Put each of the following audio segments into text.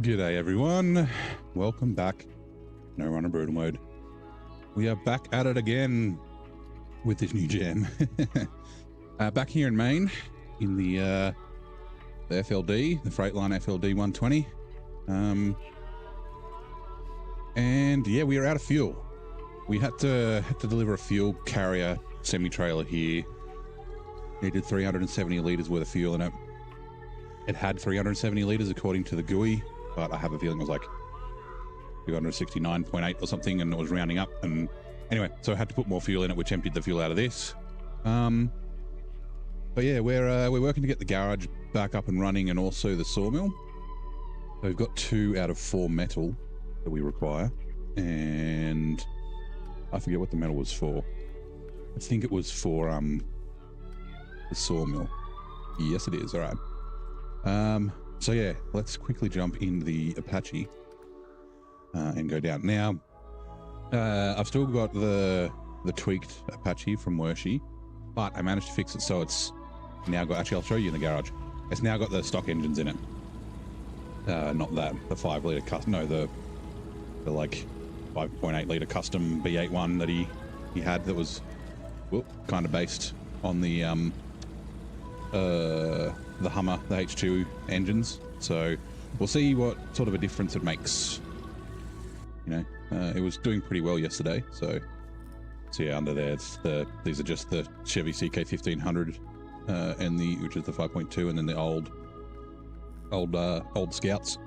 G'day everyone, welcome back. SnowRunner brutal mode. We are back at it again with this new jam. Back here in Maine in the FLD, the Freightliner FLD 120. And yeah, we are out of fuel. We had to deliver a fuel carrier semi-trailer here. Needed 370 litres worth of fuel in it. It had 370 litres according to the GUI, but I have a feeling it was like 269.8 or something, and it was rounding up. And anyway, so I had to put more fuel in it, which emptied the fuel out of this. But yeah, we're working to get the garage back up and running, and also the sawmill. So we've got 2 out of 4 metal that we require, and I forget what the metal was for. I think it was for the sawmill. Yes, it is. All right. So yeah, let's quickly jump in the Apache and go down. Now, I've still got the tweaked Apache from Worshie, but I managed to fix it so it's now got, actually I'll show you in the garage. It's now got the stock engines in it. Not that, the 5 litre custom, no, the like 5.8 litre custom V8 one that he had that was kind of based on the Hummer, the H2 engines. So we'll see what sort of a difference it makes. You know, it was doing pretty well yesterday. So yeah, under there, it's these are just the Chevy CK 1500 and which is the 5.2, and then the old Scouts.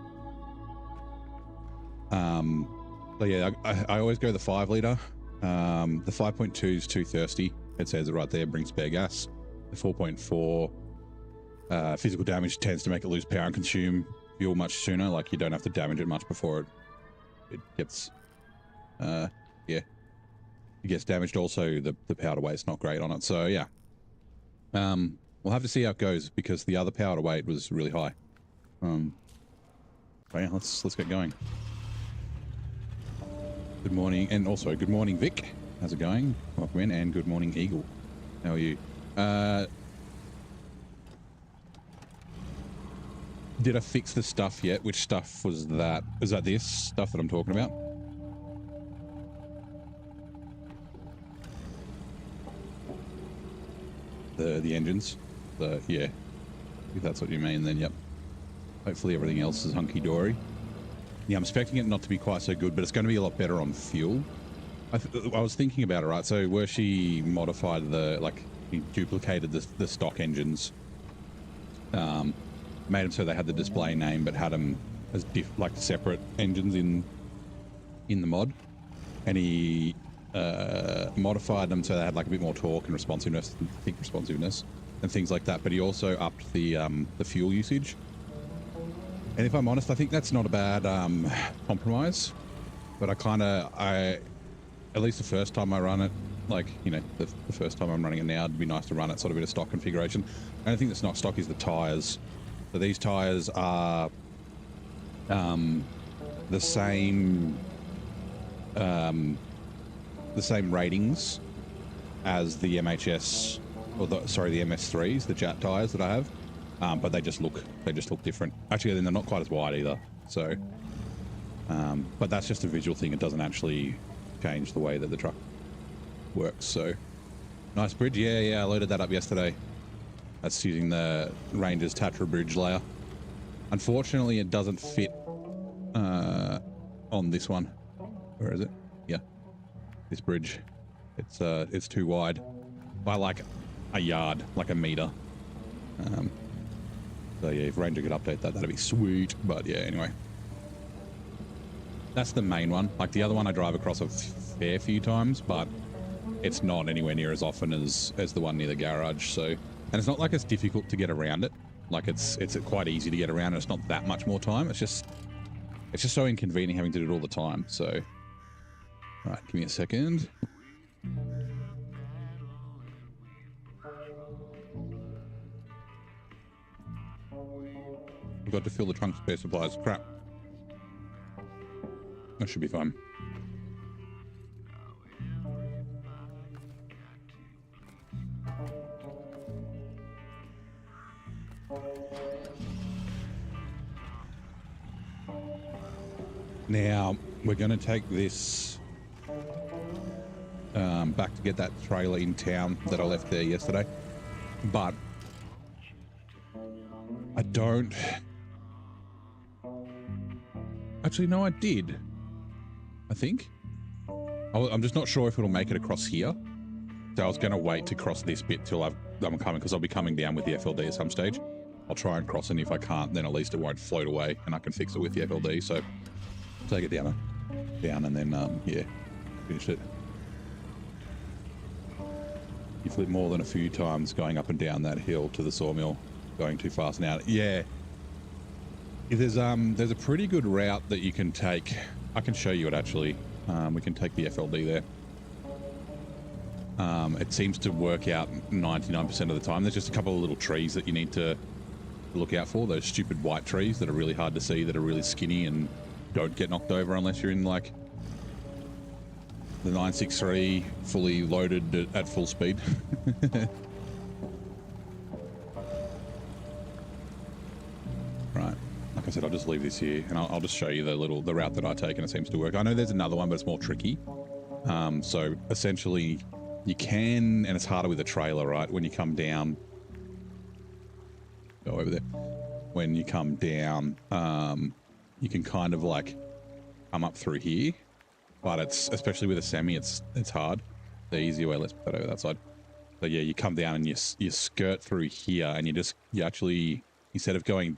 But yeah, I always go the 5 litre. The 5.2 is too thirsty. It says it right there, brings spare gas. The 4.4 physical damage tends to make it lose power and consume fuel much sooner. Like, you don't have to damage it much before it gets it gets damaged. Also, the power to weight's not great on it. So yeah, we'll have to see how it goes, because the other power to weight was really high. So yeah, let's get going. Good morning, and also good morning, Vic. How's it going? Welcome in, and good morning, Eagle. How are you? Did I fix the stuff yet? Which stuff was that? Is that this stuff that I'm talking about? The engines? Yeah. If that's what you mean, then yep. Hopefully everything else is hunky-dory. Yeah, I'm expecting it not to be quite so good, but it's going to be a lot better on fuel. I was thinking about it, right? So where she modified he duplicated the stock engines, made them so they had the display name, but had them as separate engines in the mod, and he modified them so they had like a bit more torque and responsiveness, and things like that. But he also upped the fuel usage. And if I'm honest, I think that's not a bad compromise. But at least the first time I run it, like, you know, the first time I'm running it now, it'd be nice to run it sort of in a stock configuration. And I think that's not stock, is the tires. So these tires are the same ratings as the MHS, or the MS3s, the JAT tires that I have. But they just look different. Actually, they're not quite as wide either. So, but that's just a visual thing. It doesn't actually change the way that the truck works. So, nice bridge. Yeah, I loaded that up yesterday. That's using the Ranger's Tatra bridge layer. Unfortunately, it doesn't fit on this one. Where is it? Yeah, this bridge. It's too wide by like a yard, like a meter. So yeah, if Ranger could update that, that'd be sweet. But yeah, anyway, that's the main one. Like, the other one I drive across a fair few times, but it's not anywhere near as often as the one near the garage. So, and it's not like it's difficult to get around it. Like, it's quite easy to get around, and it's not that much more time. It's just so inconvenient having to do it all the time. So, all right, give me a second. I've got to fill the trunk spare supplies. Crap. That should be fine. Now, we're going to take this back to get that trailer in town that I left there yesterday. But I don't... Actually, no, I did. I think. I'm just not sure if it'll make it across here. So I was going to wait to cross this bit till I'm coming, because I'll be coming down with the FLD at some stage. I'll try and cross, and if I can't, then at least it won't float away, and I can fix it with the FLD. So take it down, and then yeah, finish it. You flip more than a few times going up and down that hill to the sawmill, going too fast. Now, yeah, if there's a pretty good route that you can take. I can show you it actually. We can take the FLD there. It seems to work out 99% of the time. There's just a couple of little trees that you need to look out for. Those stupid white trees that are really hard to see, that are really skinny and don't get knocked over unless you're in like the 963 fully loaded at full speed. Right. Like I said, I'll just leave this here, and I'll just show you the route that I take, and it seems to work. I know there's another one, but it's more tricky. So essentially, you can, and it's harder with a trailer, right? When you come down, go over there. When you come down, you can kind of like come up through here, but it's, especially with a semi, it's hard. The easier way, let's put that over that side. So yeah, you come down and you skirt through here, and you actually, instead of going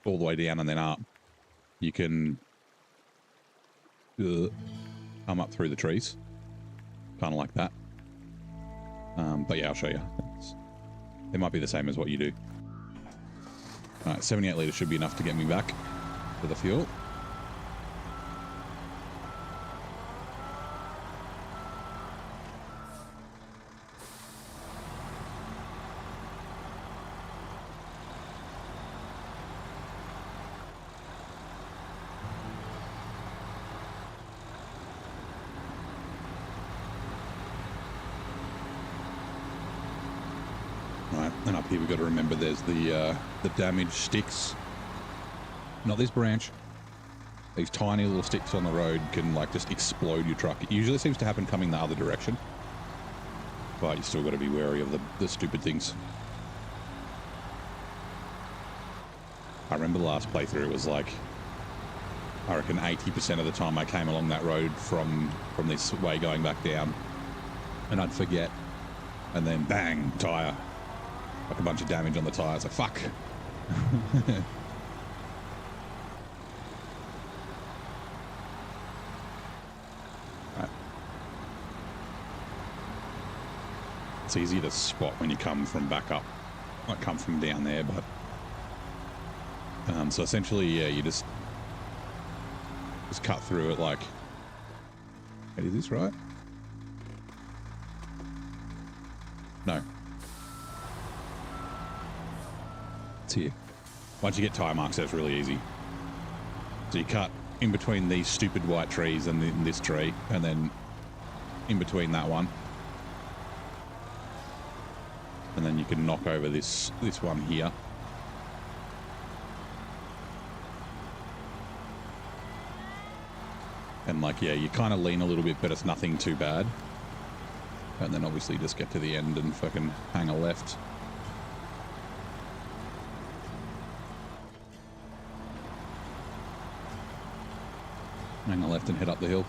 all the way down and then up, you can come up through the trees, kind of like that. But yeah, I'll show you. It might be the same as what you do. All right, 78 litres should be enough to get me back to the fuel. And up here we've got to remember there's the damaged sticks. Not this branch. These tiny little sticks on the road can like just explode your truck. It usually seems to happen coming the other direction, but you still got to be wary of the stupid things. I remember the last playthrough, it was like, I reckon 80% of the time I came along that road from this way going back down, and I'd forget, and then bang, tire. Like a bunch of damage on the tires. Like, fuck. Right. It's easy to spot when you come from back up. Like come from down there, but so essentially, yeah, you just cut through it like, hey, is this right? No. Here. Once you get tire marks, that's really easy. So you cut in between these stupid white trees and this tree, and then in between that one, and then you can knock over this one here. And like, yeah, you kind of lean a little bit, but it's nothing too bad. And then obviously just get to the end and fucking hang a left. Hang a left and head up the hill.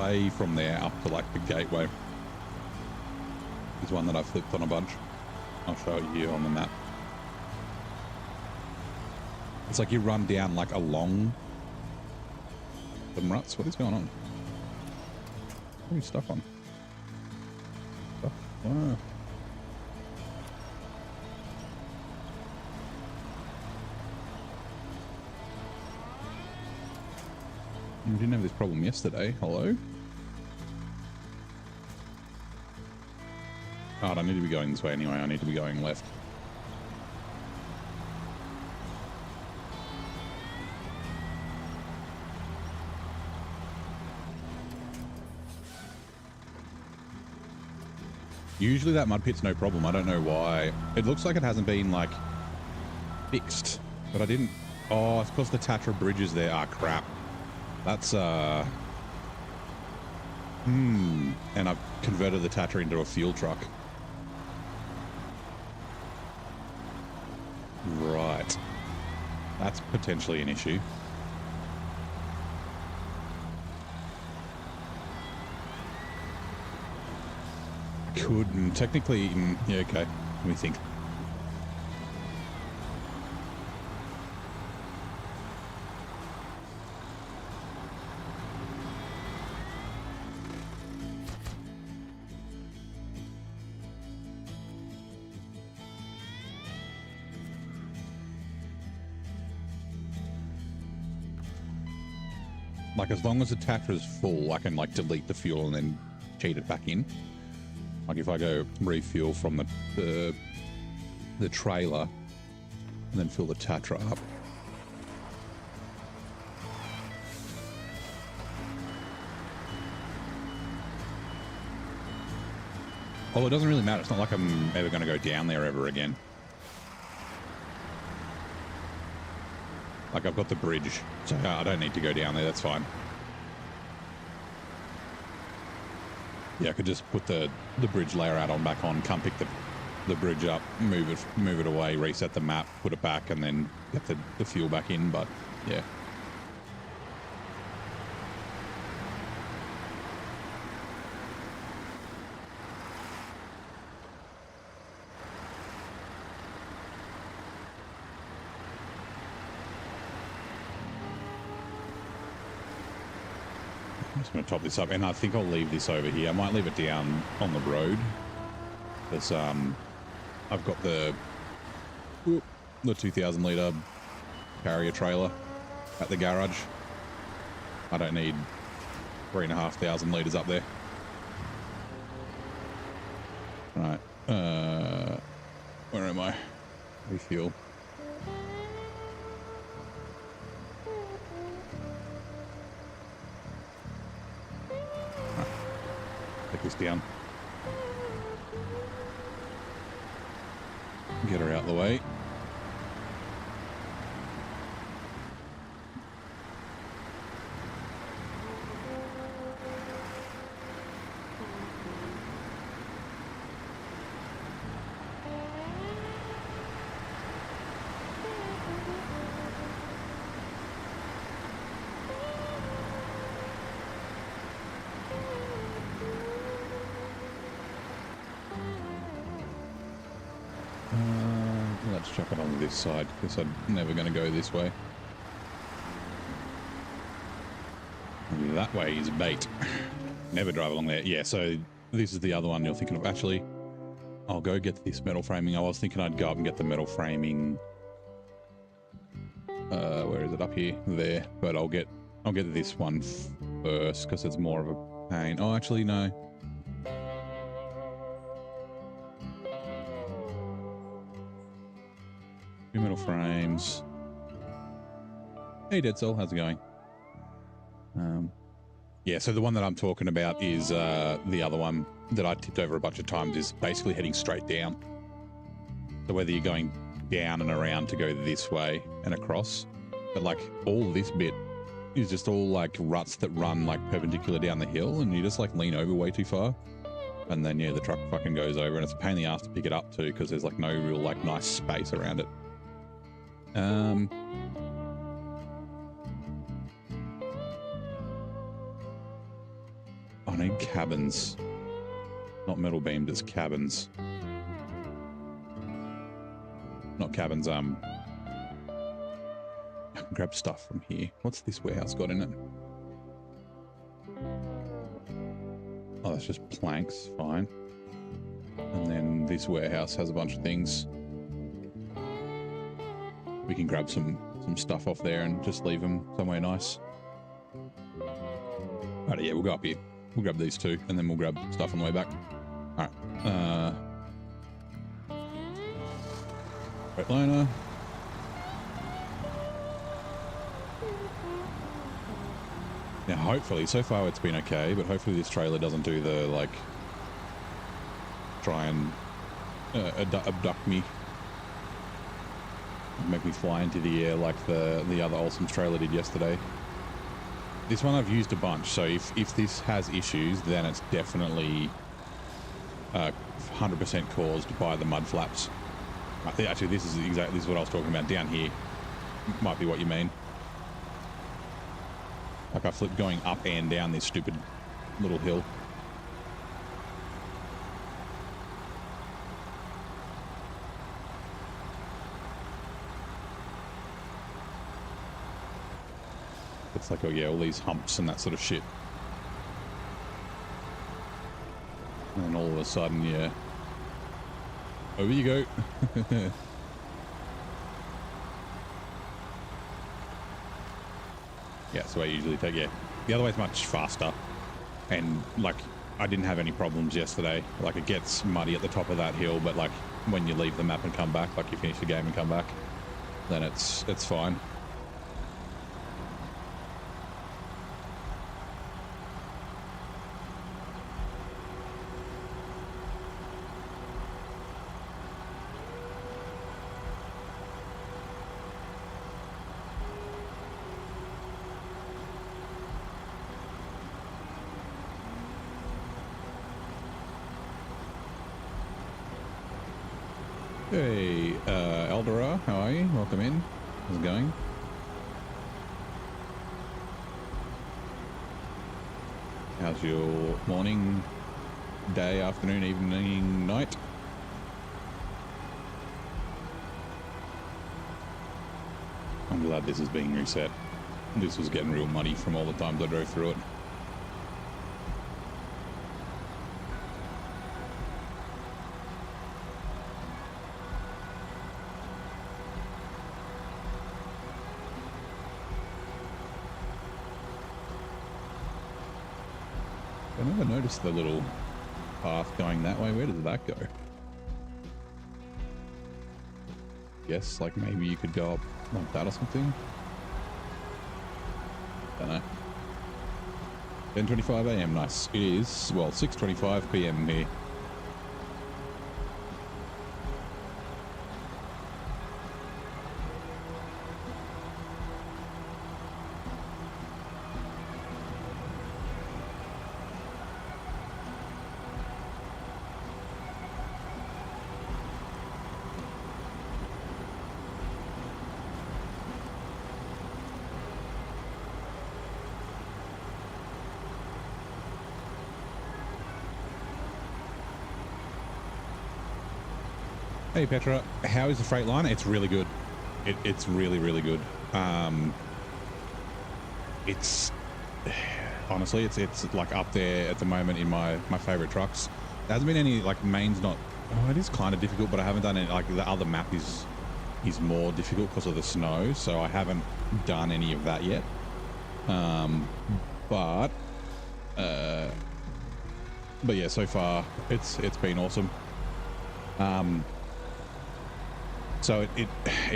Way from there up to like the gateway is one that I flipped on a bunch. I'll show it you on the map. It's like you run down like along some ruts. What is going on? What are you stuck on? Stuck? Wow. We didn't have this problem yesterday. Hello? Oh, I don't need to be going this way anyway. I need to be going left. Usually that mud pit's no problem. I don't know why. It looks like it hasn't been, like, fixed. But I didn't... Oh, it's because the Tatra bridge is there. Ah, crap. That's, And I've converted the Tatra into a fuel truck. Right. That's potentially an issue. Couldn't. Technically, yeah, okay. Let me think. Like, as long as the Tatra's full, I can, like, delete the fuel and then cheat it back in. Like, if I go refuel from the trailer and then fill the Tatra up. Oh, it doesn't really matter. It's not like I'm ever going to go down there ever again. Like, I've got the bridge, so I don't need to go down there. That's fine. Yeah, I could just put the bridge layer add-on back on, come pick the bridge up, move it away, reset the map, put it back, and then get the fuel back in. But yeah. I'm just going to top this up, and I think I'll leave this over here. I might leave it down on the road, because I've got the 2,000 litre carrier trailer at the garage. I don't need 3,500 litres up there. Right, where am I? Refuel. This down. Get her out of the way. Let's chuck it on this side, because I'm never going to go this way. That way is bait. Never drive along there. Yeah, so this is the other one you're thinking of. Actually, I'll go get this metal framing. I was thinking I'd go up and get the metal framing. Where is it? Up here? There. But I'll get this one first, because it's more of a pain. Oh, actually, no. Two metal frames. Hey, Dead Soul, how's it going? Yeah, so the one that I'm talking about is the other one that I tipped over a bunch of times is basically heading straight down. So whether you're going down and around to go this way and across, but like all this bit is just all like ruts that run like perpendicular down the hill, and you just like lean over way too far. And then, yeah, the truck fucking goes over, and it's a pain in the ass to pick it up too, because there's like no real like nice space around it. I need cabins. Not metal beamed, it's cabins. Not cabins, I can grab stuff from here. What's this warehouse got in it? Oh, that's just planks, fine. And then this warehouse has a bunch of things. We can grab some stuff off there and just leave them somewhere nice. Right, yeah, we'll go up here. We'll grab these two, and then we'll grab stuff on the way back. All right. Right liner. Now, hopefully, so far it's been okay, but hopefully this trailer doesn't do the, like, try and abduct me, make me fly into the air like the other Awesome trailer did yesterday. This one I've used a bunch, so if this has issues, then it's definitely 100% caused by the mud flaps. I think actually this is what I was talking about down here. Might be what you mean. Like I flipped going up and down this stupid little hill. It's like, oh yeah, all these humps and that sort of shit. And then all of a sudden, yeah. Over you go. Yeah, that's the way I usually take, yeah. The other way's much faster. And, like, I didn't have any problems yesterday. Like, it gets muddy at the top of that hill, but, like, when you leave the map and come back, like, you finish the game and come back, then it's fine. Hey, Eldora, how are you? Welcome in. How's it going? How's your morning, day, afternoon, evening, night? I'm glad this is being reset. This was getting real muddy from all the times I drove through it. I never noticed the little path going that way. Where does that go? Guess like maybe you could go up like that or something. Don't know. 10:25 a.m. Nice. It is, well, 6:25 p.m. here. Hey Petra, how is the freight line? It's really good. It's really, really good. It's honestly, it's like up there at the moment in my favorite trucks. There hasn't been any, like, Maine's not, oh, it is kind of difficult, but I haven't done it. Like the other map is more difficult because of the snow, so I haven't done any of that yet. But yeah, so far it's been awesome. So it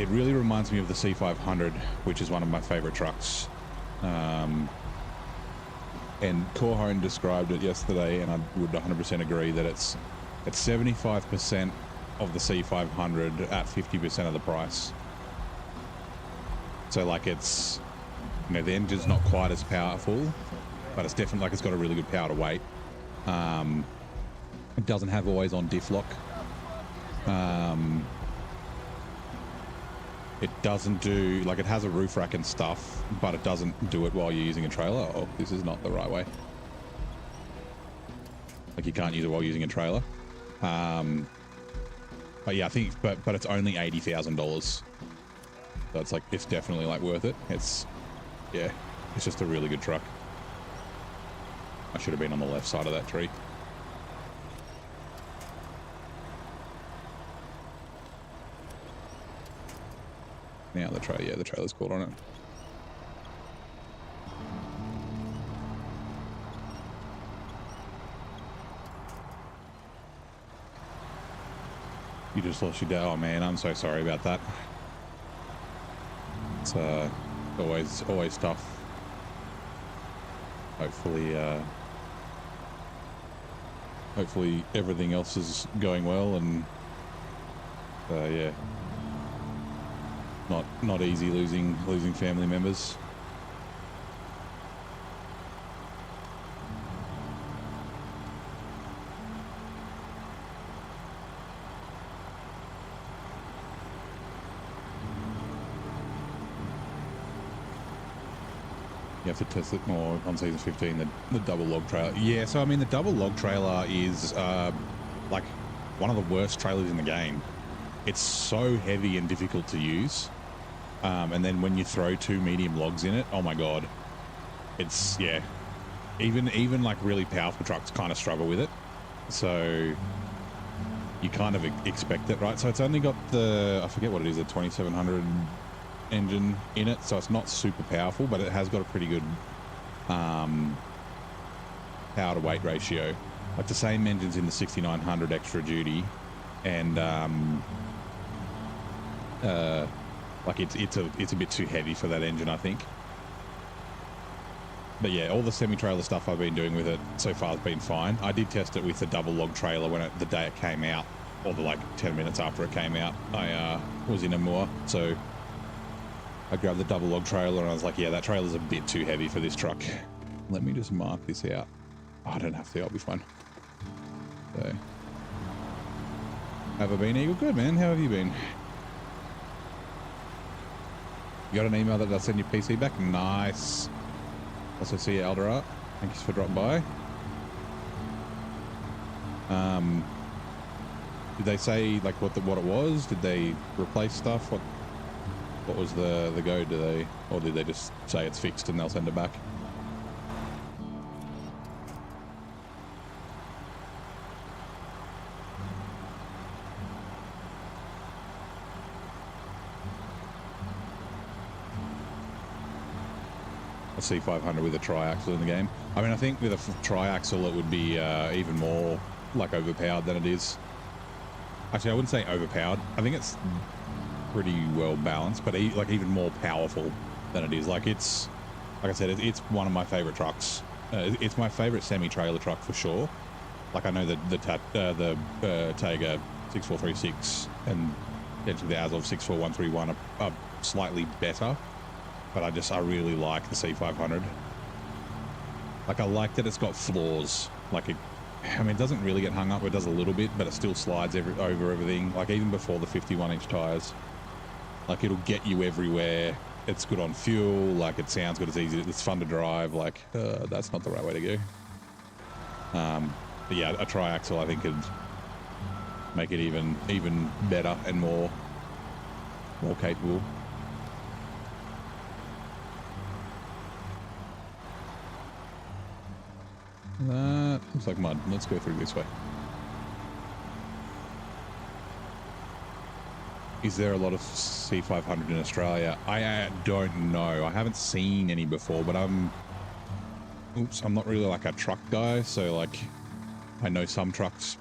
really reminds me of the C500, which is one of my favorite trucks. And Corhone described it yesterday, and I would 100% agree that it's 75% of the C500 at 50% of the price. So like it's, you know, the engine's not quite as powerful, but it's definitely, like, it's got a really good power to weight. It doesn't have always on diff lock. It doesn't do, like, it has a roof rack and stuff, but it doesn't do it while you're using a trailer. Oh, this is not the right way. Like, you can't use it while using a trailer. But yeah, I think, but it's only $80,000. So it's like, it's definitely like worth it. It's, yeah, it's just a really good truck. I should have been on the left side of that tree. Now the trailer, yeah, the trailer's caught on it. You just lost your dad. Oh man, I'm so sorry about that. It's always tough. hopefully everything else is going well, and yeah, not easy losing family members. You have to test it more on season 15, the double log trailer. Yeah, so I mean, the double log trailer is like one of the worst trailers in the game. It's so heavy and difficult to use. And then when you throw 2 medium logs in it, oh my God. It's, yeah. Even like really powerful trucks kind of struggle with it. So you kind of expect it, right? So it's only got the, I forget what it is, a 2700 engine in it, so it's not super powerful, but it has got a pretty good power to weight ratio. Like the same engine's in the 6900 extra duty, and like it's a bit too heavy for that engine, I think. But yeah, all the semi-trailer stuff I've been doing with it so far has been fine. I did test it with the double log trailer when the day it came out, or the like 10 minutes after it came out. I was in a moor, so I grabbed the double log trailer and I was like, yeah, that trailer's a bit too heavy for this truck. Let me just mark this out. Oh, I don't have to, I'll be fine. So, have I been, Eagle? Good, man. How have you been? You got an email that they'll send your PC back? Nice. Also see you, Elderat. Thanks for dropping by. Did they say like what it was? Did they replace stuff? What was the go? Or did they just say it's fixed and they'll send it back? A C500 with a triaxle in the game. I mean, I think with a triaxle it would be even more like overpowered than it is. Actually, I wouldn't say overpowered. I think it's pretty well balanced, but like even more powerful than it is. Like it's, like I said, it's one of my favorite trucks. It's my favorite semi-trailer truck for sure. Like I know that the Taiga 6436 and potentially the Azov 64131 are slightly better, but I really like the C500. Like I like that it's got floors. Like I mean, it doesn't really get hung up. It does a little bit, but it still slides over everything. Like even before the 51-inch tires. Like it'll get you everywhere. It's good on fuel. Like it sounds good. It's easy. It's fun to drive. Like that's not the right way to go. But yeah, a triaxle I think could make it even better and more capable. That looks like mud. Let's go through this way. Is there a lot of C500 in Australia? I don't know. I haven't seen any before, but I'm not really like a truck guy, so like I know some trucks,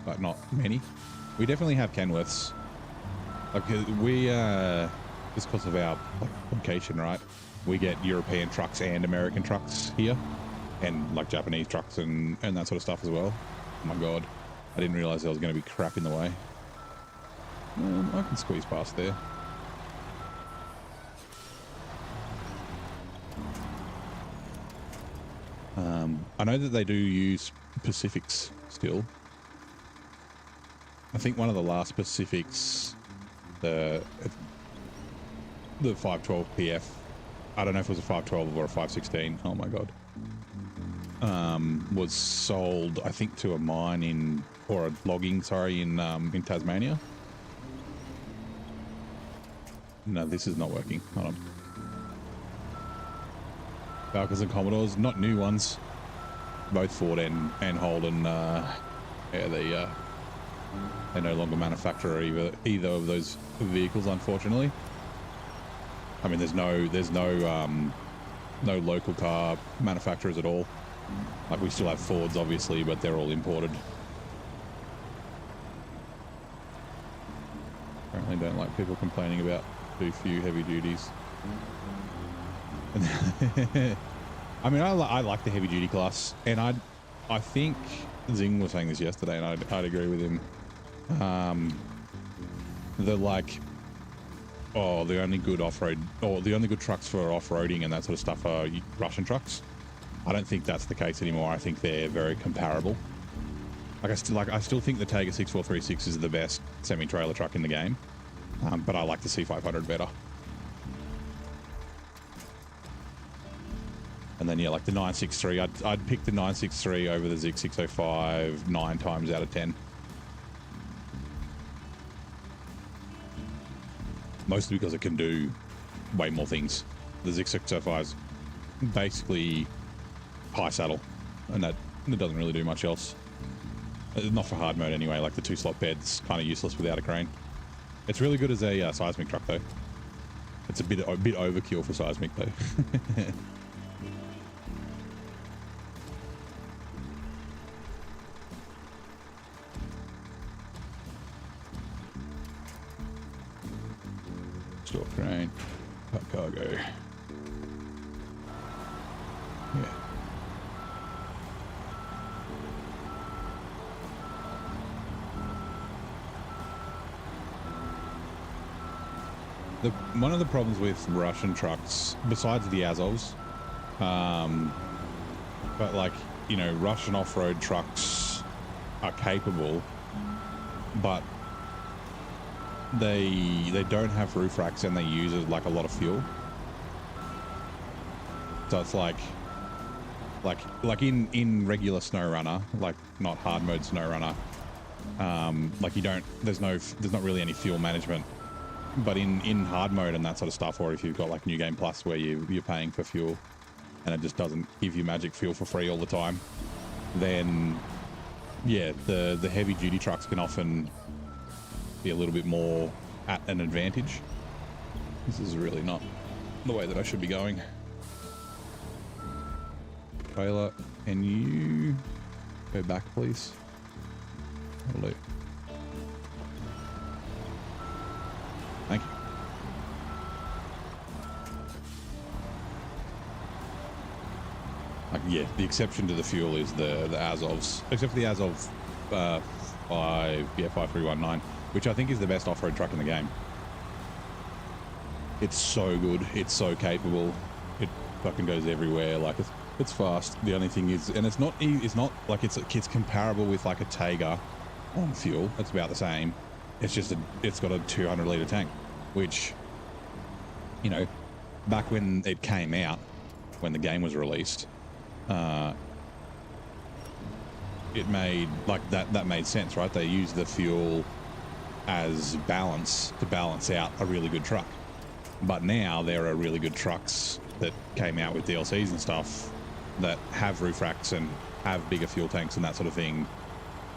but not many. We definitely have Kenworths. Like we just because of our location, right? We get European trucks and American trucks here, and like Japanese trucks and that sort of stuff as well. Oh my God, I didn't realize there was going to be crap in the way. I can squeeze past there. I know that they do use Pacifics still. I think one of the last Pacifics, the 512 PF, I don't know if it was a 512 or a 516. Oh my God. Was sold, I think, to a mine or a logging, sorry, in Tasmania. No, this is not working. Hold on. Falcons and Commodores, not new ones. Both Ford and Holden. Yeah, they no longer manufacture either of those vehicles, unfortunately. I mean, there's no local car manufacturers at all. Like we still have Fords, obviously, but they're all imported. Apparently, don't like people complaining about too few heavy duties. I mean, I like the heavy duty class, and I think Zing was saying this yesterday, and I'd agree with him. The like, oh, the only good off-road, or the only good trucks for off-roading and that sort of stuff are Russian trucks. I don't think that's the case anymore. I think they're very comparable. I still think the Tega 6436 is the best semi-trailer truck in the game, but I like the C500 better. And then, yeah, like the 963, I'd pick the 963 over the Zig 605 9 times out of 10. Mostly because it can do way more things. The Zig 605 is basically high saddle, and it doesn't really do much else. Not for hard mode anyway, like the 2-slot bed's kind of useless without a crane. It's really good as a seismic truck, though. It's a bit overkill for seismic, though. Store crane, cut cargo. Yeah. One of the problems with Russian trucks, besides the Azovs, but like, you know, Russian off-road trucks are capable, but they don't have roof racks and they use like a lot of fuel. So it's like in regular SnowRunner, like not hard mode SnowRunner, like there's not really any fuel management. But in hard mode and that sort of stuff, or if you've got like New Game Plus where you're paying for fuel and it just doesn't give you magic fuel for free all the time, then yeah, the heavy duty trucks can often be a little bit more at an advantage. This is really not the way that I should be going. Taylor, can you go back, please? That'll do. Thank you. Yeah, the exception to the fuel is the Azovs, except for the Azov 5319, which I think is the best off-road truck in the game. It's so good. It's so capable. It fucking goes everywhere. Like it's fast. The only thing is, and it's not like it's comparable with like a Tega on fuel. It's about the same. It's just it's got a 200-litre tank, which, you know, back when it came out, when the game was released, it made like that made sense, right? They used the fuel as balance to balance out a really good truck. But now there are really good trucks that came out with DLCs and stuff that have roof racks and have bigger fuel tanks and that sort of thing.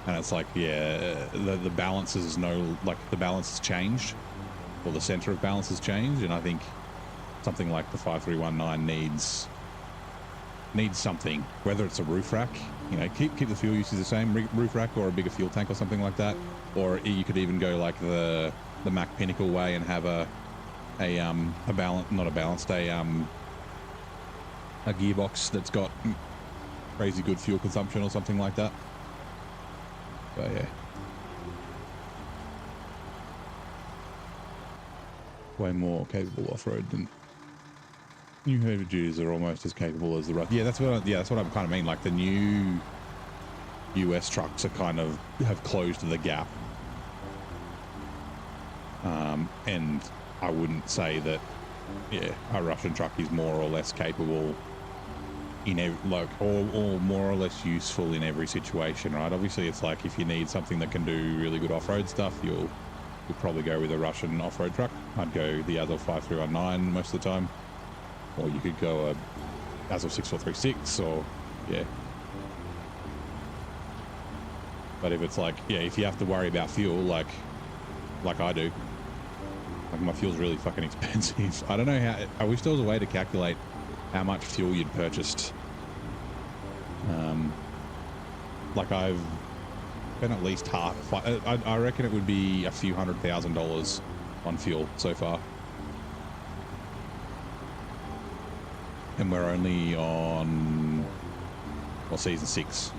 And it's like, yeah, the balance is the balance has changed, or the center of balance has changed. And I think something like the 5319 needs something, whether it's a roof rack, you know, keep the fuel usage the same, roof rack, or a bigger fuel tank or something like that. Or you could even go like the Mac Pinnacle way and have a gearbox that's got crazy good fuel consumption or something like that. But yeah, way more capable off-road than new heavy duties are almost as capable as the Russian. Yeah, that's what I kind of mean. Like the new US trucks are kind of have closed the gap, and I wouldn't say that a Russian truck is more or less capable in or more or less useful in every situation, right? Obviously, it's like if you need something that can do really good off-road stuff, you'll probably go with a Russian off-road truck. I'd go the Azov 5319 most of the time, or you could go a Azov 6436, or yeah. But if it's like, if you have to worry about fuel, like I do, like my fuel's really fucking expensive. I don't know how. I wish there was a way to calculate how much fuel you'd purchased. Like I've spent at least half. I reckon it would be a few $100,000 on fuel so far, and we're only on season 6.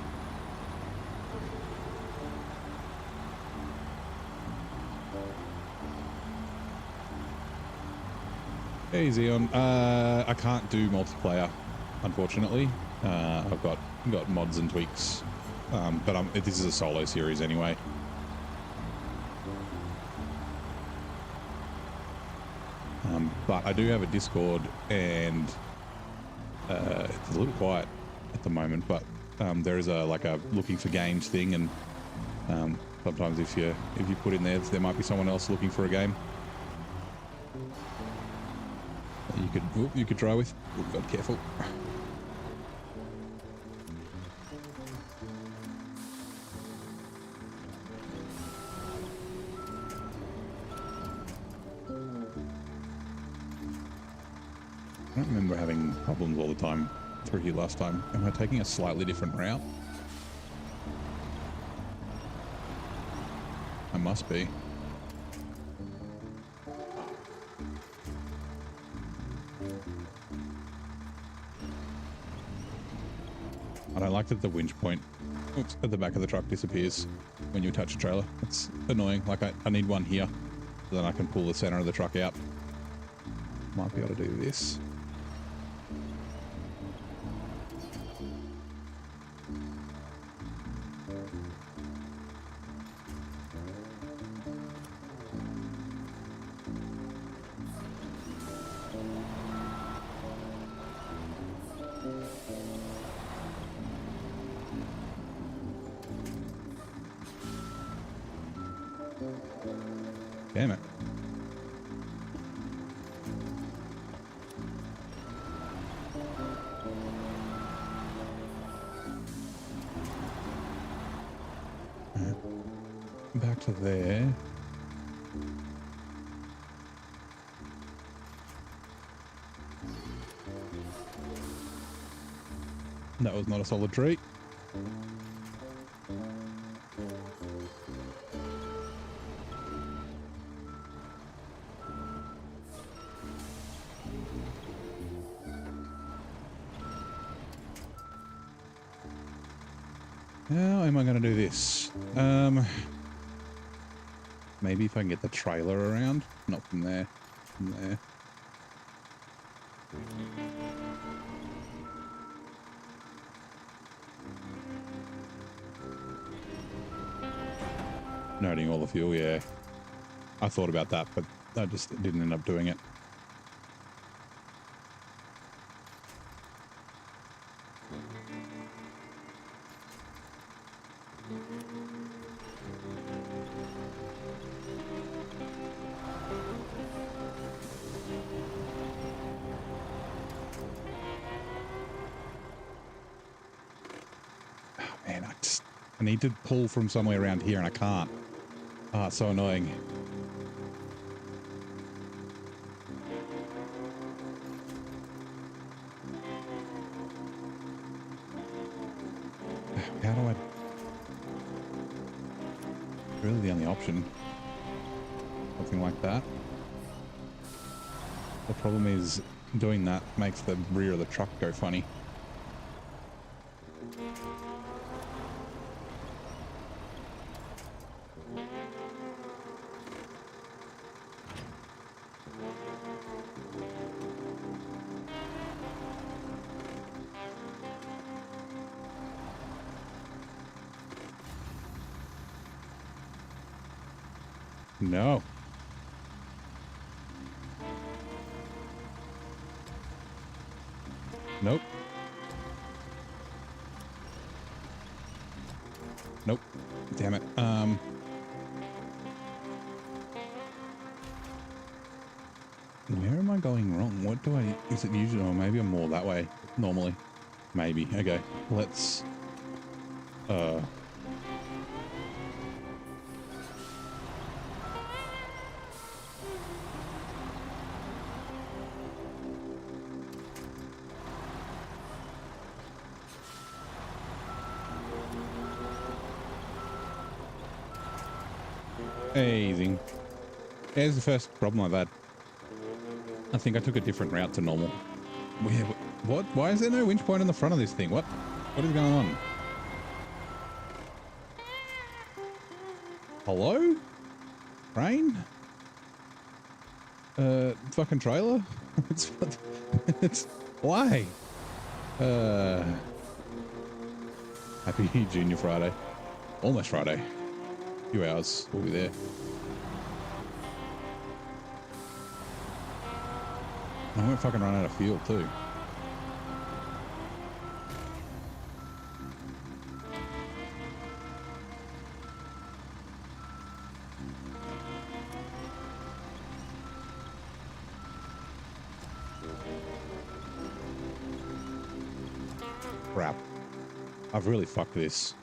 Easy on. I can't do multiplayer, unfortunately. I've got mods and tweaks, but this is a solo series anyway. But I do have a Discord, and it's a little quiet at the moment. But there is a looking for games thing, and sometimes if you put in there might be someone else looking for a game that you could try with. Oh God, careful. I don't remember having problems all the time through here last time. Am I taking a slightly different route? I must be. I don't like that the winch point at the back of the truck disappears when you touch a trailer. It's annoying. Like I need one here so then I can pull the center of the truck out. Might be able to do this. Damn it. Back to there. That was not a solid tree. How am I going to do this? Maybe if I can get the trailer around. Not from there. From there. Noting all the fuel, yeah. I thought about that, but I just didn't end up doing it. I need to pull from somewhere around here and I can't. Ah, it's so annoying. How do I... Really the only option. Something like that. The problem is doing that makes the rear of the truck go funny. No. Nope. Nope. Damn it. Where am I going wrong? What do I... Is it usually... Or maybe I'm more that way. Normally. Maybe. Okay. Let's... Easy. Here's the first problem I've had. I think I took a different route to normal. What? Why is there no winch point on the front of this thing? What is going on? Hello? Rain? Fucking trailer? it's why? Happy Junior Friday. Almost Friday. A few hours, we'll be there. I won't fucking run out of fuel too. Crap. I've really fucked this.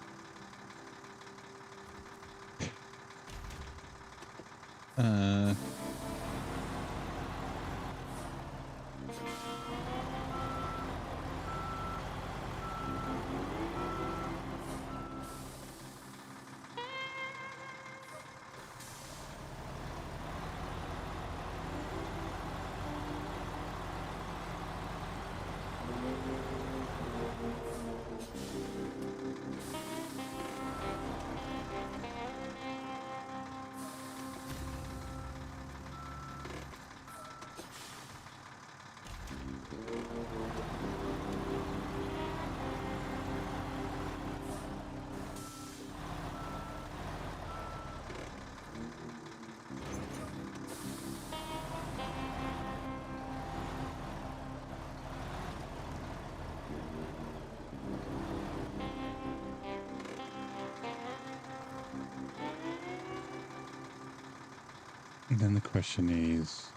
And then the question is,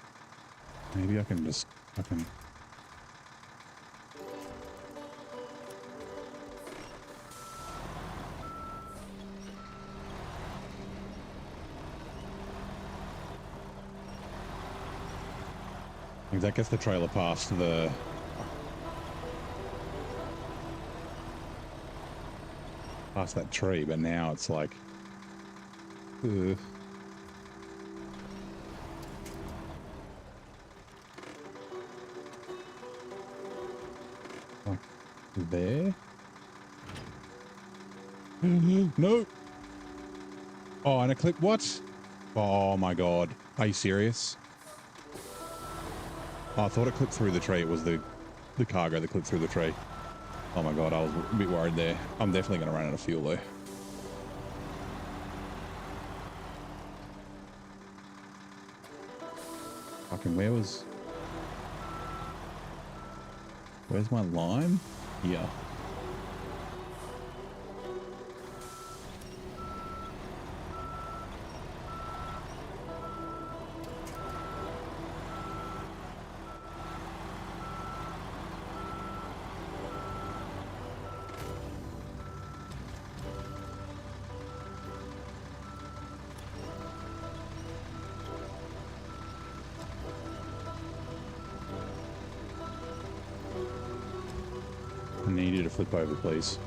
maybe I can just fucking... That gets the trailer past the... past that tree, but now it's like... Ugh. Like there? No! Oh, and a clip. What? Oh my god. Are you serious? Oh, I thought it clipped through the tree. It was the cargo that clipped through the tree. Oh my god, I was a bit worried there. I'm definitely going to run out of fuel though. Fucking where's my line? Here. I need you to flip over, please.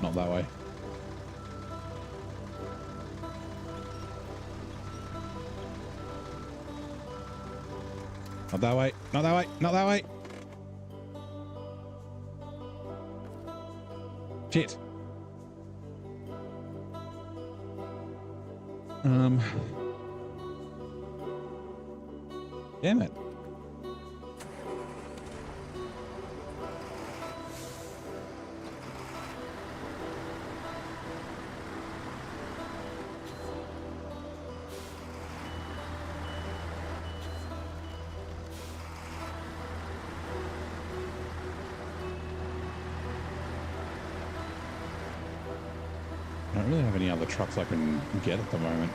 Not that way. Not that way. Not that way. Not that way. Shit. Damn it. I don't really have any other trucks I can get at the moment.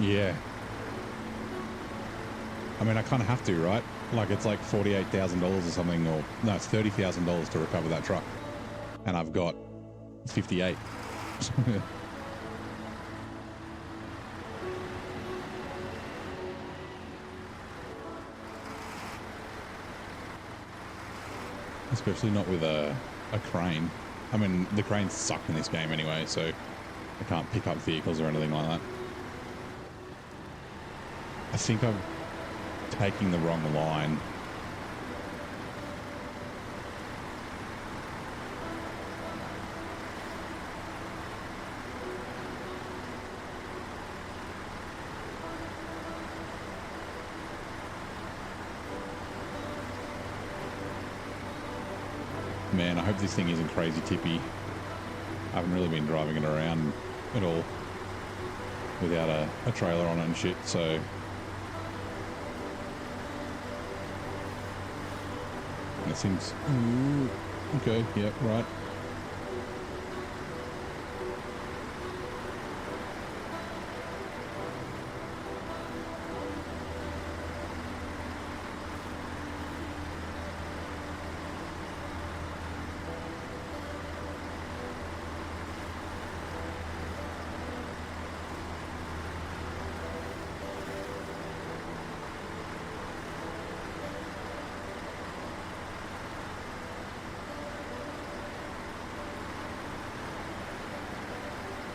Yeah. I mean, I kind of have to, right? Like, it's like $48,000 or something, or no, it's $30,000 to recover that truck. And I've got 58. Especially not with a crane. I mean, the cranes suck in this game anyway, so I can't pick up vehicles or anything like that. I think I'm taking the wrong line. Man, I hope this thing isn't crazy tippy. I haven't really been driving it around at all without a trailer on it and shit, so... It seems... Ooh, okay, yep, right.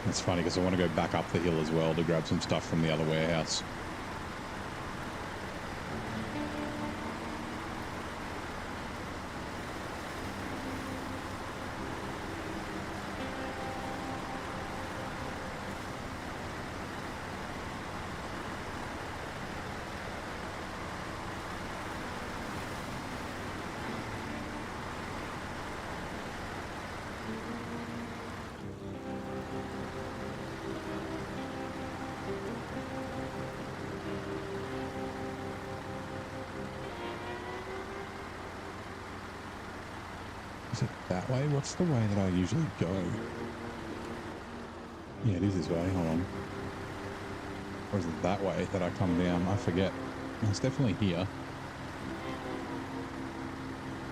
It's funny because I want to go back up the hill as well to grab some stuff from the other warehouse. Is it that way? What's the way that I usually go? Yeah, it is this way. Hold on. Or is it that way that I come down? I forget. It's definitely here.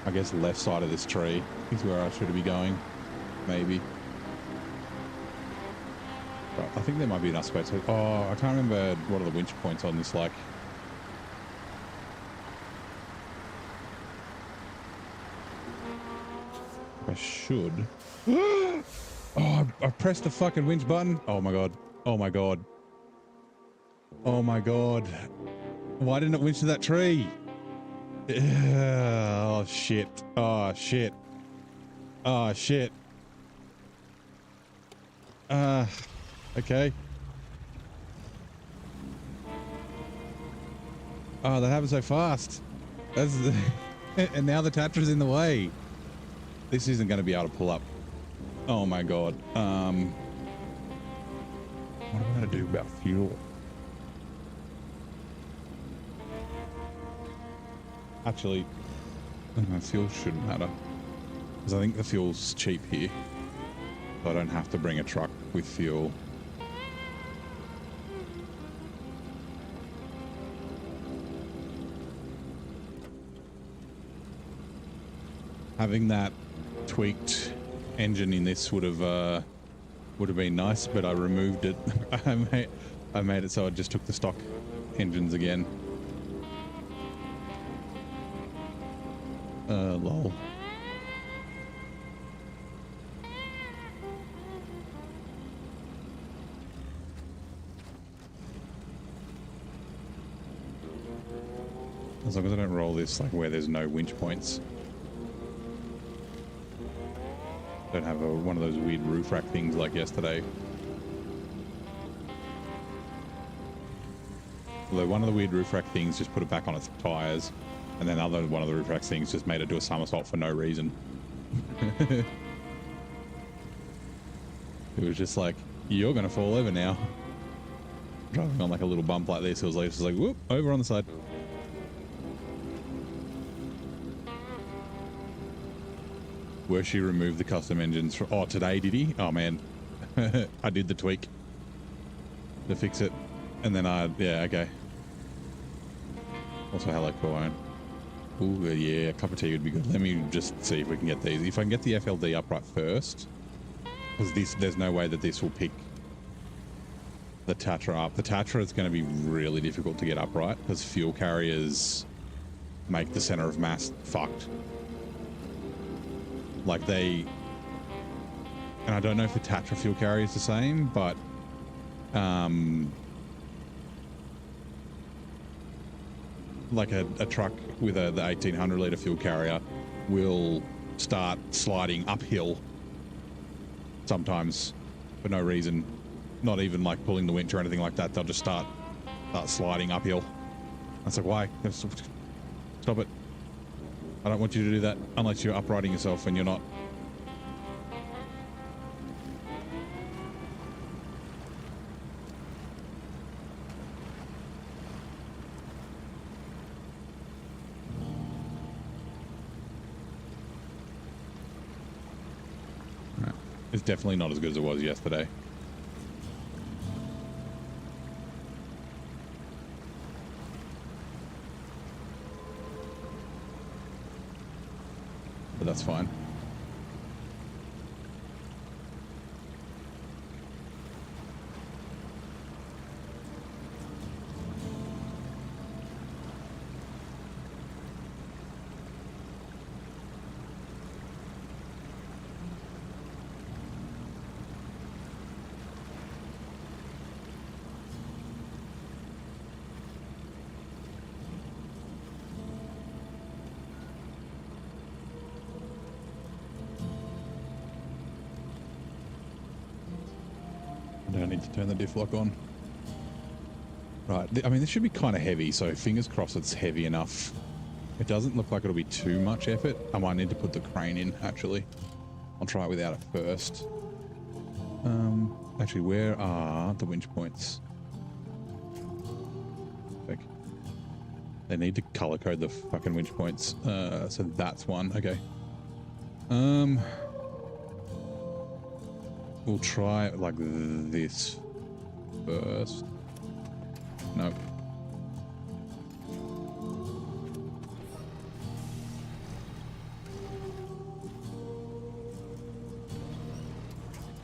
I guess left side of this tree is where I should be going. Maybe. But I think there might be enough space. Oh, I can't remember what are the winch points on this like. I should. Oh, I pressed the fucking winch button. Oh my god. Oh my god. Oh my god. Why didn't it winch to that tree? Oh shit. Oh shit. Oh shit. Okay. Oh, that happened so fast. That's the and now the Tatra's in the way. This isn't going to be able to pull up. Oh my god. What am I going to do about fuel? Actually, fuel shouldn't matter. Because I think the fuel's cheap here. So I don't have to bring a truck with fuel. Having that tweaked engine in this would have been nice, but I removed it. I made it so I just took the stock engines again. Lol. As long as I don't roll this like where there's no winch points. Don't have one of those weird roof rack things like yesterday. Although one of the weird roof rack things just put it back on its tires, and then one of the roof rack things just made it do a somersault for no reason. It was just like, you're gonna fall over now. Driving on like a little bump like this, it was just like whoop, over on the side. Where she removed the custom engines from... Oh, today, did he? Oh, man. I did the tweak to fix it. And then yeah, okay. Also, hello, Corone. Ooh, yeah, a cup of tea would be good. Let me just see if we can get these. If I can get the FLD upright first, because there's no way that this will pick the Tatra up. The Tatra is going to be really difficult to get upright because fuel carriers make the center of mass fucked. Like and And I don't know if the Tatra fuel carrier is the same, but like a truck with the 1800 litre fuel carrier will start sliding uphill sometimes for no reason, not even like pulling the winch or anything like that. They'll just start sliding uphill. That's like, why? Stop it. I don't want you to do that unless you're uprighting yourself and you're not. It's definitely not as good as it was yesterday. But that's fine. I need to turn the diff lock on. Right, I mean, this should be kind of heavy, so fingers crossed it's heavy enough. It doesn't look like it'll be too much effort. I might need to put the crane in, actually. I'll try it without it first. Actually, where are the winch points? They need to color code the fucking winch points. So that's one. Okay. We'll try it like this first. Nope.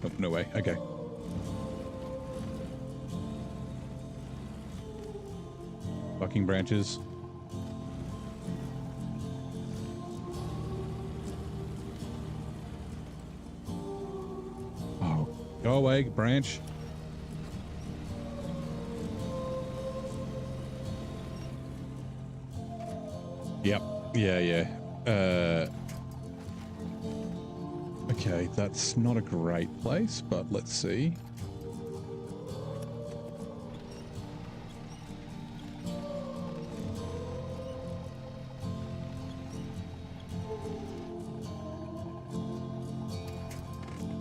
Oh, no way. Okay. Bucking branches. Oh, go away, branch. Yep. Yeah. Okay, that's not a great place, but let's see.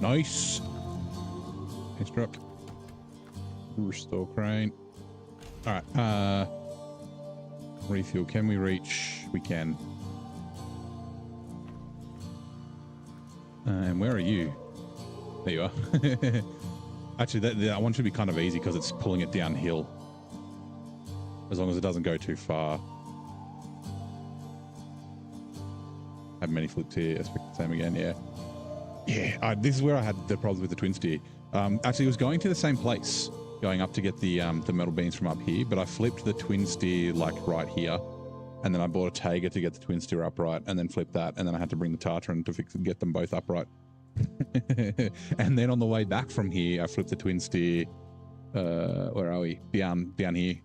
Nice. Nice truck. Restore crane. All right. Refuel. Can we reach? We can. And where are you? There you are. Actually, that one should be kind of easy because it's pulling it downhill. As long as it doesn't go too far. Have many flips here. Expect the same again. Yeah. Yeah. This is where I had the problems with the twin steer. Actually, it was going to the same place, going up to get the metal beams from up here, but I flipped the twin steer like right here. And then I bought a Taiga to get the twin steer upright and then flip that. And then I had to bring the Tartran to fix and get them both upright. And then on the way back from here, I flipped the twin steer. Where are we? Down here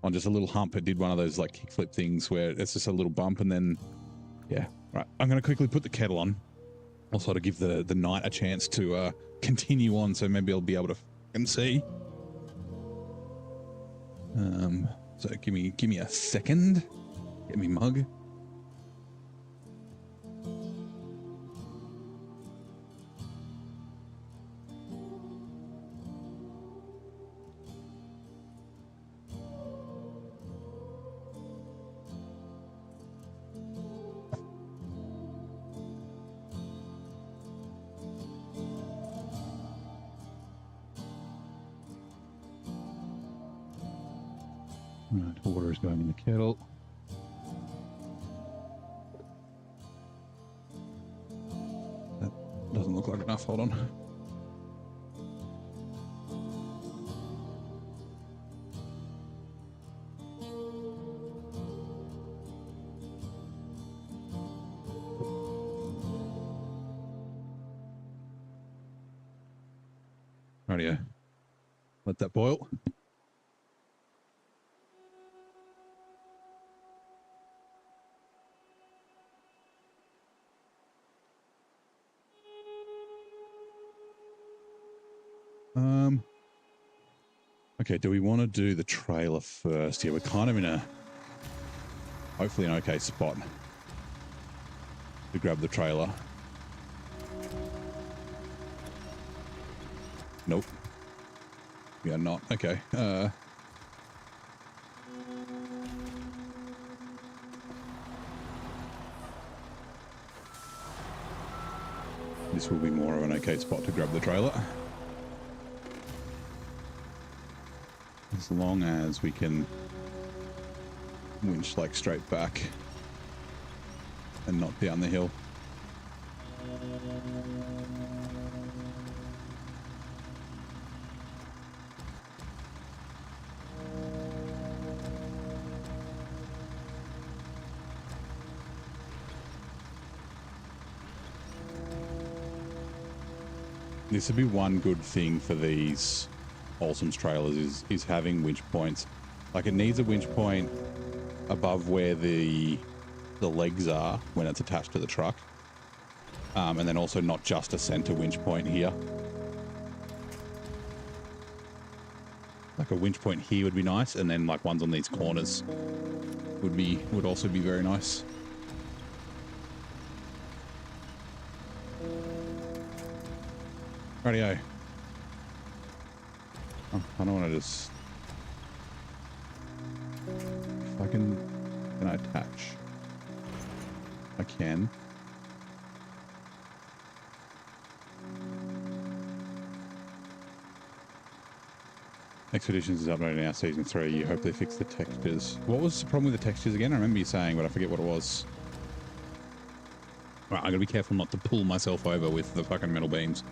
on just a little hump. It did one of those like kickflip things where it's just a little bump. And then, yeah, right. I'm going to quickly put the kettle on. I'll sort of give the night a chance to continue on. So maybe I'll be able to fucking see. So give me a second. Get me mug. Right, water is going in the kettle. Doesn't look like enough. Hold on. Rightio. Let that boil. Okay, do we want to do the trailer first? Yeah, we're kind of in a, hopefully an okay spot to grab the trailer. Nope. We are not. Okay. This will be more of an okay spot to grab the trailer. As long as we can winch like straight back and not down the hill. This would be one good thing for these Wholesome's trailers is having winch points. Like, it needs a winch point above where the legs are when it's attached to the truck. And then also not just a center winch point here. Like a winch point here would be nice, and then like ones on these corners would also be very nice. Rightio. Oh, I don't want to just... If I can I attach? I can. Expeditions is uploading now, season 3. You hope they fix the textures. What was the problem with the textures again? I remember you saying, but I forget what it was. Right, I gotta be careful not to pull myself over with the fucking metal beams.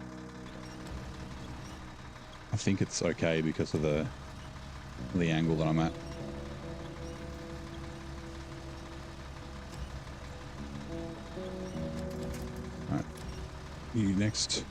I think it's okay because of the angle that I'm at. Alright. You next.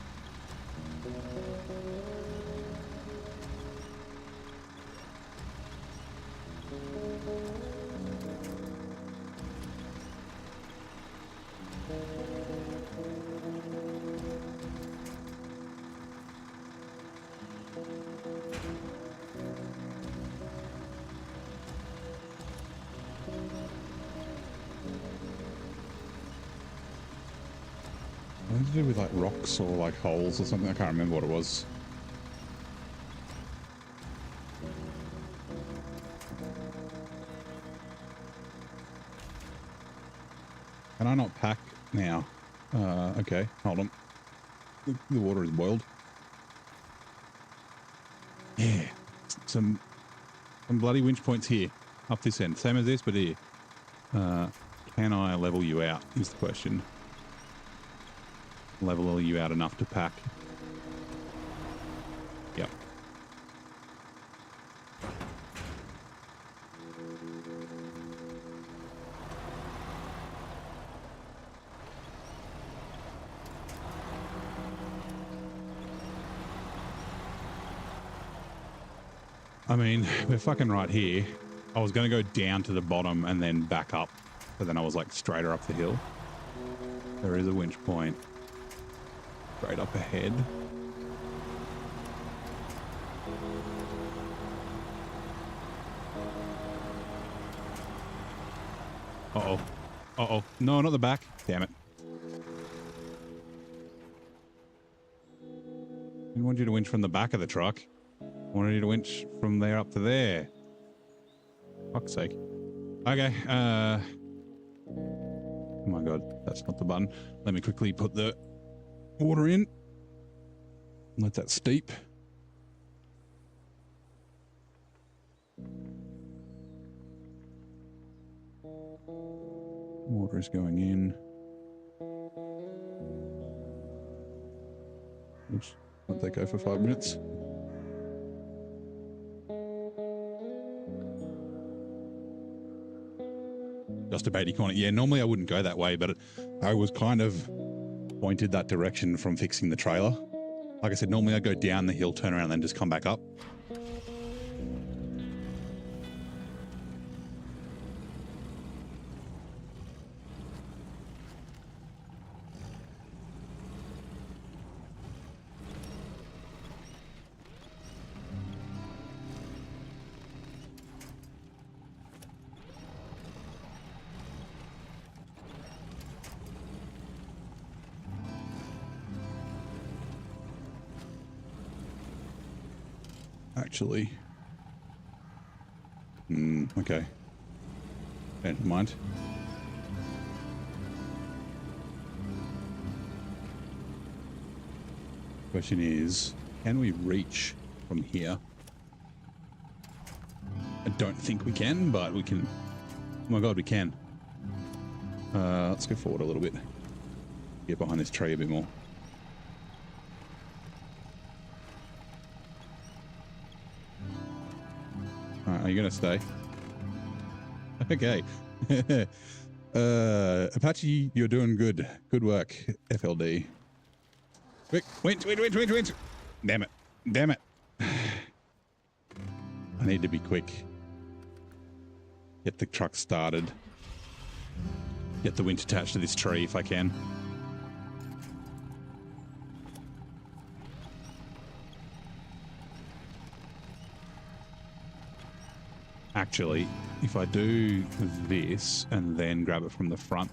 To do with like rocks or like holes or something. I can't remember what it was. Can I not pack now? Okay, hold on. The water is boiled. Yeah, some bloody winch points here, up this end. Same as this, but here. Can I level you out is the question. Level you out enough to pack. Yep. I mean, we're fucking right here. I was going to go down to the bottom and then back up, but then I was like straighter up the hill. There is a winch point. Right up ahead. Uh-oh. Uh-oh. No, not the back. Damn it. I didn't want you to winch from the back of the truck. I wanted you to winch from there up to there. Fuck's sake. Okay. Oh my god, that's not the button. Let me quickly put the water in. Let that steep. Water is going in. Oops. Let that go for 5 minutes. Just a baity corner. Yeah, normally I wouldn't go that way, but I was kind of pointed that direction from fixing the trailer. Like I said, normally I go down the hill, turn around, and then just come back up. Actually. Okay. Never mind. Question is, can we reach from here? I don't think we can, but we can. Oh my god, we can. Let's go forward a little bit. Get behind this tree a bit more. Are you gonna stay? Okay. Apache, you're doing good. Good work, FLD. Quick, wait. Damn it. I need to be quick. Get the truck started. Get the winch attached to this tree if I can. Actually, if I do this and then grab it from the front,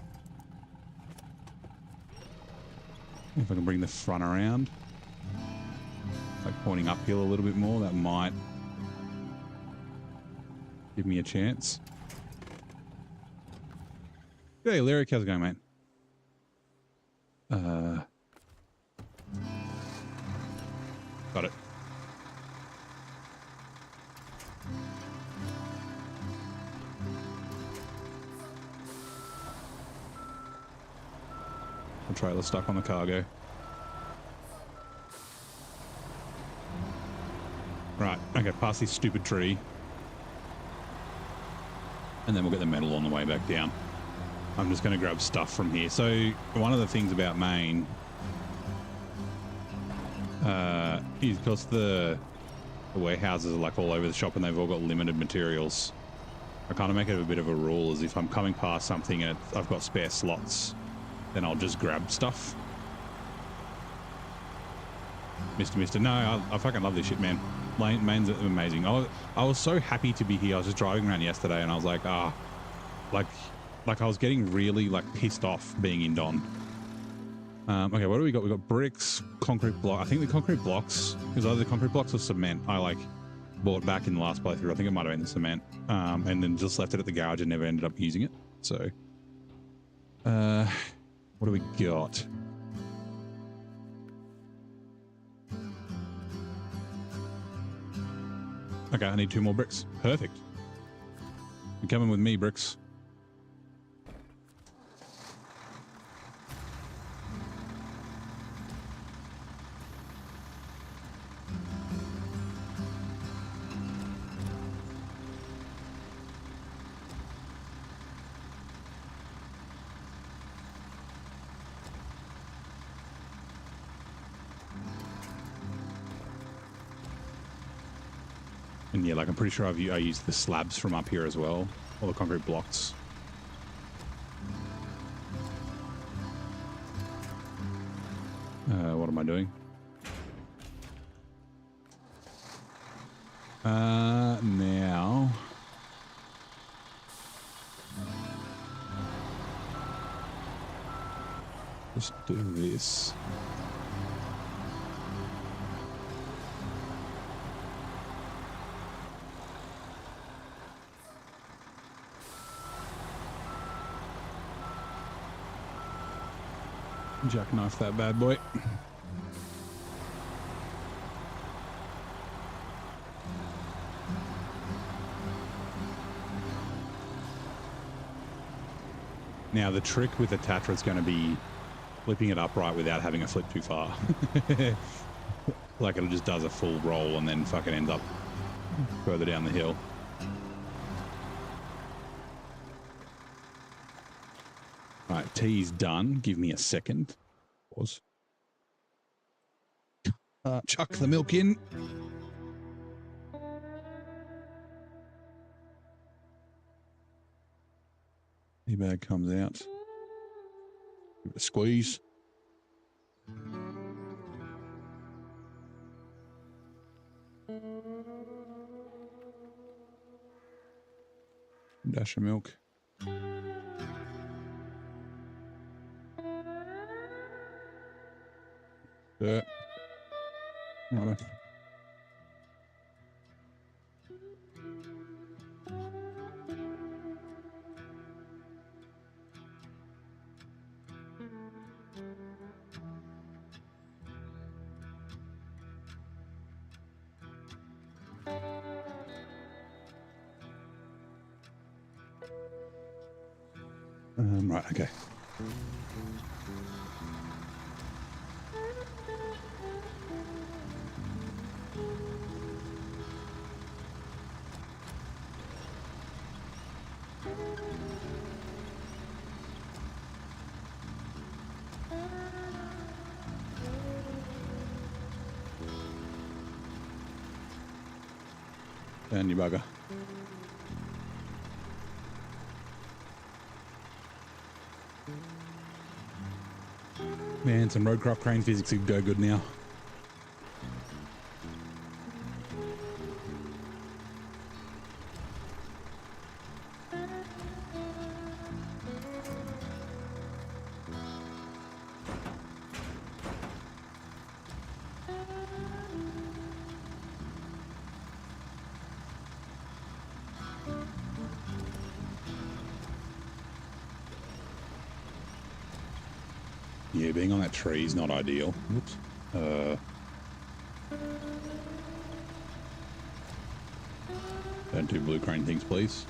if I can bring the front around, like pointing uphill a little bit more, that might give me a chance. Hey, Lyric, how's it going, mate? Got it. The trailer stuck on the cargo. Right, okay, past this stupid tree. And then we'll get the metal on the way back down. I'm just going to grab stuff from here. So one of the things about Maine is because the warehouses are like all over the shop and they've all got limited materials. I kind of make it a bit of a rule, as if I'm coming past something and I've got spare slots, then I'll just grab stuff. Mister. No, I fucking love this shit, man. Maine's amazing. I was so happy to be here. I was just driving around yesterday and I was like, like I was getting really like pissed off being in Don. Okay, what do we got? We got bricks, concrete block. I think the concrete blocks, because either the concrete blocks or cement, I like bought back in the last playthrough. I think it might have been the cement, and then just left it at the garage and never ended up using it. So, what do we got? Okay, I need 2 more bricks. Perfect. You're coming with me, bricks. And yeah, like I'm pretty sure I used the slabs from up here as well, all the concrete blocks. What am I doing? Now. Just do this. Jackknife that bad boy. Now the trick with the Tatra is going to be flipping it upright without having it flip too far. Like it just does a full roll and then fucking ends up further down the hill. All right, T's done. Give me a second. Pause. Chuck the milk in. The bag comes out. Give it a squeeze. Dash of milk. Dirt. Right. Right, okay. Down you bugger. Man, some roadcraft crane physics would go good now. Yeah, being on that tree is not ideal. Whoops. Don't do blue crane things, please.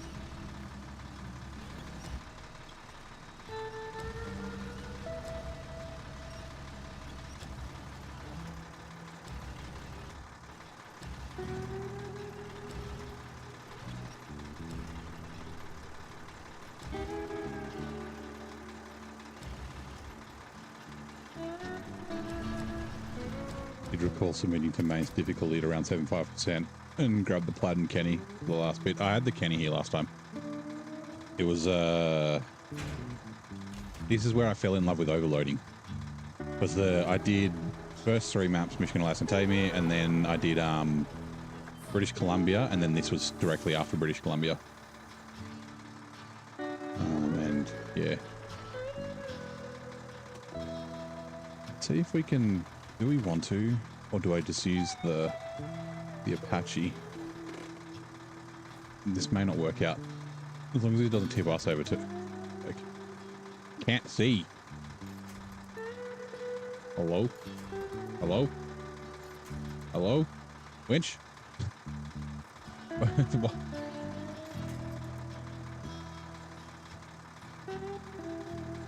Did recall submitting to Maine's difficulty at around 75% and grabbed the Plaid and Kenny for the last bit. I had the Kenny here last time. It was, this is where I fell in love with overloading. Because I did first 3 maps, Michigan, Alaska, and Tamir, and then I did British Columbia, and then this was directly after British Columbia. And yeah. Let's see if we can... Do we want to, or do I just use the Apache? This may not work out, as long as it doesn't tip us over to... Like, can't see. Hello? Hello? Hello? Winch? What?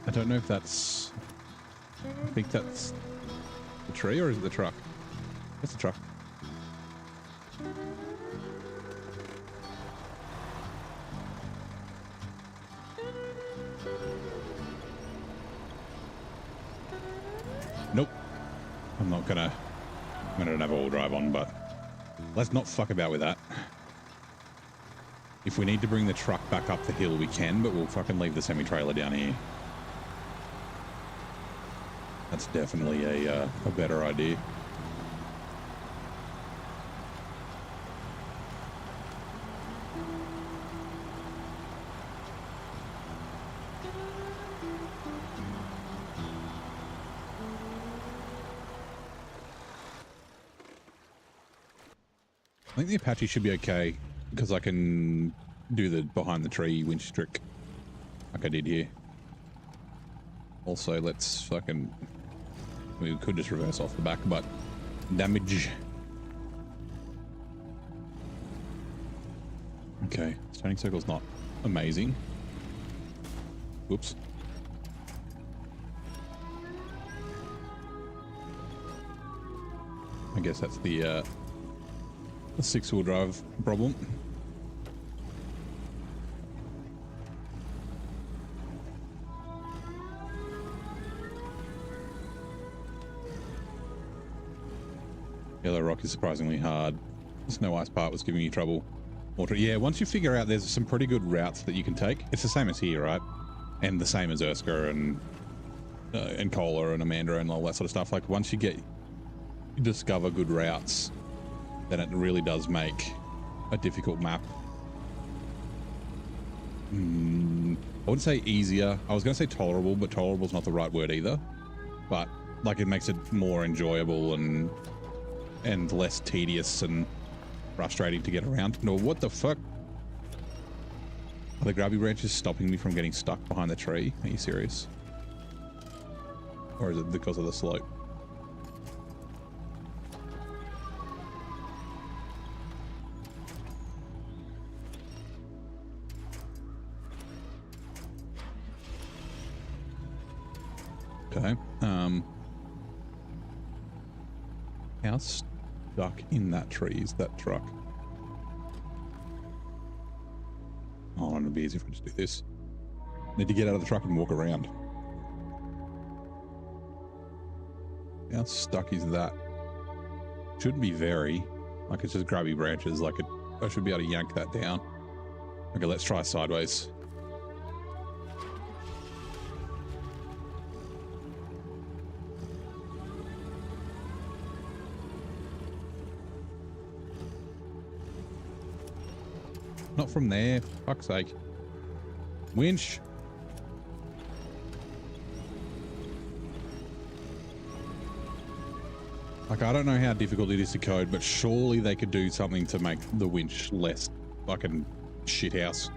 I don't know if that's... I think that's... the tree, or is it the truck? It's the truck. Nope. I'm not gonna... I don't have all drive on, but let's not fuck about with that. If we need to bring the truck back up the hill, we can, but we'll fucking leave the semi-trailer down here. That's definitely a better idea. I think the Apache should be okay because I can do the behind the tree winch trick like I did here. Also, let's fucking... We could just reverse off the back, but damage. Okay, turning circle's not amazing. Whoops. I guess that's the 6-wheel drive problem. Yellow rock is surprisingly hard. The snow ice part was giving you trouble. Yeah, once you figure out there's some pretty good routes that you can take. It's the same as here, right? And the same as Urska and Cola and Amanda and all that sort of stuff. Like once you discover good routes, then it really does make a difficult map. I wouldn't say easier. I was going to say tolerable, but tolerable is not the right word either. But like it makes it more enjoyable and less tedious and frustrating to get around. No, what the fuck? Are the grubby branches stopping me from getting stuck behind the tree? Are you serious? Or is it because of the slope? Okay. How stuck in that tree is that truck? Oh, it'd be easy if I just do this. Need to get out of the truck and walk around. How stuck is that? Shouldn't be very. Like it's just grubby branches. Like I should be able to yank that down. Okay, let's try sideways. Not from there, for fuck's sake. Winch. Like, I don't know how difficult it is to code, but surely they could do something to make the winch less fucking shithouse.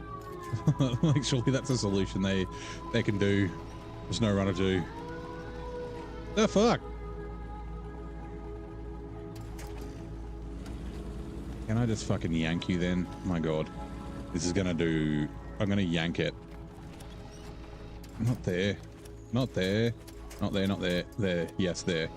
Like, surely that's a solution they can do. SnowRunner do. The fuck? Can I just fucking yank you then? My god. This is gonna do... I'm gonna yank it. Not there. Not there. Not there, not there. There. Yes, there.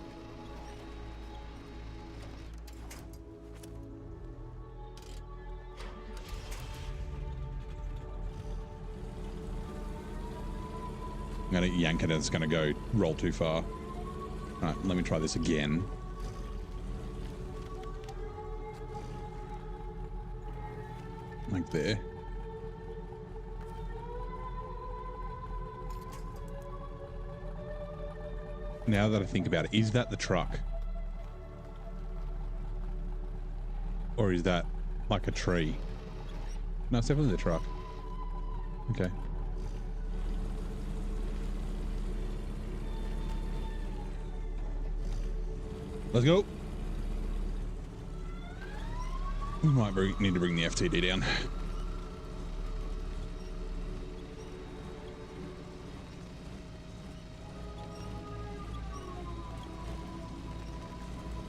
I'm gonna yank it and it's gonna go roll too far. Alright, let me try this again. Like there. Now that I think about it, is that the truck? Or is that like a tree? No, it's definitely the truck. Okay. Let's go. We might need to bring the FTD down.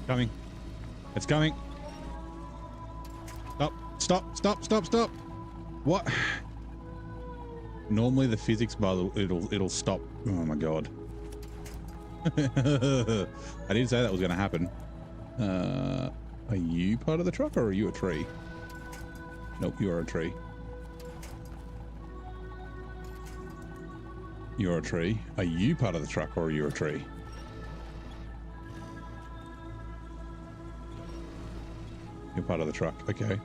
Coming. It's coming. Stop. Stop. Stop. Stop. Stop. What? Normally the physics bar, it'll stop. Oh my god. I didn't say that was going to happen. Are you part of the truck or are you a tree? Nope, you are a tree. You're a tree. Are you part of the truck or are you a tree? You're part of the truck. Okay.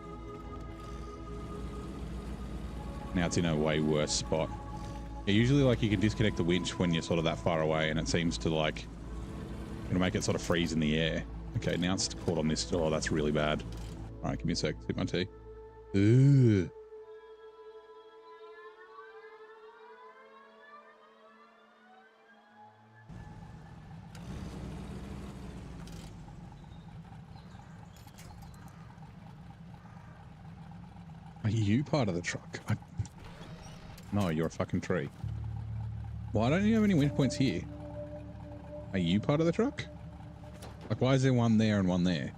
Now it's in a way worse spot. Yeah, usually like you can disconnect the winch when you're sort of that far away and it seems to like gonna make it sort of freeze in the air. Okay, now it's caught on this. Oh, that's really bad. All right, give me a sec. Sip my tea. Ugh. Are you part of the truck? No, you're a fucking tree. Why don't you have any winch points here? Are you part of the truck? Like, why is there one there and one there?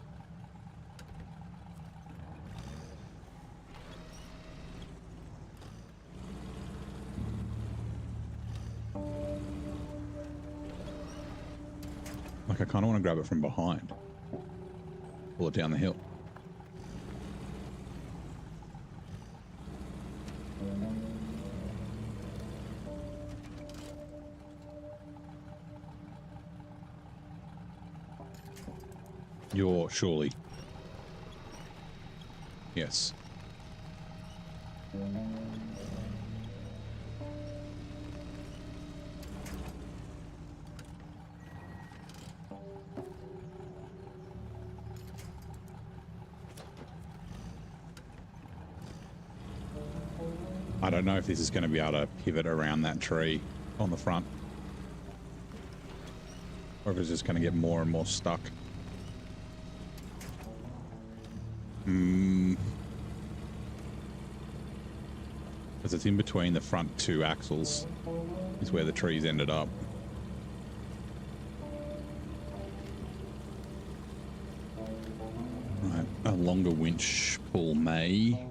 Like, I kind of want to grab it from behind. Pull it down the hill. You're surely. Yes. I don't know if this is going to be able to pivot around that tree on the front, or if it's just going to get more and more stuck. Because it's in between the front two axles is where the trees ended up. Right, a longer winch pull maybe.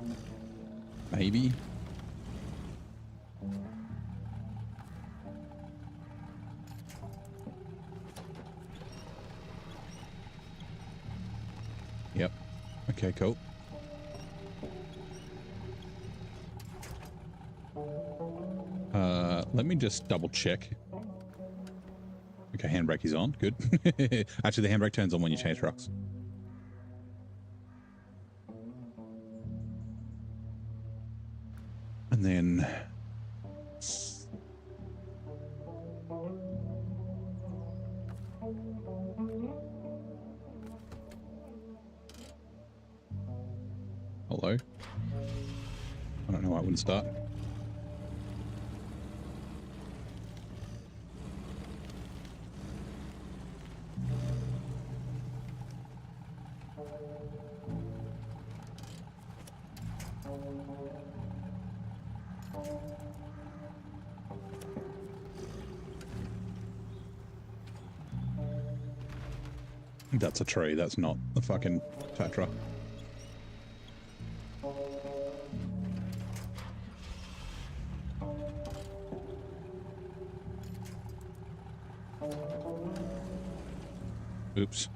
Yep. Okay, cool. Let me just double check. Okay, handbrake is on. Good. Actually, the handbrake turns on when you change trucks. And then... Hello? I don't know why it wouldn't start. That's a tree. That's not the fucking Tatra. Oops.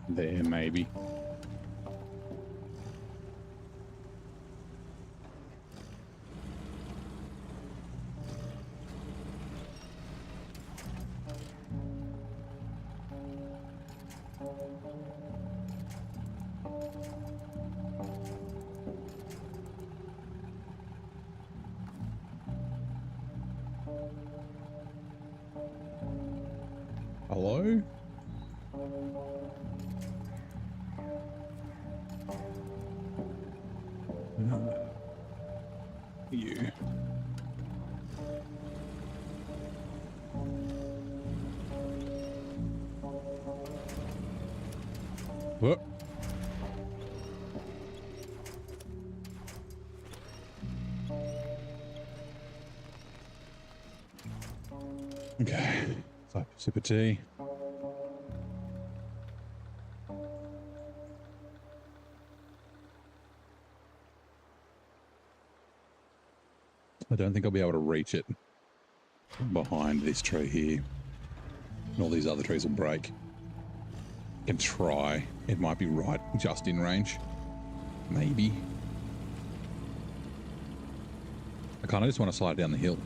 There, maybe. Hello? You. What? Okay. Sip of tea. I don't think I'll be able to reach it behind this tree here. And all these other trees will break. Can try. It might be right just in range. Maybe. I kind of just want to slide down the hill.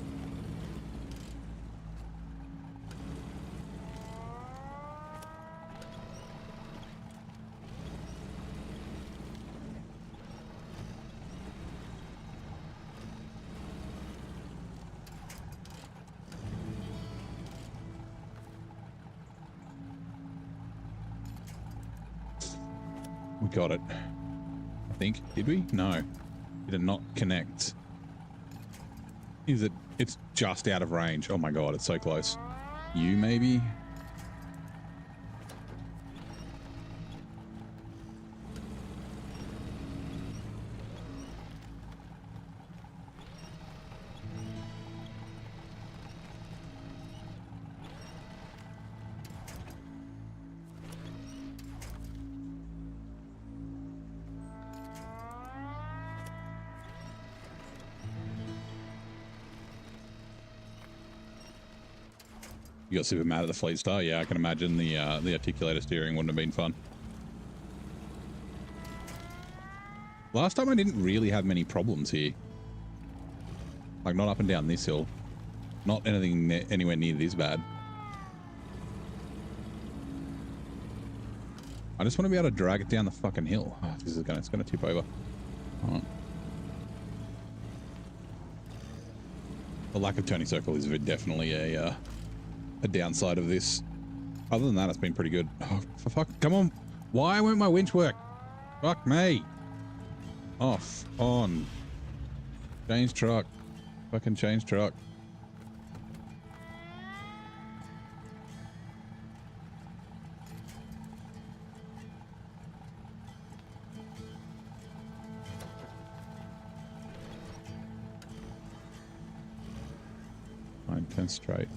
We got it. I think. Did we? No. Did it not connect? Is it? It's just out of range. Oh my god, it's so close. You maybe? You got super mad at the Fleet Star? Yeah, I can imagine the articulator steering wouldn't have been fun. Last time I didn't really have many problems here. Like, not up and down this hill. Not anything anywhere near this bad. I just want to be able to drag it down the fucking hill. Oh, it's gonna tip over. All right. The lack of turning circle is definitely a downside of this. Other than that, it's been pretty good. Oh, for fuck, come on. Why won't my winch work? Fuck me. Off, on. Change truck. Fucking change truck. Fine, turn straight.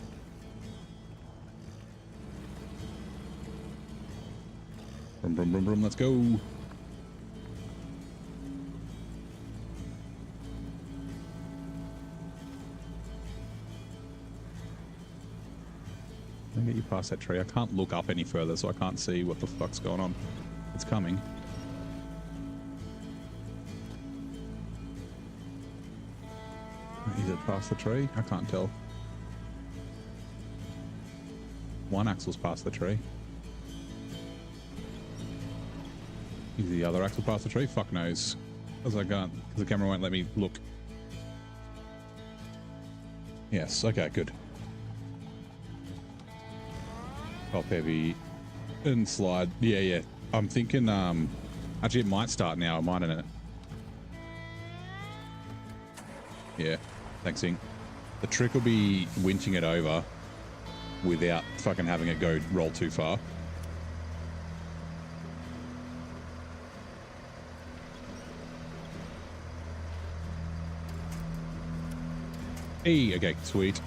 Brum, brum, brum, brum, let's go. Let me get you past that tree. I can't look up any further, so I can't see what the fuck's going on. It's coming. Is it past the tree? I can't tell. One axle's past the tree. Is the other axle past the tree? Fuck knows. Because I can't, because the camera won't let me look. Yes, okay, good. Top heavy and slide. Yeah. I'm thinking, actually it might start now, mightn't it? Yeah, thanks, Ing. The trick will be winching it over without fucking having it go roll too far. Hey, okay, sweet.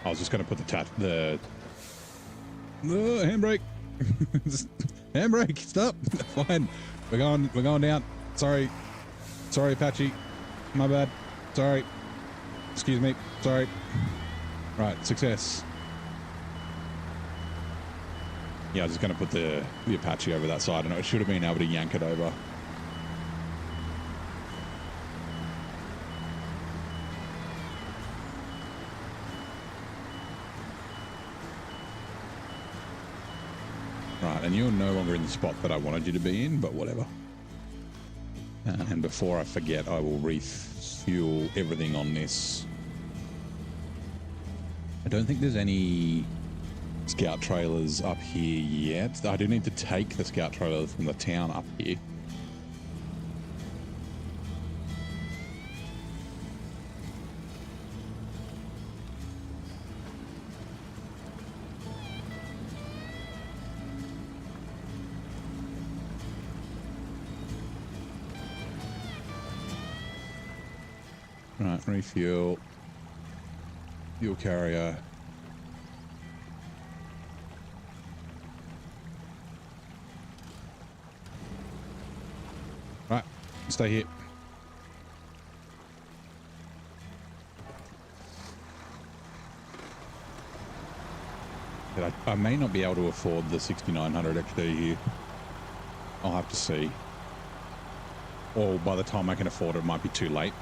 I was just going to put the handbrake. Handbrake, stop. Fine. We're going down. Sorry, Apache. My bad. Sorry. Excuse me. Sorry. Right, success. Yeah, I was just going to put the Apache over that side, and it should have been able to yank it over. Right, and you're no longer in the spot that I wanted you to be in, but whatever. And before I forget, I will refuel everything on this. I don't think there's any scout trailers up here yet. I do need to take the scout trailer from the town up here. Right, refuel. Fuel carrier. Right, stay here. But I may not be able to afford the 6900 XD here. I'll have to see. Or by the time I can afford it, it might be too late.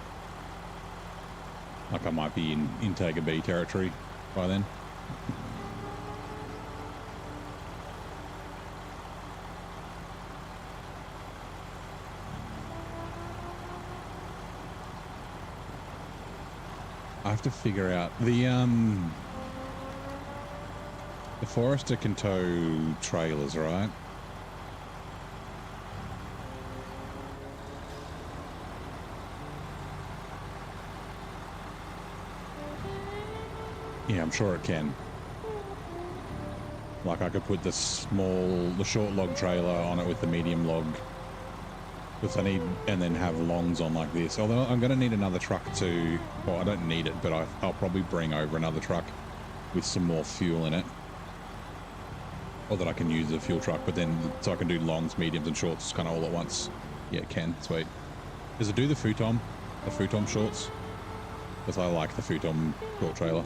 Like I might be in Integra B territory by then. I have to figure out the Forester can tow trailers, right? Yeah, I'm sure it can. Like I could put the short log trailer on it with the medium log. Because I need, and then have longs on like this. Although I'm going to need another truck to, well, I don't need it, but I'll probably bring over another truck with some more fuel in it. Or that I can use the fuel truck, but then, so I can do longs, mediums, and shorts kind of all at once. Yeah, it can. Sweet. Does it do the futon shorts? Because I like the futon short trailer.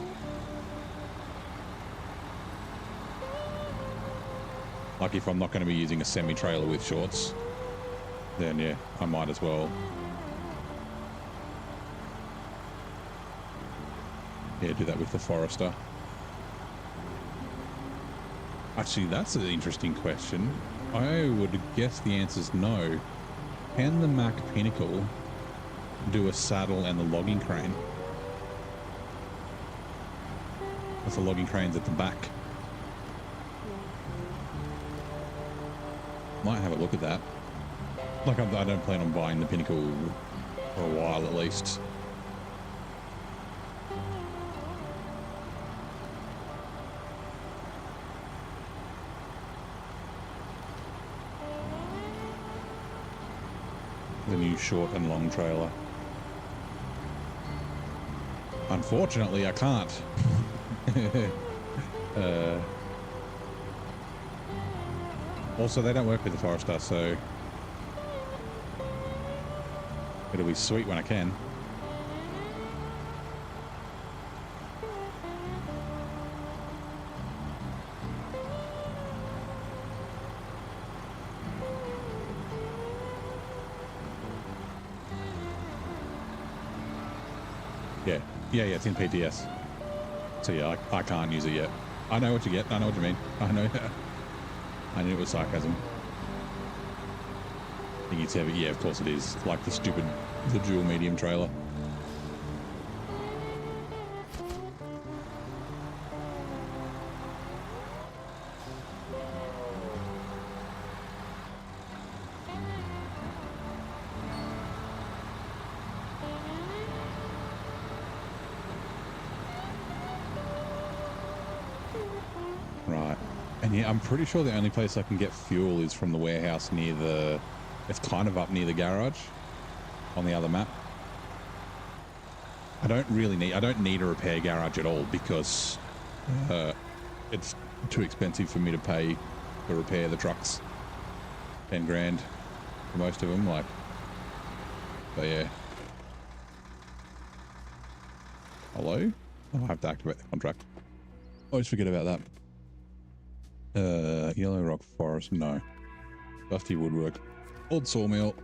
Like if I'm not going to be using a semi-trailer with shorts, then yeah, I might as well. Yeah, do that with the Forester. Actually, that's an interesting question. I would guess the answer is no. Can the Mac Pinnacle do a saddle and the logging crane? That's the logging crane's at the back. Might have a look at that. Like, I don't plan on buying the Pinnacle for a while at least. The new short and long trailer. Unfortunately, I can't. Also, they don't work with the Forester, so it'll be sweet when I can. Yeah, it's in PTS. So yeah, I can't use it yet. I know what you get. I know what you mean. I know. I knew it was sarcasm. I think it's heavy. Yeah, of course it is. Like the dual medium trailer. Yeah, I'm pretty sure the only place I can get fuel is from the warehouse near the... It's kind of up near the garage on the other map. I don't need a repair garage at all because it's too expensive for me to pay to repair the trucks. 10 grand for most of them, like... But yeah. Hello? Oh, I have to activate the contract. I always forget about that. Yellow rock forest, no. Dusty woodwork. Old sawmill.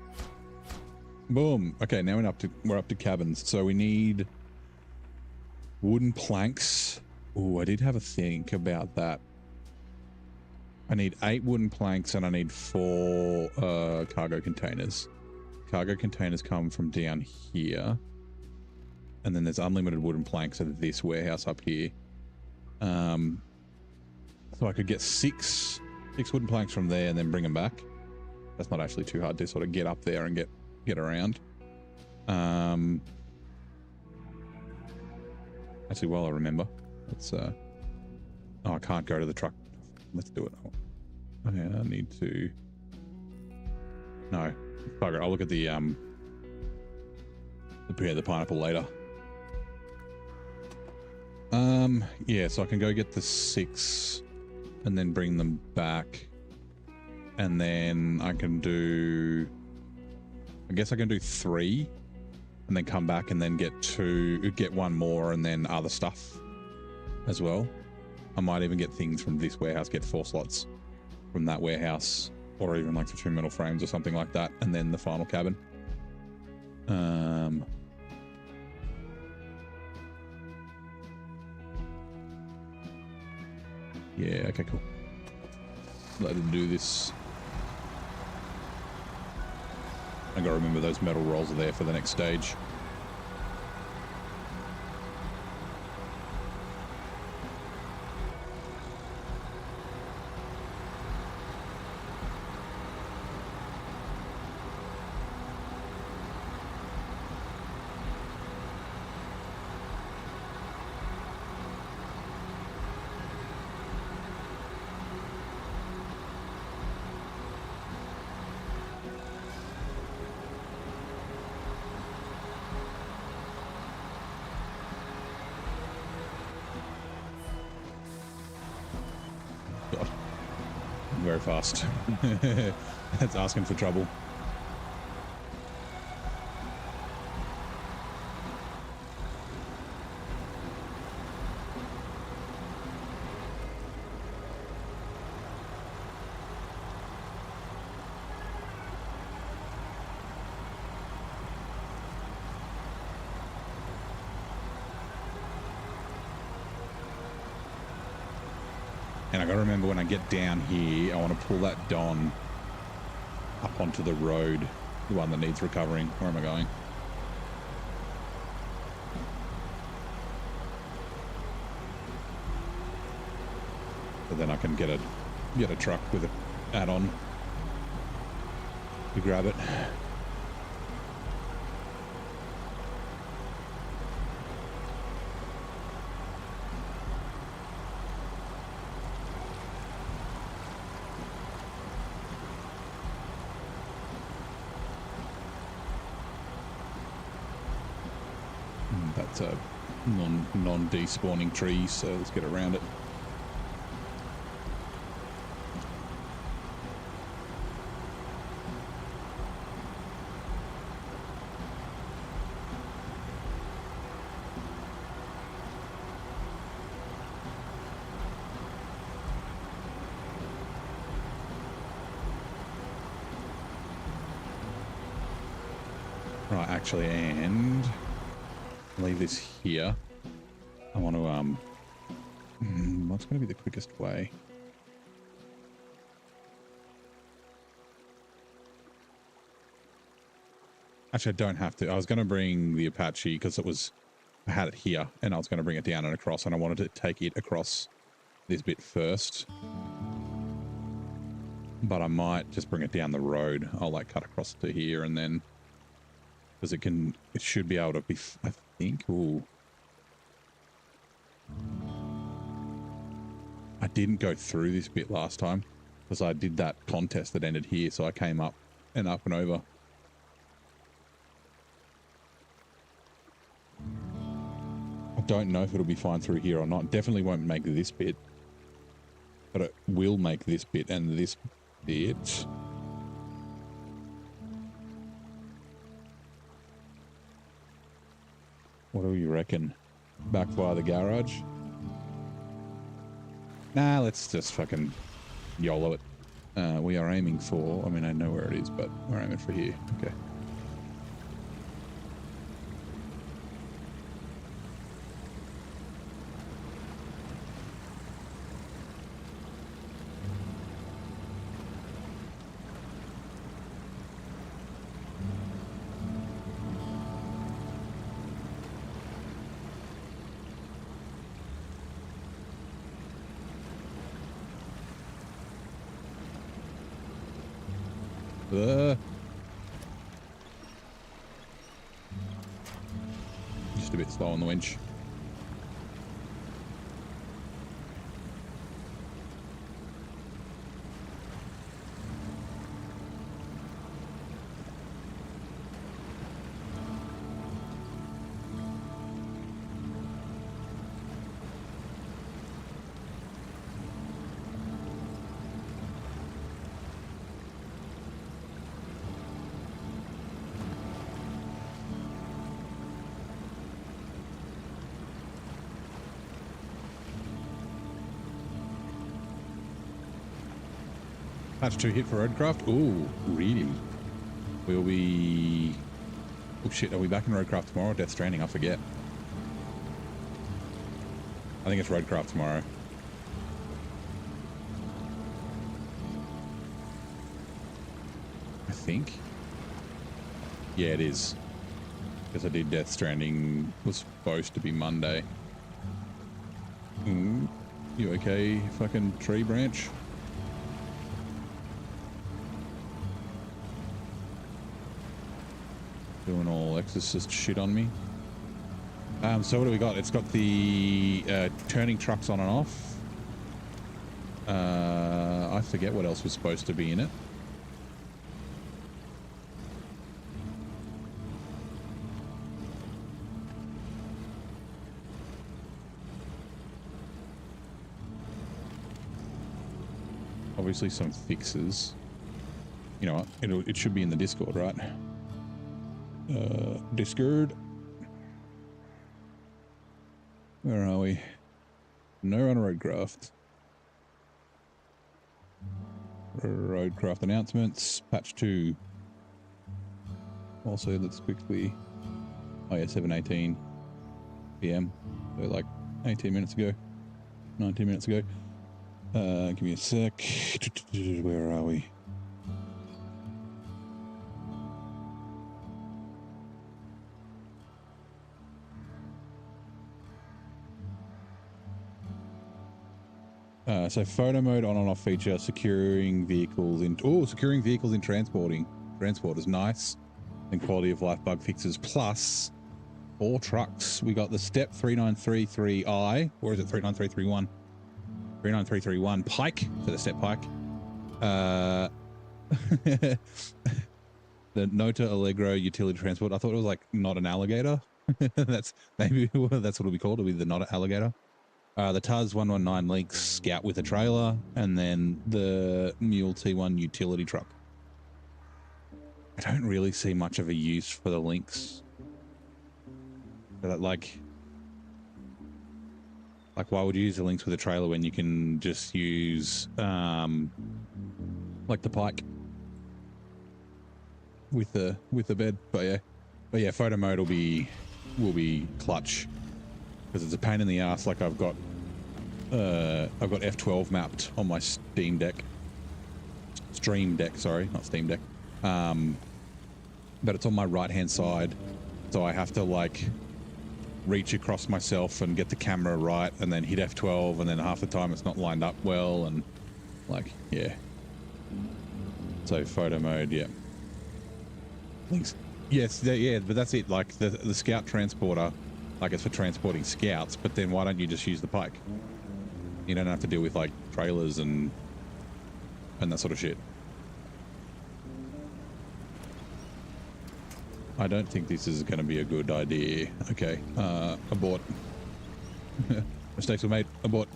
Boom. Okay, now we're up to cabins. So we need wooden planks. Oh, I did have a think about that. I need 8 wooden planks and I need 4 cargo containers. Cargo containers come from down here. And then there's unlimited wooden planks at this warehouse up here. So I could get 6 wooden planks from there and then bring them back. That's not actually too hard to sort of get up there and get around. Actually, while I remember, let's oh, I can't go to the truck. Let's do it. I need to. No, bugger. I'll look at the pineapple later. Yeah, so I can go get the 6 and then bring them back, and then I can do, I guess I can do 3 and then come back and then get 1 more and then other stuff as well. I might even get things from this warehouse, get 4 slots from that warehouse, or even like the 2 metal frames or something like that, and then the final cabin. Yeah, okay, cool. Let them do this. I gotta remember those metal rolls are there for the next stage. Very fast. That's asking for trouble. And I got to remember when I get down here, I want to pull that Don up onto the road, the one that needs recovering. Where am I going? So then I can get a truck with an add-on to grab it. That's a non-despawning tree, so let's get around it. Right, actually, and leave this here. I want to, what's going to be the quickest way? Actually, I don't have to. I was going to bring the Apache because I had it here and I was going to bring it down and across, and I wanted to take it across this bit first. But I might just bring it down the road. I'll like cut across to here and then, because it should be able to be, I think. Ooh. I didn't go through this bit last time because I did that contest that ended here, so I came up and over. I don't know if it'll be fine through here or not. Definitely won't make this bit, but it will make this bit and this bit. What do you reckon? Back via the garage? Nah, let's just fucking YOLO it. We are aiming for, I mean, I know where it is, but we're aiming for here. Okay. Just a bit slow on the winch. Patch 2 hit for roadcraft. Ooh, really? We'll be... Oh shit, are we back in roadcraft tomorrow or Death Stranding? I forget. I think it's roadcraft tomorrow. I think. Yeah, it is. Because I did Death Stranding. Was supposed to be Monday. You okay, fucking tree branch? Doing all exorcist shit on me. So what do we got? It's got the turning trucks on and off. I forget what else was supposed to be in it. Obviously some fixes. You know what? It should be in the Discord, right? Discord. Where are we? SnowRunner Roadcraft. Roadcraft announcements. Patch 2. Also, let's quickly... Oh yeah, 7:18 PM. So like 18 minutes ago. 19 minutes ago. Give me a sec. Where are we? So photo mode on and off feature, securing vehicles in transport is nice, and quality of life bug fixes plus 4 trucks. We got the step 3933i, or is it 39331? 39331 pike, so the step pike. The Nota Allegro utility transport. I thought it was like not an alligator. That's maybe that's what it'll be called. It'll be the not alligator. The Tuz 119 Lynx Scout with a trailer, and then the Mule T1 utility truck. I don't really see much of a use for the Lynx. But like why would you use the Lynx with a trailer when you can just use like the Pike with the bed? But yeah, photo mode will be clutch because it's a pain in the ass. Like I've got F12 mapped on my Stream Deck, sorry, not Steam Deck. But it's on my right hand side, so I have to like reach across myself and get the camera right, and then hit F12, and then half the time it's not lined up well, and like yeah. So photo mode, yeah. Links. Yes, yeah, but that's it. Like the Scout transporter, like it's for transporting scouts, but then why don't you just use the Pike? You don't have to deal with like trailers and that sort of shit. I don't think this is going to be a good idea. Okay, abort. Mistakes were made. Abort.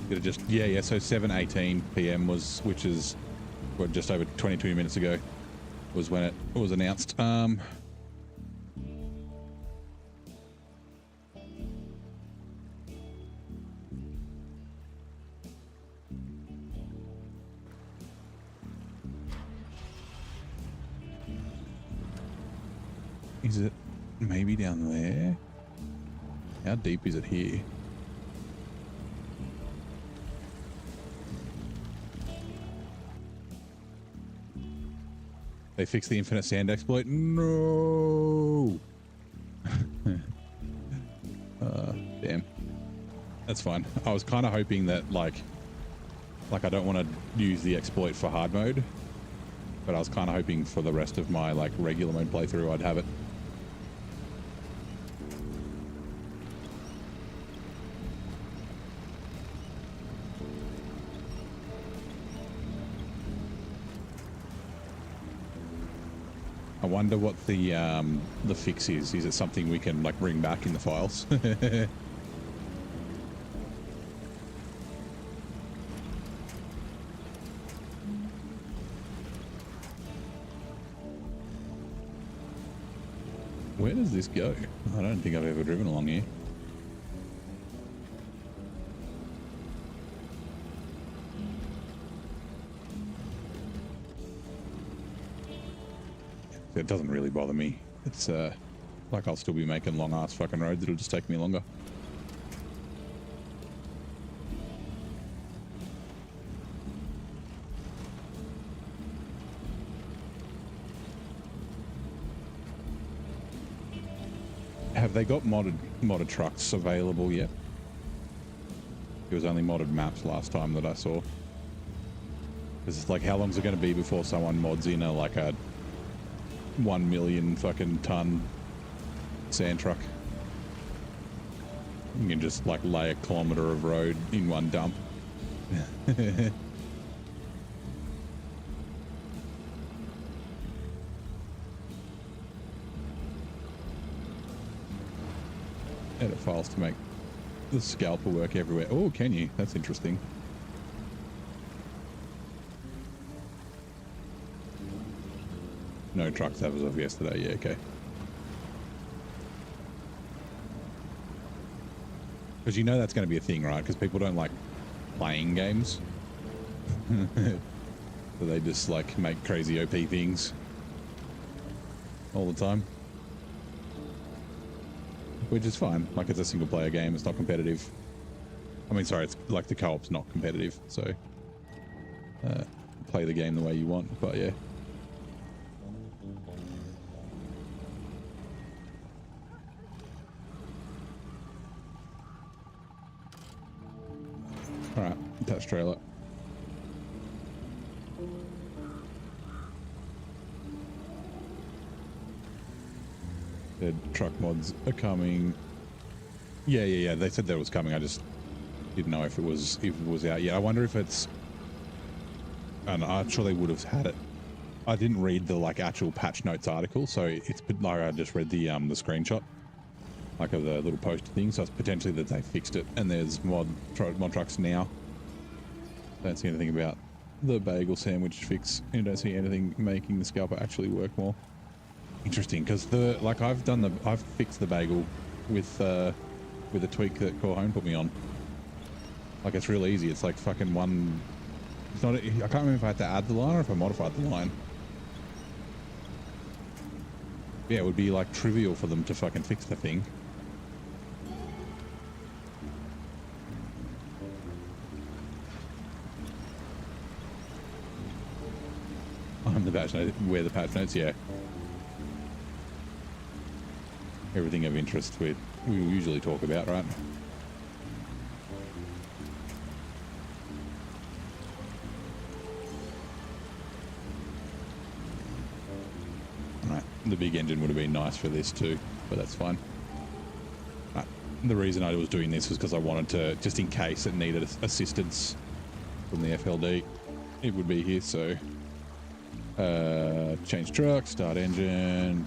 Did it just? Yeah. So 7:18 p.m. was, which is what, just over 22 minutes ago, was when it was announced. Is it maybe down there? How deep is it here? They fixed the infinite sand exploit? No! Damn. That's fine. I was kind of hoping that like I don't want to use the exploit for hard mode, but I was kind of hoping for the rest of my like regular mode playthrough I'd have it. I wonder what the fix is. Is it something we can like bring back in the files? Where does this go? I don't think I've ever driven along here. It doesn't really bother me. It's like I'll still be making long ass fucking roads. It'll just take me longer. Have they got modded trucks available yet? It was only modded maps last time that I saw. Because it's like, how long is it going to be before someone mods in a like a 1 million fucking ton sand truck? You can just like lay a kilometer of road in one dump. Edit files to make the scalper work everywhere. Oh, can you? That's interesting. No trucks as of yesterday. Yeah, okay. Because you know that's going to be a thing, right? Because people don't like playing games. So they just like make crazy OP things all the time. which is fine. Like, it's a single player game. It's not competitive. I mean, sorry, it's like the co-op's not competitive. So play the game the way you want. But yeah. All right, attached trailer. The truck mods are coming. Yeah. They said that it was coming. I just didn't know if it was out yet. I wonder if it's. And I'm sure they would have had it. I didn't read the like actual patch notes article, so it's like I just read the screenshot, like of the little poster thing. So it's potentially that they fixed it, and there's mod trucks now. Don't see anything about the bagel sandwich fix. You don't see anything making the scalper actually work more. Interesting, because I've fixed the bagel with a tweak that Corhone put me on. Like, it's real easy. It's like fucking one. It's not. I can't remember if I had to add the line or if I modified the line. Yeah, it would be like trivial for them to fucking fix the thing. I'm the patch note. Where the patch notes? Yeah. Everything of interest we usually talk about, right? Right, the big engine would have been nice for this too, but that's fine. Right. The reason I was doing this was because I wanted to, just in case it needed assistance from the FLD, it would be here. So change truck, start engine.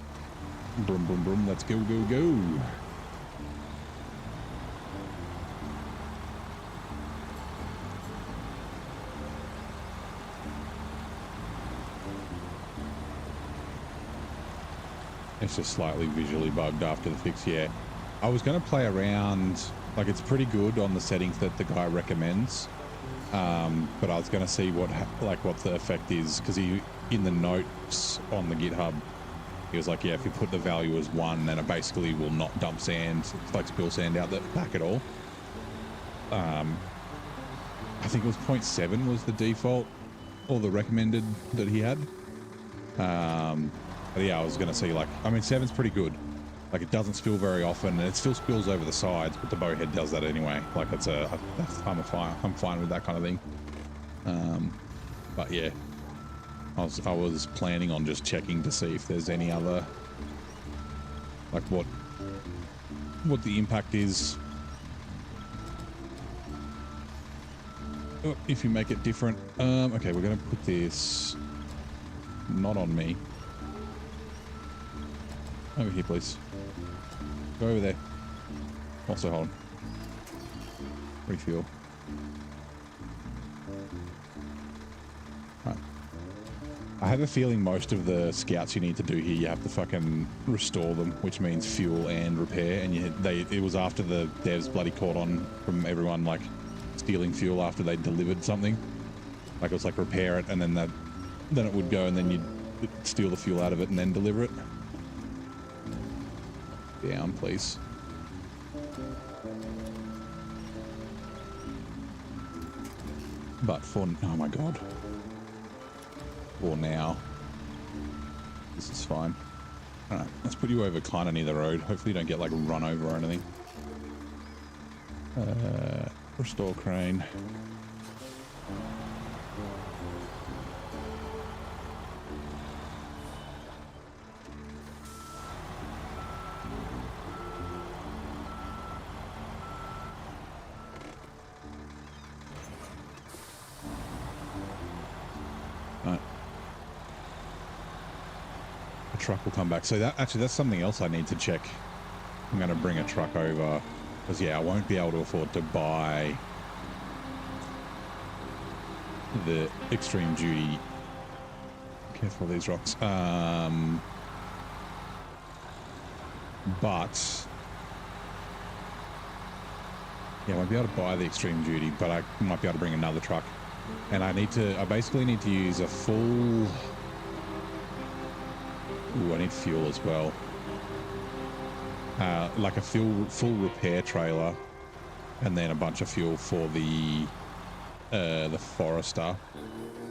Brum, brum, brum. Let's go, go, go. It's just slightly visually bugged after the fix, yeah. I was going to play around, like it's pretty good on the settings that the guy recommends. But I was going to see what the effect is, because he, in the notes on the GitHub, he was like, yeah, if you put the value as 1, then it basically will not dump sand, like spill sand out the back at all. I think it was 0.7 was the default, or the recommended that he had. But yeah, I was going to see, like, I mean, 7's pretty good. Like, it doesn't spill very often, and it still spills over the sides, but the bowhead does that anyway. Like, I'm fine with that kind of thing. But yeah. I was planning on just checking to see if there's any other, like what the impact is. Oh, if you make it different. Okay, we're going to put this not on me. Over here, please. Go over there. Also hold. Refuel. Right. I have a feeling most of the scouts you need to do here, you have to fucking restore them, which means fuel and repair. And it was after the devs bloody caught on from everyone like stealing fuel after they delivered something. Like it was like repair it, and then it would go, and then you'd steal the fuel out of it and then deliver it. Down, please. But for, oh my god. For now, this is fine. Alright, let's put you over kind of near the road. Hopefully you don't get like run over or anything. Restore crane. Truck will come back. So that's something else I need to check. I'm going to bring a truck over because yeah, I won't be able to afford to buy the extreme duty. Careful of these rocks. But yeah, I won't be able to buy the extreme duty, but I might be able to bring another truck. And I basically need to use a full. Ooh, I need fuel as well. like a full repair trailer, and then a bunch of fuel for the Forester,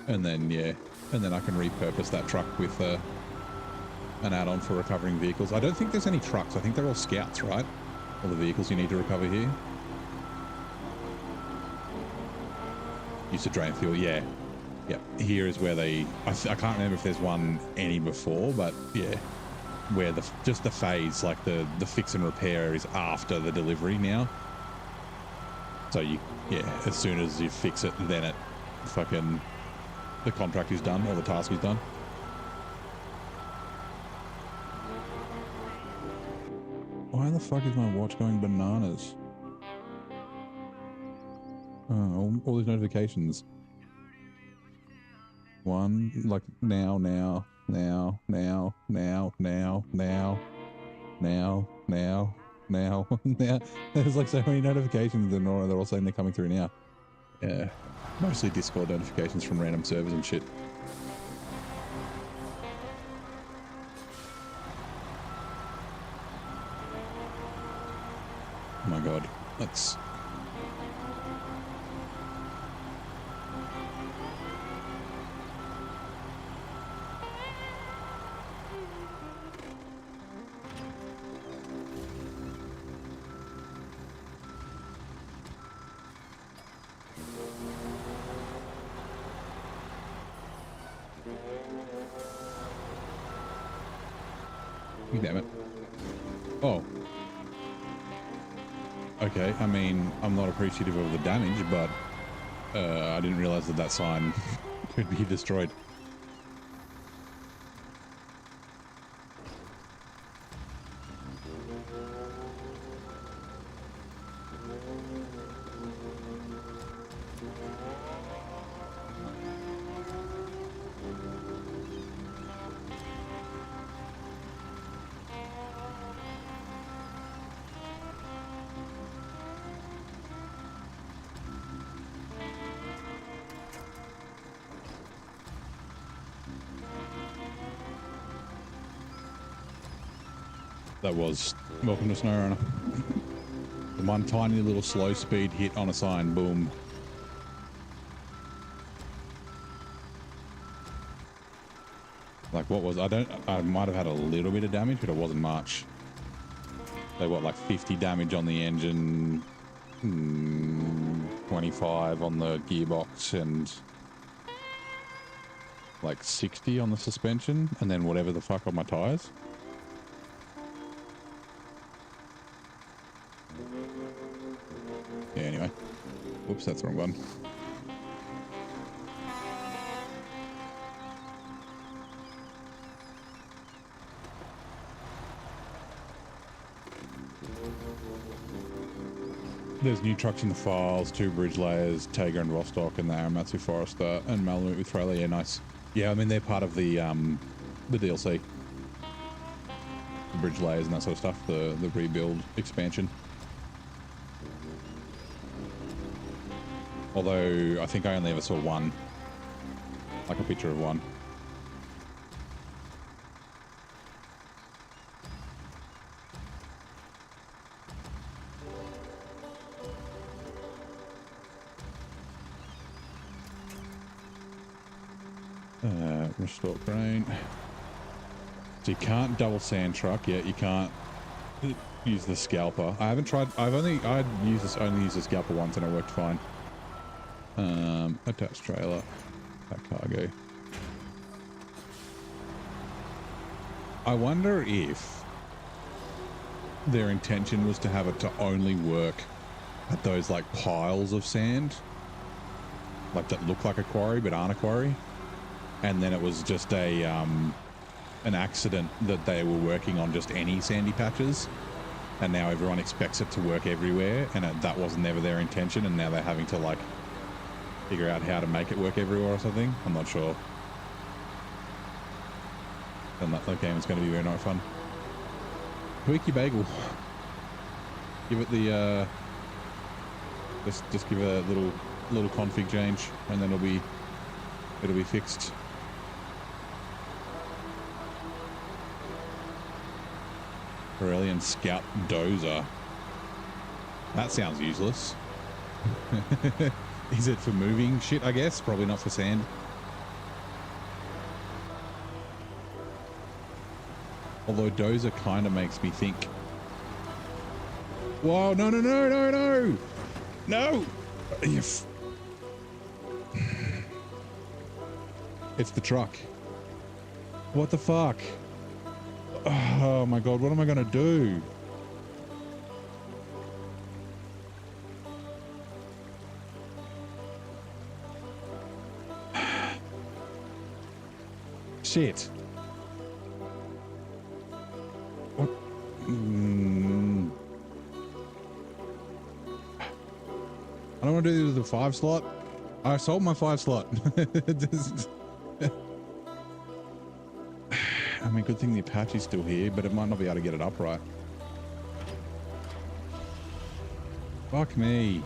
and then I can repurpose that truck with an add-on for recovering vehicles. I don't think there's any trucks. I think they're all scouts, right? All the vehicles you need to recover here. Used to drain fuel, yeah. Yep, here is where they... I can't remember if there's one any before, but yeah. Where just the phase, like the fix and repair is after the delivery now. So as soon as you fix it, then it fucking... the contract is done, or the task is done. Why the fuck is my watch going bananas? Oh, all these notifications. One, like now. There's like so many notifications and they're all saying they're coming through now. Yeah. Mostly Discord notifications from random servers and shit. Oh my god. Let's... damn it. Oh. Okay, I mean, I'm not appreciative of the damage, but I didn't realize that sign could be destroyed. That was welcome to SnowRunner. The one tiny little slow speed hit on a sign, boom. Like what was, I might have had a little bit of damage, but it wasn't much. They got like 50 damage on the engine, 25 on the gearbox, and like 60 on the suspension, and then whatever the fuck on my tires. Yeah, anyway. Whoops, that's the wrong one. There's new trucks in the files, 2 bridge layers, Tager and Rostock, and the Aramatsu Forester, and Malamute with trailer. Yeah, nice. Yeah, I mean, they're part of the DLC. The bridge layers and that sort of stuff, the rebuild expansion. Although, I think I only ever saw one. Like a picture of one. Restore crane. So you can't double sand truck yet. You can't use the scalper. I haven't tried. Only used the scalper once and it worked fine. Attached trailer, that cargo. I wonder if their intention was to have it to only work at those like piles of sand, like that look like a quarry but aren't a quarry, and then it was just a an accident that they were working on just any sandy patches, and now everyone expects it to work everywhere, and that was never their intention, and now they're having to like figure out how to make it work everywhere or something. I'm not sure. And that game is going to be very nice fun. Tweaky bagel. Give it the just give it a little config change, and then it'll be fixed. Corellian Scout Dozer. That sounds useless. Is it for moving shit, I guess? Probably not for sand. Although Dozer kind of makes me think. Whoa, no, no, no, no, no! No! It's the truck. What the fuck? Oh my god, what am I gonna do? Shit. What? I don't want to do this with the 5 slot. I sold my 5 slot. I mean, good thing the Apache's still here, but it might not be able to get it upright. Fuck me.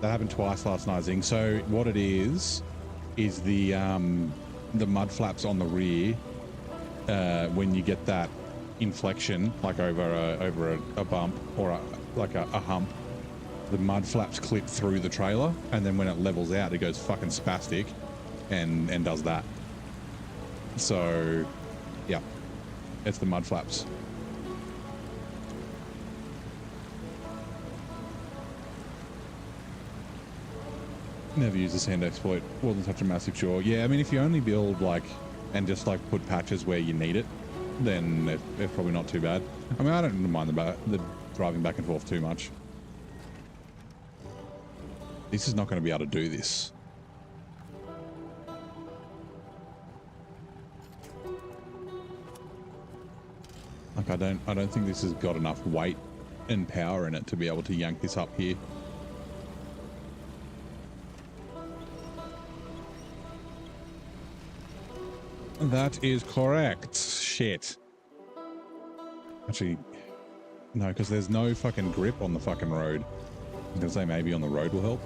That happened twice last night, Zing. So what it is the mud flaps on the rear. When you get that inflection, like over a bump or a hump, the mud flaps clip through the trailer, and then when it levels out, it goes fucking spastic and does that. So yeah, it's the mud flaps. Never used the sand exploit. Wasn't such a massive chore. Yeah, I mean, if you only build and just put patches where you need it, then it's probably not too bad. I mean, I don't mind the driving back and forth too much. This is not going to be able to do this. I don't think this has got enough weight and power in it to be able to yank this up here. That is correct. Shit. Actually, no, because there's no fucking grip on the fucking road. I'm gonna say maybe on the road will help.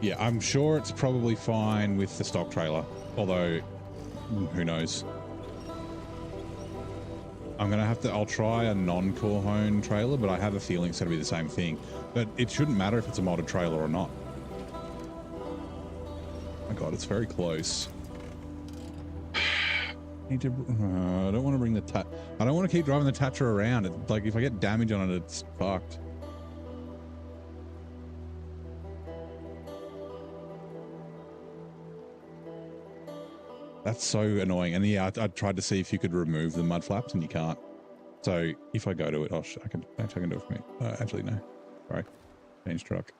Yeah, I'm sure it's probably fine with the stock trailer, although who knows. I'll try a non-core hone trailer, but I have a feeling it's going to be the same thing. But it shouldn't matter if it's a modded trailer or not. Oh my god, it's very close. I don't want to bring the I don't want to keep driving the Tatcher around. If I get damage on it, it's fucked. That's so annoying. And yeah, I tried to see if you could remove the mud flaps, and you can't. So if I go to it, I can do it for me. Actually, no. Sorry. Change truck.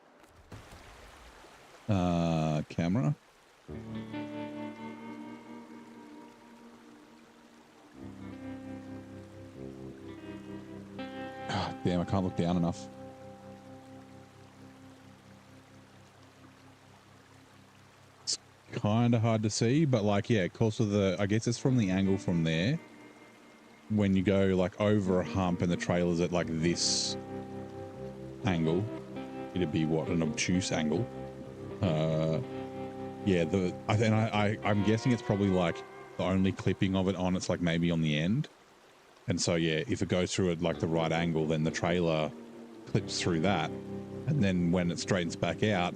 Camera. Oh, damn, I can't look down enough. Kind of hard to see, but yeah, of course I guess it's from the angle from there. When you go over a hump and the trailer's at this angle, it'd be what, an obtuse angle. Yeah, I'm guessing it's probably the only clipping of it on, it's maybe on the end. And so yeah, if it goes through at the right angle, then the trailer clips through that, and then when it straightens back out,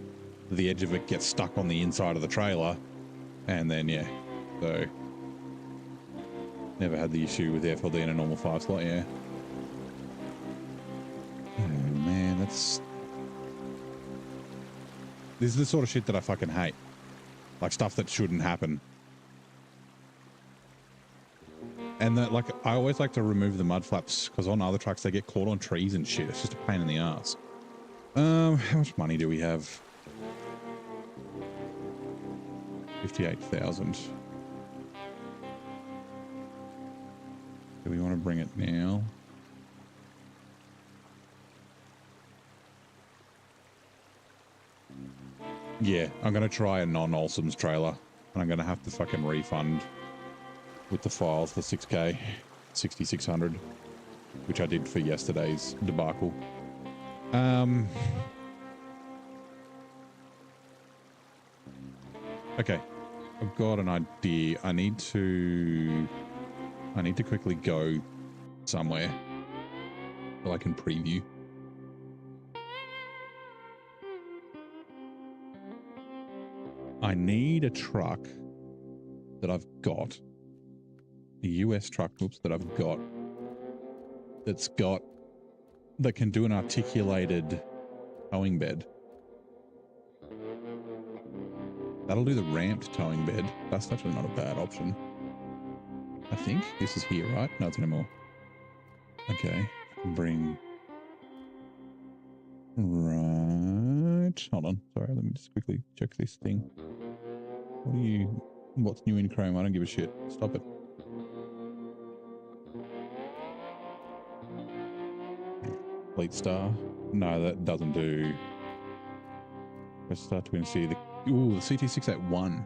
the edge of it gets stuck on the inside of the trailer, and then yeah, so never had the issue with the FLD in a normal 5 slot. Yeah. Oh man, this is the sort of shit that I fucking hate, stuff that shouldn't happen. And that I always like to remove the mud flaps because on other trucks they get caught on trees and shit. It's just a pain in the ass. How much money do we have? 58,000. Do we want to bring it now? Yeah, I'm going to try a non-Olsom's trailer, and I'm going to have to fucking refund with the files for 6K, 6,600, which I did for yesterday's debacle. Okay. I've got an idea. I need to quickly go somewhere so I can preview. I need a truck that I've got, a US truck, that I've got, that can do an articulated towing bed. That'll do the ramped towing bed. That's actually not a bad option. I think this is here, right? No, it's no more. Okay, I can bring... Right. Hold on. Sorry, let me just quickly check this thing. What's new in Chrome? I don't give a shit. Stop it. Fleet Star. No, that doesn't do. Let's start to see the CT681.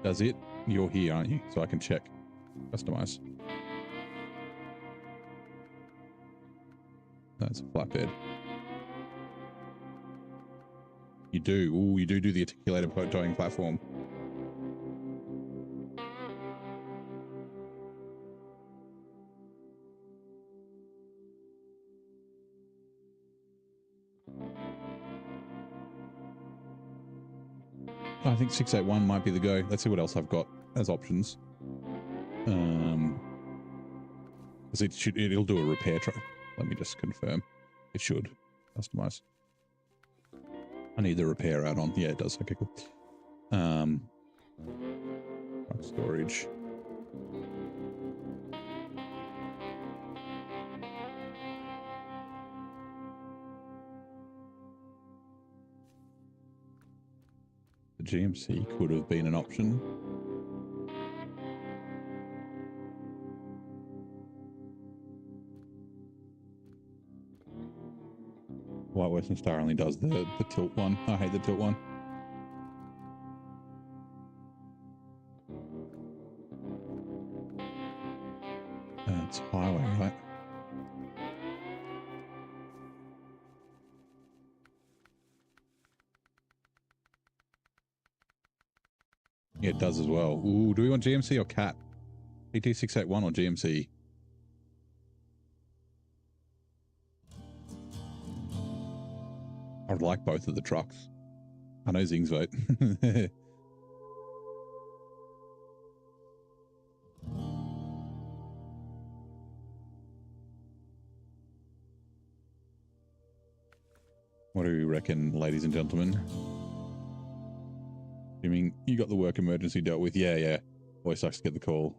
Does it? You're here, aren't you? So I can check. Customize. That's a flatbed. You do. Ooh, you do the articulated towing platform. I think 681 might be the go. Let's see what else I've got as options. Because it'll do a repair truck. Let me just confirm. It should. Customize. I need the repair add-on. Yeah, it does. Okay, cool. Truck storage. The GMC could have been an option. White Western Star only does the tilt one. I hate the tilt one. It's highway, right? Yeah, it does as well. Ooh, do we want GMC or CAT? PT681 or GMC? I would like both of the trucks. I know Zing's vote. What do you reckon, ladies and gentlemen? You mean you got the work emergency dealt with? Yeah. Always sucks to get the call.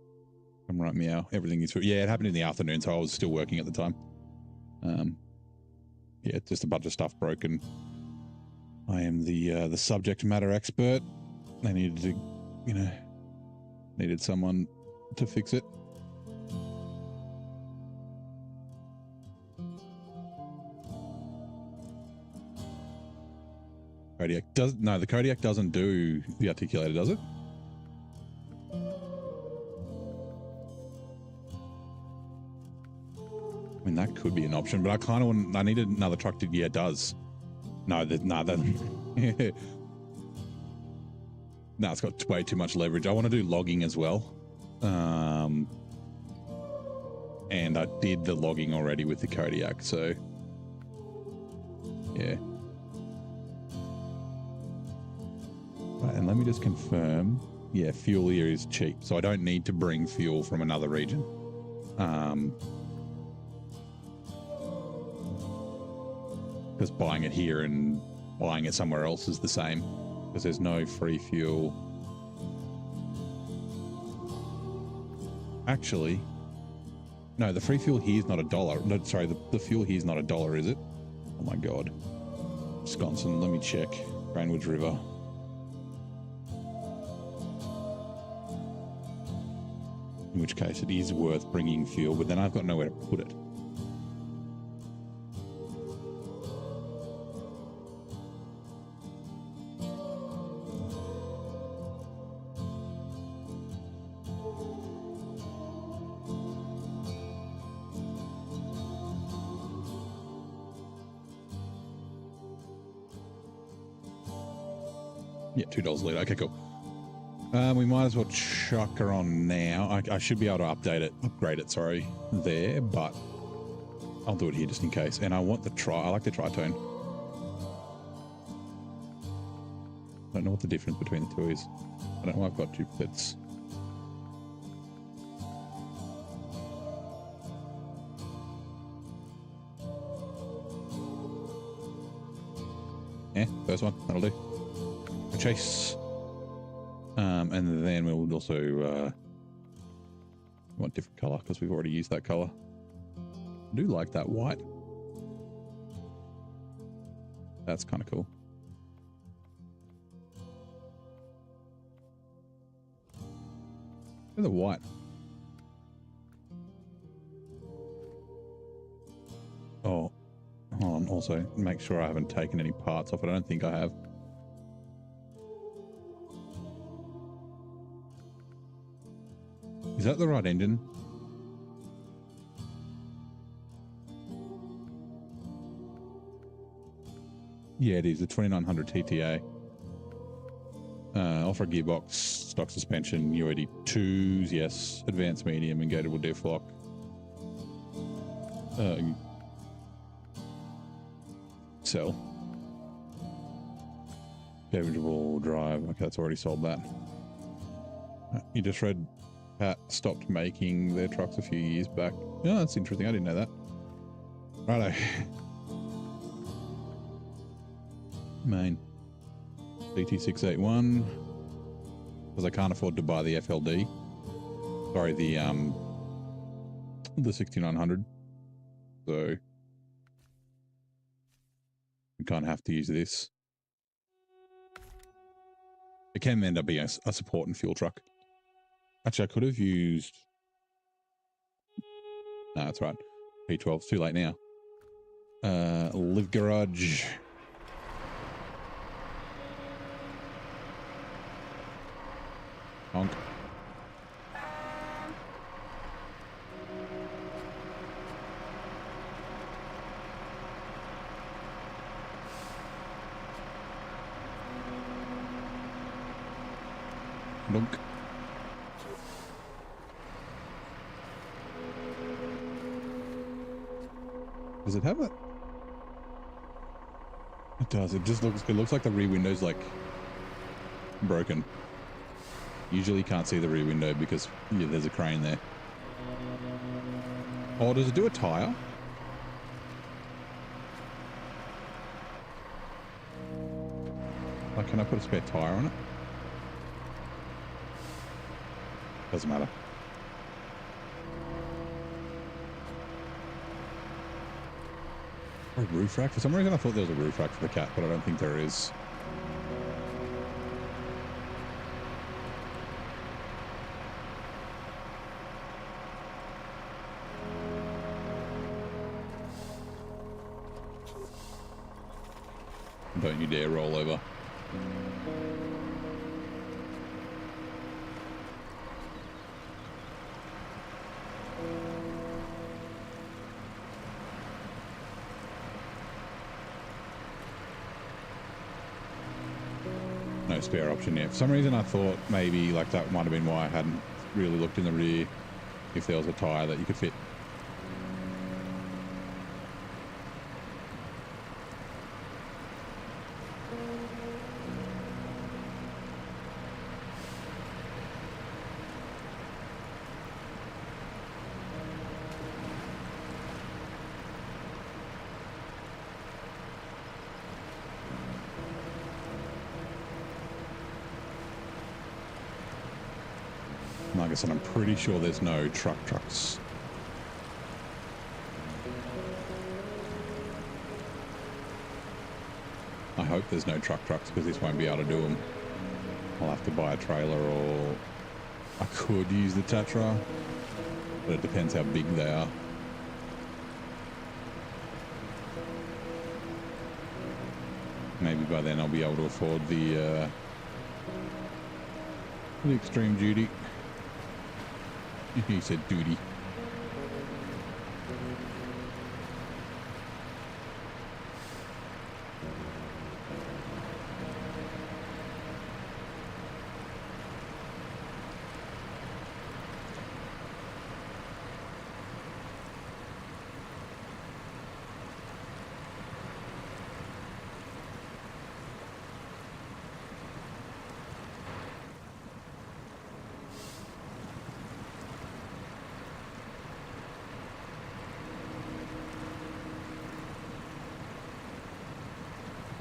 I'm right, meow. Everything is... Yeah, it happened in the afternoon, so I was still working at the time. Yeah, just a bunch of stuff broken. I am the subject matter expert. They needed to, needed someone to fix it. Kodiak does... No, the Kodiak doesn't do the articulator, does it? I mean, that could be an option, but I kind of want... I need another truck to... Yeah, it does. No, that... No, it's got way too much leverage. I want to do logging as well. And I did the logging already with the Kodiak, so... Yeah. Right, and let me just confirm. Yeah, fuel here is cheap, so I don't need to bring fuel from another region. Because buying it here and buying it somewhere else is the same, because there's no free fuel. Actually, no, the free fuel here is not $1. No, sorry, the fuel here is not $1, is it? Oh my God. Wisconsin, let me check. Greenwich River. In which case it is worth bringing fuel, but then I've got nowhere to put it. Yeah, $2 a litre. Okay, cool. We might as well chuck her on now. I should be able to upgrade it, sorry, there, but I'll do it here just in case. And I want I like the tritone. I don't know what the difference between the two is. I don't know why I've got duplicates. Yeah, first one, that'll do. Chase. And then we'll also want different color because we've already used that color. I do like that white. That's kind of cool. Look at the white. Oh, hold on. Also, make sure I haven't taken any parts off it. I don't think I have. Is that the right engine? Yeah, it is. The 2900 TTA. Off-road gearbox, stock suspension, UAD2s, yes. Advanced medium, engagable diff lock. Cell. Gaugeable drive. Okay, that's already sold that. You just read Pat stopped making their trucks a few years back. Oh, that's interesting. I didn't know that. Righto. Maine. BT681. Because I can't afford to buy the FLD. Sorry, the 6900. So we can't have to use this. It can end up being a support and fuel truck. Actually, I could have used... No, that's right. P12's too late now. Live garage. Honk. Dunk. Does it have it? It does. It looks like the rear window's like broken. Usually can't see the rear window because there's a crane there. Oh, does it do a tire? Like, can I put a spare tire on it? Doesn't matter. Or a roof rack? For some reason I thought there was a roof rack for the cat, but I don't think there is. Don't you dare roll over. No spare option yet. For some reason I thought maybe like that might have been why I hadn't really looked in the rear if there was a tyre that you could fit. Like I said, I'm pretty sure there's no trucks. I hope there's no trucks because this won't be able to do them. I'll have to buy a trailer, or I could use the Tatra, but it depends how big they are. Maybe by then I'll be able to afford the extreme duty. He said duty.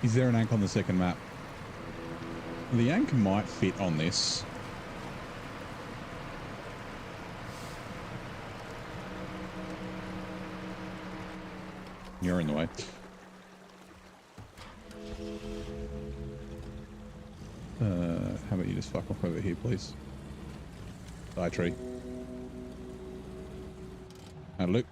Is there an Yank on the second map? The Yank might fit on this. You're in the way. How about you just fuck off over here, please? Die, tree. And look.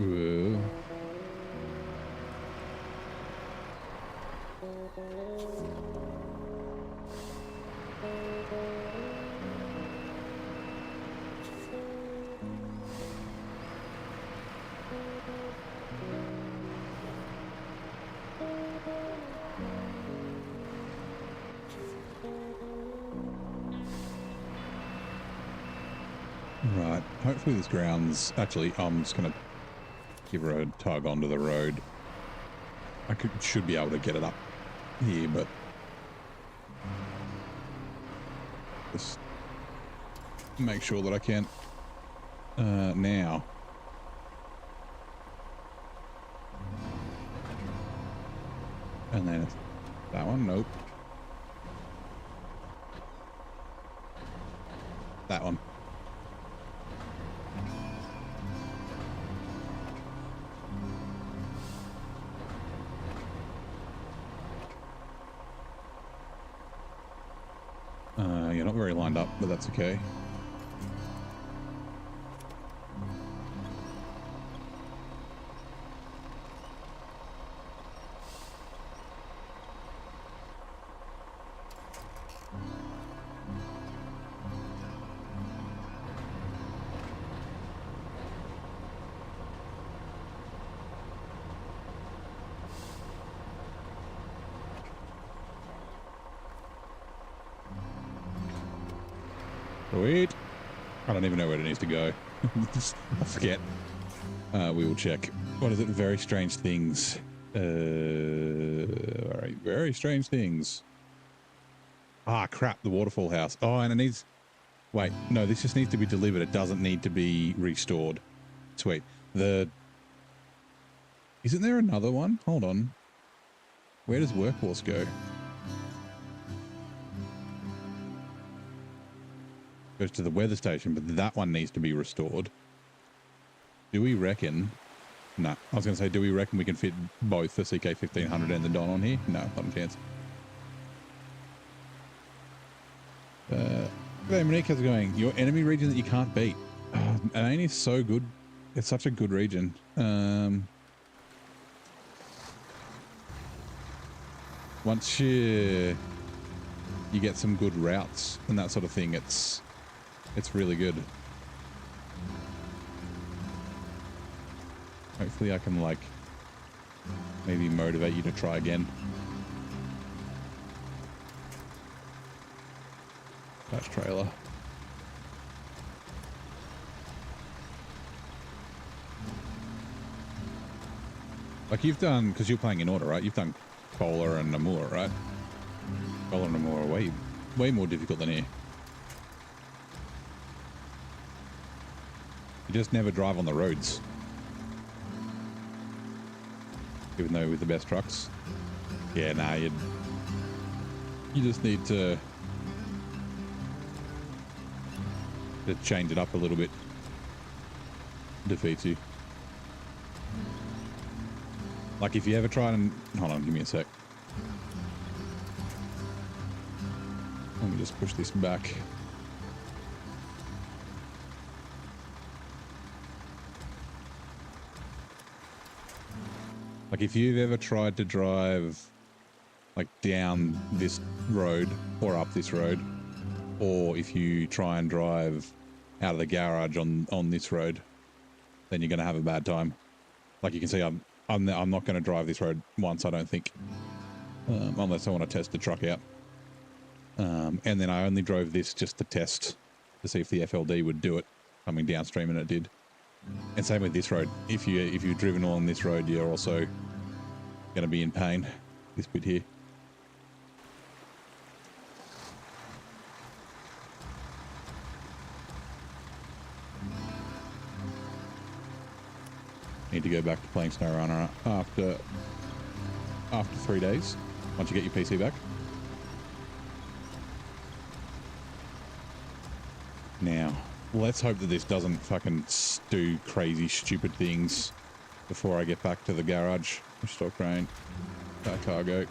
Whoa. Right, hopefully this ground's... Actually, I'm just going to give her a tug onto the road. I should be able to get it up here, but... just make sure that I can. Now. And then that one, nope. That one. You're not very lined up, but that's okay. Sweet. I don't even know where it needs to go. I forget. We will check. What is it? Very strange things. All right. Very strange things. Ah, crap. The waterfall house. Oh, and it needs... Wait. No, this just needs to be delivered. It doesn't need to be restored. Sweet. Isn't there another one? Hold on. Where does workhorse go? Goes to the weather station, but that one needs to be restored. Do we reckon... No, I was going to say, do we reckon we can fit both the CK1500 and the Don on here? No, not a chance. Hey, Monique, how's it going? Your enemy region that you can't beat. Oh, Maine is so good. It's such a good region. Once you get some good routes and that sort of thing, it's really good. Hopefully I can, like, maybe motivate you to try again. That's trailer. Like you've done, because you're playing in order, right? You've done Kohler and Namur, right? Kohler and Namur are way more difficult than here. You just never drive on the roads. Even though with the best trucks. Yeah, nah, you just need to change it up a little bit. Defeats you. Like if you ever try and... Hold on, give me a sec. Let me just push this back. Like if you've ever tried to drive like down this road or up this road or if you try and drive out of the garage on this road, then you're going to have a bad time. Like you can see, I'm not going to drive this road once, I don't think, unless I want to test the truck out. And then I only drove this just to test to see if the FLD would do it coming downstream, and it did. And same with this road. If you've driven along this road, you're also going to be in pain. This bit here. Need to go back to playing SnowRunner after 3 days, once you get your PC back. Now, let's hope that this doesn't fucking do crazy, stupid things before I get back to the garage. Stock crane, that cargo.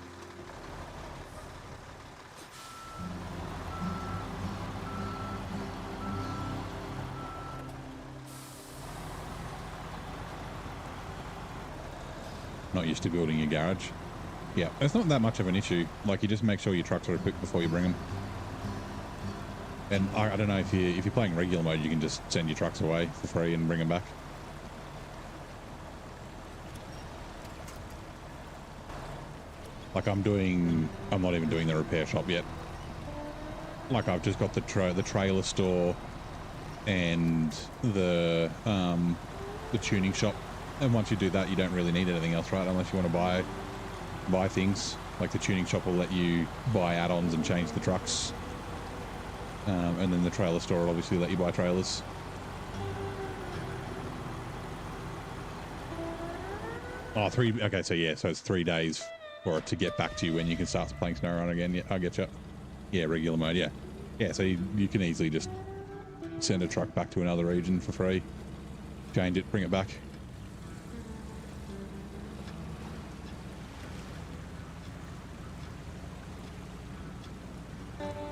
Not used to building your garage. Yeah, it's not that much of an issue. Like, you just make sure your trucks are equipped before you bring them. And I don't know, if you're playing regular mode, you can just send your trucks away for free and bring them back. Like I'm not even doing the repair shop yet. Like I've just got the trailer store and the tuning shop. And once you do that, you don't really need anything else, right? Unless you want to buy things. Like the tuning shop will let you buy add-ons and change the trucks. And then the trailer store will obviously let you buy trailers. Oh, okay, so yeah, so it's 3 days for it to get back to you when you can start playing SnowRunner again. Yeah, I get you. Yeah, regular mode, yeah. Yeah, so you can easily just send a truck back to another region for free. Change it, bring it back.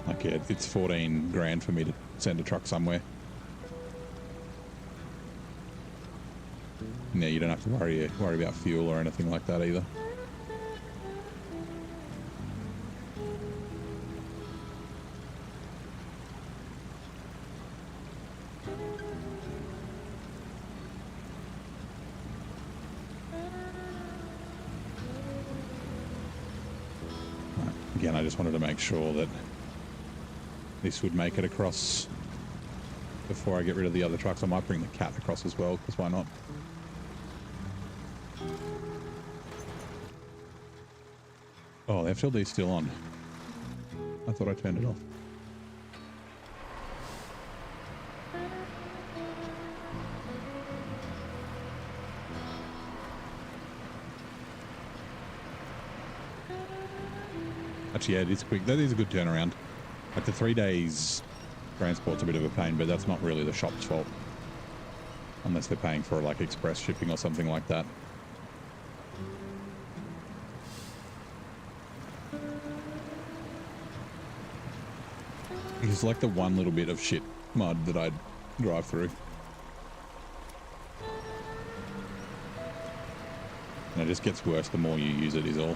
Like, yeah, it's 14 grand for me to send a truck somewhere. Yeah, you don't have to worry about fuel or anything like that either. Again, I just wanted to make sure that this would make it across before I get rid of the other trucks. I might bring the cat across as well, because why not? Oh, the FLD's still on. I thought I turned it off. Actually, yeah, it is quick. That is a good turnaround. Like the 3 days transport's a bit of a pain, but that's not really the shop's fault. Unless they're paying for like express shipping or something like that. It's like the one little bit of shit mud that I drive through. And it just gets worse the more you use it is all.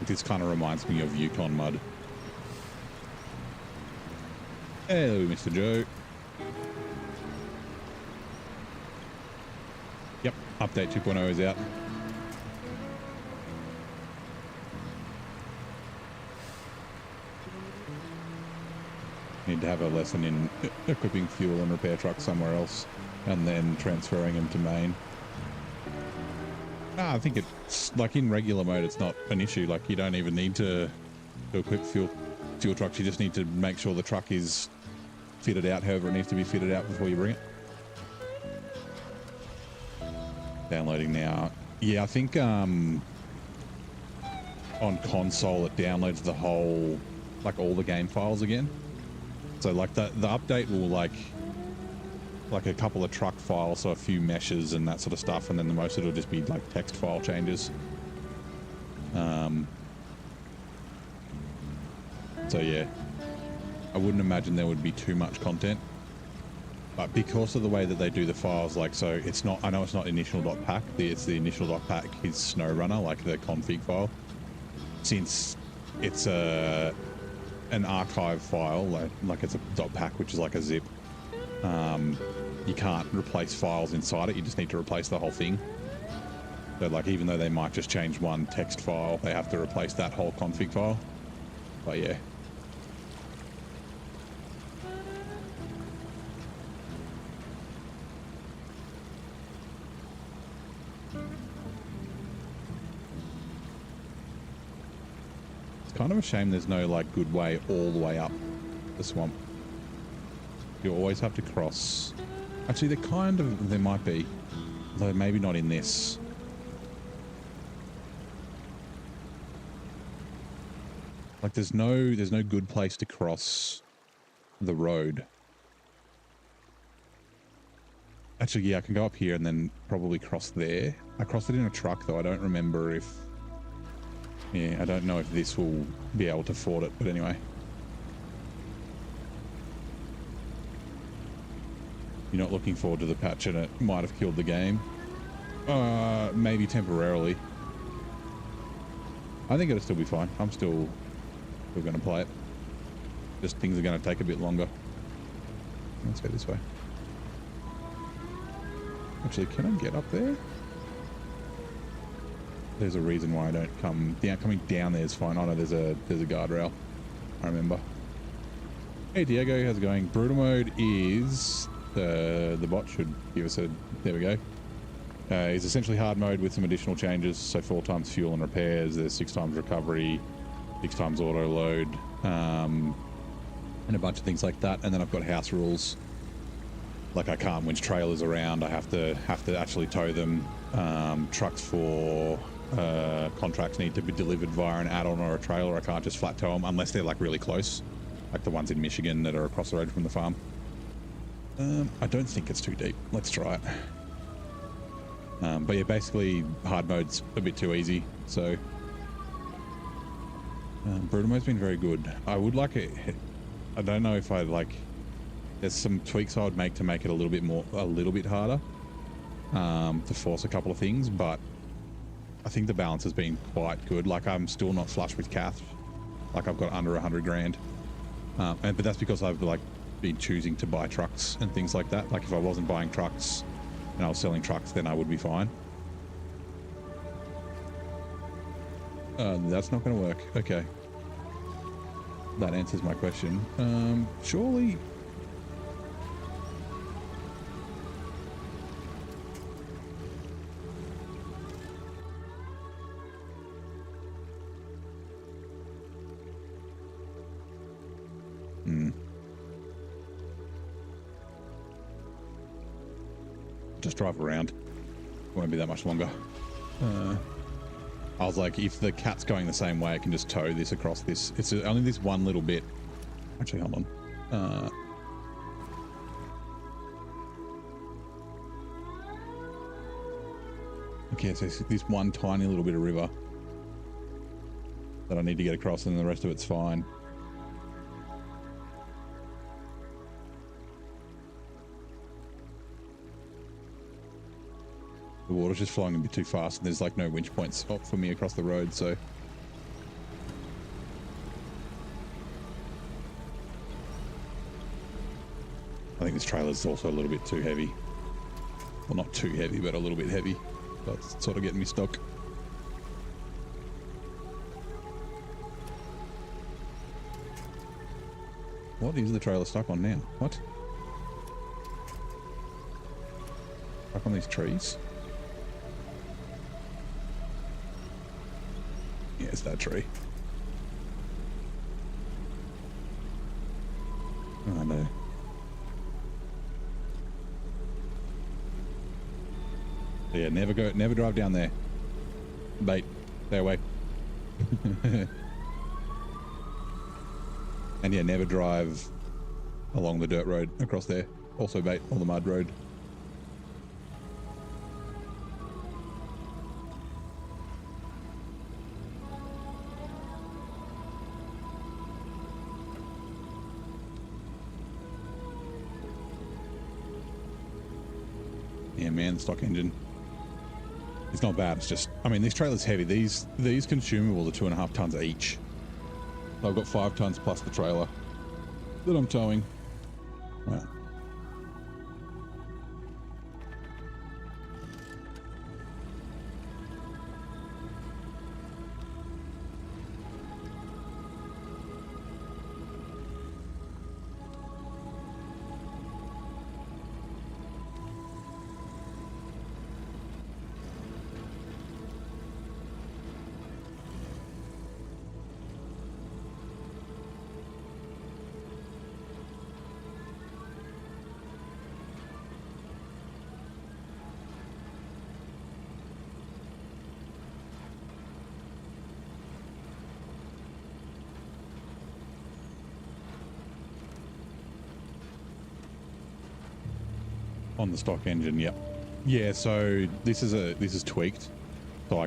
This kind of reminds me of Yukon mud. Hello, Mr. Joe. Yep, update 2.0 is out. Need to have a lesson in equipping fuel and repair trucks somewhere else and then transferring them to Maine. I think it's like in regular mode, it's not an issue. Like you don't even need to equip fuel trucks. You just need to make sure the truck is fitted out however it needs to be fitted out before you bring it. Downloading now. Yeah, I think on console it downloads the whole, like all the game files again. So like the update will like a couple of truck files, so a few meshes and that sort of stuff, and then the most it'll just be like text file changes. So yeah, I wouldn't imagine there would be too much content, but because of the way that they do the files, like, so it's not, I know it's not initial.pack, it's the initial.pack is SnowRunner, like the config file. Since it's a an archive file, like it's a .pack, which is like a zip. You can't replace files inside it. You just need to replace the whole thing. So like, even though they might just change one text file, they have to replace that whole config file. But yeah. It's kind of a shame there's no like good way all the way up the swamp. You always have to cross. Actually, there might be, though maybe not in this. Like there's no good place to cross the road. Actually, yeah, I can go up here and then probably cross there. I crossed it in a truck though. I don't remember if, yeah, I don't know if this will be able to ford it, but anyway. You're not looking forward to the patch and it might have killed the game. Maybe temporarily. I think it'll still be fine. I'm still going to play it. Just things are going to take a bit longer. Let's go this way. Actually, can I get up there? There's a reason why I don't come down. Coming down there is fine. Oh no, there's a guardrail. I remember. Hey Diego, how's it going? Brutal mode is the bot should give us a, there we go. Is essentially hard mode with some additional changes. So 4 times fuel and repairs. There's 6 times recovery, 6 times auto load, and a bunch of things like that. And then I've got house rules. Like I can't winch trailers around. I have to actually tow them. Trucks for contracts need to be delivered via an add-on or a trailer. I can't just flat tow them unless they're like really close, like the ones in Michigan that are across the road from the farm. I don't think it's too deep. Let's try it. But yeah, basically hard mode's a bit too easy. So brutal mode's been very good. I would like it. I don't know if I like. There's some tweaks I would make to make it a little bit harder, to force a couple of things, but I think the balance has been quite good. Like I'm still not flush with cash. Like I've got under 100 grand. But that's because I've like been choosing to buy trucks and things like that. Like if I wasn't buying trucks and I was selling trucks, then I would be fine. That's not going to work. Okay. That answers my question. Surely... Just drive around. It won't be that much longer. I was like, if the cat's going the same way, I can just tow this across this. It's only this one little bit. Actually, hold on. Okay, so it's this one tiny little bit of river that I need to get across, and the rest of it's fine. The water's just flowing a bit too fast, and there's like no winch points up for me across the road, so. I think this trailer's also a little bit too heavy. Well, not too heavy, but a little bit heavy. That's sort of getting me stuck. What is the trailer stuck on now? What? Stuck on these trees? Yeah, it's that tree. Oh no. Yeah, never drive down there. Bait, stay away. And yeah, never drive along the dirt road across there. Also bait, on the mud road. Yeah, man, the stock engine. It's not bad. It's just, I mean, this trailer's heavy. These consumables are 2.5 tons each. I've got 5 tons plus the trailer that I'm towing. Wow. On the stock engine, yep. Yeah, so this is tweaked, so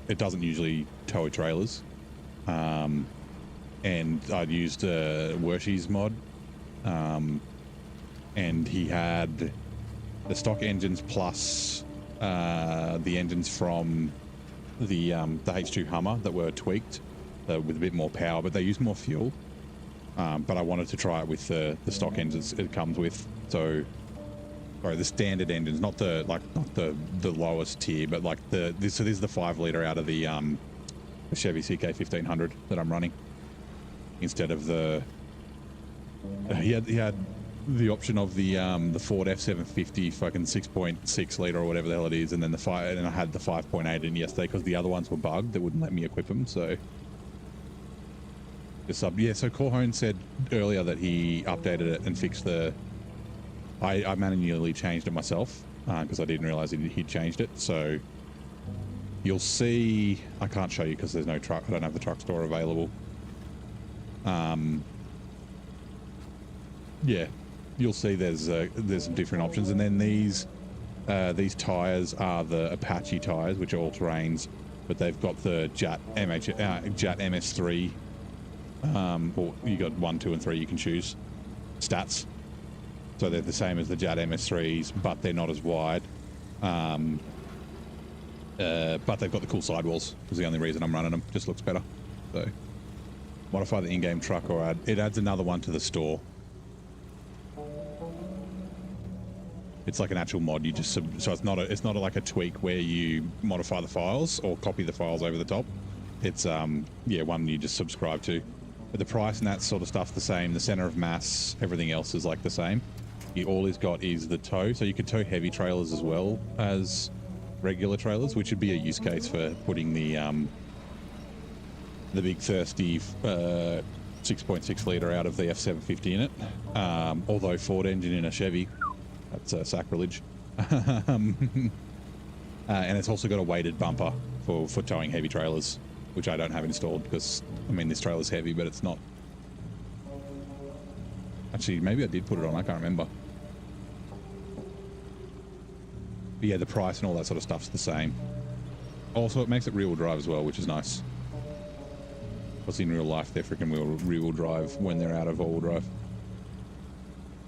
it doesn't usually tow trailers. And I'd used Wershy's mod, and he had the stock engines plus the engines from the H2 Hummer that were tweaked with a bit more power, but they use more fuel. But I wanted to try it with the stock engines it comes with, so. Sorry, the standard engines, not the lowest tier, but like this is the 5 litre out of the Chevy CK 1500 that I'm running instead of the. He had the option of the Ford F750 fucking 6.6 litre or whatever the hell it is, and then and I had the 5.8 in yesterday because the other ones were bugged. They wouldn't let me equip them, so. The sub, yeah. So Corhone said earlier that he updated it and fixed the. I manually changed it myself because I didn't realize he'd changed it. So you'll see, I can't show you because there's no truck. I don't have the truck store available. Yeah, you'll see there's some different options. And then these tires are the Apache tires, which are all terrains, but they've got the Jat MS3. Or you got 1, 2, and 3 you can choose stats. So they're the same as the Jat MS3s, but they're not as wide. But they've got the cool sidewalls. Is the only reason I'm running them. Just looks better. So modify the in-game truck, or it adds another one to the store. It's like an actual mod. You just so it's not like a tweak where you modify the files or copy the files over the top. It's one you just subscribe to. But the price and that sort of stuff's the same. The center of mass, everything else is like the same. All he's got is the tow, so you can tow heavy trailers as well as regular trailers, which would be a use case for putting the big thirsty 6.6 litre out of the F750 in it. Although Ford engine in a Chevy, that's sacrilege. And it's also got a weighted bumper for towing heavy trailers, which I don't have installed because, I mean, this trailer's heavy, but it's not. Actually, maybe I did put it on. I can't remember. But yeah, the price and all that sort of stuff's the same. Also, it makes it rear-wheel drive as well, which is nice. Because in real life, they're freaking rear-wheel drive when they're out of all-wheel drive.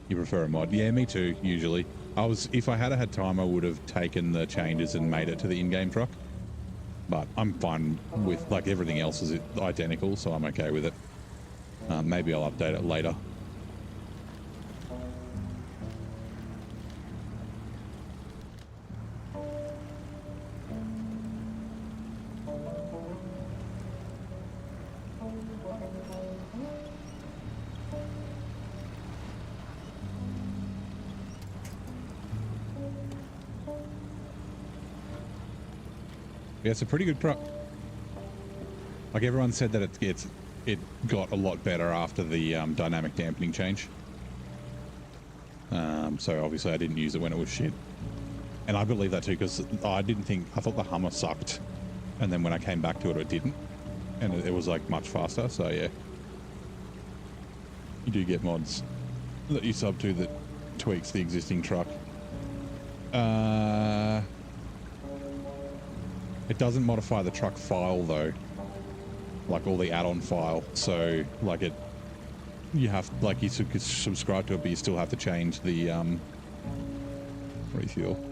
You prefer a mod? Yeah, me too, usually. If I had time, I would have taken the changes and made it to the in-game truck. But I'm fine with, like, everything else is identical, so I'm okay with it. Maybe I'll update it later. Yeah, it's a pretty good truck. Like everyone said that it got a lot better after the dynamic dampening change. So obviously I didn't use it when it was shit. And I believe that too, because I thought the Hummer sucked. And then when I came back to it, it didn't. And it was like much faster, so yeah. You do get mods that you sub to that tweaks the existing truck. It doesn't modify the truck file though, like all the add-on file. So like you could subscribe to it, but you still have to change the refuel.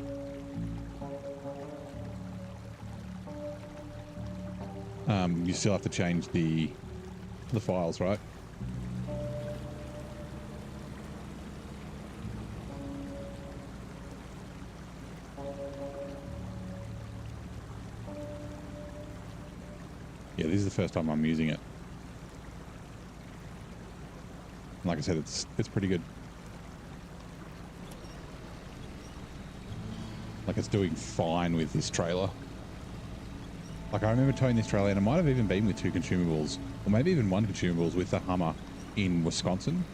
You still have to change the the files, right? Yeah, this is the first time I'm using it. Like I said, it's pretty good. Like, it's doing fine with this trailer. Like, I remember towing this trailer, and it might have even been with 2 consumables, or maybe even 1 consumables with the Hummer in Wisconsin,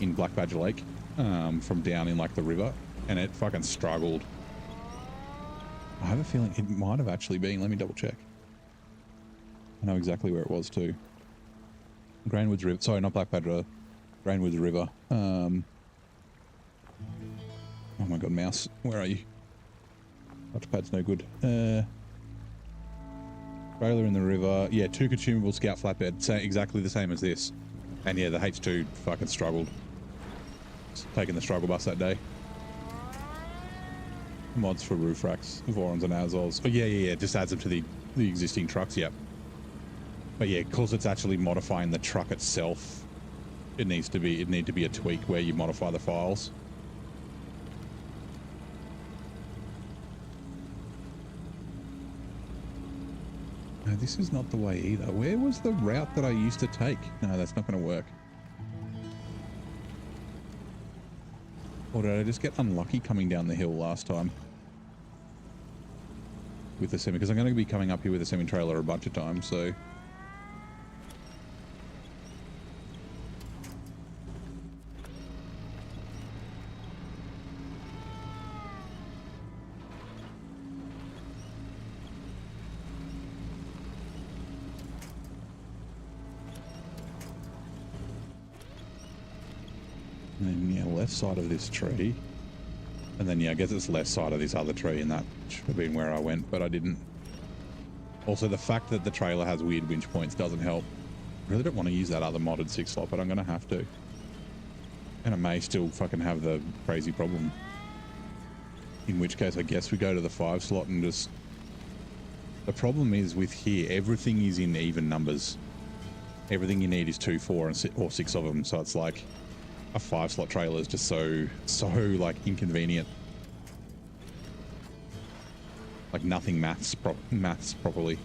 in Black Badger Lake, from down in, like, the river, and it fucking struggled. I have a feeling it might have actually been, let me double check. I know exactly where it was too. Grandwoods River, sorry, not Black Badger, Grandwoods River. Oh my god, mouse, where are you? Touchpad's no good. Trailer in the river. Yeah, 2 consumable Scout flatbed. Exactly the same as this. And yeah, the H2 fucking struggled. Just taking the struggle bus that day. Mods for roof racks, Vorons and Azols. Oh yeah. Just adds them to the existing trucks, yep. But yeah, because it's actually modifying the truck itself, it'd need to be a tweak where you modify the files. No, this is not the way either. Where was the route that I used to take? No, that's not going to work. Or did I just get unlucky coming down the hill last time? With the semi, because I'm going to be coming up here with a semi-trailer a bunch of times, so... And then, yeah, left side of this tree. And then, yeah, I guess it's left side of this other tree, and that should have been where I went, but I didn't. Also, the fact that the trailer has weird winch points doesn't help. I really don't want to use that other modded 6 slot, but I'm going to have to. And I may still fucking have the crazy problem. In which case, I guess we go to the 5 slot and just... The problem is with here, everything is in even numbers. Everything you need is 2, 4, or 6 of them, so it's like... A 5 slot trailer is just so like inconvenient. Like nothing maths properly.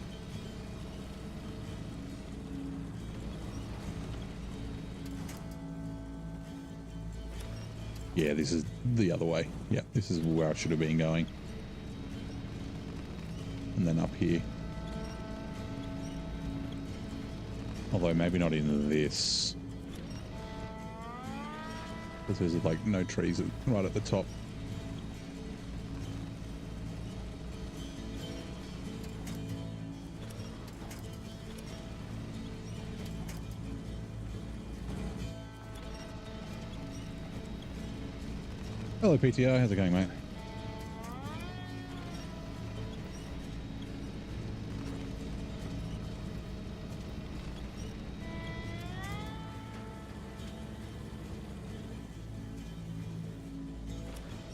Yeah, this is the other way. Yeah, this is where I should have been going. And then up here. Although maybe not in this. Because there's like no trees right at the top. Hello PTO, how's it going, mate?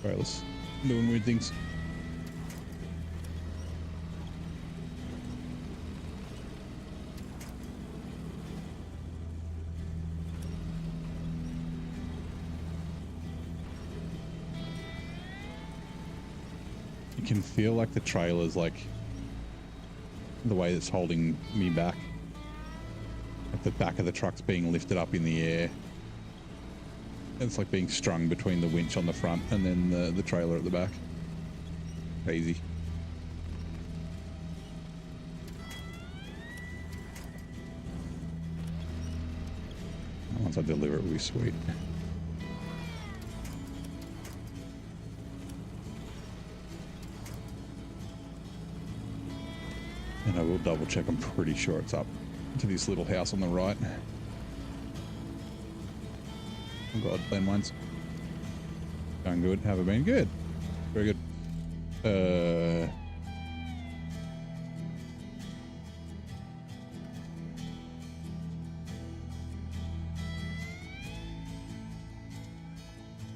Trailers doing weird things. You can feel like the trailer's like the way it's holding me back. Like the back of the truck's being lifted up in the air. It's like being strung between the winch on the front and then the trailer at the back. Crazy. Once I deliver it, will be sweet. And I will double check. I'm pretty sure it's up to this little house on the right. Oh god, landmines. Going good. Have it been good? Very good.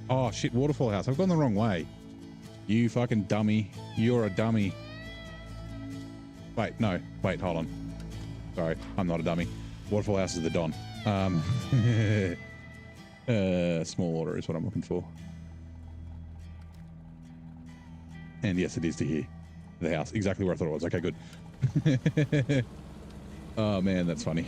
Oh shit, waterfall house. I've gone the wrong way. You fucking dummy. You're a dummy. Wait, no. Wait, hold on. Sorry, I'm not a dummy. Waterfall House is the Don. Small order is what I'm looking for. And yes, it is to here. The house. Exactly where I thought it was. Okay, good. Oh, man, that's funny.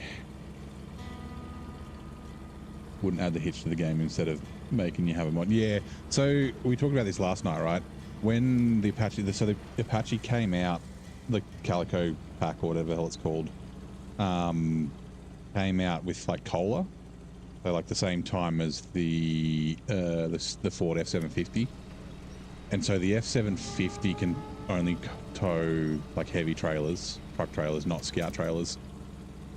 Wouldn't add the hitch to the game instead of making you have a mod. Yeah, so we talked about this last night, right? When the Apache, the Apache came out, the Calico pack or whatever the hell it's called, came out with like cola, so like the same time as the Ford F750, and so the F750 can only tow like heavy trailers, truck trailers, not scout trailers,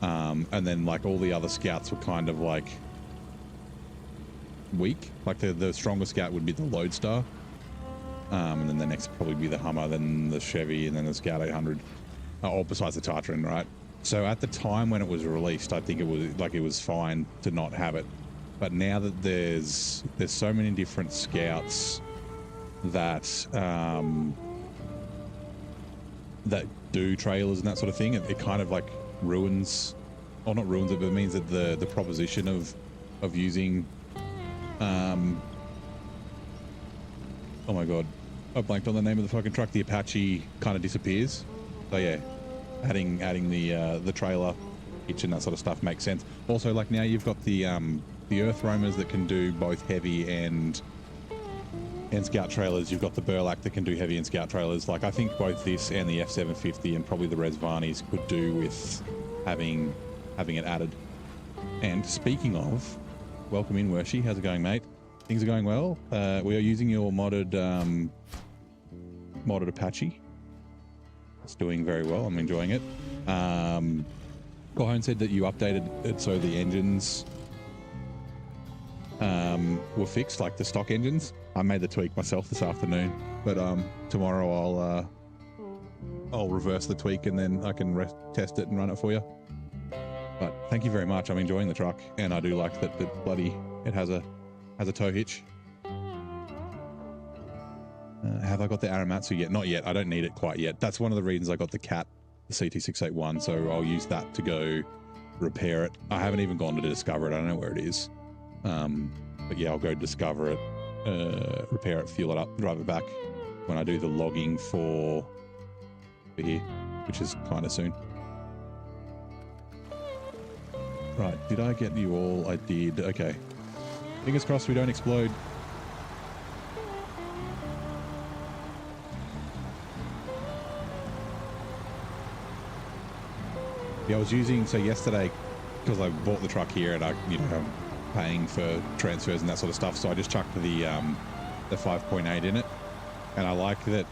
and then like all the other scouts were kind of like weak. Like the strongest scout would be the Lodestar, and then the next would probably be the Hummer, then the Chevy, and then the Scout 800, all besides the Tartran, right? So at the time when it was released, I think it was fine to not have it, but now that there's so many different scouts that that do trailers and that sort of thing, it kind of like ruins, or not ruins it, but it means that the proposition of using oh my god, I blanked on the name of the fucking truck, the Apache, kind of disappears. So yeah, adding the trailer hitch and that sort of stuff makes sense. Also, like now you've got the earth roamers that can do both heavy and scout trailers. You've got the Burlak that can do heavy and scout trailers. Like I think both this and the F750 and probably the Resvanis could do with having it added. And speaking of, welcome in, Wershi. How's it going, mate? Things are going well. We are using your modded Apache. It's doing very well. I'm enjoying it. Cohone said that you updated it so the engines were fixed, like the stock engines. I made the tweak myself this afternoon, but tomorrow I'll reverse the tweak and then I can test it and run it for you. But thank you very much. I'm enjoying the truck, and I do like that it has a tow hitch. Have I got the Aramatsu yet? Not yet. I don't need it quite yet. That's one of the reasons I got the Cat, the CT681. So I'll use that to go repair it. I haven't even gone to discover it. I don't know where it is. But yeah, I'll go discover it, repair it, fuel it up, drive it back when I do the logging for here, which is kind of soon. Right, did I get you all? I did. Okay. Fingers crossed we don't explode. Yeah, I was using, so yesterday, because I bought the truck here and I'm paying for transfers and that sort of stuff, so I just chucked the 5.8 in it. And I like that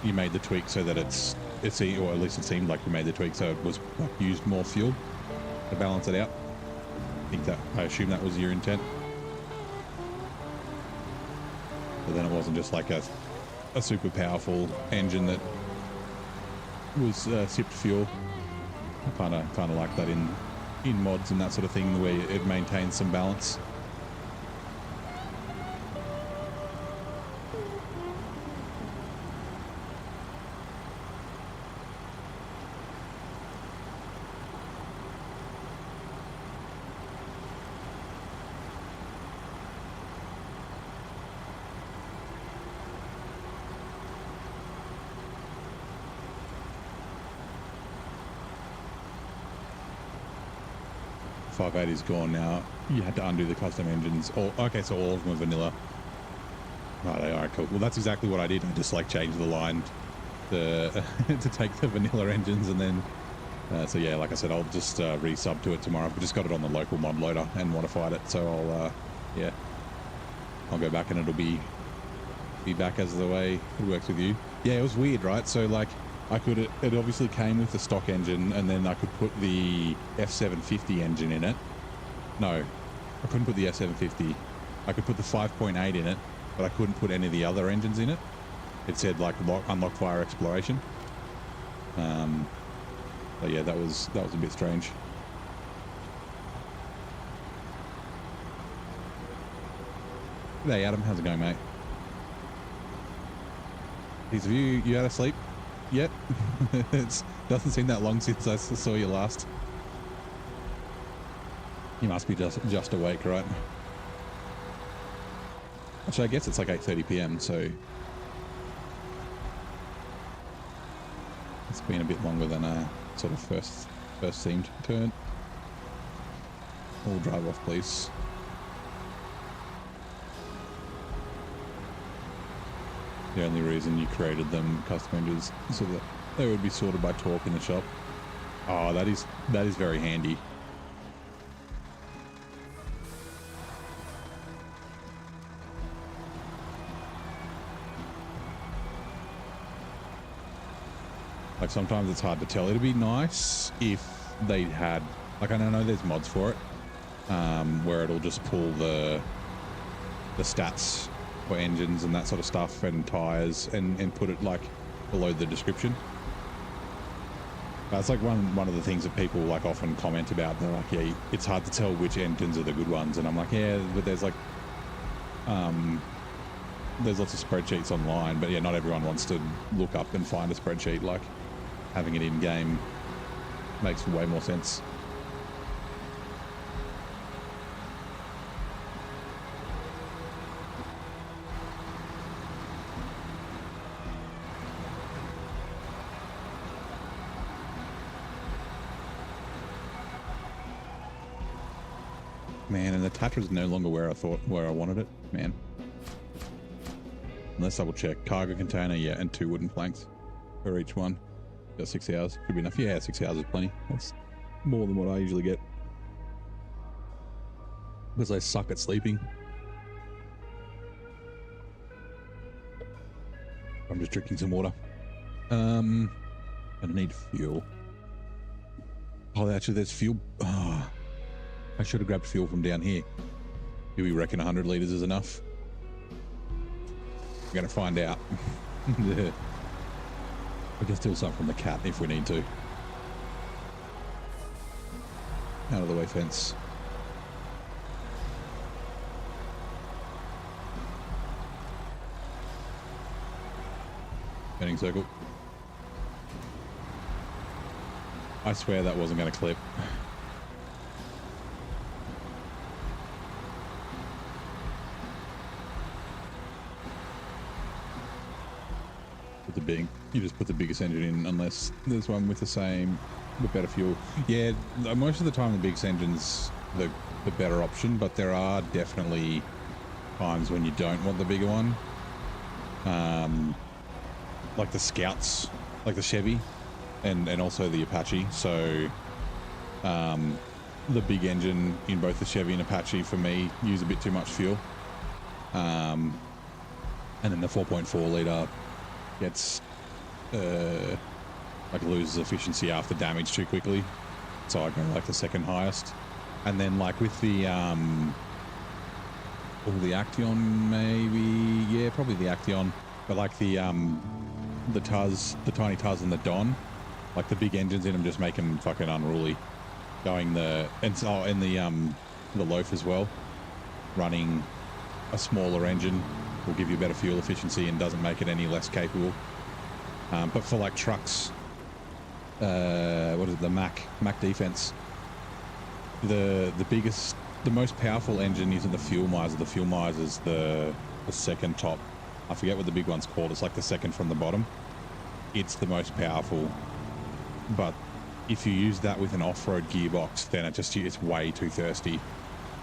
you made the tweak so that or at least it seemed like you made the tweak so it was like used more fuel to balance it out. I assume that was your intent. But then it wasn't just like a super powerful engine that was sipped fuel. I kind of like that in mods and that sort of thing, the way it maintains some balance. Is gone now. You had to undo the custom engines. Okay, so all of them are vanilla. Right, all right, cool. Well, that's exactly what I did. I just like changed the line to take the vanilla engines, and then so yeah, like I said, I'll just resub to it tomorrow. I've just got it on the local mod loader and modified it, so I'll go back and it'll be back as the way it works with you. Yeah, it was weird, right? So like it obviously came with the stock engine, and then I could put the F750 engine in it. No, I couldn't put the F750. I could put the 5.8 in it, but I couldn't put any of the other engines in it. It said like unlock fire exploration. But yeah, that was a bit strange. G'day, Adam. How's it going, mate? You out of sleep? yet. It doesn't seem that long since I saw you last. You must be just awake, right? Actually, I guess it's like 8:30 p.m. So it's been a bit longer than a sort of first seemed turn. All drive off, please. The only reason you created them custom engines so that they would be sorted by torque in the shop. Oh, that is very handy. Like sometimes it's hard to tell. It'd be nice if they had, like I know there's mods for it, where it'll just pull the stats for engines and that sort of stuff and tires and put it like below the description. That's like one of the things that people like often comment about. They're like, yeah, it's hard to tell which engines are the good ones, and I'm like, yeah, but there's like there's lots of spreadsheets online, but yeah, not everyone wants to look up and find a spreadsheet. Like having it in game makes way more sense. Man, and the Tatra's no longer where I wanted it. Man. Let's double check. Cargo container, yeah, and 2 wooden planks for each one. Got 6 hours. Could be enough. Yeah, 6 hours is plenty. That's more than what I usually get. Because I suck at sleeping. I'm just drinking some water. I need fuel. Oh, actually, there's fuel. Oh, I should have grabbed fuel from down here. Do we reckon 100 litres is enough? We're going to find out. We can steal some from the cat if we need to. Out of the way, fence. Turning circle. I swear that wasn't going to clip. You just put the biggest engine in unless there's one with better fuel. Yeah, most of the time the biggest engine's the better option, but there are definitely times when you don't want the bigger one. Like the Scouts, like the Chevy, and also the Apache. So the big engine in both the Chevy and Apache for me use a bit too much fuel. And then the 4.4 litre gets like loses efficiency after damage too quickly, so I go like the second highest. And then like with the Action maybe, yeah, probably the Action, but like the Tuz, the tiny Tuz and the Don, like the big engines in them just make them fucking unruly. Going the Loaf as well, running a smaller engine will give you better fuel efficiency and doesn't make it any less capable. But for like trucks, what is it, the Mac Defense, the most powerful engine isn't the fuel miser. The fuel miser is the second top. I forget what the big one's called. It's like the second from the bottom. It's the most powerful. But if you use that with an off-road gearbox, then it's way too thirsty.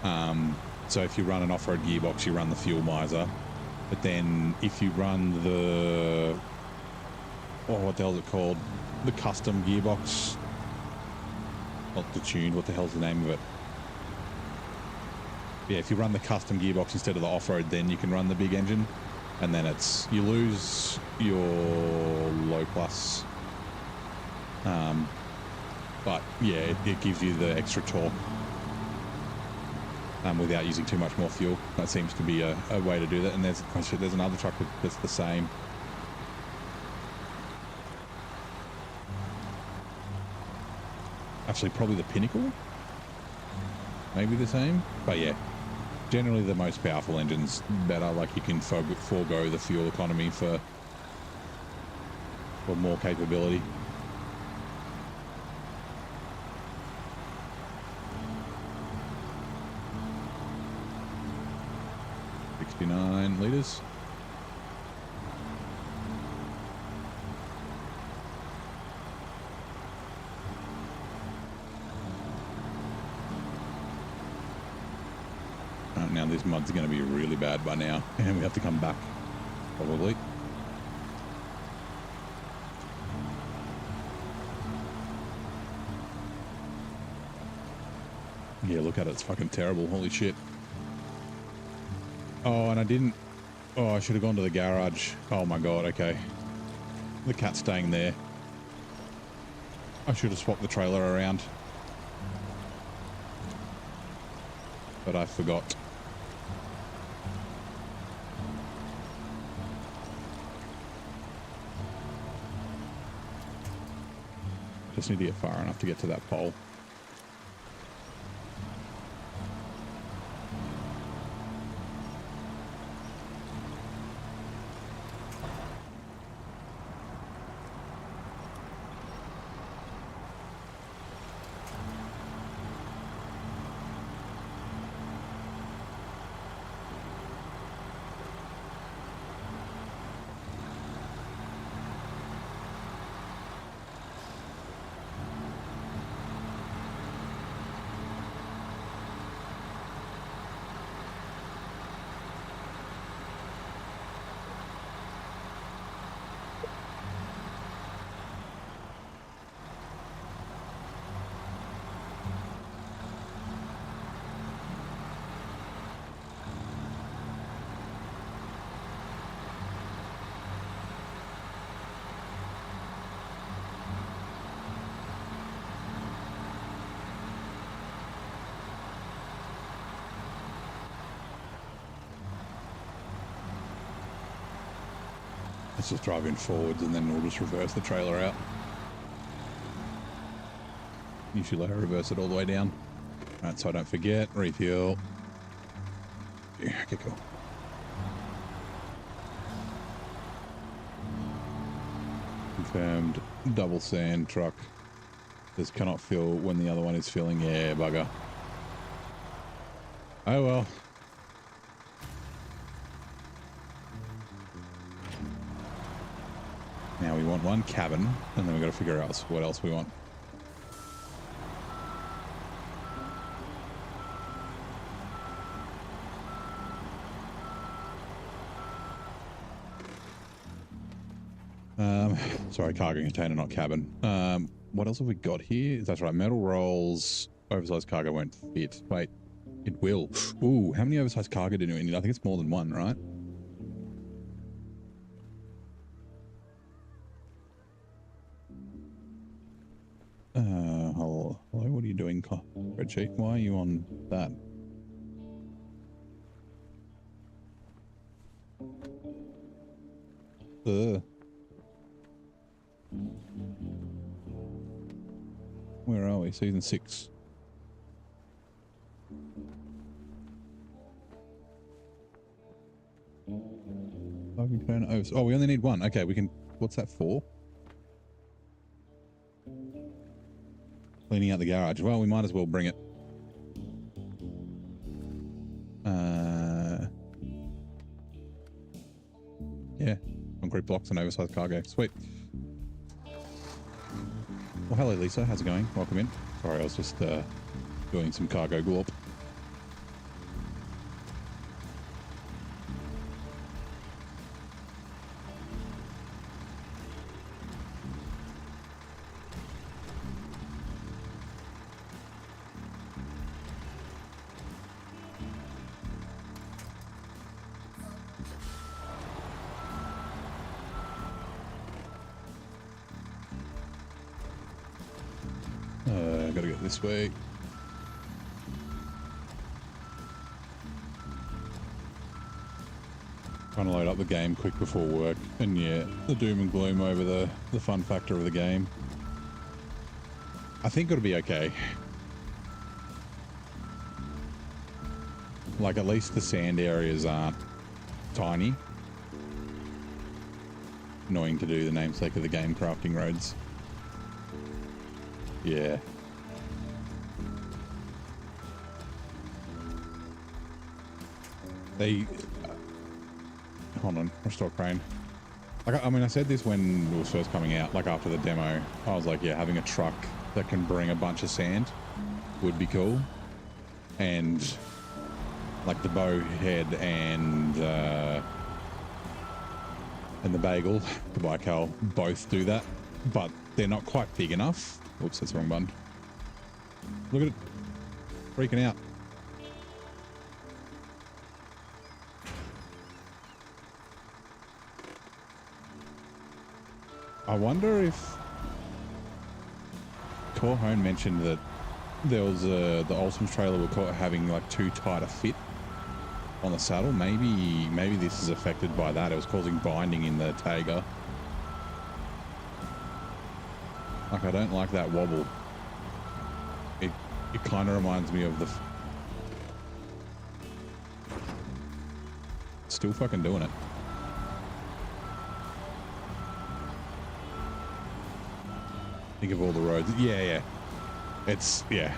So if you run an off-road gearbox, you run the fuel miser. But then if you run what the hell is it called? The custom gearbox. Not the tuned, what the hell's the name of it? Yeah, if you run the custom gearbox instead of the off-road, then you can run the big engine. And then you lose your low plus. But yeah, it gives you the extra torque without using too much more fuel. That seems to be a way to do that. And there's another truck that's the same. Actually, probably the Pinnacle. Maybe the same. But yeah, generally the most powerful engine's better. Like you can forego the fuel economy for or more capability. $69. Now this mud's going to be really bad by now, and we have to come back, probably. Yeah, look at it. It's fucking terrible. Holy shit. Oh, and I didn't... Oh, I should have gone to the garage. Oh my god, okay. The cat's staying there. I should have swapped the trailer around. But I forgot. Just need to get far enough to get to that pole. Let's just drive in forwards and then we'll just reverse the trailer out. You should let her reverse it all the way down. Right, so I don't forget. Refuel. Yeah, okay, cool. Confirmed. Double sand truck. This cannot fill when the other one is filling. Yeah, bugger. Oh well. Now we want one cabin, and then we've got to figure out what else we want. Sorry, cargo container, not cabin. What else have we got here? That's right, metal rolls. Oversized cargo won't fit. Wait, it will. Ooh, how many oversized cargo do we need? I think it's more than one, right? Hello, what are you doing, spreadsheet? Why are you on that? Where are we? Season 6. Oh, we only need one. Okay, we can... What's that for? Cleaning out the garage. Well, we might as well bring it. Yeah. Concrete blocks and oversized cargo. Sweet. Well, hello, Lisa. How's it going? Welcome in. Sorry, I was just doing some cargo glorp. Gotta get this way. Trying to load up the game quick before work, and yeah, the doom and gloom over the fun factor of the game. I think it'll be okay. Like, at least the sand areas aren't tiny. annoying to do, the namesake of the game, crafting roads. Yeah. They... hold on, restore crane. Like, I mean, I said this when it was first coming out, like after the demo. I was like, yeah, having a truck that can bring a bunch of sand would be cool. And like the bow head and the bagel, the bical, both do that, but they're not quite big enough. Oops, that's the wrong button. Look at it, freaking out. I wonder if Corhone mentioned that there was the Old Sawmill trailer were having like too tight a fit on the saddle. Maybe this is affected by that. It was causing binding in the Taiga. Like, I don't like that wobble. It kind of reminds me of the... Still fucking doing it. Think of all the roads. Yeah. It's, yeah.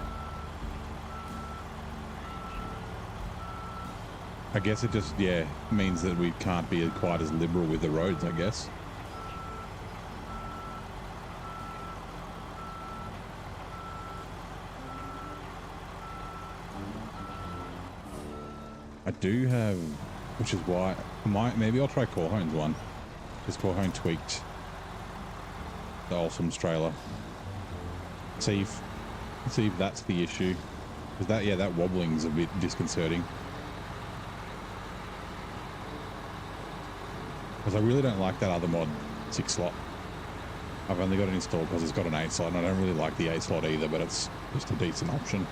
I guess it just, yeah, means that we can't be quite as liberal with the roads, I guess. I do have, which is why, maybe I'll try Corhone's one. Because Corhone tweaked the Old Sawmill trailer. See if that's the issue. Because that, yeah, that wobbling is a bit disconcerting. Because I really don't like that other mod, 6 slot. I've only got it installed because it's got an 8 slot, and I don't really like the 8 slot either, but it's just a decent option.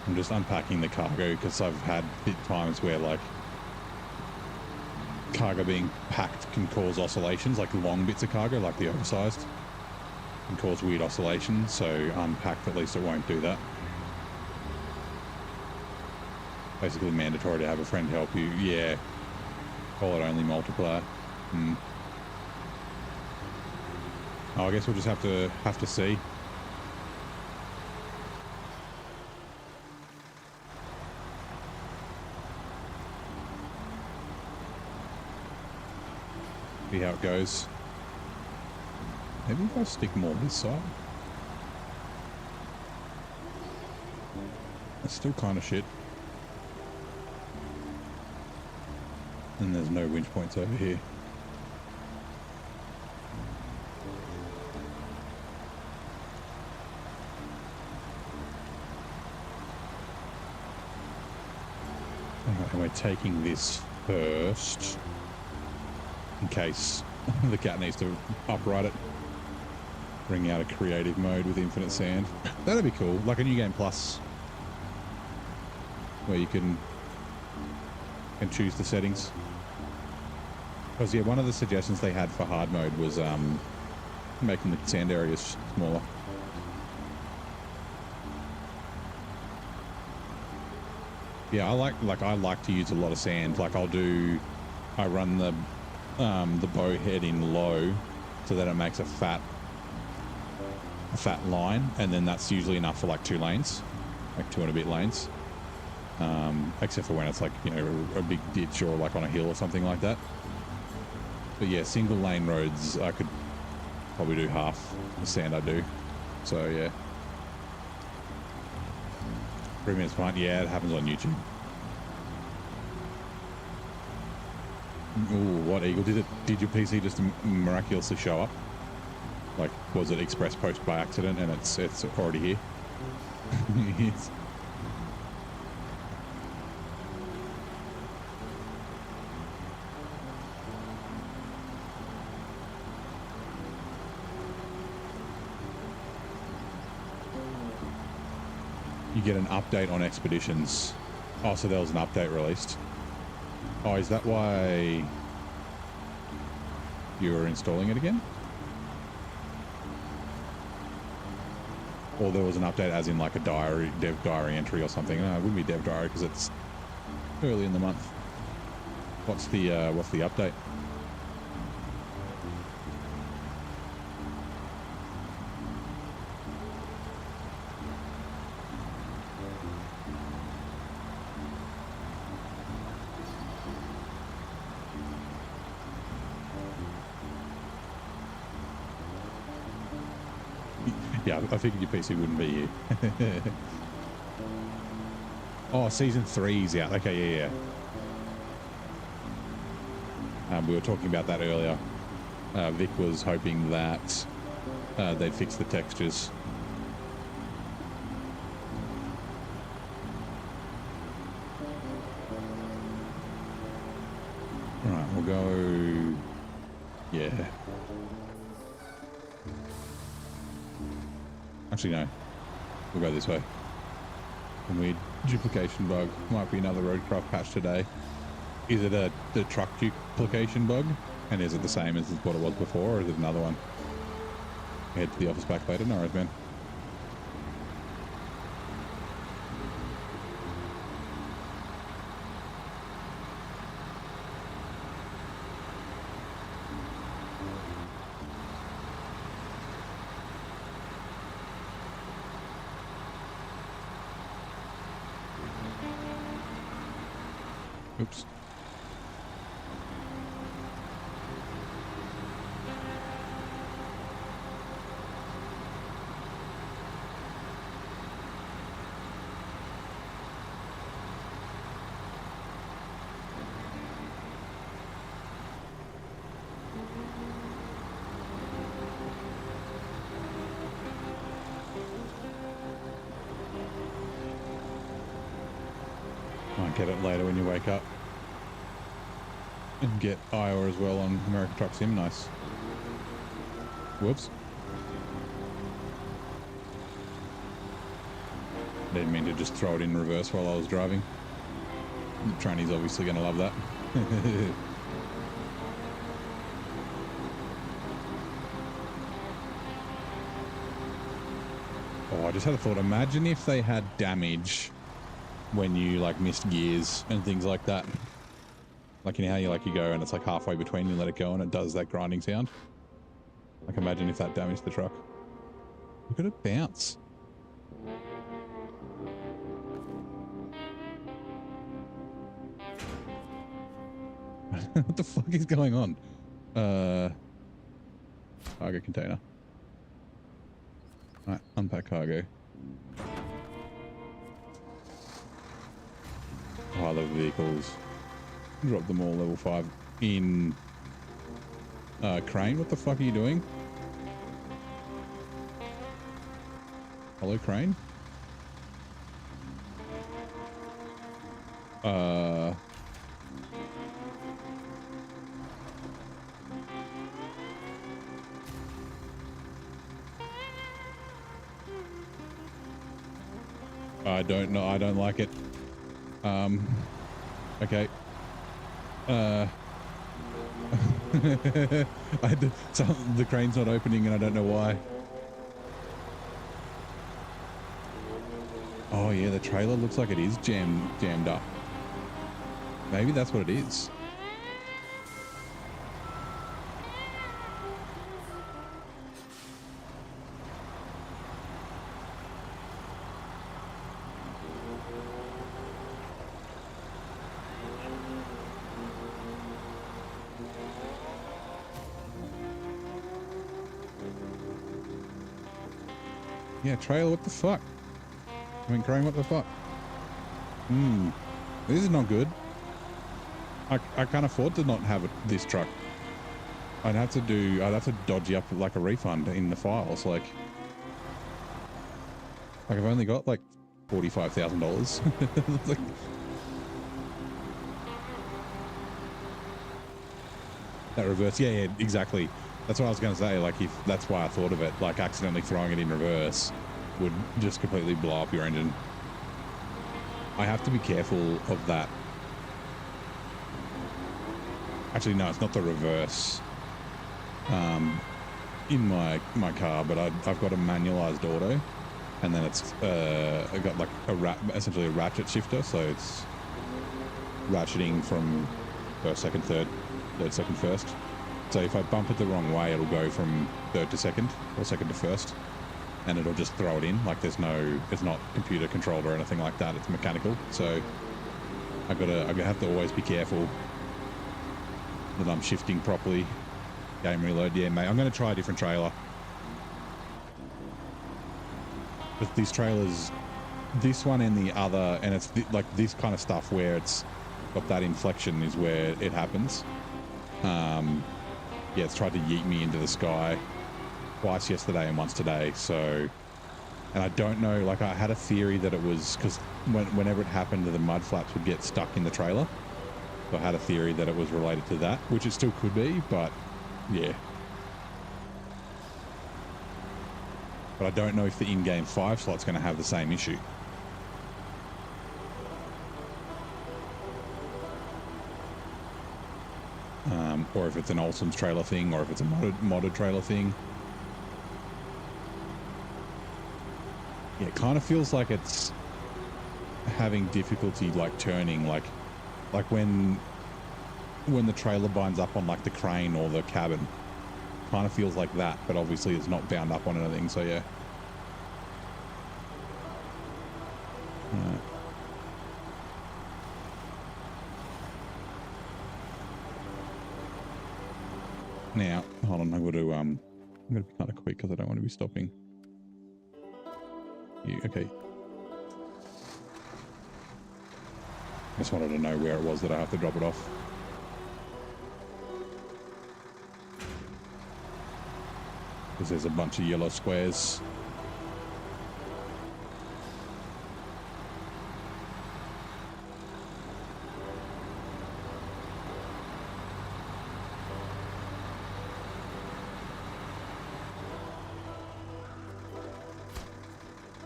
I'm just unpacking the cargo because I've had times where like cargo being packed can cause oscillations, like long bits of cargo, like the oversized, can cause weird oscillations. So unpacked, at least it won't do that. Basically mandatory to have a friend help you. Yeah. Call it only multiplier. Oh, I guess we'll just have to see. See how it goes. Maybe if I stick more this side. It's still kind of shit. And there's no winch points over here. Alright, and we're taking this first. In case the cat needs to upright it. Bring out a creative mode with infinite sand. That'd be cool. Like a New Game Plus. Where you can choose the settings. Because yeah, one of the suggestions they had for hard mode was making the sand areas smaller. Yeah, I like to use a lot of sand. Like I run the bow head in low so that it makes a fat line, and then that's usually enough for like 2 lanes, like 2 and a bit lanes. Except for when it's like, you know, a big ditch or like on a hill or something like that. But yeah, single lane roads, I could probably do half the sand I do. So yeah. 3 minutes behind. Yeah, it happens on YouTube. Ooh, what eagle? Did your PC just miraculously show up? Like, was it express post by accident and it's already here? Yes. You get an update on expeditions. Oh, so there was an update released. Oh, is that why you're installing it again? Or there was an update as in like a dev diary entry or something? No, it wouldn't be dev diary because it's Early in the month. What's the update? Yeah, I figured your PC wouldn't be here. Oh, season 3's out. Okay, yeah. We were talking about that earlier. Vic was hoping that they'd fix the textures. All right, we'll go... Yeah. Actually, no. We'll go this way. A weird duplication bug. Might be another roadcraft patch today. Is it the truck duplication bug? And is it the same as what it was before, or is it another one? Head to the office back later. No worries, man. Oops. Might get it later when you wake up. And get Iowa as well on American Truck Sim. Nice. Whoops. Didn't mean to just throw it in reverse while I was driving. The tranny's obviously going to love that. Oh, I just had a thought. Imagine if they had damage when you like missed gears and things like that. Like, you know how you go and it's like halfway between, you let it go and it does that grinding sound. Like, imagine if that damaged the truck. Look at it bounce. What the fuck is going on? Cargo container. Alright, unpack cargo. Oh, I love vehicles. Drop them all level 5 in Crane. What the fuck are you doing? Hello, Crane? I don't know. I don't like it. Okay. So the crane's not opening and I don't know why. Oh yeah, the trailer looks like it is jammed up. Maybe that's what it is. Yeah, trailer, what the fuck? I mean, Crane, what the fuck? This is not good. I can't afford to not have this truck. I'd have to dodgy up like a refund in the files. Like I've only got like $45,000. Like, that reverse, yeah, exactly. That's what I was going to say. Like, if that's why I thought of it, like accidentally throwing it in reverse would just completely blow up your engine. I have to be careful of that. Actually, no, it's not the reverse in my car, but I've got a manualized auto, and then it's I got like essentially a ratchet shifter, so it's ratcheting from first, second, third, second, first. So if I bump it the wrong way, it'll go from third to second or second to first, and it'll just throw it in. Like it's not computer controlled or anything like that. It's mechanical. So I have to always be careful that I'm shifting properly. Game reload. Yeah, mate. I'm going to try a different trailer. But these trailers, this one and the other, and it's like this kind of stuff where it's got that inflection is where it happens. Yeah, it's tried to yeet me into the sky twice yesterday and once today. So, and I don't know, like I had a theory that it was because whenever it happened, the mud flaps would get stuck in the trailer. So I had a theory that it was related to that, which it still could be, but yeah. But I don't know if the in-game 5 slot's going to have the same issue. Or if it's an Olsen's trailer thing, or if it's a modded trailer thing. Yeah, it kind of feels like it's having difficulty like turning, like when the trailer binds up on like the crane or the cabin. Kind of feels like that, but obviously it's not bound up on anything, so yeah. Now, hold on, I'm going to be kind of quick because I don't want to be stopping. Okay. I just wanted to know where it was that I have to drop it off. Because there's a bunch of yellow squares.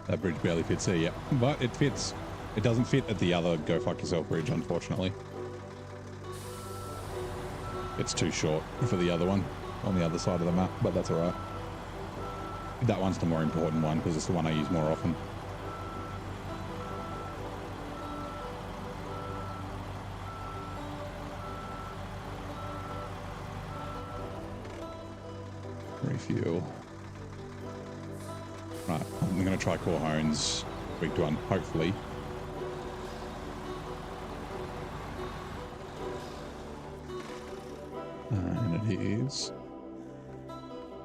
That bridge barely fits there, yeah. But it fits. It doesn't fit at the other Go Fuck Yourself bridge, unfortunately. It's too short for the other one on the other side of the map, but that's alright. That one's the more important one because it's the one I use more often. Refuel. Right, I'm going to try Corhone's rigged one, hopefully. And it is.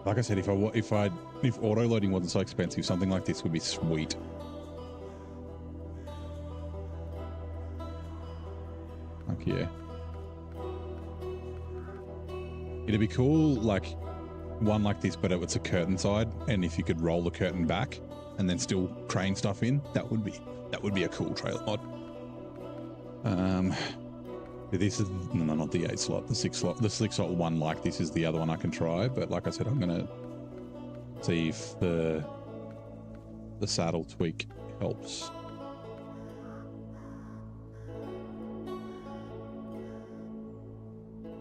Like I said, if auto loading wasn't so expensive, something like this would be sweet. Like, yeah. It'd be cool, like one like this, but it's a curtain side, and if you could roll the curtain back and then still crane stuff in, that would be a cool trailer mod. This is no, not the 8 slot, the 6 slot. The 6 slot one like this is the other one I can try, but like I said, I'm gonna see if the saddle tweak helps.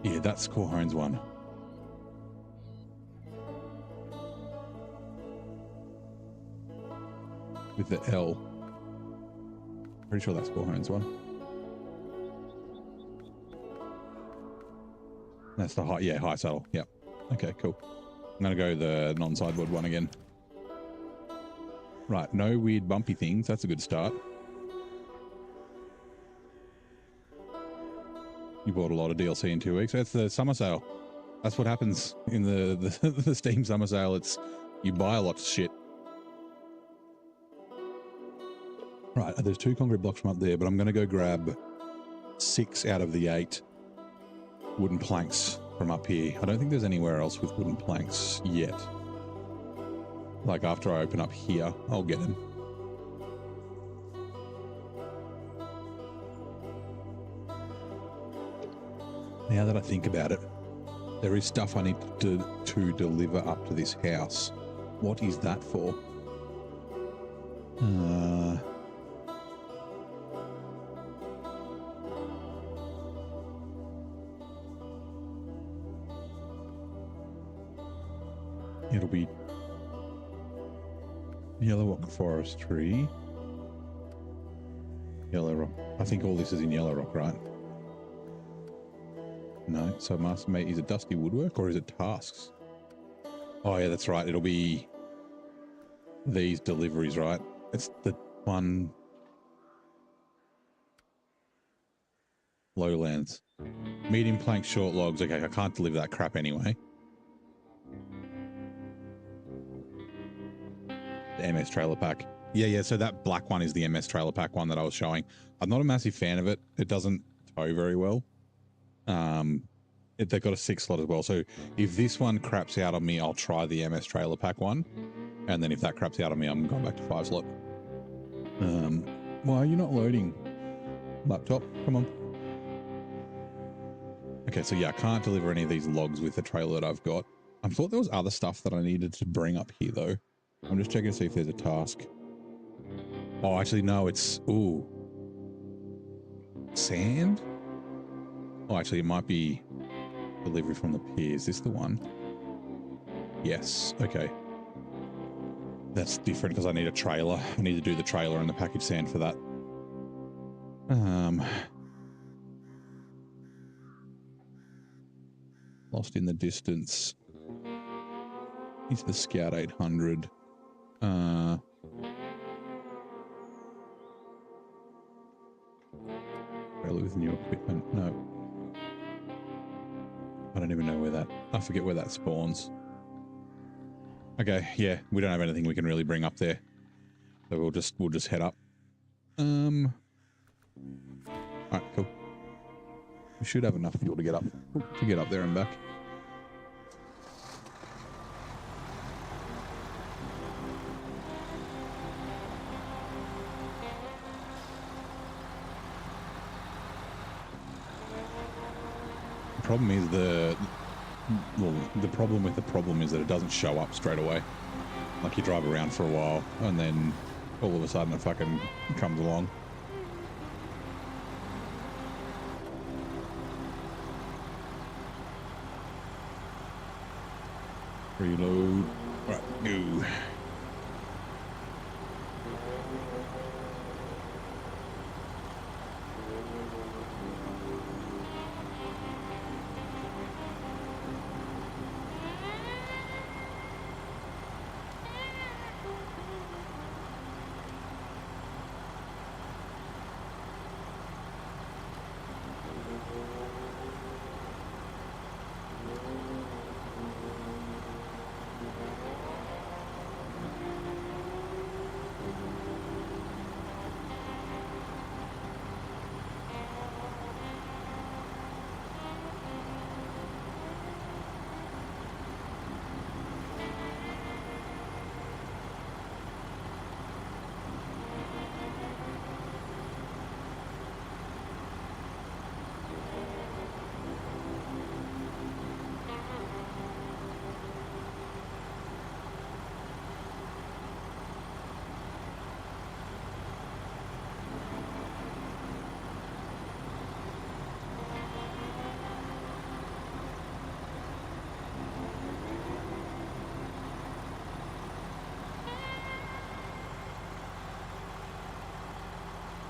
Yeah, that's Corhone's one. With the L. Pretty sure that's Corhone's one. That's the high saddle. Yep. Okay, cool. I'm gonna go the non-sideboard one again. Right, no weird bumpy things. That's a good start. You bought a lot of DLC in 2 weeks. That's the summer sale. That's what happens in the Steam summer sale. It's you buy a lot of shit. Right, there's 2 concrete blocks from up there, but I'm going to go grab 6 out of the 8 wooden planks from up here. I don't think there's anywhere else with wooden planks yet. Like after I open up here, I'll get them. Now that I think about it, there is stuff I need to deliver up to this house. What is that for? It'll be Yellow Rock Forestry. Yellow Rock. I think all this is in Yellow Rock, right? No. So master mate, is it dusty woodwork or is it tasks? Oh yeah, that's right. It'll be these deliveries, right? It's the one lowlands. Medium plank, short logs. Okay, I can't deliver that crap anyway. The MS trailer pack. Yeah, so that black one is the MS trailer pack one that I was showing. I'm not a massive fan of it. It doesn't tow very well. They've got a 6 slot as well. So if this one craps out on me, I'll try the MS trailer pack one. And then if that craps out on me, I'm going back to 5 slot. Why are you not loading? Laptop, come on. Okay, so yeah, I can't deliver any of these logs with the trailer that I've got. I thought there was other stuff that I needed to bring up here though. I'm just checking to see if there's a task. Oh, actually, no, it's, ooh. Sand? Oh, actually, it might be delivery from the pier. Is this the one? Yes, okay. That's different because I need a trailer. I need to do the trailer and the package sand for that. Lost in the distance. Is the Scout 800. Trailer with new equipment. No. I don't even know where that, I forget where that spawns. Okay, yeah, we don't have anything we can really bring up there. So we'll just head up. Alright, cool. We should have enough fuel to get up there and back. The problem is the problem is that it doesn't show up straight away. Like you drive around for a while and then all of a sudden it fucking comes along. Reload. All right, go.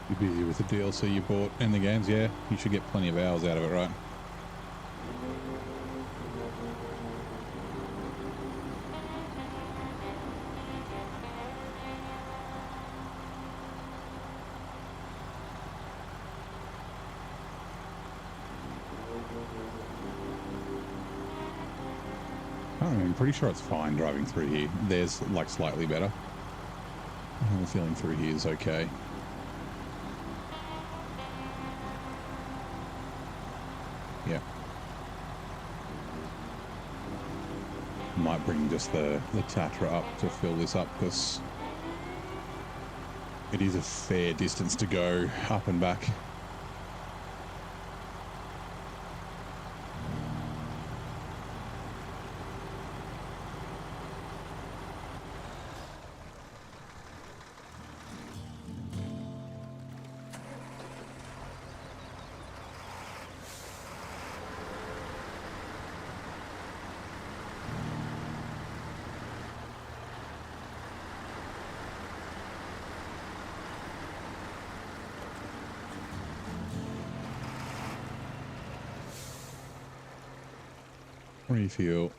You're busy with the DLC you bought and the games, yeah? You should get plenty of hours out of it, right? I'm pretty sure it's fine driving through here. There's like slightly better. I have a feeling through here is okay. Yeah. Might bring just the Tatra up to fill this up because it is a fair distance to go up and back. Refuel.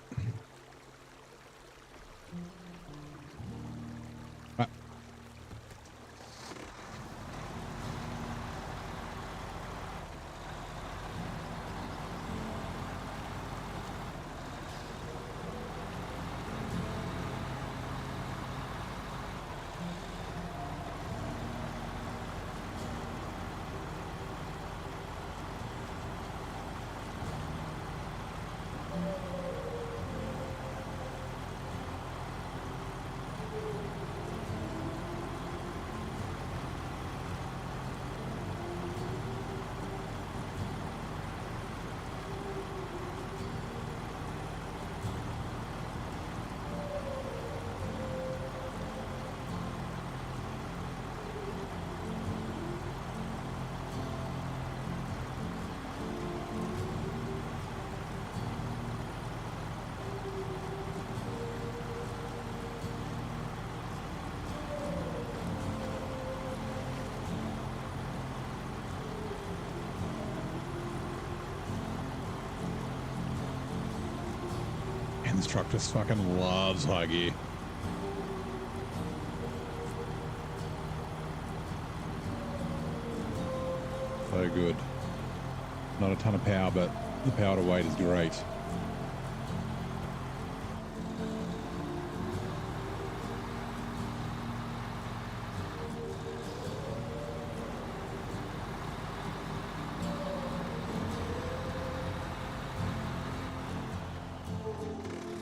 Ah. And this truck just fucking loves high gear. So good. Not a ton of power, but the power to weight is great.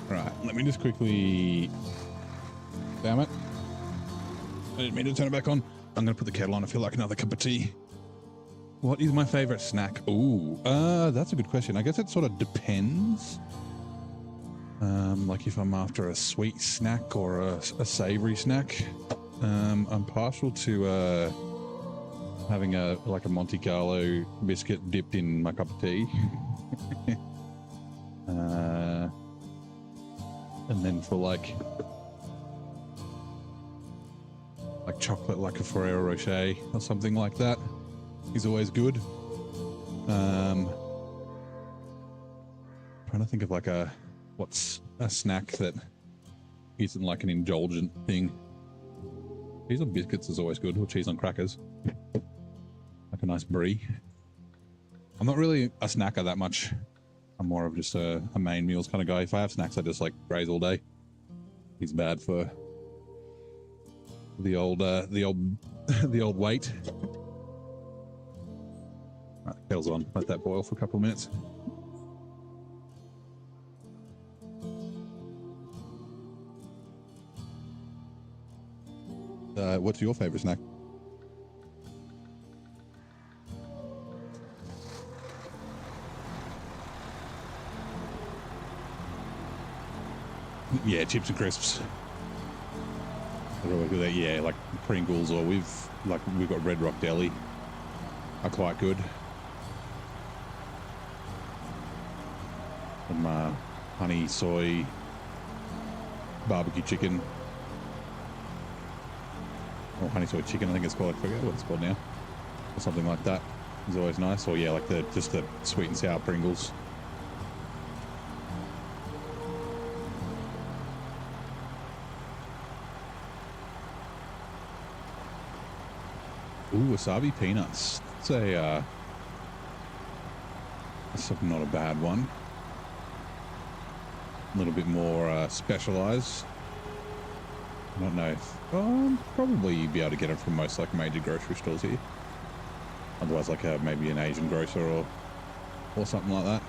Right, let me just quickly... Damn it. I didn't mean to turn it back on. I'm going to put the kettle on. I feel like another cup of tea. What is my favorite snack? Ooh, that's a good question. I guess it sort of depends. Like if I'm after a sweet snack or a savory snack. I'm partial to having a Monte Carlo biscuit dipped in my cup of tea. And then for like chocolate, like a Ferrero Rocher or something like that is always good. Trying to think of like what's a snack that isn't like an indulgent thing. Cheese on biscuits is always good, or cheese on crackers. Like a nice brie. I'm not really a snacker that much. I'm more of just a main meals kind of guy. If I have snacks, I just like graze all day. It's bad for the old weight. Right, kettle's on. Let that boil for a couple of minutes. What's your favorite snack? Yeah, chips and crisps. Yeah, like Pringles, or we've got Red Rock Deli. Are quite good. Some honey soy barbecue chicken, or honey soy chicken, I think it's called. I forget what it's called now, or something like that. Is always nice. Or yeah, like just the sweet and sour Pringles. Ooh, wasabi peanuts. That's not a bad one. A little bit more specialized. I don't know if probably you'd be able to get it from most like major grocery stores here. Otherwise, like maybe an Asian grocer or something like that.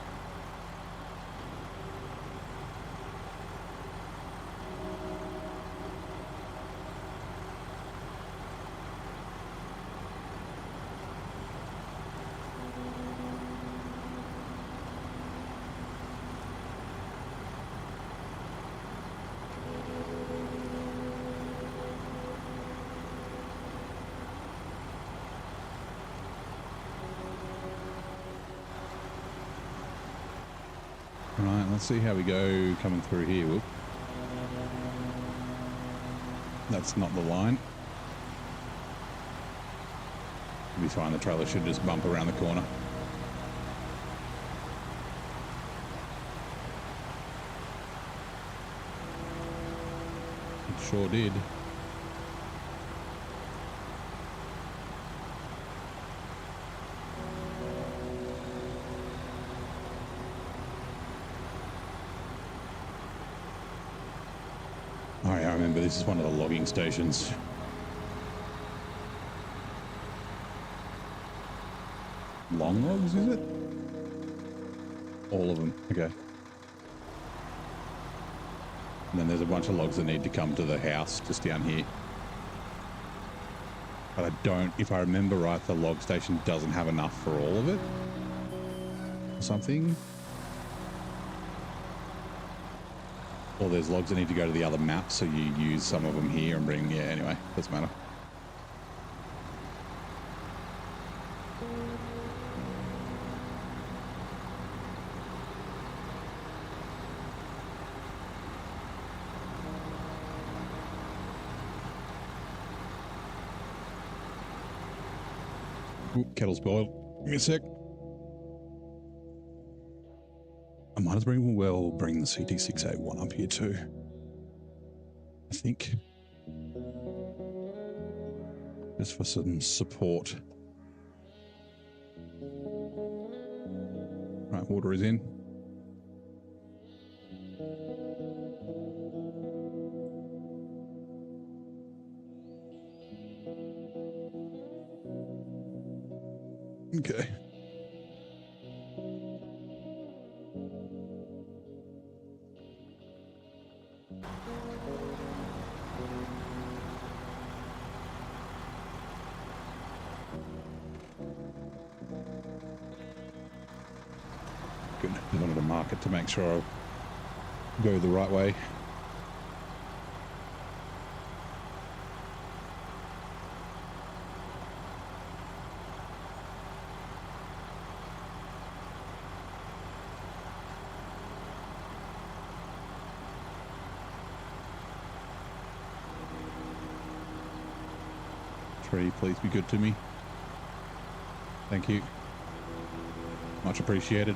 Right, let's see how we go coming through here. Whoop. That's not the line. We'll be fine. The trailer should just bump around the corner. Sure did. Oh, yeah, I remember this is one of the logging stations. Long logs, is it? All of them. Okay. And then there's a bunch of logs that need to come to the house just down here. But I don't, if I remember right, the log station doesn't have enough for all of it. Or something. Or there's logs that need to go to the other map, so you use some of them here and bring, yeah, anyway, doesn't matter. Ooh, kettle's boiled. Give me a sec. I might as well bring the CT681 up here too. I think. Just for some support. Right, water is in. Okay. Good. I wanted to mark it to make sure I go the right way. Please be good to me. Thank you. Much appreciated.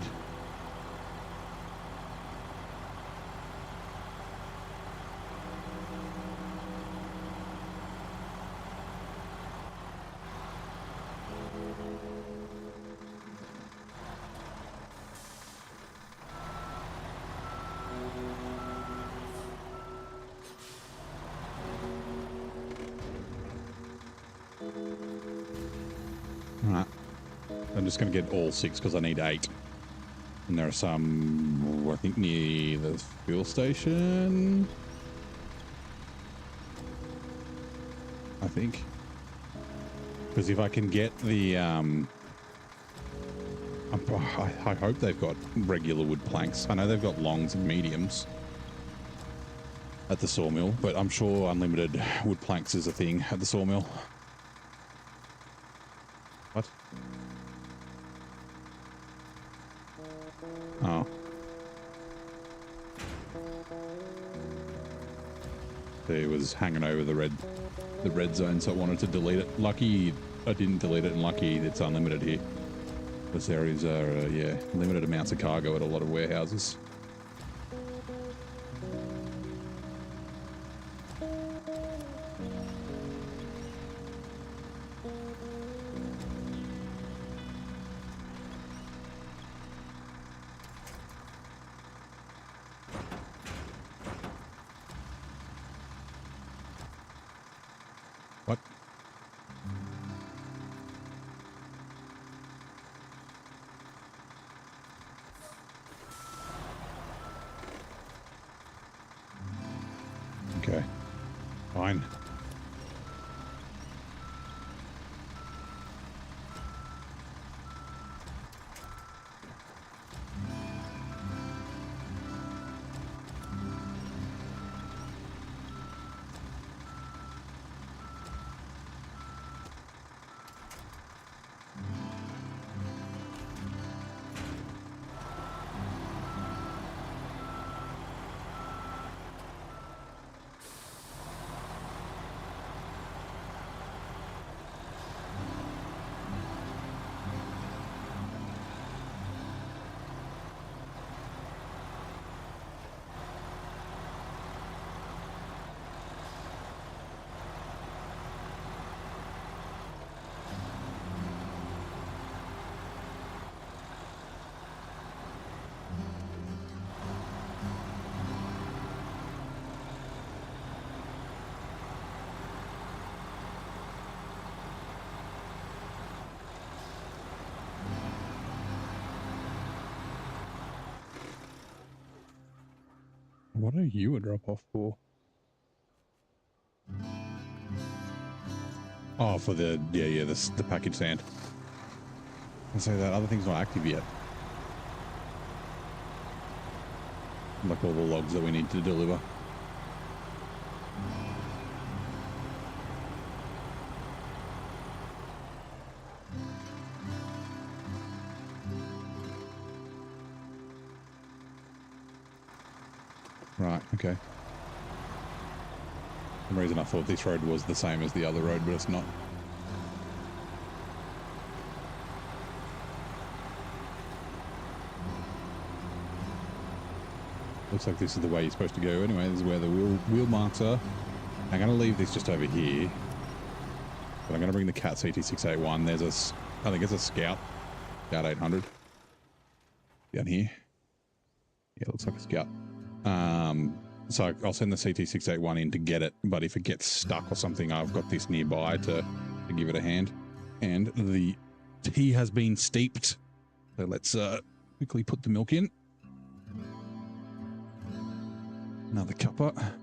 Alright. I'm just going to get all 6 because I need 8. And there are some, I think, near the fuel station. I think. Because if I can get the... I hope they've got regular wood planks. I know they've got longs and mediums at the sawmill, but I'm sure unlimited wood planks is a thing at the sawmill. What? Oh. It was hanging over the red zone, so I wanted to delete it. Lucky I didn't delete it, and lucky it's unlimited here. This areas are, yeah, limited amounts of cargo at a lot of warehouses. What? Okay. Fine. What are you a drop off for? Oh, for the the package sand. I say that other thing's not active yet. Like all the logs that we need to deliver. Right, okay. For some reason I thought this road was the same as the other road, but it's not. Looks like this is the way you're supposed to go anyway. This is where the wheel marks are. I'm going to leave this just over here. But I'm going to bring the Cat CT681. There's I think it's a Scout 800 down here. Yeah, it looks like a Scout. So I'll send the CT681 in to get it, but if it gets stuck or something, I've got this nearby to give it a hand. And the tea has been steeped. So let's quickly put the milk in. Another cuppa.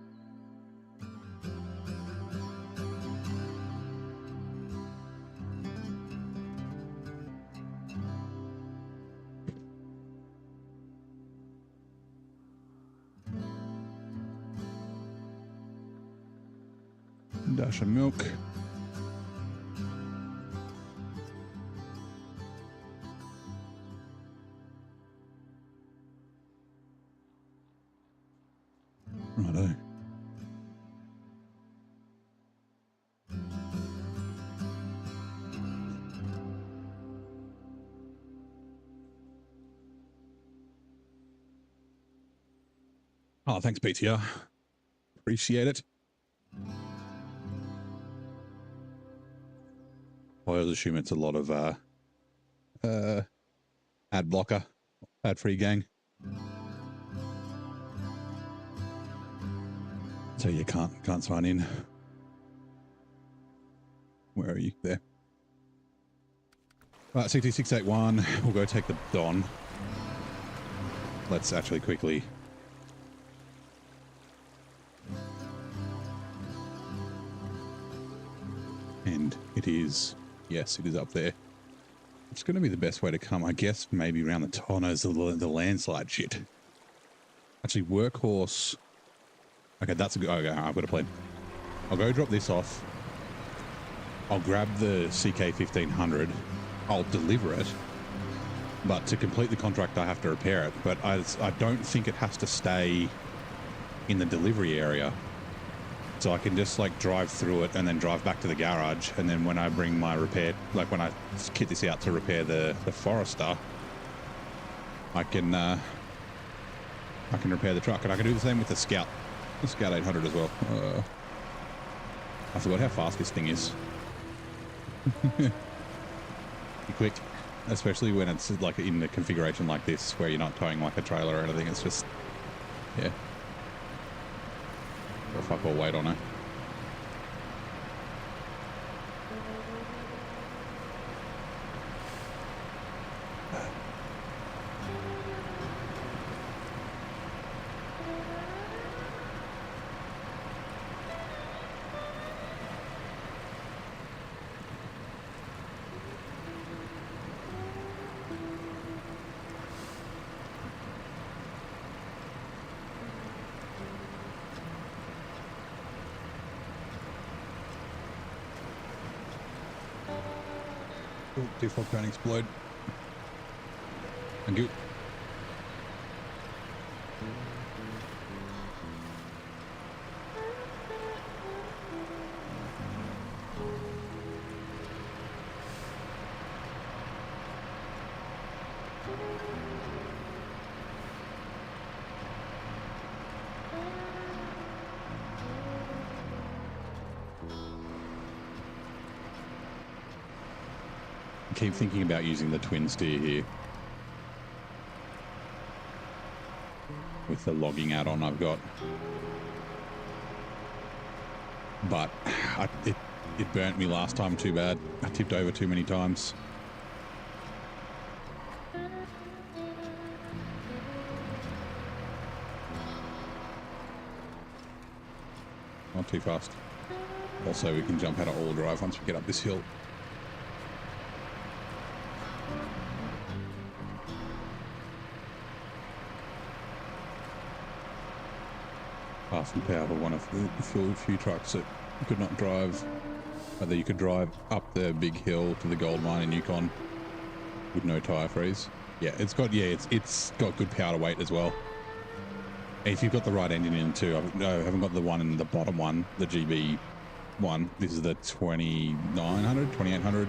Dash of milk. Righto. Oh, thanks, BTR. Appreciate it. I always assume it's a lot of ad blocker, ad free gang. So you can't sign in. Where are you? There. Right, CT681. We'll go take the Don. Let's actually quickly. And it is, yes, it is up there. It's going to be the best way to come, I guess, maybe around the toners, the landslide shit. Actually, workhorse. Okay, that's a good. Okay, I've got a plan. I'll go drop this off. I'll grab the CK1500. I'll deliver it. But to complete the contract, I have to repair it. But I don't think it has to stay in the delivery area. So I can just like drive through it and then drive back to the garage. And then when I bring my repair, like when I kit this out to repair the Forester, I can repair the truck. And I can do the same with the Scout. The Scout 800 as well. I forgot how fast this thing is. Be quick, especially when it's like in a configuration like this where you're not towing like a trailer or anything. It's just, yeah. Got fuck all weight on it. Default can't explode. Thank you. Keep thinking about using the twin steer here with the logging add-on I've got, but it burnt me last time too bad. I tipped over too many times. not too fast. Also, we can jump out of all drive once we get up this hill. Fast and powerful, one of the few trucks that could not drive, that you could drive up the big hill to the gold mine in Yukon with no tire freeze. Yeah, it's got good power to weight as well. If you've got the right engine in too, I haven't got the one in the bottom one, the GB one. This is the 2800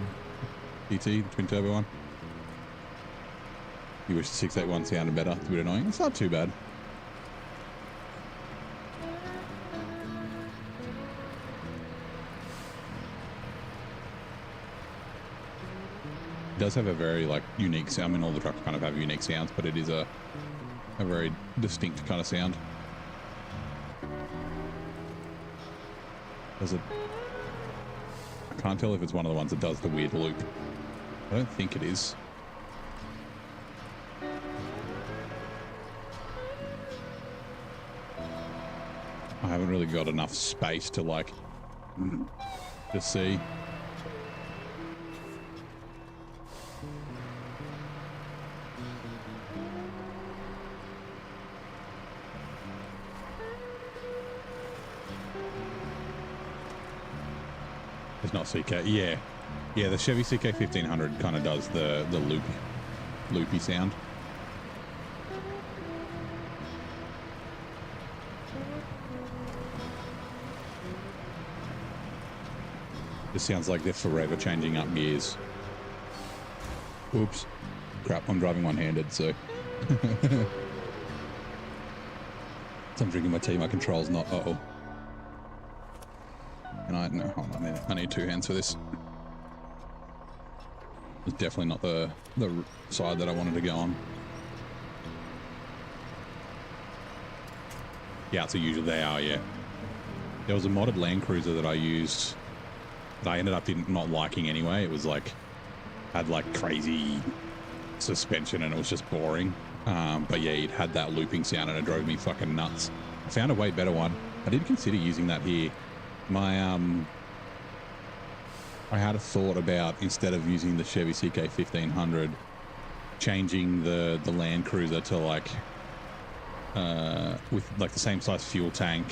PT, the twin turbo one. You wish the 681 sounded better. It's a bit annoying. It's not too bad. It does have a very unique sound. I mean, all the trucks kind of have unique sounds, but it is a very distinct kind of sound. Does it? I can't tell if it's one of the ones that does the weird loop. I don't think it is. I haven't really got enough space to to see. It's not CK. Yeah, the Chevy CK 1500 kind of does the loopy sound. This sounds like they're forever changing up gears. Oops, crap! I'm driving one-handed, so. So I'm drinking my tea. My control's not. Uh-oh. And no, hold on a minute. I need two hands for this. It's definitely not the side that I wanted to go on. Yeah, so usually they are, yeah. There was a modded Land Cruiser that I used that I ended up not liking anyway. It was had crazy suspension and it was just boring. But yeah, it had that looping sound and it drove me fucking nuts. I found a way better one. I did consider using that here. I had a thought about, instead of using the Chevy CK 1500, changing the Land Cruiser to with the same size fuel tank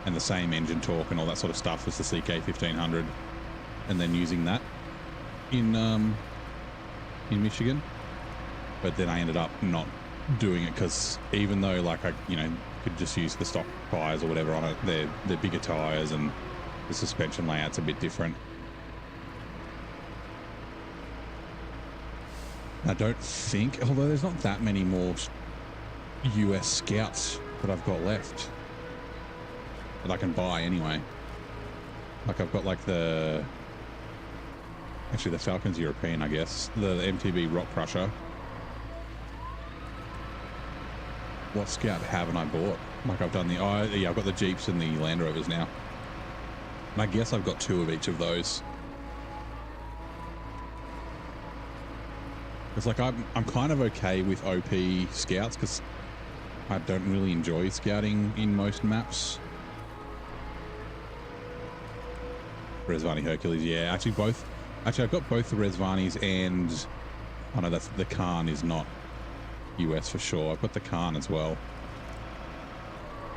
and the same engine torque and all that sort of stuff as the CK 1500, and then using that in Michigan. But then I ended up not doing it because even though I could just use the stock tires or whatever on it, they're bigger tires and the suspension layout's a bit different. I don't think, although there's not that many more US Scouts that I've got left that I can buy anyway. I've got the Falcon's European, I guess. The MTB Rock Crusher. What Scout haven't I bought? I've done I've got the Jeeps and the Land Rovers now. And I guess I've got two of each of those. It's I'm kind of okay with OP Scouts because I don't really enjoy scouting in most maps. Resvani Hercules, yeah. Actually, I've got both the Resvanis and... Oh no, the Khan is not US for sure. I've got the Khan as well.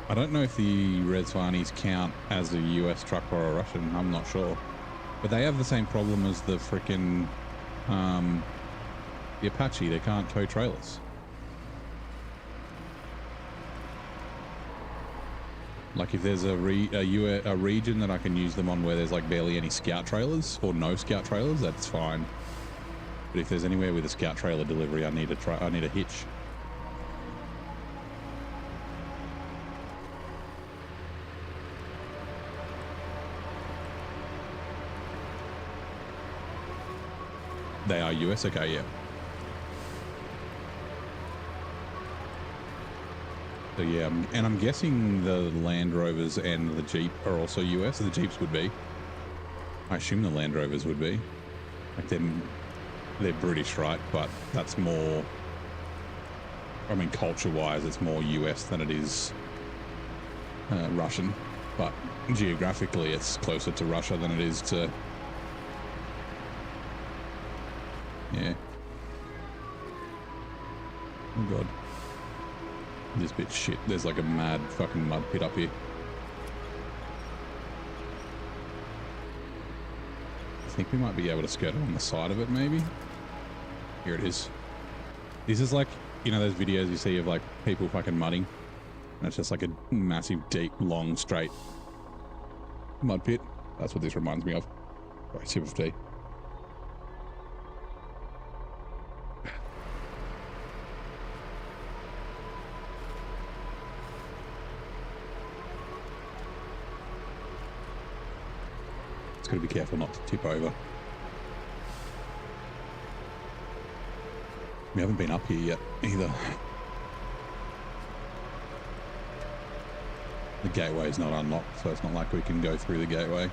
I don't know if the Resvanis count as a US truck or a Russian. I'm not sure. But they have the same problem as the frickin' the Apache. They can't tow trailers. If there's a region that I can use them on where there's barely any Scout trailers or no Scout trailers, that's fine. But if there's anywhere with a Scout trailer delivery, I need a hitch. They are US? Okay, yeah. So yeah, and I'm guessing the Land Rovers and the Jeep are also US. The Jeeps would be. I assume the Land Rovers would be. They're British, right? But that's more... culture-wise, it's more US than it is Russian. but geographically it's closer to Russia than it is to... Yeah. Oh god. This bit's shit. There's like a mad fucking mud pit up here. I think we might be able to skirt on the side of it, maybe. Here it is. This is like, you know those videos you see of like people fucking mudding? And it's just like a massive, deep, long, straight mud pit. That's what this reminds me of. Sorry, sip of tea. It's got to be careful not to tip over. We haven't been up here yet either. The gateway is not unlocked, so it's not like we can go through the gateway.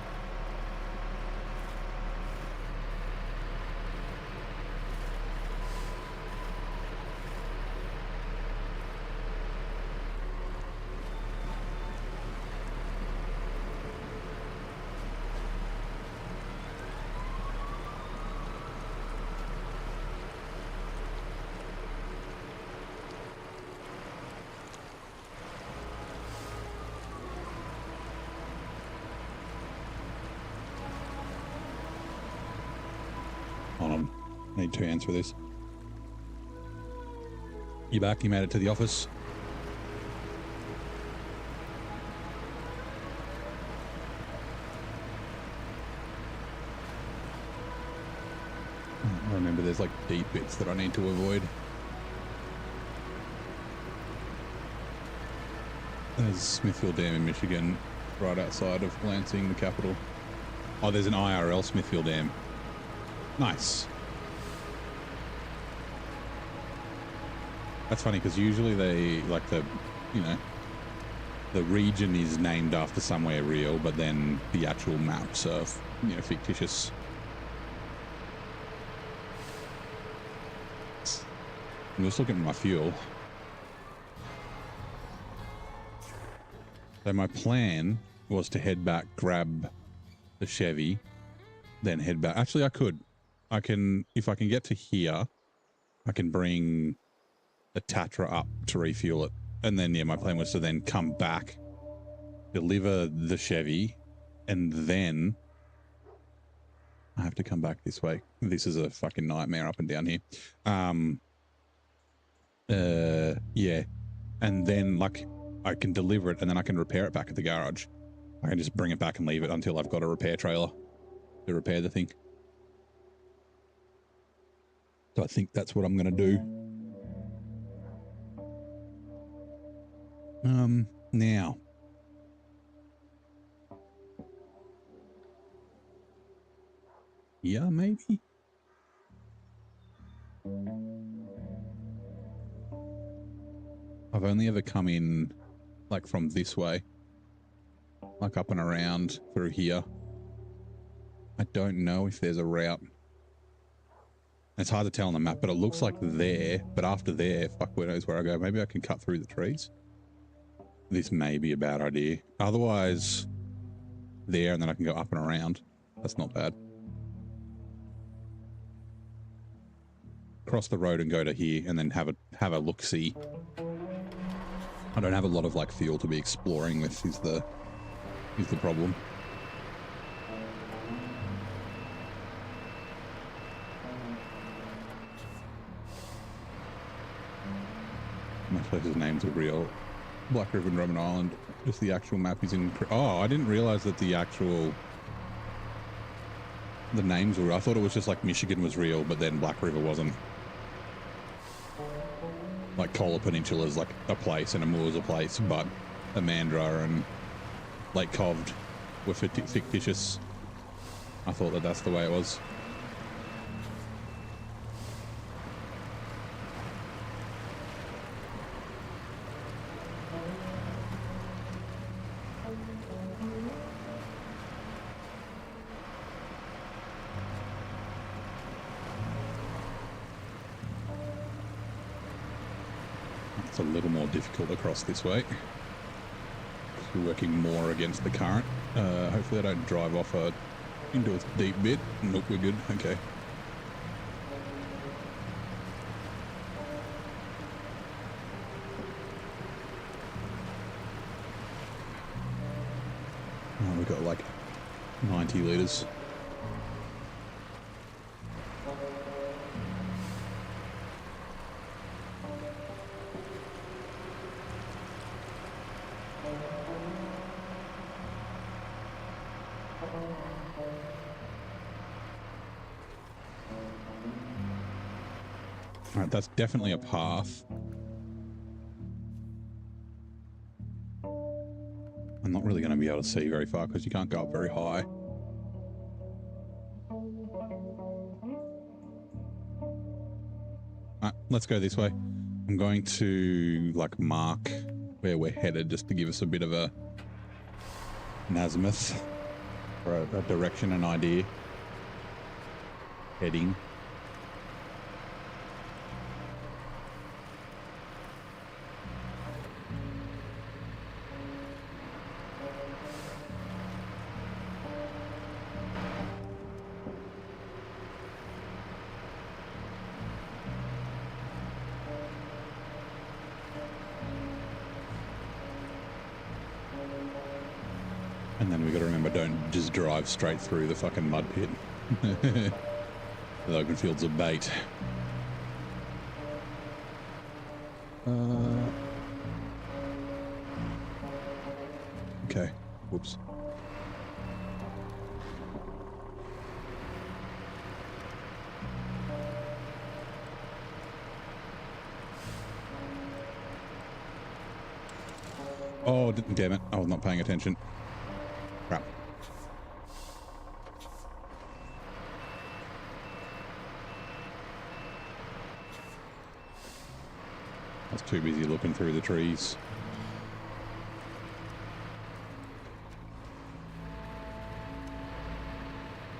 Hold on, I need 2 hands for this. You back? You made it to the office? I remember there's like deep bits that I need to avoid. There's Smithfield Dam in Michigan, right outside of Lansing, the capital. Oh, there's an IRL Smithfield Dam. Nice. That's funny because usually they like the, you know, the region is named after somewhere real, but then the actual maps are, you know, fictitious. I'm just looking at my fuel. So my plan was to head back, grab the Chevy, then head back. Actually, I can, if I can get to here, I can bring the Tatra up to refuel it. And then, yeah, my plan was to then come back, deliver the Chevy, and then I have to come back this way. This is a fucking nightmare up and down here. Yeah. And then, like, I can deliver it and then I can repair it back at the garage. I can just bring it back and leave it until I've got a repair trailer to repair the thing. So I think that's what I'm going to do. Now. Yeah, maybe. I've only ever come in like from this way, like up and around through here. I don't know if there's a route. It's hard to tell on the map, but it looks like there, but after there, fuck, who knows where I go. Maybe I can cut through the trees. This may be a bad idea. Otherwise, there, and then I can go up and around. That's not bad. Cross the road and go to here, and then have a look-see. I don't have a lot of like fuel to be exploring with. Is the problem. My place's names are real. Black River and Robben Island. Just the actual map is in... Oh, I didn't realize that the names were... I thought it was just like Michigan was real, but then Black River wasn't. Like Kola Peninsula is like a place and Amur's a place, but Amandra and Lake Covd were fictitious. I thought that that's the way it was. It's a little more difficult across this way. We're working more against the current. Hopefully they don't drive off into a deep bit. Nope, we're good. Okay. Oh, we've got like 90 litres. All right, that's definitely a path. I'm not really going to be able to see very far because you can't go up very high. All right, let's go this way. I'm going to like mark where we're headed just to give us a bit of a azimuth or a direction, an idea. Heading. And then we got to remember, don't just drive straight through the fucking mud pit. The open fields of bait. Okay. Whoops. Oh, damn it. I was not paying attention. Crap. I was too busy looking through the trees.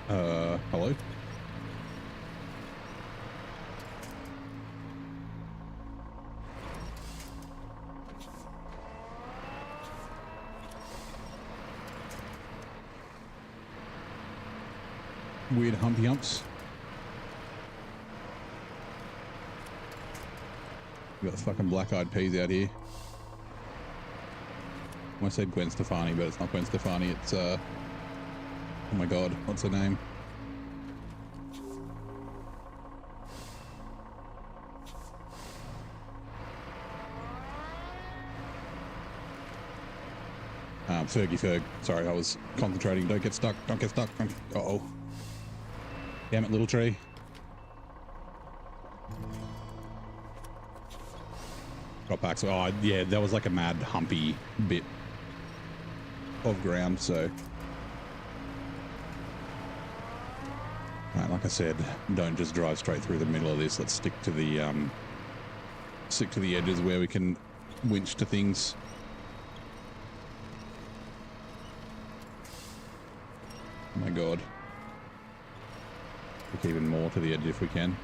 Hello? Weird humpy humps. We got the fucking black-eyed peas out here. I said Gwen Stefani, but it's not Gwen Stefani. It's oh my god, what's her name? Fergie Ferg. Sorry, I was concentrating. Don't get stuck. Don't get stuck. Uh-oh. Damn it, little tree. Got back. So, oh, yeah, that was like a mad humpy bit of ground, so. Right, like I said, don't just drive straight through the middle of this. Let's stick to the edges where we can winch to things. Oh my god. Look even more to the edge if we can.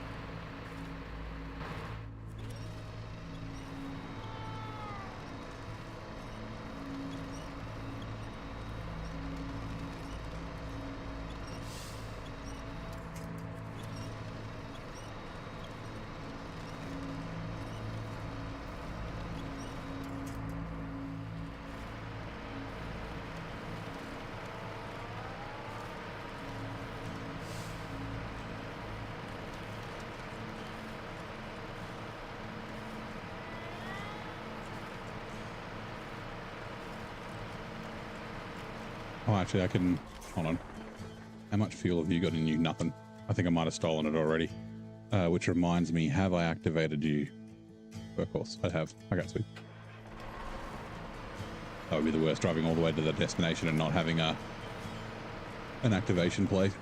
Oh, actually, I can... Hold on. How much fuel have you got in you? Nothing. I think I might have stolen it already. Which reminds me, have I activated you? Workhorse. I have. Okay, sweet. That would be the worst, driving all the way to the destination and not having an activation point.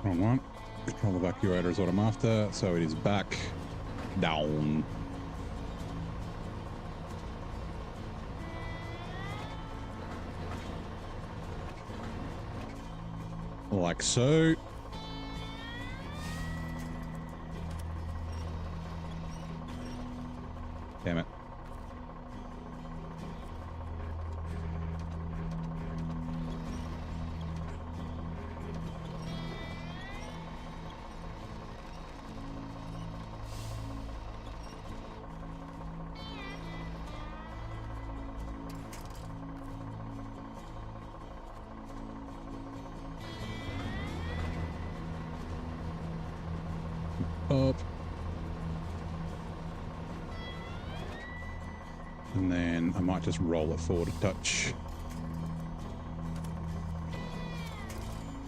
Wrong one. Control evacuator is what I'm after. So it is back down. Like so. Damn it. Up. And then I might just roll it forward a touch.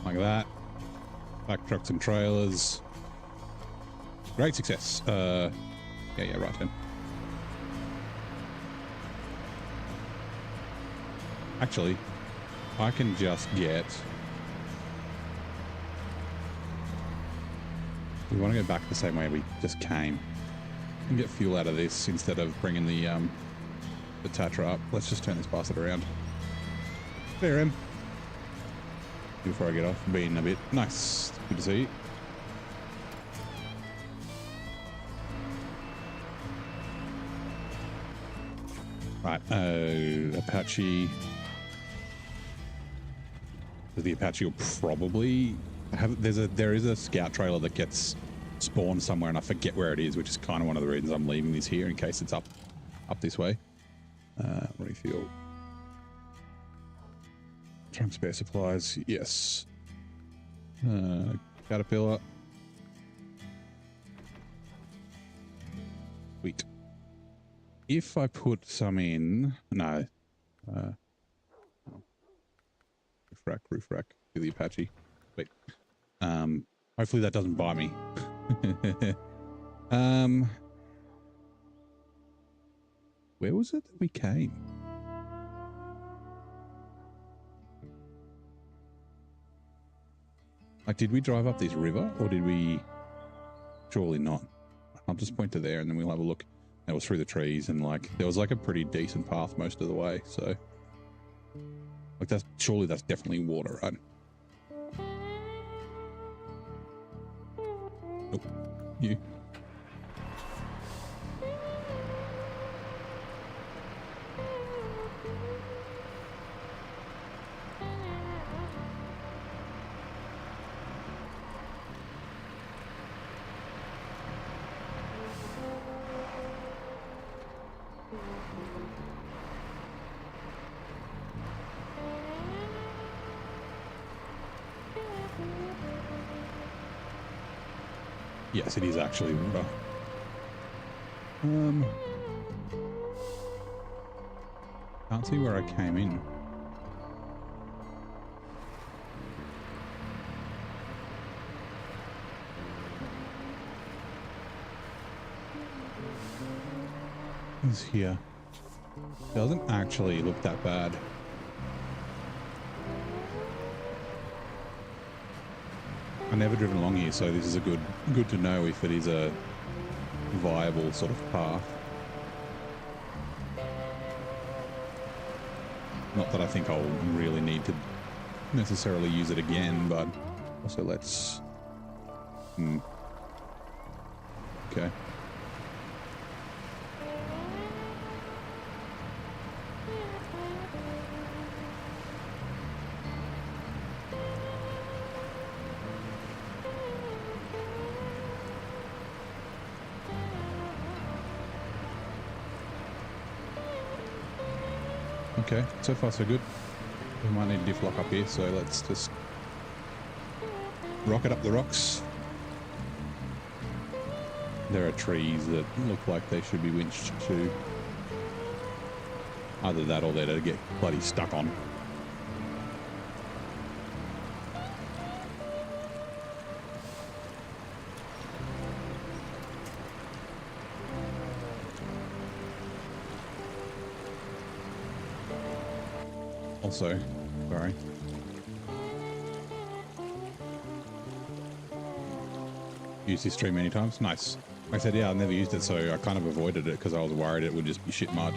Like that. Back trucks and trailers. Great success. Yeah, right then. Actually, I can just get... We want to go back the same way we just came and get fuel out of this instead of bringing the Tatra up. Let's just turn this bastard around. There, him. Before I get off, being a bit nice. Good to see you. Right, Apache. The Apache will probably have. There is a scout trailer that gets spawned somewhere, and I forget where it is, which is kind of one of the reasons I'm leaving this here in case it's up this way. Refuel. Trunk spare supplies. Yes. Caterpillar. Sweet. If I put some in, no. Roof rack. Do the Apache. Wait. Hopefully that doesn't buy me. Where was it that we came? Like, did we drive up this river or did we? Surely not. I'll just point to there and then we'll have a look. It was through the trees and like there was like a pretty decent path most of the way. So like surely that's definitely water, right? Nope. You. Yes, it is actually water. Can't see where I came in. It's here. Doesn't actually look that bad. I've never driven along here, so this is a good to know if it is a viable sort of path. Not that I think I'll really need to necessarily use it again, but also let's... Okay. Okay, so far so good. We might need a diff lock up here, so let's just rocket up the rocks. There are trees that look like they should be winched to. Either that or they're to get bloody stuck on. Also, sorry. used this tree many times. Nice. Like I said, yeah, I've never used it, so I kind of avoided it because I was worried it would just be shit mud.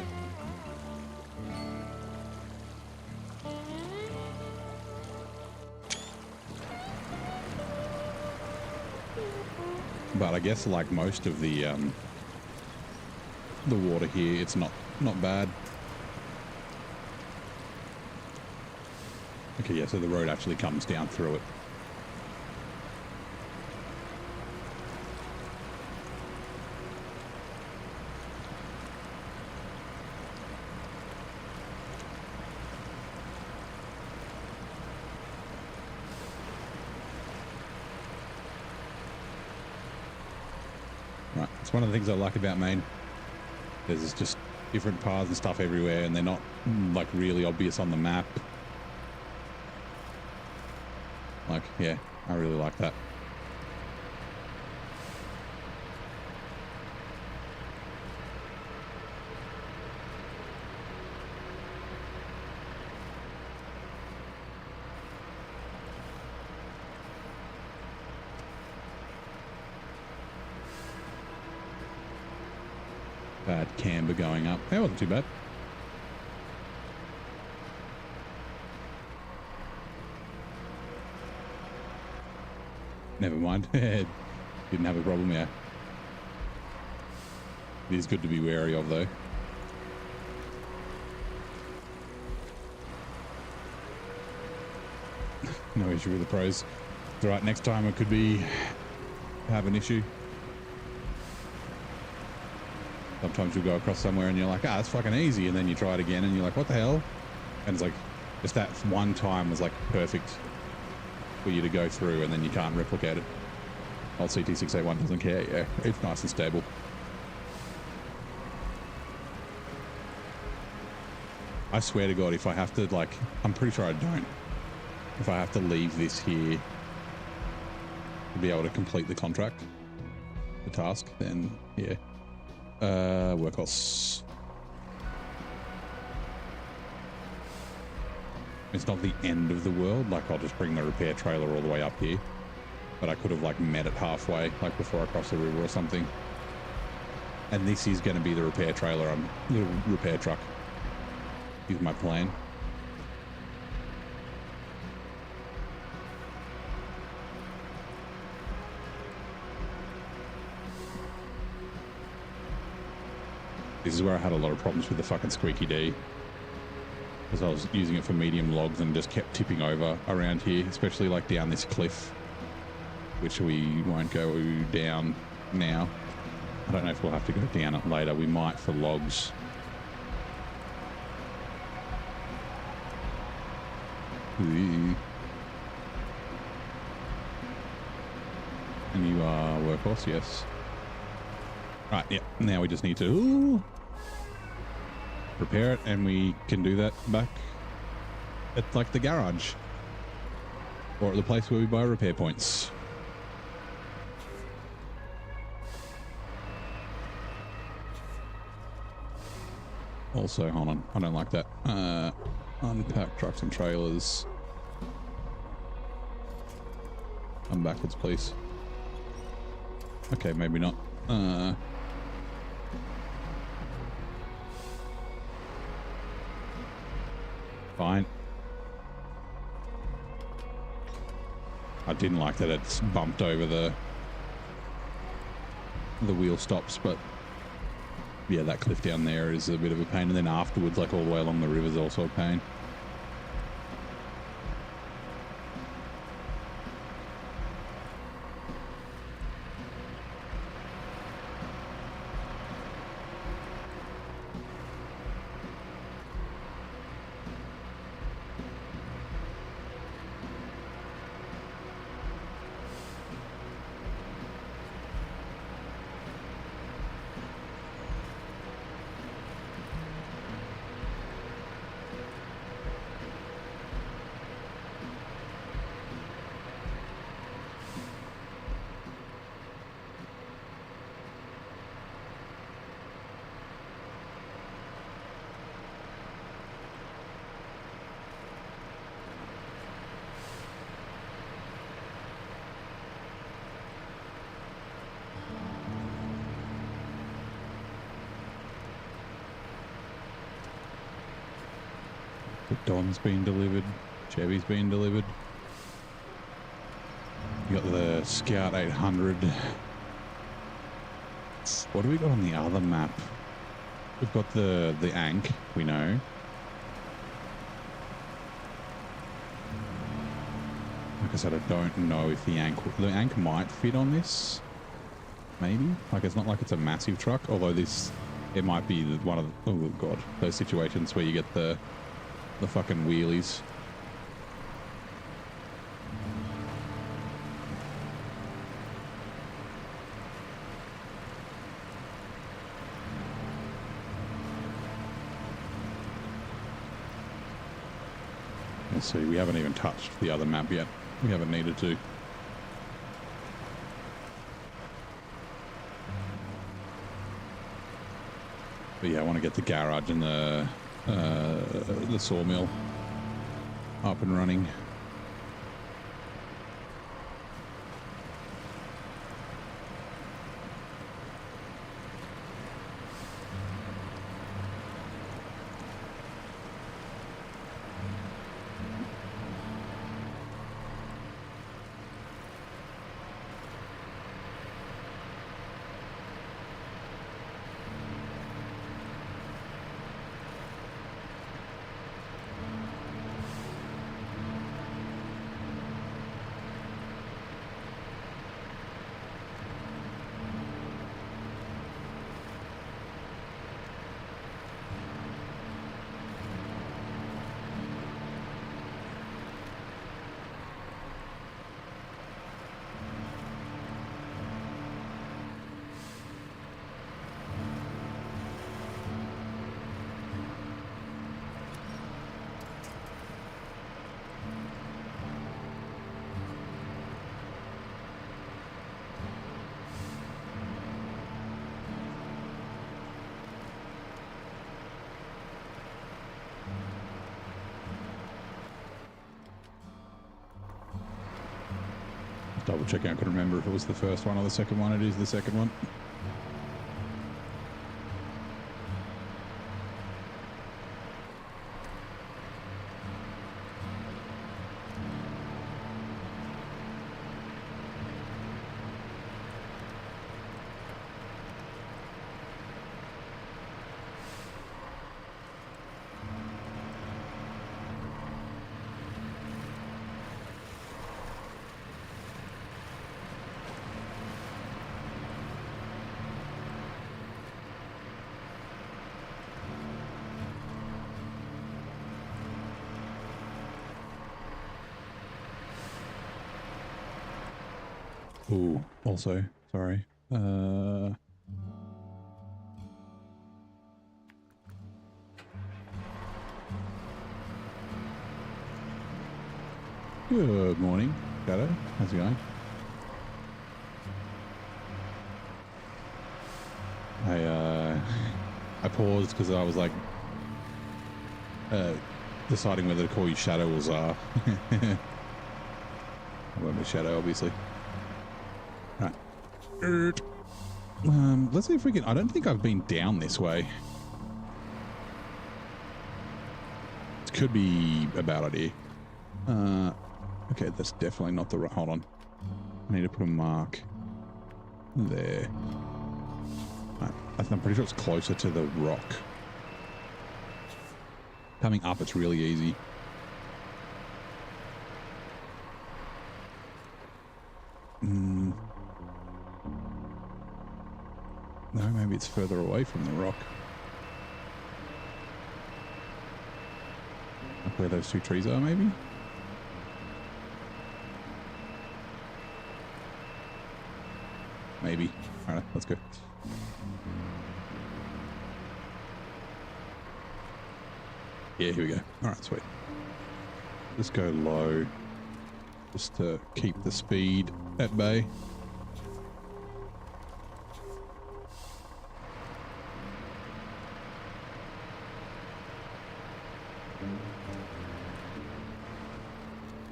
But I guess like most of the water here, it's not bad. Okay, yeah, so the road actually comes down through it. Right, it's one of the things I like about Maine. There's just different paths and stuff everywhere, and they're not like really obvious on the map. Like, yeah, I really like that. Bad camber going up. That wasn't too bad. Never mind. Didn't have a problem, yeah. It is good to be wary of, though. No issue with the pros. It's all right, next time it could be have an issue. Sometimes you'll go across somewhere and you're like, that's fucking easy. And then you try it again and you're like, what the hell? And it's like, just that one time was like perfect for you to go through, and then you can't replicate it. Old CT681 doesn't care. Yeah, it's nice and stable. I swear to God, if I have to, like, I'm pretty sure I don't. If I have to leave this here to be able to complete the contract, the task, then yeah. Workhorse. It's not the end of the world. Like, I'll just bring the repair trailer all the way up here. But I could have, like, met it halfway, like, before I cross the river or something. And this is going to be the repair trailer, little repair truck. Is my plan. This is where I had a lot of problems with the fucking squeaky D. Because I was using it for medium logs and just kept tipping over around here, especially like down this cliff, which we won't go down now. I don't know if we'll have to go down it later. We might for logs. Ooh. And you are workhorse, yes. Right, yeah. Now we just need to repair it, and we can do that back at like the garage or at the place where we buy repair points. Also, hold on, I don't like that. Unpack trucks and trailers. Come backwards, please. Okay, maybe not. Fine. I didn't like that it's bumped over the wheel stops, but yeah, that cliff down there is a bit of a pain, and then afterwards, like all the way along the river, is also a pain. The Don's been delivered. Chevy's been delivered. You got the Scout 800. What do we got on the other map? We've got the Ankh, we know. Like I said, I don't know if the Ankh might fit on this. Maybe. Like, it's not like it's a massive truck, although it might be one of the, oh god, those situations where you get the fucking wheelies. Let's see, we haven't even touched the other map yet. We haven't needed to. But yeah, I want to get the garage and the sawmill up and running. Double checking, I couldn't remember if it was the first one or the second one. It is the second one. Ooh, also, sorry. Good morning, Shadow. How's it going? I paused because I was like deciding whether to call you Shadow or Czar. I went with Shadow, obviously. Right. Let's see if we can. I don't think I've been down this way. It could be a bad idea. Okay, that's definitely not the right. Hold on. I need to put a mark there. Right. I'm pretty sure it's closer to the rock. Coming up, it's really easy. No, maybe it's further away from the rock. Like where those two trees are, maybe? Maybe. Alright, let's go. Yeah, here we go. Alright, sweet. Just go low. Just to keep the speed at bay.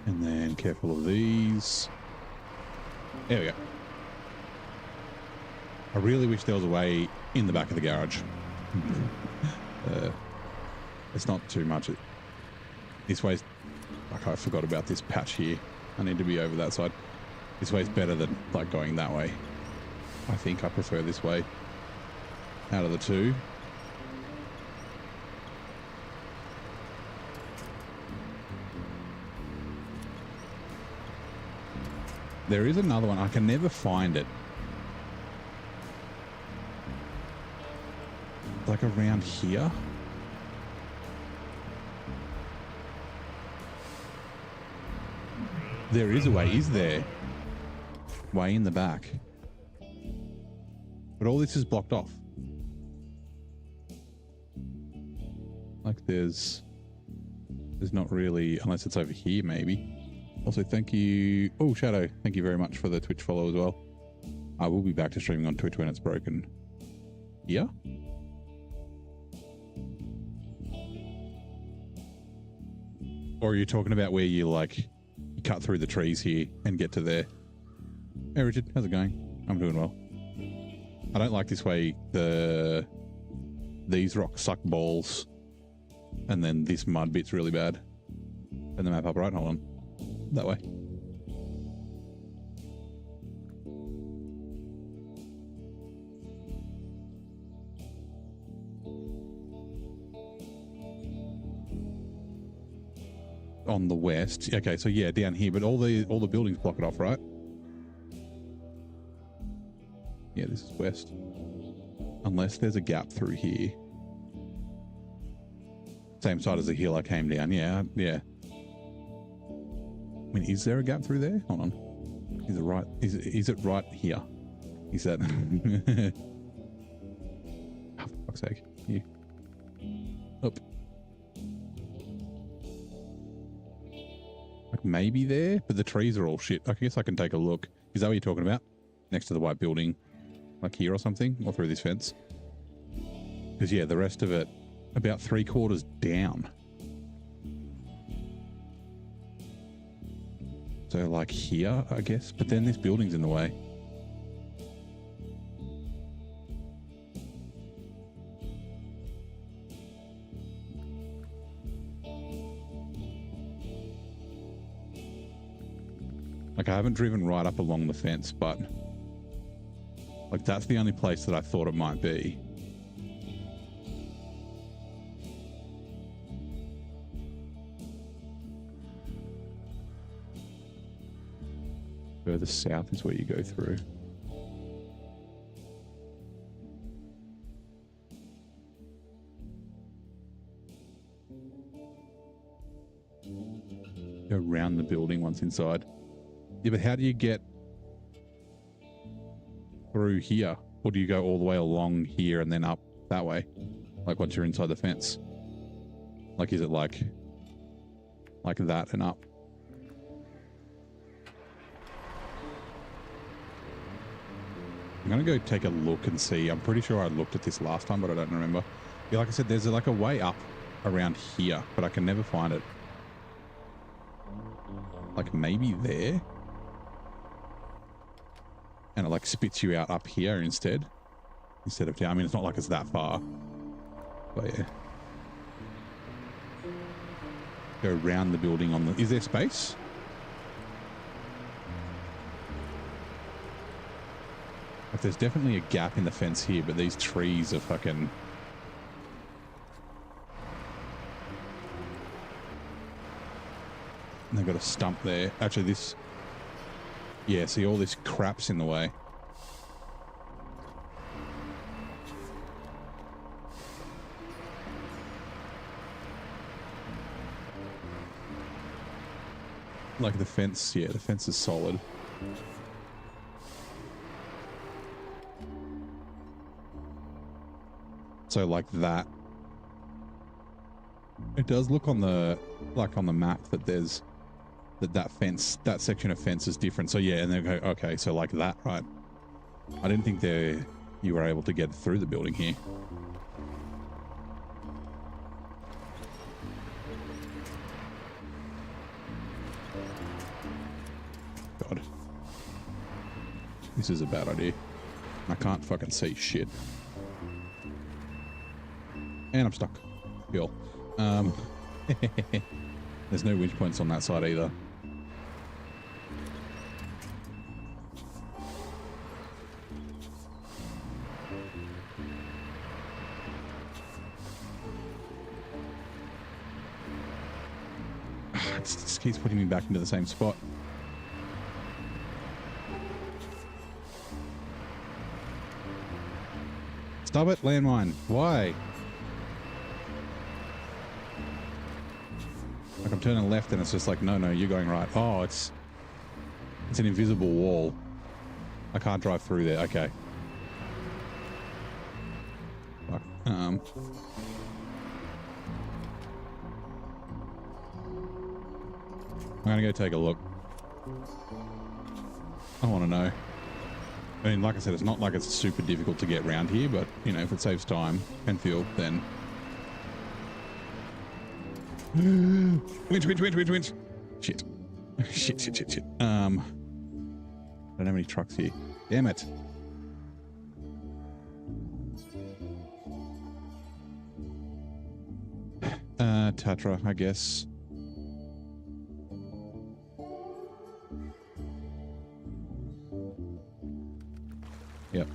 And then careful of these. There we go. I really wish there was a way in the back of the garage. It's not too much. This way's... Like, I forgot about this patch here. I need to be over that side. This way's better than, like, going that way. I think I prefer this way out of the two. There is another one. I can never find it. Like around here. There is a way, is there? Way in the back. But all this is blocked off. Like there's not really, unless it's over here maybe. Also, thank you. Oh, Shadow, thank you very much for the Twitch follow as well. I will be back to streaming on Twitch when it's broken. Here? Or are you talking about where you like you cut through the trees here and get to there? Hey Richard, how's it going? I'm doing well. I don't like this way. These rocks suck balls, and then this mud bit's really bad. And the map up right. Hold on, that way. On the west. Okay, so yeah, down here, but all the buildings block it off, right? Yeah, this is west. Unless there's a gap through here. Same side as the hill I came down. Yeah, yeah. I mean, is there a gap through there? Hold on. Is it right? Is it right here? Is that? Oh, for fuck's sake! Here. Up. Like maybe there, but the trees are all shit. I guess I can take a look. Is that what you're talking about? Next to the white building, like here or something, or through this fence? Because yeah, the rest of it, about 3/4 down. So like here, I guess, but then this building's in the way. Like I haven't driven right up along the fence, but like that's the only place that I thought it might be. Further south is where you go through. Go around the building once inside. Yeah, but how do you get through here? Or do you go all the way along here and then up that way? Like once you're inside the fence? Like is it like that and up? I'm going to go take a look and see. I'm pretty sure I looked at this last time, but I don't remember. Yeah, like I said, there's like a way up around here, but I can never find it. Like maybe there? And it like spits you out up here instead of down. I mean, it's not like it's that far, but yeah. Go around the building on the... Is there space? Like there's definitely a gap in the fence here, but these trees are fucking... And they've got a stump there. Actually, this... Yeah, see, all this crap's in the way. Like the fence, yeah, the fence is solid. So like that. It does look on the, like on the map that there's, that fence, that section of fence is different. So yeah, and they go, okay, so like that, right? I didn't think you were able to get through the building here. God. This is a bad idea. I can't fucking see shit. And I'm stuck. Cool. There's no winch points on that side either. It just keeps putting me back into the same spot. Stop it, landmine. Why? Like I'm turning left and it's just like, no, you're going right. Oh, it's an invisible wall. I can't drive through there. Okay. Fuck. I'm gonna go take a look. I want to know. I mean, like I said, it's not like it's super difficult to get around here, but, you know, if it saves time and fuel, then... Winch. Shit. Shit. I don't have any trucks here. Damn it. Tatra, I guess. Yep.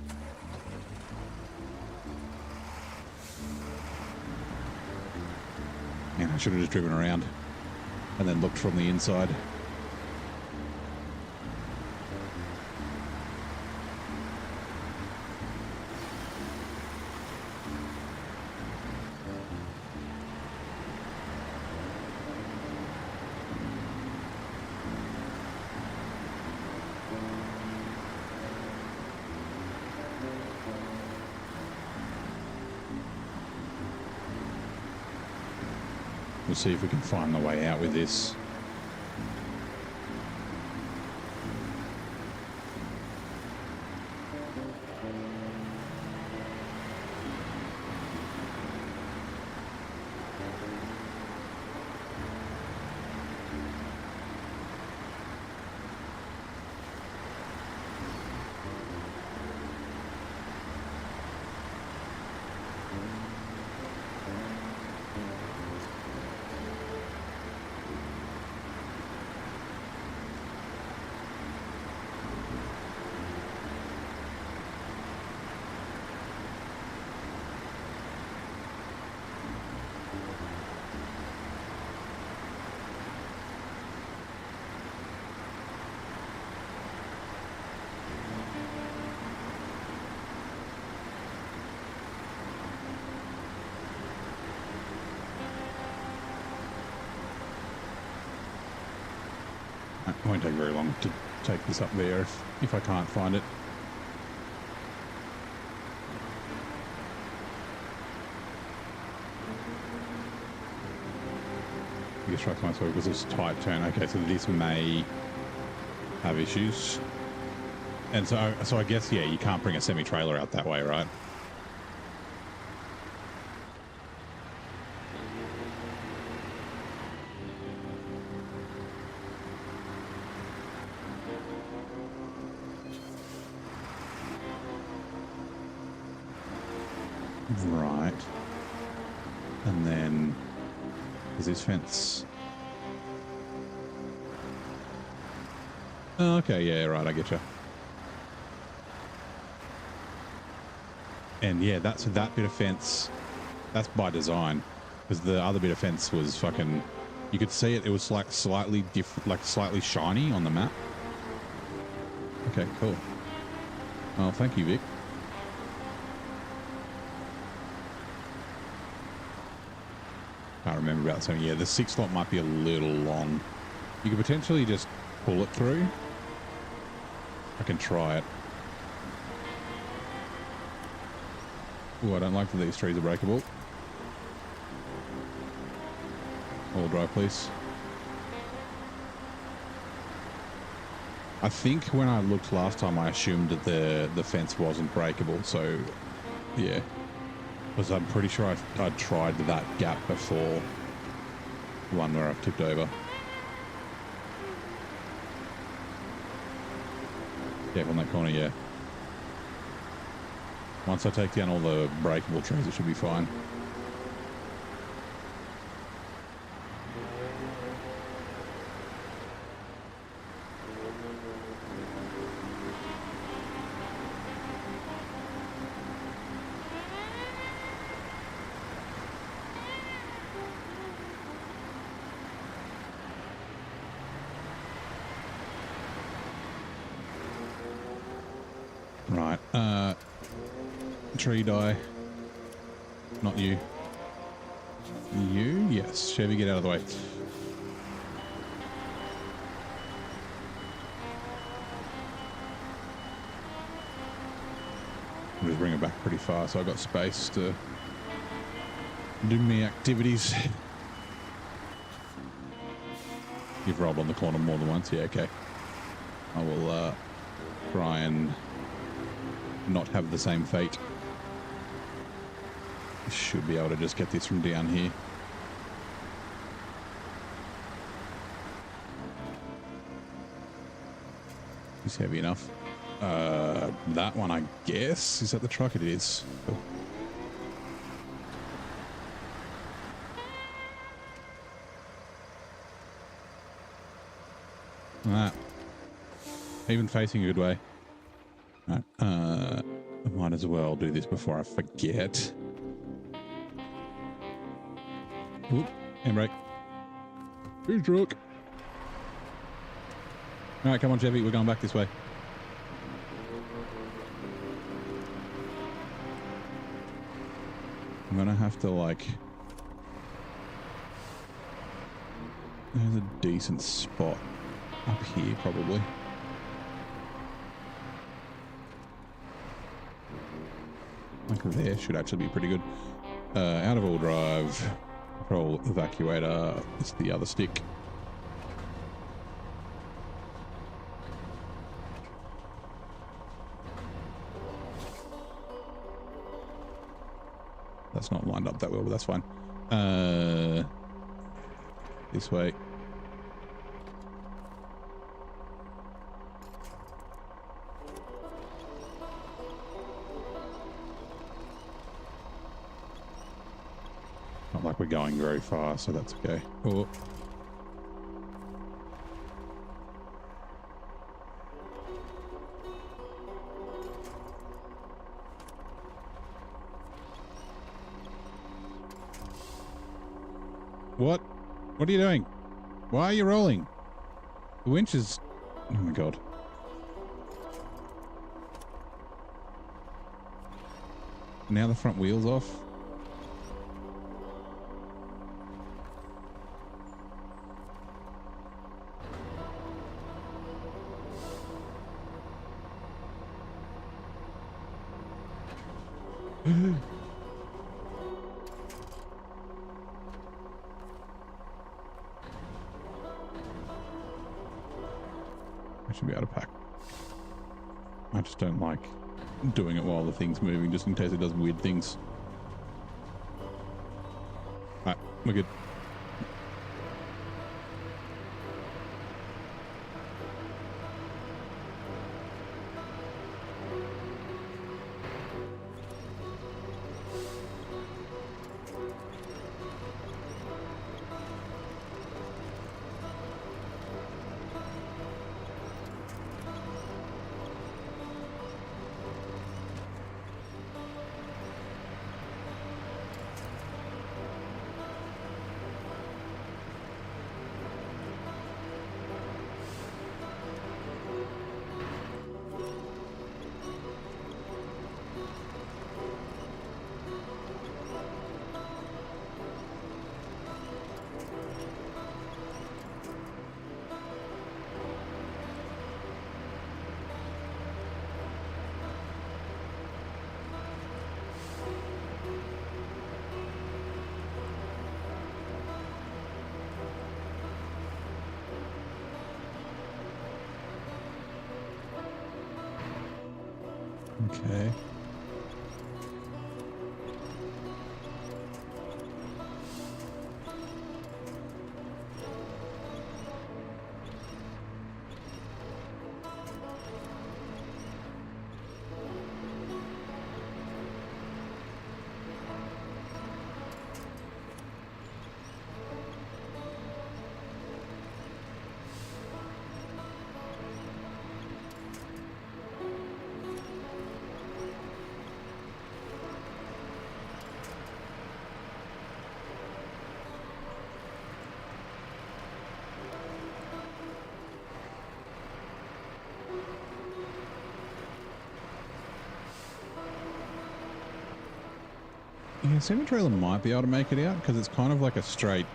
Man, I should have just driven around and then looked from the inside. We'll see if we can find the way out with this. It won't take very long to take this up there if I can't find it. I guess trucks might because it's a tight turn. Okay, so this may have issues. And so I guess, yeah, you can't bring a semi-trailer out that way, right? Right. And then is this fence? Oh, okay, yeah, right, I get you. And yeah, that bit of fence, that's by design, because the other bit of fence was fucking, you could see it, it was like slightly different, like slightly shiny on the map. Okay, cool. Oh, thank you, Vic. Can't remember about something. Yeah, the 6 slot might be a little long. You could potentially just pull it through. I can try it. Oh, I don't like that these trees are breakable. All drive, please. I think when I looked last time, I assumed that the fence wasn't breakable. So, yeah. Because I'm pretty sure I tried that gap before, the one where I've tipped over. Yeah, on that corner, yeah. Once I take down all the breakable trees, it should be fine. Right. Tree die. Not you. You? Yes. Chevy, get out of the way. I'll just bring it back pretty far so I've got space to do me activities. You've rolled on the corner more than once. Yeah, okay. I will try and not have the same fate. Should be able to just get this from down here. It's heavy enough. That one, I guess. Is that the truck? It is. Cool. That. Even facing a good way. Right. I might as well do this before I forget. Oop, handbrake. Who's drunk? All right, come on, Chevy. We're going back this way. I'm gonna have to, like... There's a decent spot up here, probably. Like there should actually be pretty good. Out of all drive. Control evacuator. It's the other stick. That's not lined up that well, but that's fine. This way. Not like we're going very far, so that's okay. Oh. What? What are you doing? Why are you rolling? The winch is... Oh my god. Now the front wheel's off. I should be able to pack. I just don't like doing it while the thing's moving, just in case it does weird things. Alright, we're good. Okay. Yeah, semi-trailer might be able to make it out because it's kind of like a straight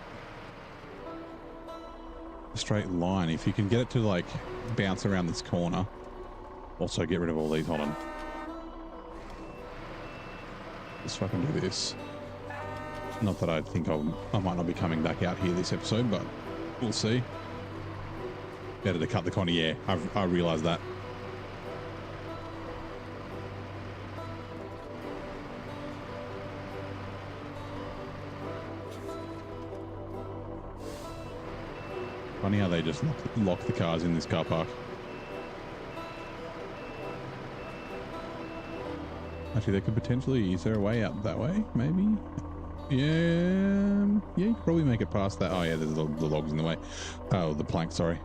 line. If you can get it to like bounce around this corner. Also get rid of all these. Hold on. Let's fucking do this. Not that I think I might not be coming back out here this episode, but we'll see. Better to cut the corner. Yeah, I realised that. Funny how they just lock the cars in this car park. Actually, they could potentially... Is there a way out that way? Maybe? Yeah, you could probably make it past that. Oh, yeah, there's the logs in the way. Oh, the plank, sorry.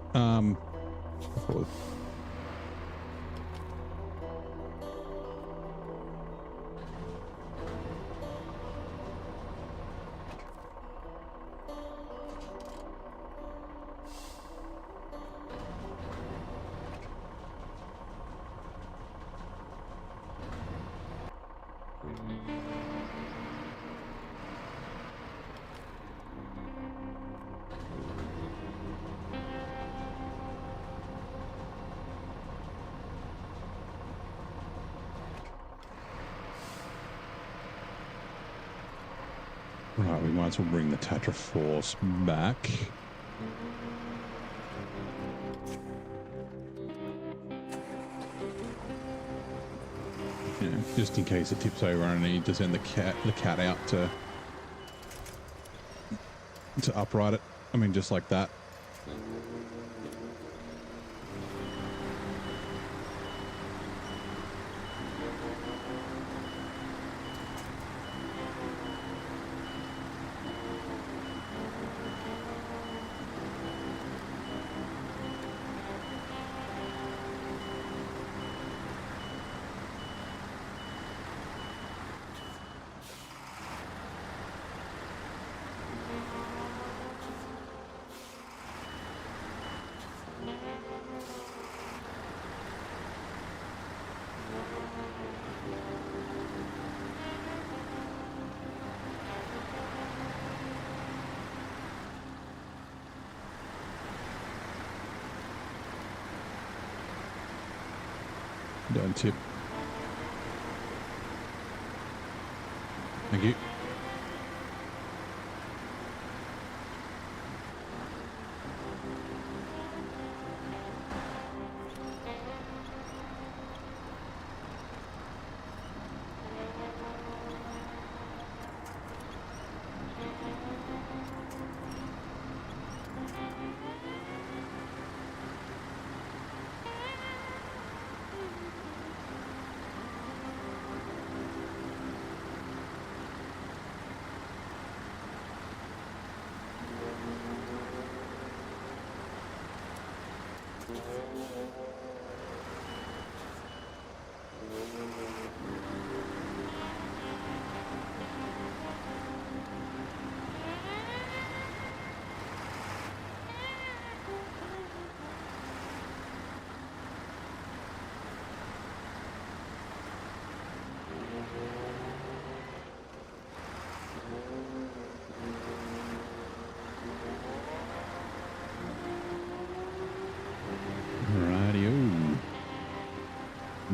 Right, we might as well bring the Tatra Force back. Yeah, just in case it tips over and I need to send the cat out to upright it. I mean, just like that. Don't tip. Thank you.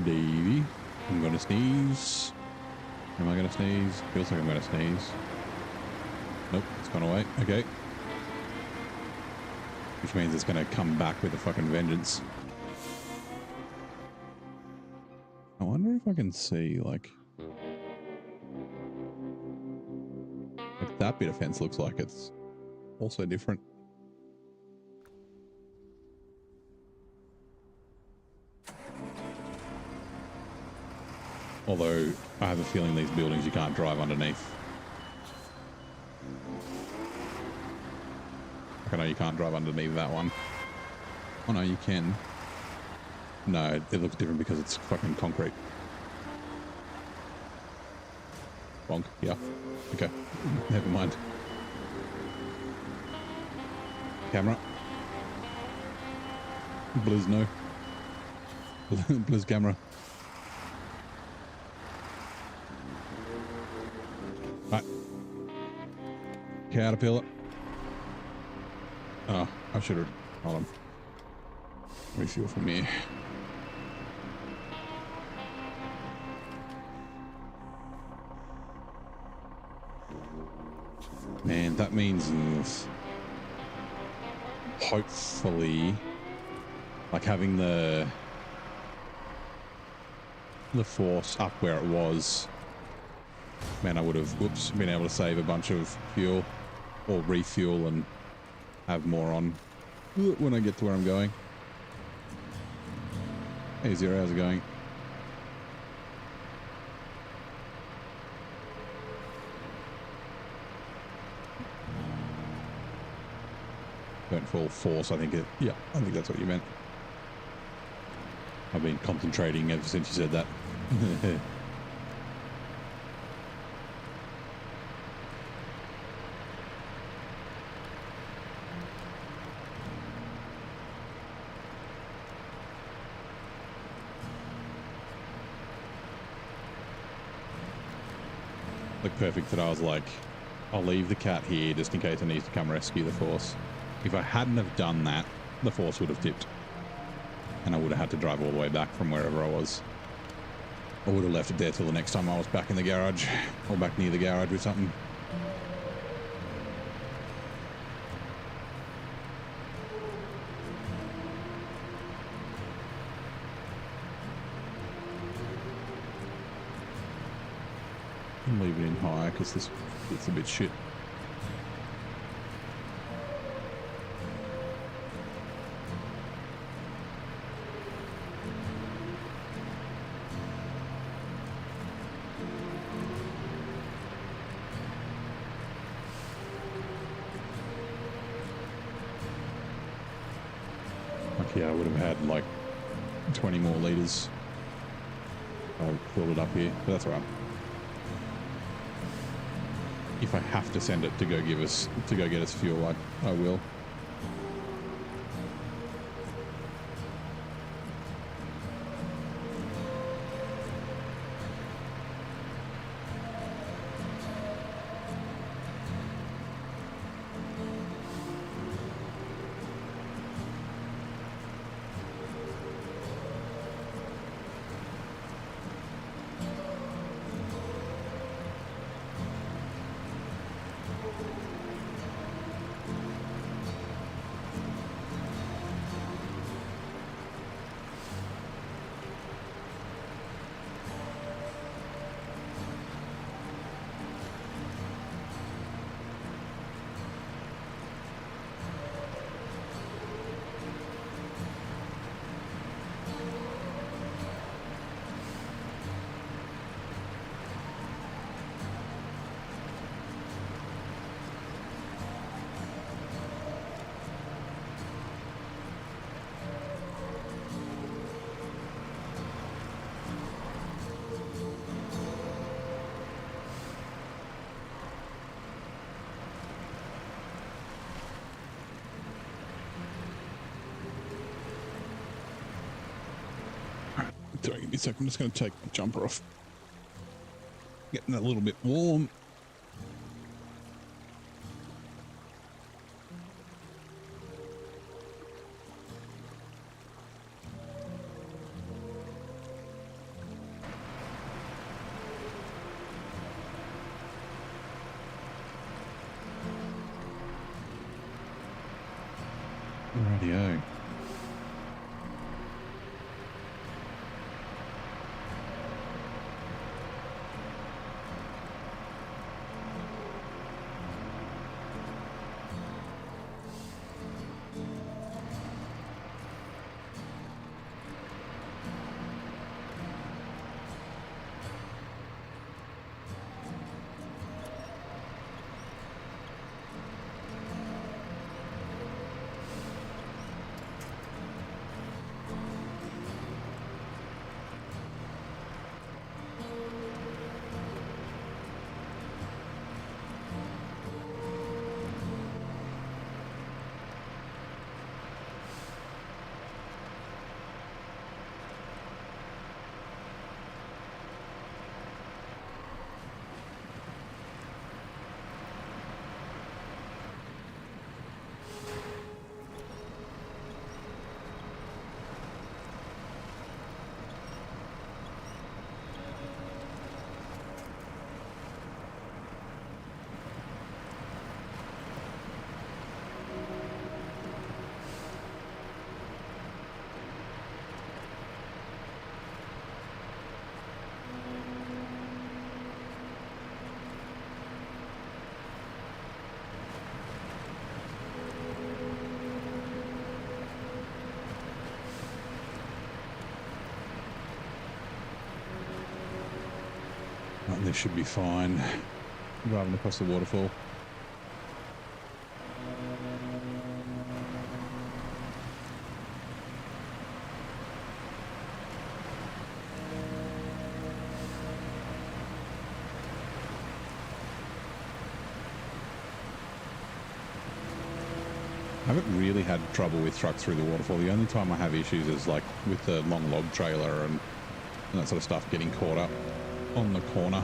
Davey, I'm gonna sneeze. Am I gonna sneeze? Feels like I'm gonna sneeze. Nope, it's gone away. Okay. Which means it's gonna come back with a fucking vengeance. I wonder if I can see, like that bit of fence looks like it's also different. Although, I have a feeling these buildings you can't drive underneath. I know you can't drive underneath that one. Oh no, you can. No, it looks different because it's fucking concrete. Bonk, yeah. Okay, never mind. Camera. Blizz, no. Blizz camera. caterpillar. Oh, I should have. Hold on. Refuel from here. Man, that means hopefully, like having the force up where it was, man, I would have, whoops, been able to save a bunch of fuel or refuel and have more on when I get to where I'm going. Hey Zero, how's it going? Don't fall force, I think it, yeah, I think that's what you meant. I've been concentrating ever since you said that. Look perfect that I was like, I'll leave the cat here just in case I need to come rescue the force. If I hadn't have done that, the force would have tipped. And I would have had to drive all the way back from wherever I was. I would have left it there till the next time I was back in the garage. Or back near the garage with something. I'm leaving it in high because this it's a bit shit. Yeah, I would have had like 20 more liters. I filled it up here, but that's all right. If I have to send it to go get us fuel, I will. Sorry, give me a second. I'm just going to take the jumper off. Getting a little bit warm. Rightio. And this should be fine. Driving across the waterfall. I haven't really had trouble with trucks through the waterfall. The only time I have issues is like with the long log trailer and that sort of stuff getting caught up on the corner.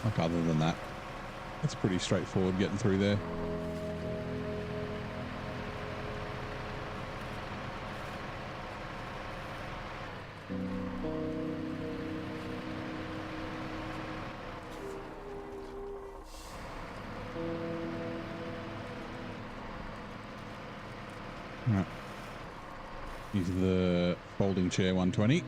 Like other than that, it's pretty straightforward getting through there. Right. Use the folding chair 120.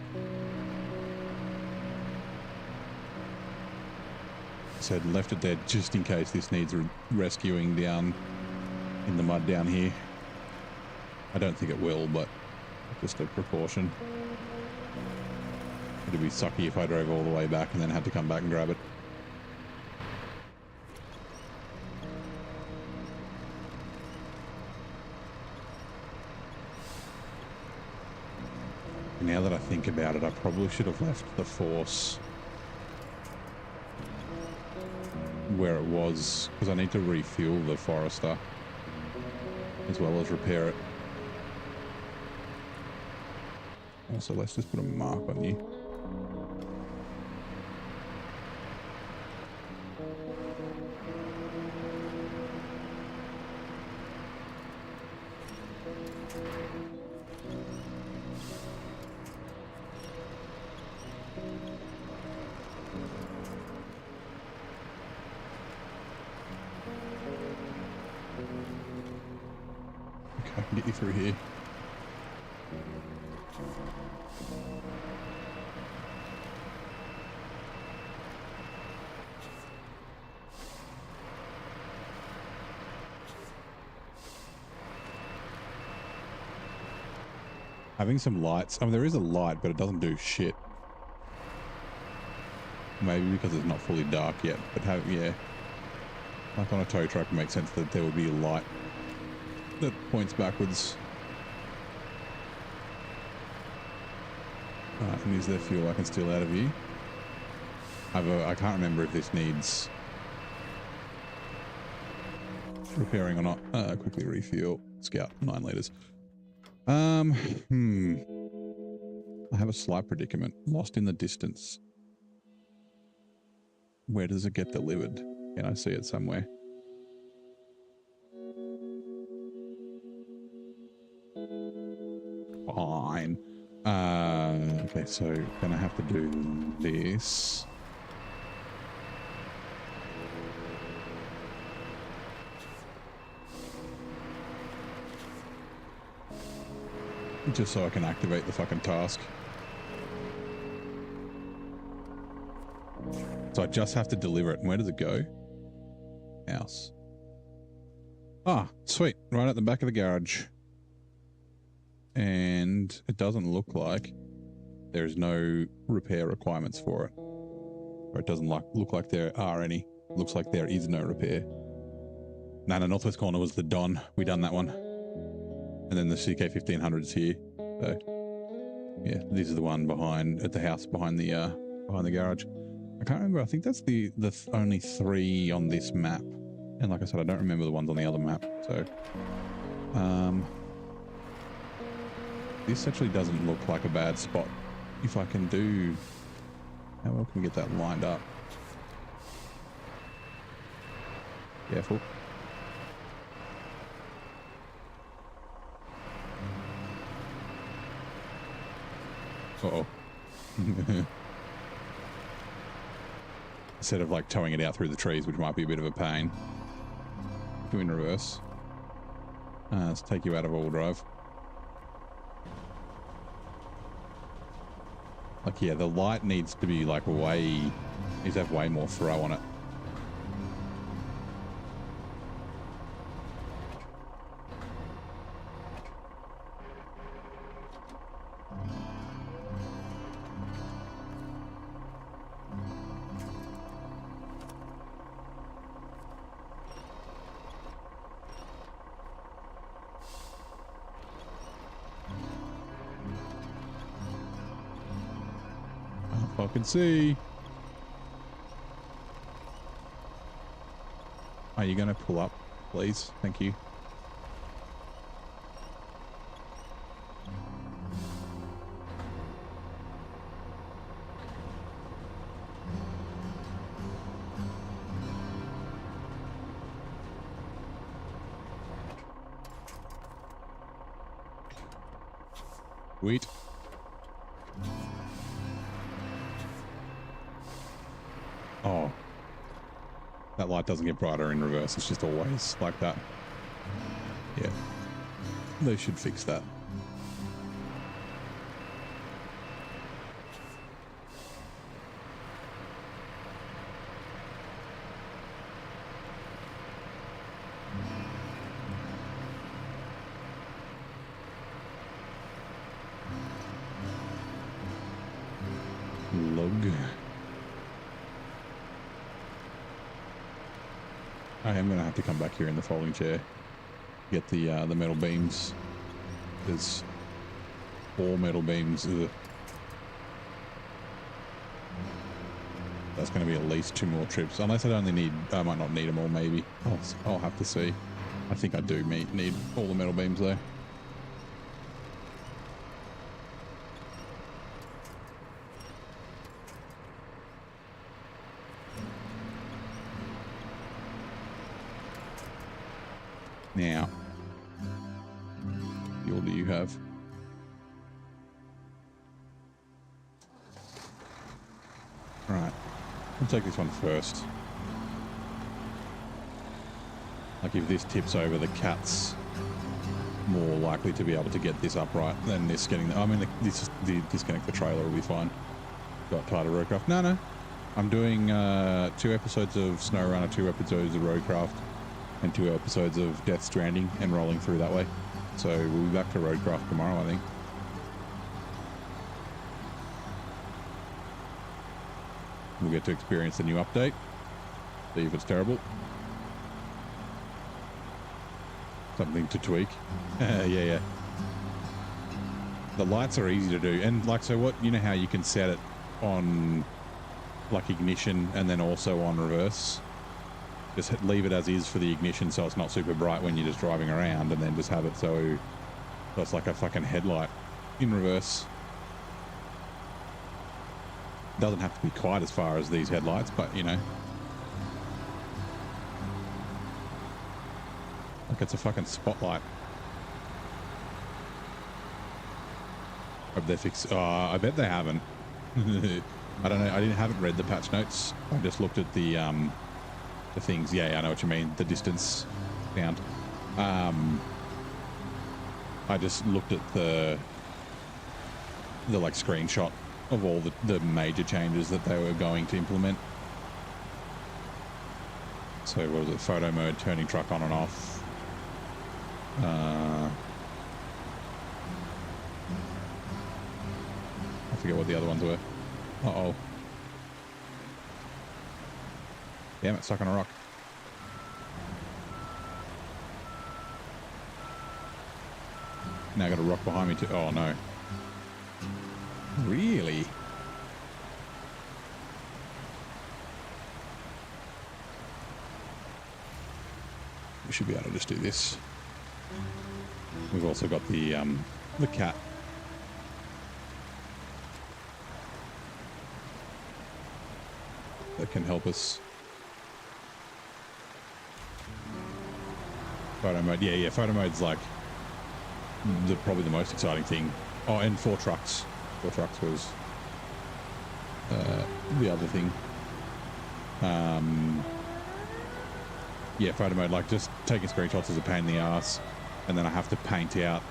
Said left it there just in case this needs rescuing down in the mud down here. I don't think it will, but just a precaution. It'd be sucky if I drove all the way back and then had to come back and grab it. Now that I think about it, I probably should have left the force where it was, because I need to refuel the Forester as well as repair it. Also, let's just put a mark on you. I can get you through here. Having some lights. I mean, there is a light, but it doesn't do shit. Maybe because it's not fully dark yet, but yeah. Like on a tow truck, it makes sense that there would be a light that points backwards. Alright, and is there fuel I can steal out of you? I can't remember if this needs repairing or not. Quickly refuel. Scout, 9 litres. I have a slight predicament. Lost in the distance. Where does it get delivered? Can I see it somewhere? Fine. Okay, so gonna have to do this. Just so I can activate the fucking task. So I just have to deliver it. And where does it go? House. Ah, sweet. Right at the back of the garage. And it doesn't look like there's no repair requirements for it. Or it doesn't look like there are any. It looks like there is no repair. No, northwest corner was the Don. We done that one. And then the CK1500's here. So, yeah, these are the one behind, at the house behind the garage. I can't remember. I think that's the only 3 on this map. And like I said, I don't remember the ones on the other map. So, this actually doesn't look like a bad spot. If I can do, how well can we get that lined up? Careful. Uh-oh. Instead of like towing it out through the trees, which might be a bit of a pain. Do in reverse. Let's take you out of all drive. Like, yeah, the light needs to be like needs to have way more throw on it. I can see. Are you going to pull up, please? Thank you. Sweet. Oh. That light doesn't get brighter in reverse. It's just always like that. Yeah. They should fix that. Lug. I am going to have to come back here in the folding chair, get the metal beams. There's 4 metal beams. Ugh. That's going to be at least 2 more trips, unless I only need. I might not need them all. Maybe I'll have to see. I think I do need all the metal beams though. Now, what fuel do you have? Right, I'll take this one first. Like if this tips over, the cat's more likely to be able to get this upright than this getting. I mean, the disconnect the trailer will be fine. Got tighter roadcraft. No. I'm doing 2 episodes of SnowRunner, 2 episodes of roadcraft, and 2 episodes of Death Stranding, and rolling through that way. So we'll be back to roadcraft tomorrow, I think. We'll get to experience the new update. See if it's terrible. Something to tweak. Yeah. The lights are easy to do. And like, so what, you know how you can set it on like ignition and then also on reverse? Just leave it as is for the ignition so it's not super bright when you're just driving around, and then just have it so it's like a fucking headlight in reverse. Doesn't have to be quite as far as these headlights, but you know. Like it's a fucking spotlight. Hope they fix. I bet they haven't. I don't know. I haven't read the patch notes. I just looked at the things. Yeah, I know what you mean. The distance count. I just looked at the like screenshot of all the major changes that they were going to implement. So what was it? Photo mode, turning truck on and off. I forget what the other ones were. Uh-oh. Damn it, stuck on a rock. Now I got a rock behind me too. Oh no. Really? We should be able to just do this. We've also got the cat. That can help us. Photo mode. Yeah, photo mode's like probably the most exciting thing. Oh, and 4 trucks. 4 trucks was the other thing. Yeah, photo mode, like just taking screenshots is a pain in the ass, and then I have to paint out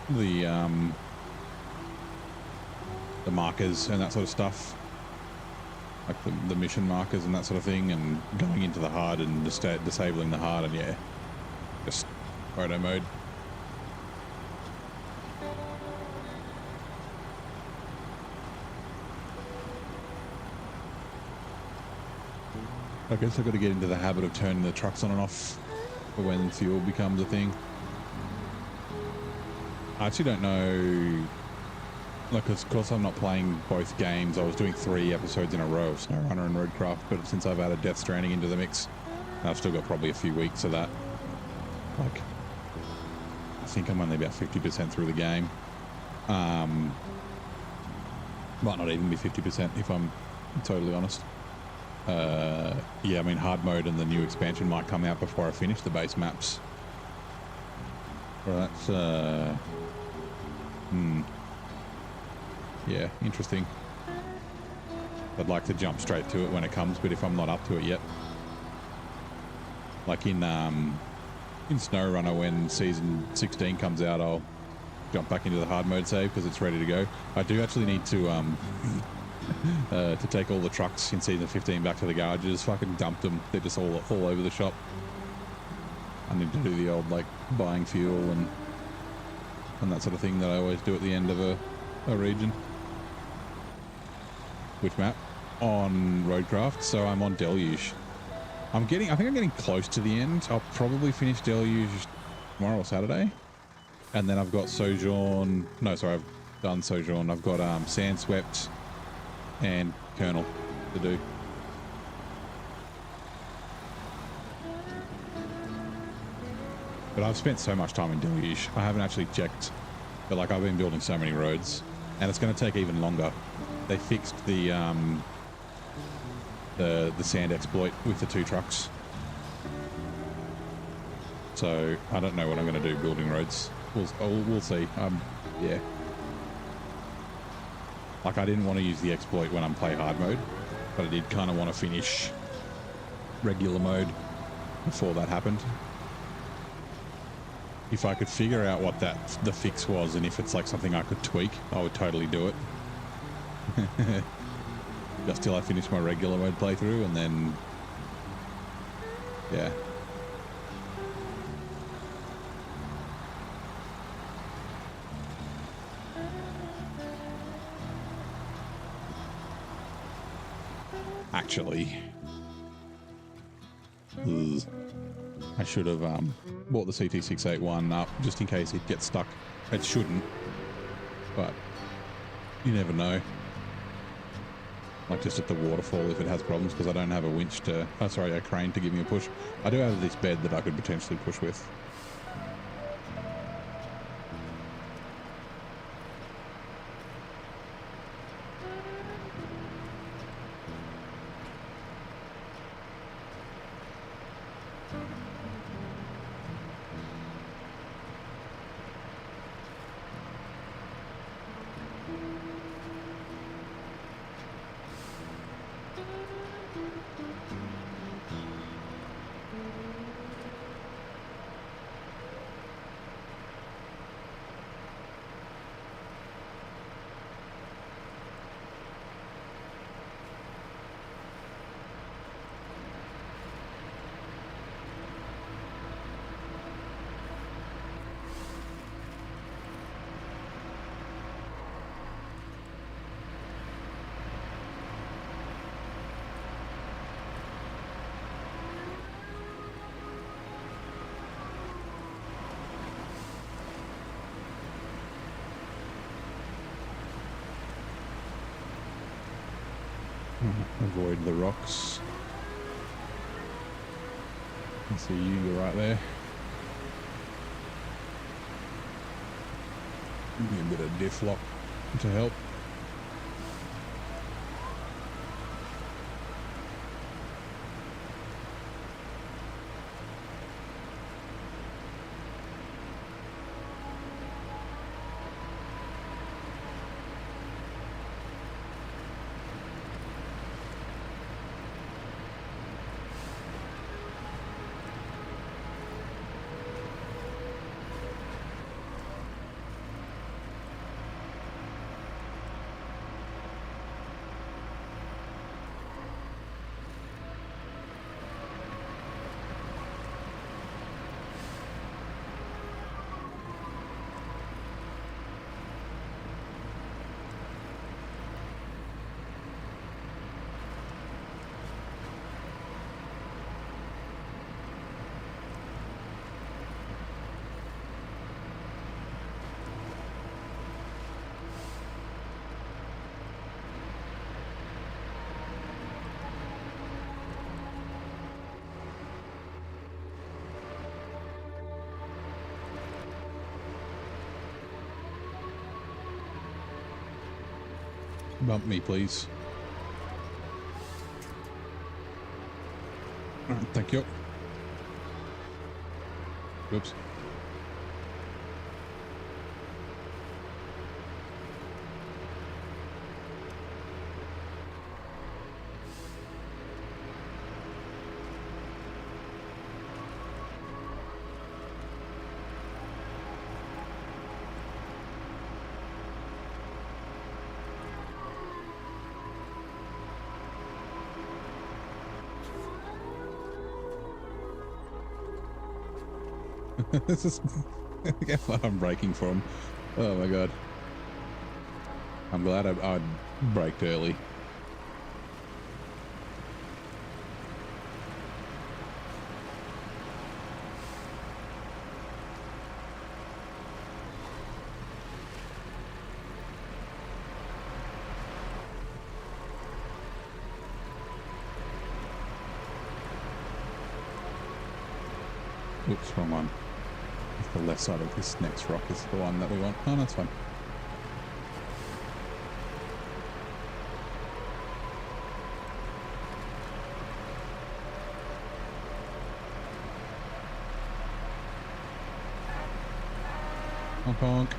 the markers and that sort of stuff, like the mission markers and that sort of thing, and going into the HUD and just disabling the HUD, and yeah, just photo mode. I guess I've got to get into the habit of turning the trucks on and off for when fuel becomes a thing. I actually don't know like, of course I'm not playing both games. I was doing 3 episodes in a row of SnowRunner and Roadcraft, but since I've added Death Stranding into the mix, I've still got probably a few weeks of that. Like, I think I'm only about 50% through the game. Might not even be 50% if I'm totally honest. Yeah, I mean, hard mode and the new expansion might come out before I finish the base maps. Well, that's yeah, interesting. I'd like to jump straight to it when it comes, but if I'm not up to it yet, like in SnowRunner, when season 16 comes out, I'll jump back into the hard mode save because it's ready to go. I do actually need to take all the trucks in season 15 back to the garage. I just fucking dumped them. They're just all over the shop. I need to do the old, like, buying fuel and that sort of thing that I always do at the end of a region. Which map? On Roadcraft. So I'm on Deluge. I think I'm getting close to the end. I'll probably finish Deluge tomorrow or Saturday. And then I've got Sojourn. No, sorry, I've done Sojourn. I've got Sandswept and Colonel to do. But I've spent so much time in Deluge. I haven't actually checked. But, like, I've been building so many roads. And it's going to take even longer. They fixed the sand exploit with the 2 trucks. So I don't know what I'm going to do building roads. We'll see. Yeah. Like, I didn't want to use the exploit when I'm playing hard mode, but I did kind of want to finish regular mode before that happened. If I could figure out what the fix was and if it's like something I could tweak, I would totally do it. Just till I finish my regular mode playthrough, and then yeah. Actually, I should have bought the CT681 up just in case it gets stuck. It shouldn't, but you never know. Like, just at the waterfall if it has problems, because I don't have a winch to, a crane to give me a push. I do have this bed that I could potentially push with. Avoid the rocks. I see you're right there. Give me a bit of diff lock to help. Bump me, please. All right, thank you. Oops. This is how far I'm braking from. Oh my god. I'm glad I braked early. Oops, wrong one. The left side of this next rock is the one that we want. Oh, that's fine. Honk honk.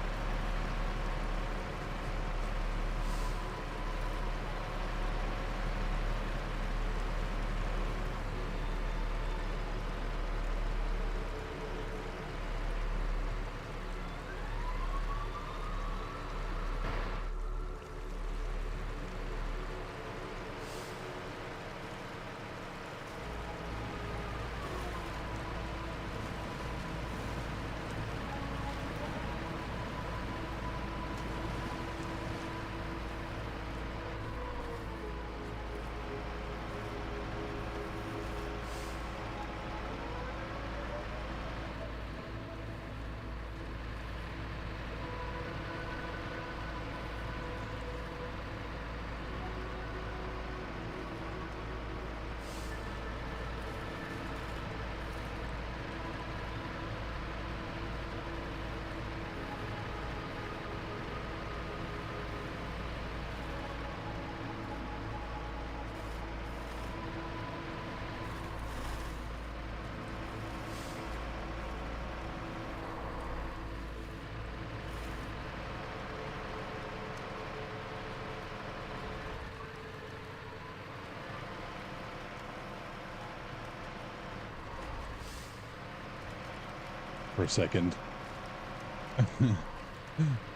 For a second.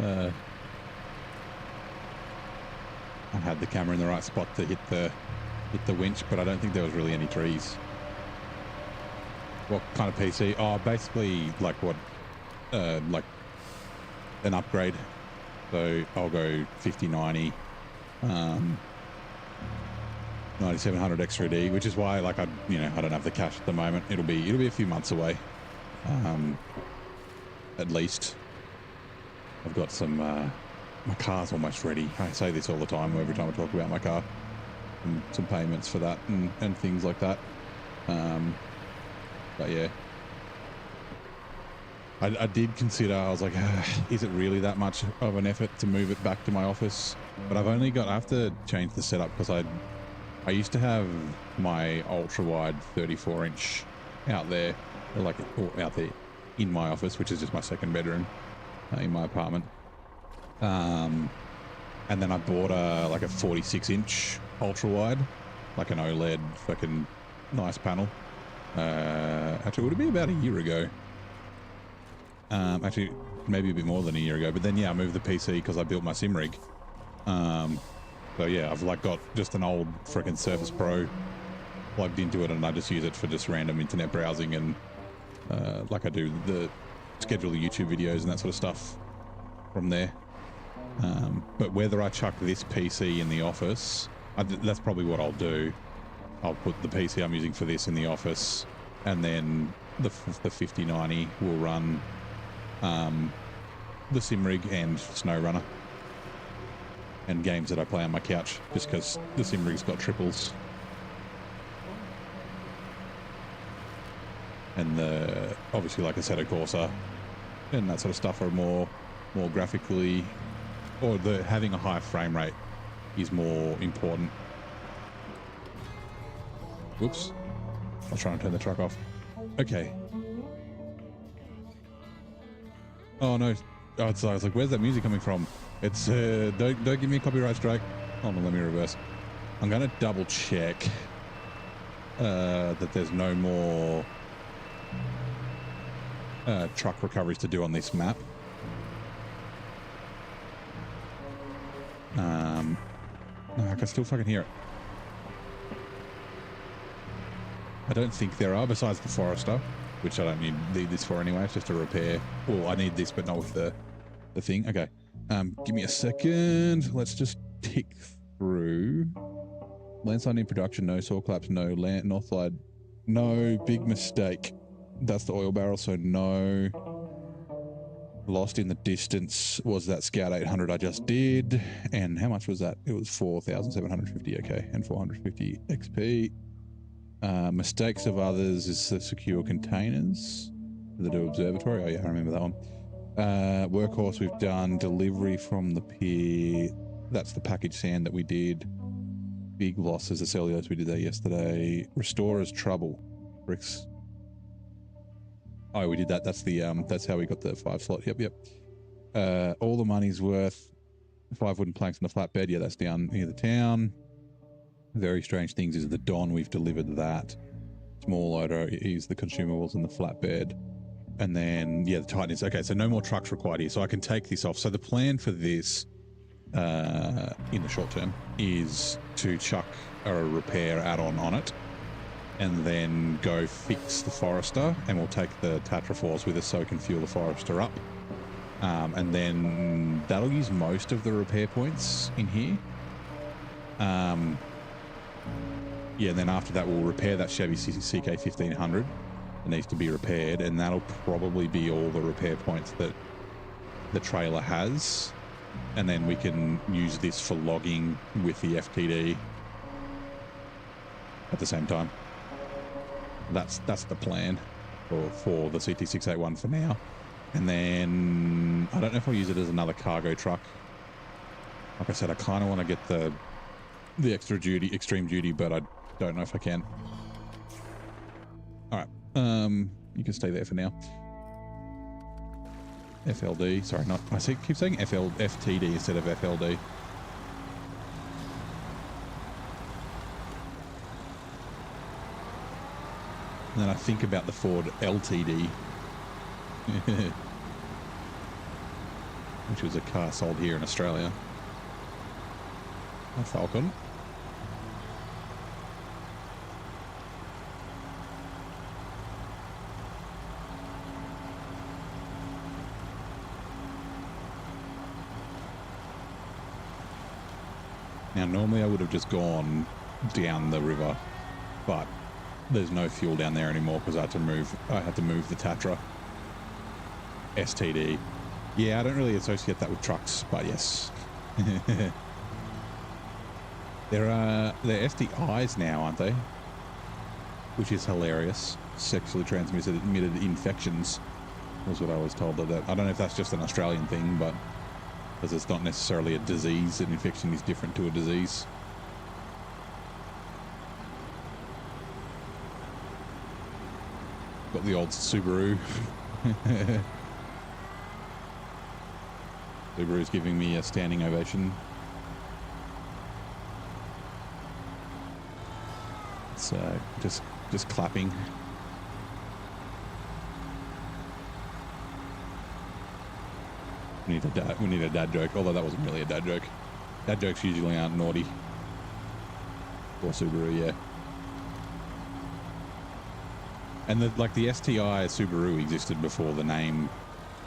I had the camera in the right spot to hit the winch, but I don't think there was really any trees. What kind of PC? Oh, basically like what, like an upgrade. So I'll go 5090, 9700 extra D, which is why like I don't have the cash at the moment. It'll be a few months away. At least I've got some my car's almost ready. I say this all the time every time I talk about my car, and some payments for that and things like that. But yeah, I did consider, I was like, is it really that much of an effort to move it back to my office? But I have to change the setup because I used to have my ultra wide 34-inch out there, or out there in my office, which is just my second bedroom in my apartment. And then I bought a 46-inch ultra wide, like an OLED fucking nice panel. Actually, would it be about a year ago? Actually, maybe a bit more than a year ago. But then yeah, I moved the PC because I built my sim rig. So yeah, I've got just an old freaking Surface Pro plugged into it, and I just use it for just random internet browsing and I do schedule the YouTube videos and that sort of stuff from there. But whether I chuck this PC in the office, that's probably what I'll do. I'll put the PC I'm using for this in the office, and then the 5090 will run the sim rig and SnowRunner and games that I play on my couch, just because the sim rig's got triples. And obviously, like Assetto Corsa and that sort of stuff are more graphically, or having a high frame rate is more important. Whoops. I was trying to turn the truck off. Okay. Oh no. Oh, I was like, where's that music coming from? It's don't give me a copyright strike. Oh no, let me reverse. I'm gonna double check that there's no more truck recoveries to do on this map. No, I can still fucking hear it. I don't think there are, besides the Forester, which I don't need this for anyway. It's just a repair. Well, I need this, but not with the thing. Okay. Give me a second. Let's just tick through. Landslide in production, no saw collapse, no land, Northside, no big mistake. That's the oil barrel, so no. Lost in the distance was that Scout 800 I just did. And how much was that? It was 4,750, okay, and 450 XP. Mistakes of others is the secure containers. The do observatory. Oh yeah, I remember that one. Workhorse we've done. Delivery from the pier. That's the package sand that we did. Big losses. The cellulose we did that yesterday. Restorer's trouble. Bricks. Oh, we did that. That's the that's how we got the 5 slot. Yep. All the money's worth. 5 wooden planks in the flatbed. Yeah, that's down near the town. Very strange things is the Don. We've delivered that. Small loader is the consumables in the flatbed. And then, yeah, the Titan is... Okay, so no more trucks required here. So I can take this off. So the plan for this in the short term is to chuck a repair add-on on it and then go fix the Forester, and we'll take the Tatraforce with us so we can fuel the Forester up. And then that'll use most of the repair points in here. Yeah, and then after that, we'll repair that Chevy CK 1500. It needs to be repaired, and that'll probably be all the repair points that the trailer has. And then we can use this for logging with the FTD at the same time. That's the plan for the CT681 for now. And then I don't know if I'll use it as another cargo truck. Like I said, I kind of want to get the extreme duty, but I don't know if I can. All right, you can stay there for now. FLD, sorry, not I keep saying FTD instead of FLD. And then I think about the Ford LTD, which was a car sold here in Australia. A Falcon. Now, normally I would have just gone down the river, but there's no fuel down there anymore because I had to move the Tatra STD. Yeah, I don't really associate that with trucks, but yes. They're STIs now, aren't they? Which is hilarious. Sexually transmitted infections was what I was told. That I don't know if that's just an Australian thing, but because it's not necessarily a disease, an infection is different to a disease. Got the old Subaru. Subaru's giving me a standing ovation. It's just clapping. We need a dad joke, although that wasn't really a dad joke. Dad jokes usually aren't naughty. Or Subaru, yeah. And the STI Subaru existed before the name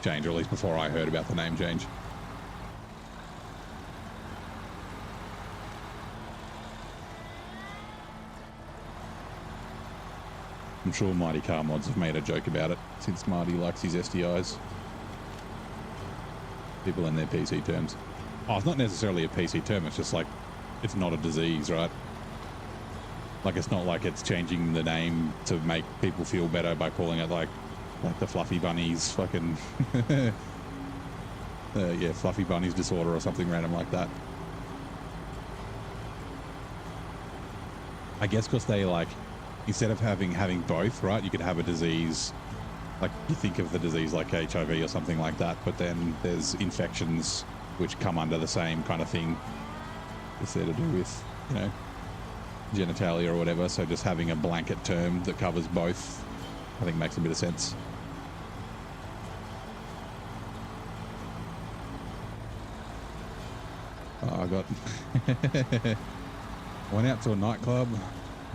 change, or at least before I heard about the name change. I'm sure Mighty Car Mods have made a joke about it, since Marty likes his STIs. People in their PC terms. Oh, it's not necessarily a PC term, it's just like, it's not a disease, right? Like, it's not like it's changing the name to make people feel better by calling it like the Fluffy Bunnies fucking... yeah, Fluffy Bunnies disorder or something random like that. I guess because they like, instead of having both, right? You could have a disease, like you think of the disease like HIV or something like that, but then there's infections which come under the same kind of thing. It's there to do with, you know, genitalia or whatever. So just having a blanket term that covers both, I think makes a bit of sense. Oh, I got went out to a nightclub.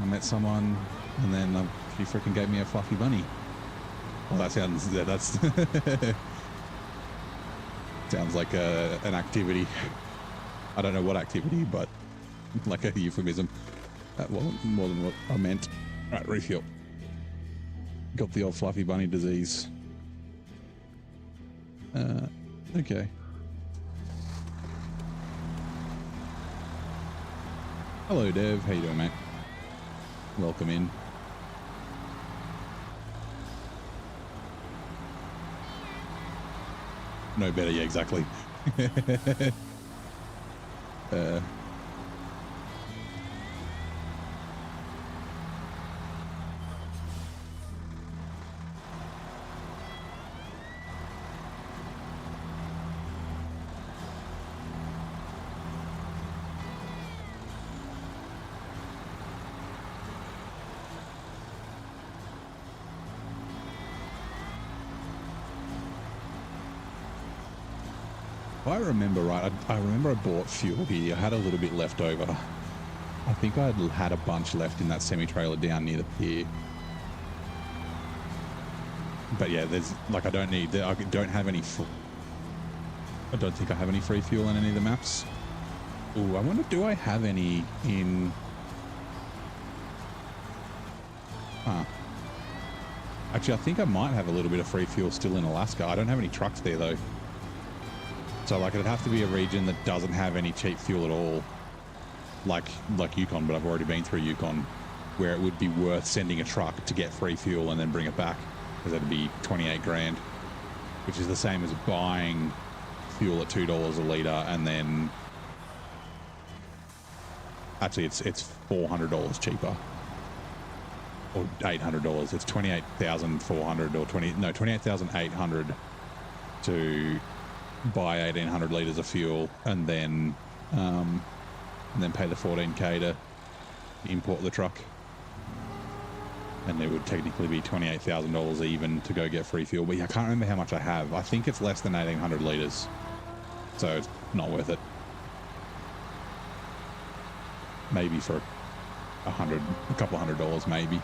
I met someone, and then she freaking gave me a fluffy bunny. Well, that sounds that's sounds like an activity. I don't know what activity, but like a euphemism. That wasn't more than what I meant. Right, refuel. Got the old fluffy bunny disease. Okay. Hello, Dev. How you doing, mate? Welcome in. No better, yeah, exactly. If I remember right, I remember I bought fuel here. I had a little bit left over. I think I had a bunch left in that semi-trailer down near the pier. But yeah, there's like I don't have any. I don't think I have any free fuel on any of the maps. Ooh, I wonder, do I have any in? Actually, I think I might have a little bit of free fuel still in Alaska. I don't have any trucks there though. So like it'd have to be a region that doesn't have any cheap fuel at all, like Yukon, but I've already been through Yukon, where it would be worth sending a truck to get free fuel and then bring it back, because that'd be 28 grand, which is the same as buying fuel at $2 a litre, and then actually it's $400 cheaper, or $800. It's 28,400 or 28,800 to buy 1,800 litres of fuel, and then pay the 14k to import the truck, and it would technically be $28,000 even to go get free fuel. But yeah, I can't remember how much I have. I think it's less than 1,800 litres, so it's not worth it. Maybe for a couple $100 maybe.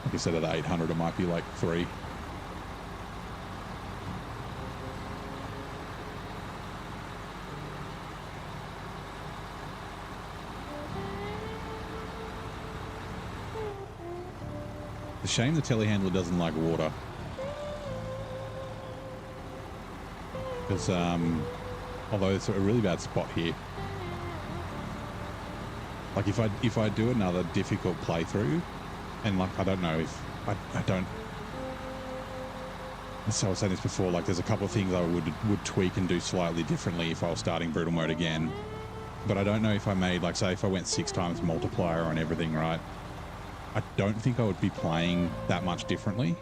Like I said, at 800 it might be like $3. It's a shame the telehandler doesn't like water, because although it's a really bad spot here, like if I do another difficult playthrough, and like I don't know if I don't, so I was saying this before, like there's a couple of things I would tweak and do slightly differently if I was starting brutal mode again, but I don't know if I made, like say if I went 6 times multiplier on everything, right? I don't think I would be playing that much differently.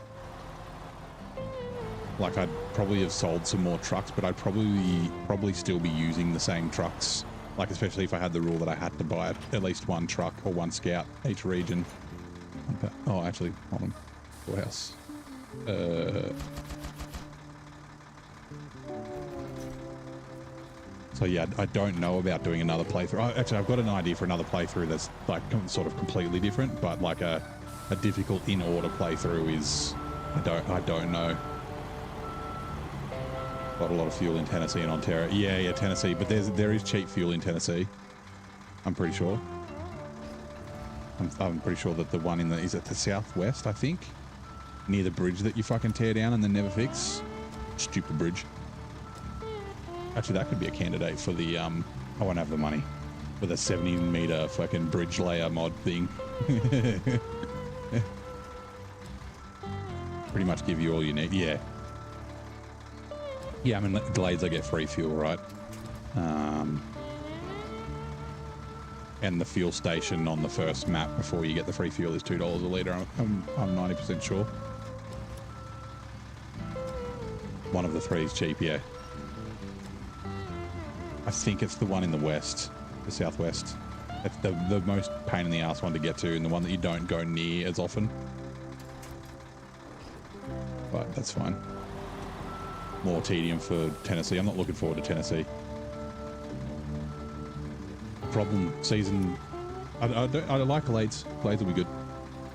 Like I'd probably have sold some more trucks, but I'd probably still be using the same trucks. Like especially if I had the rule that I had to buy at least one truck or one scout each region. Okay. Oh, actually, hold on. Storehouse. So yeah, I don't know about doing another playthrough. Actually, I've got an idea for another playthrough that's like sort of completely different, but like a difficult in order playthrough is, I don't know. Got a lot of fuel in Tennessee and Ontario. Yeah, Tennessee, but there is cheap fuel in Tennessee. I'm pretty sure. I'm pretty sure that the one is at the southwest, I think, near the bridge that you fucking tear down and then never fix. Stupid bridge. Actually, that could be a candidate for the, I won't have the money, for the 70-meter fucking bridge layer mod thing. Pretty much give you all you need. Yeah. Yeah, I mean, Glades, I get free fuel, right? and the fuel station on the first map before you get the free fuel is $2 a litre. I'm 90% sure. One of the three is cheap, yeah. I think it's the one in the west, the southwest. It's the most pain in the ass one to get to, and the one that you don't go near as often. But that's fine. More tedium for Tennessee. I'm not looking forward to Tennessee. Problem season. I like Glades. Glades will be good.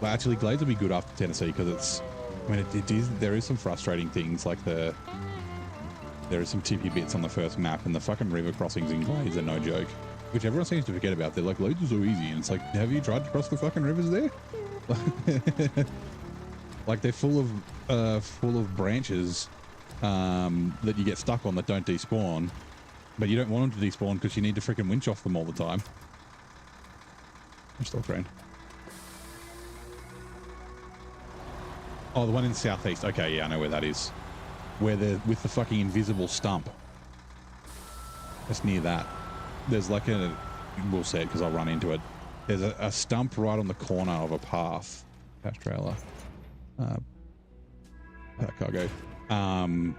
Well, actually, Glades will be good after Tennessee because it's. I mean, there is some frustrating things like there is some tippy bits on the first map, and the fucking river crossings in Glades are no joke, which everyone seems to forget about. They're like, Glades is so easy, and it's like, have you tried to cross the fucking rivers there? Like they're full of branches that you get stuck on that don't despawn, but you don't want them to despawn because you need to freaking winch off them all the time. I'm still trained. Oh, the one in the southeast. Okay, yeah, I know where that is. Where they're with the fucking invisible stump. That's near that. There's like a... We'll say it because I'll run into it. There's a stump right on the corner of a path. Patch trailer. Cargo. And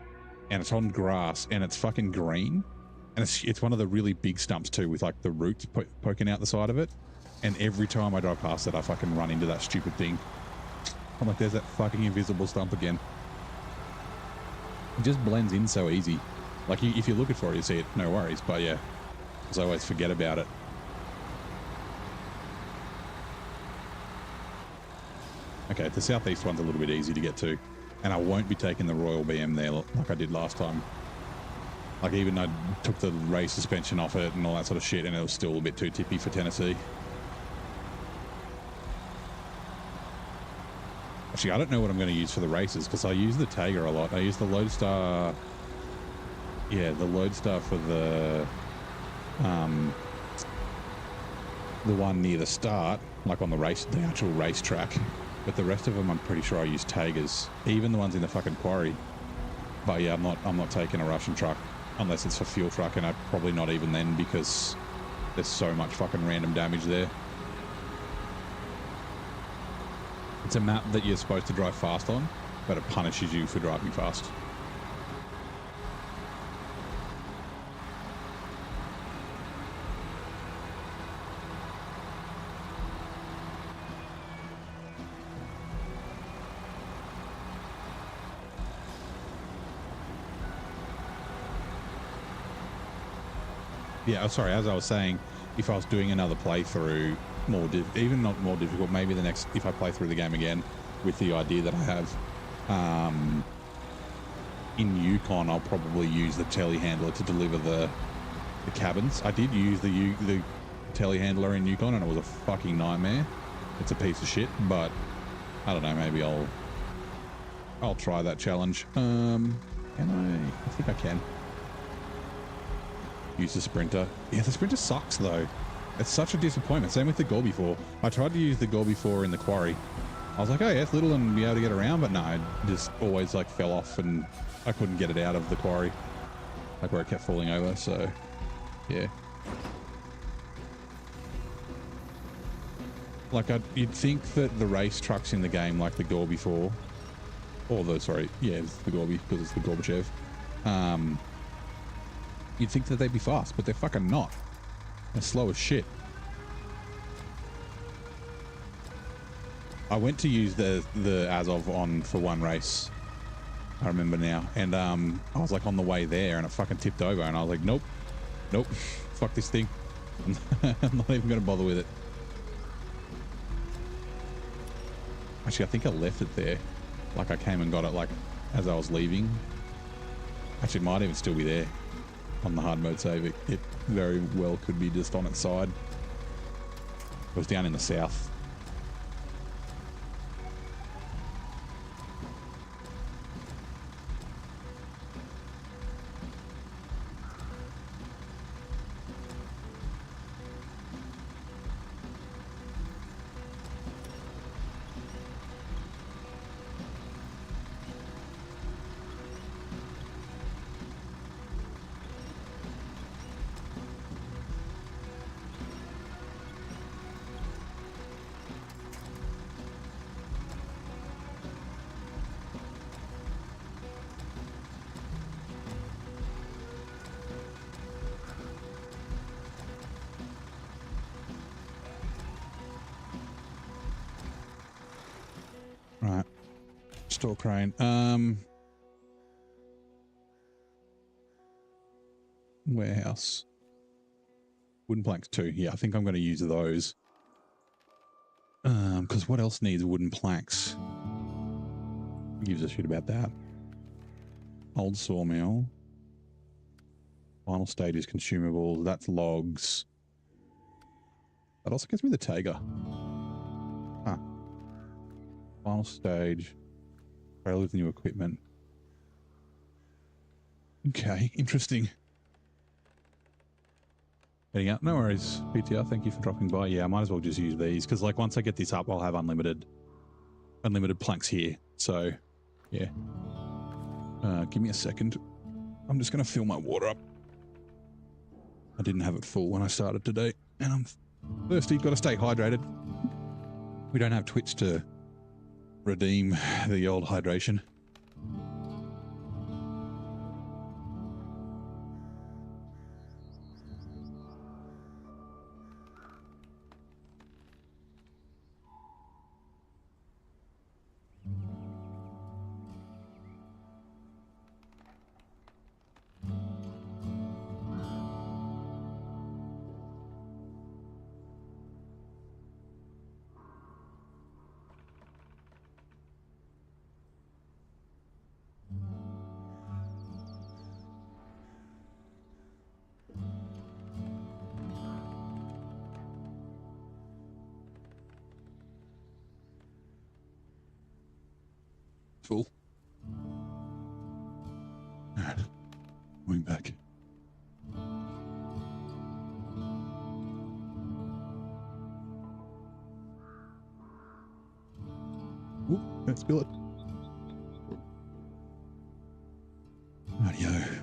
it's on grass and it's fucking green. And it's one of the really big stumps too with like the roots poking out the side of it. And every time I drive past it, I fucking run into that stupid thing. I'm like, there's that fucking invisible stump again. It just blends in so easy. Like, if you're looking for it, you see it, no worries. But yeah, because I always forget about it. Okay, the southeast one's a little bit easy to get to. And I won't be taking the Royal BM there like I did last time. Like, even I took the race suspension off it and all that sort of shit, and it was still a bit too tippy for Tennessee. Actually, I don't know what I'm going to use for the races because I use the Tiger a lot. I use the Lodestar. Yeah, the Lodestar for the one near the start, like on the actual racetrack. But the rest of them, I'm pretty sure I use Tigers, even the ones in the fucking quarry. But yeah, I'm not taking a Russian truck unless it's for fuel truck, and I probably not even then because there's so much fucking random damage there. It's a map that you're supposed to drive fast on, but it punishes you for driving fast. Yeah, sorry, as I was saying, if I was doing another playthrough, even not more difficult, maybe if I play through the game again with the idea that I have in Yukon, I'll probably use the telehandler to deliver the cabins. I did use the telehandler in Yukon and it was a fucking nightmare. It's a piece of shit, but I don't know, maybe I'll try that challenge. Can I think I can use the Sprinter. Yeah, the Sprinter sucks though. It's such a disappointment. Same with the Gorby 4. I tried to use the Gorby 4 in the quarry. I was like, oh yeah, it's little and be able to get around, but no, it just always like fell off and I couldn't get it out of the quarry. Like where it kept falling over, so yeah. Like you'd think that the race trucks in the game, like the Gorby 4, or it's the Gorby because it's the Gorbachev. You'd think that they'd be fast, but they're fucking not. They're slow as shit. I went to use the Azov on for one race. I remember now. And I was like on the way there and it fucking tipped over and I was like, nope, fuck this thing. I'm not even going to bother with it. Actually, I think I left it there. Like I came and got it like as I was leaving. Actually, it might even still be there on the hard mode save. It very well could be just on its side. It was down in the south. store crane. Warehouse. Wooden planks too. Yeah, I think I'm going to use those. Because what else needs wooden planks? Who gives a shit about that? Old Sawmill. Final stage is consumables. That's logs. That also gets me the Tiger. Huh. Final stage. Trailer with new equipment. Okay, interesting. Heading out. No worries, PTR. Thank you for dropping by. Yeah, I might as well just use these because, like, once I get this up, I'll have unlimited planks here. So, yeah. Give me a second. I'm just going to fill my water up. I didn't have it full when I started today, and I'm thirsty. Got to stay hydrated. We don't have Twitch to redeem the old hydration. Full. Alright. Going back. Oop, don't spill it. Rightio.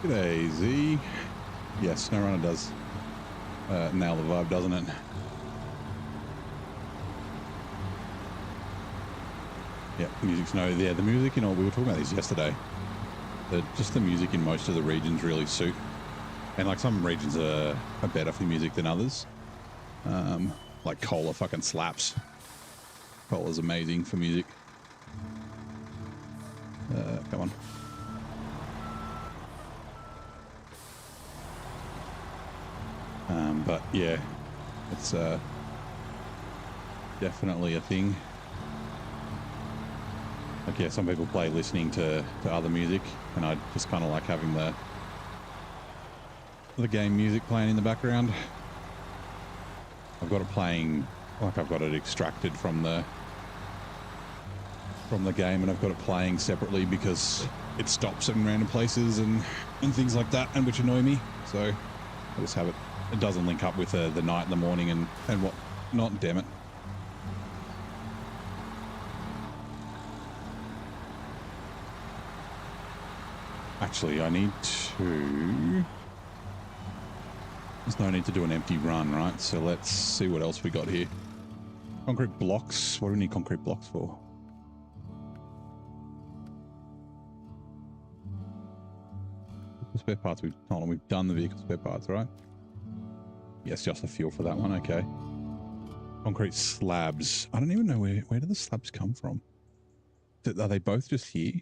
G'day, Z. Yes, SnowRunner does nail the vibe, doesn't it? Yeah, music's no. Yeah, the music, we were talking about this yesterday. Just the music in most of the regions really suit. And like some regions are better for music than others. Like Cola fucking slaps. Cola's amazing for music. Come on. But yeah, it's definitely a thing. Like, yeah, some people play listening to other music, and I just kind of like having the game music playing in the background. I've got it playing, like I've got it extracted from the game, and I've got it playing separately because it stops in random places and things like that, and which annoy me. So I just have it. It doesn't link up with the night and the morning and what not, damn it. Actually, I need to... There's no need to do an empty run, right? So let's see what else we got here. Concrete blocks. What do we need concrete blocks for? Spare parts. Hold on, we've done the vehicle spare parts, right? Yes, just the fuel for that one. Okay. Concrete slabs. I don't even know where do the slabs come from? Are they both just here?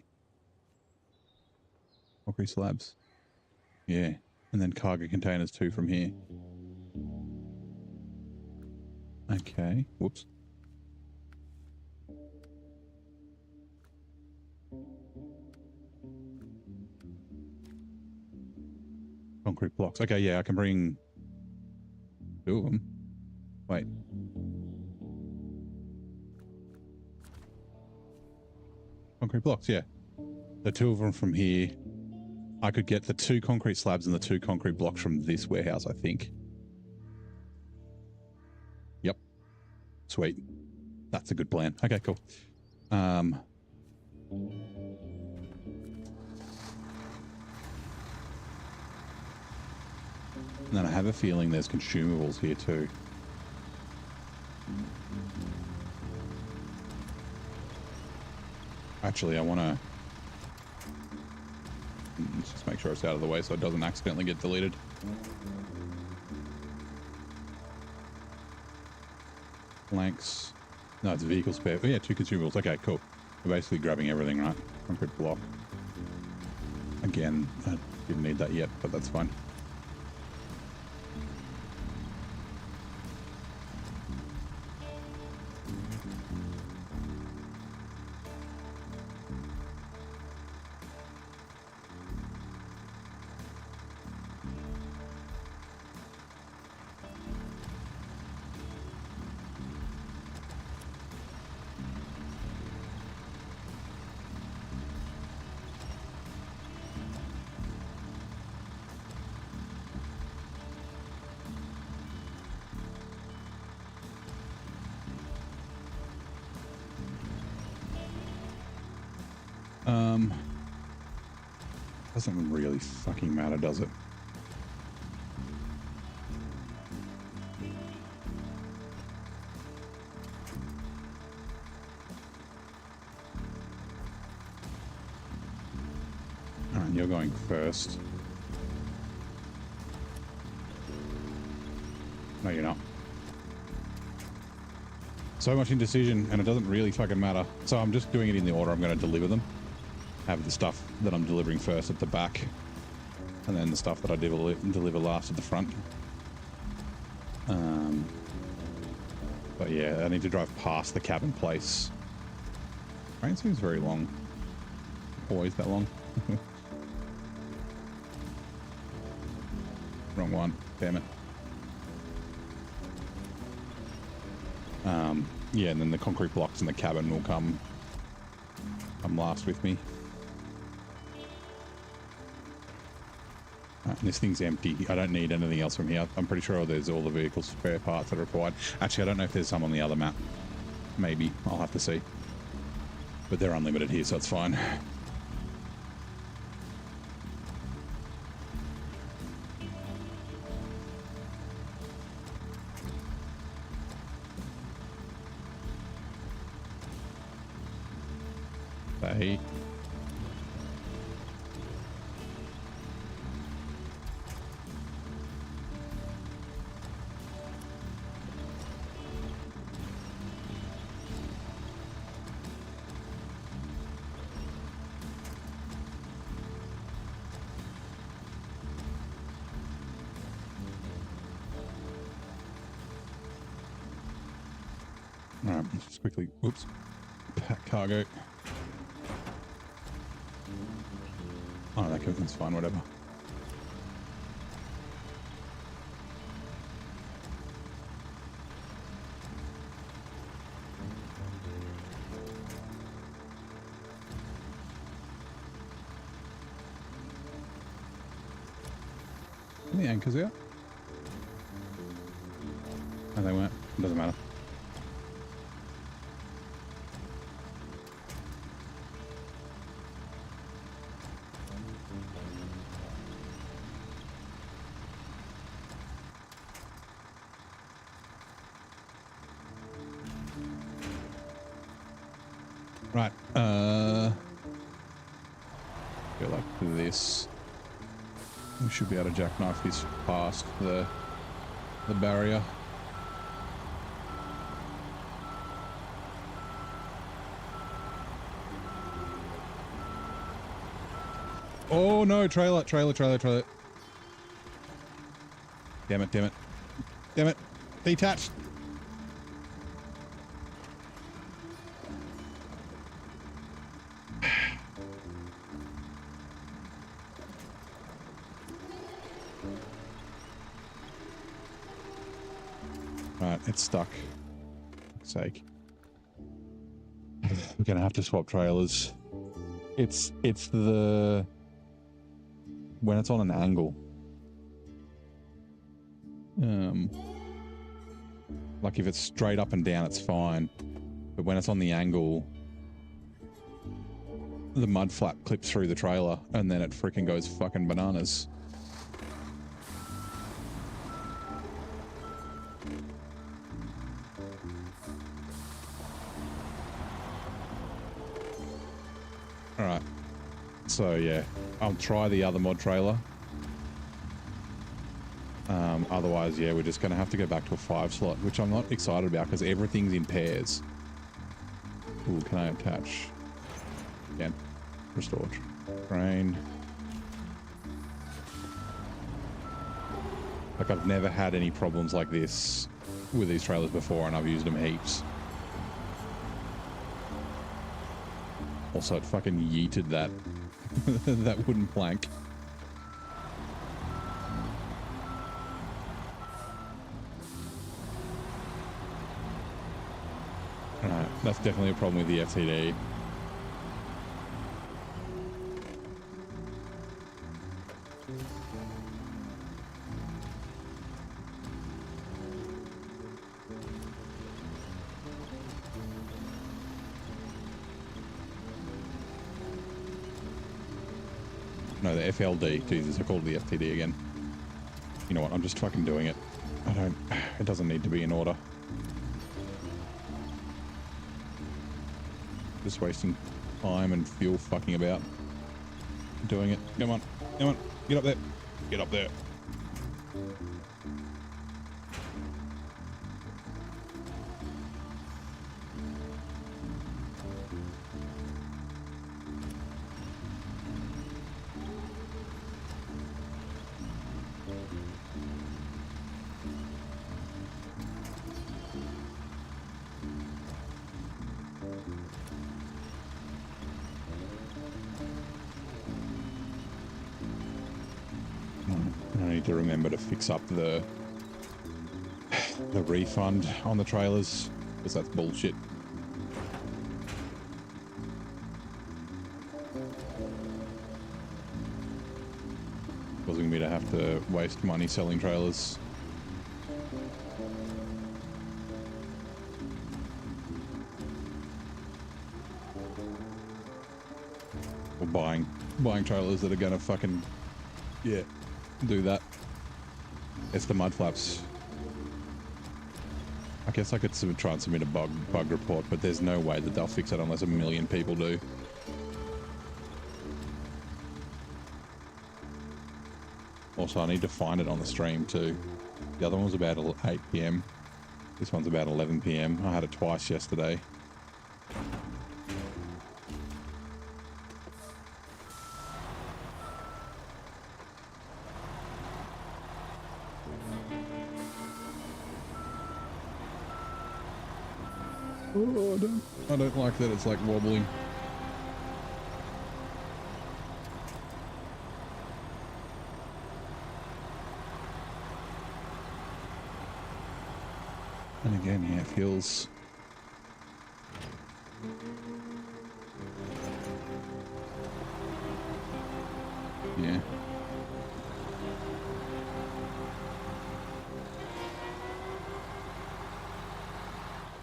Concrete slabs. Yeah. And then cargo containers too from here. Okay. Whoops. Concrete blocks. Okay, yeah, I can bring 2 of them. Wait. Concrete blocks, yeah. The 2 of them from here. I could get the 2 concrete slabs and the 2 concrete blocks from this warehouse, I think. Yep. Sweet. That's a good plan. Okay, cool. And then I have a feeling there's consumables here too. Actually, I want to... Let's just make sure it's out of the way so it doesn't accidentally get deleted. Planks. No, it's a vehicle spare. Oh, yeah, 2 consumables. Okay, cool. We're basically grabbing everything, right? Concrete block. Again, I didn't need that yet, but that's fine. Doesn't really fucking matter, does it? All right, you're going first. No, you're not. So much indecision, and it doesn't really fucking matter. So I'm just doing it in the order I'm going to deliver them. Have the stuff that I'm delivering first at the back, and then the stuff that I deliver last at the front. But yeah, I need to drive past the cabin place. Train seems very long. Always that long. Wrong one. Damn it. Yeah, and then the concrete blocks in the cabin will come last with me. This thing's empty. I don't need anything else from here. I'm pretty sure there's all the vehicle spare parts that are required. Actually, I don't know if there's some on the other map. Maybe. I'll have to see. But they're unlimited here, so it's fine. Hey. All right, just quickly, whoops, pack cargo. Oh, that's fine, whatever. Are the anchors out? No, they weren't. It doesn't matter. Right, go like this. We should be able to jackknife this past the barrier. Oh no, trailer. Damn it. Detached. Right, it's stuck. For fuck's sake. We're gonna have to swap trailers. It's the... when it's on an angle. Like if it's straight up and down, it's fine. But when it's on the angle, the mud flap clips through the trailer and then it freaking goes fucking bananas. All right. So yeah, I'll try the other mod trailer. Otherwise, yeah, we're just going to have to go back to a 5 slot, which I'm not excited about because everything's in pairs. Ooh, can I attach? Again, restored. Train. Like I've never had any problems like this with these trailers before and I've used them heaps. Also, it fucking yeeted that, that wooden plank. Alright, that's definitely a problem with the FTD. No, the FLD. Jesus, I called it the FTD again. You know what? I'm just fucking doing it. It doesn't need to be in order. Just wasting time and fuel fucking about doing it. Come on. Come on. Get up there. Get up there. I need to remember to fix up the refund on the trailers because that's bullshit. Causing me to have to waste money selling trailers. Or buying trailers that are gonna fucking, yeah, do that. It's the mud flaps. I guess I could try and submit a bug report, but there's no way that they'll fix it unless 1 million people do. Also, I need to find it on the stream too. The other one was about 8 PM. This one's about 11 PM. I had it twice yesterday. Oh, I don't like that it's like wobbling. And again, yeah, it feels... Yeah.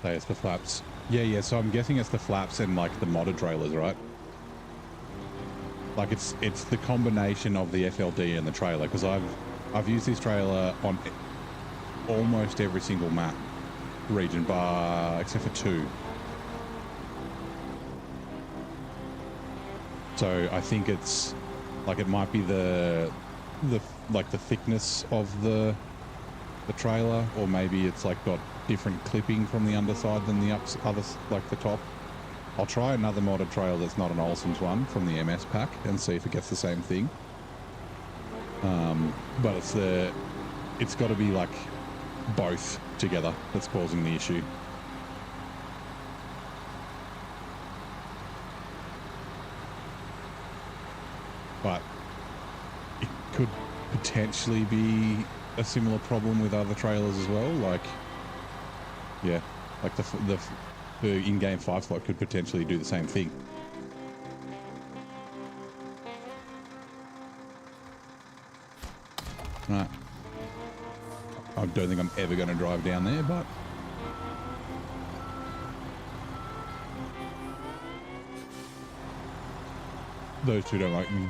Say it's the flaps. Yeah, so I'm guessing it's the flaps and like the modded trailers, right? Like it's the combination of the FLD and the trailer, because I've used this trailer on almost every single map region bar except for 2. So I think it's like it might be the thickness of the trailer, or maybe it's like got different clipping from the underside than the other, like the top. I'll try another modded trailer that's not an Olsen's one from the MS pack and see if it gets the same thing. But it's got to be like both together that's causing the issue. But it could potentially be a similar problem with other trailers as well. Like, yeah, like the in-game 5 slot could potentially do the same thing. Right. I don't think I'm ever going to drive down there, but those two don't like, I mean,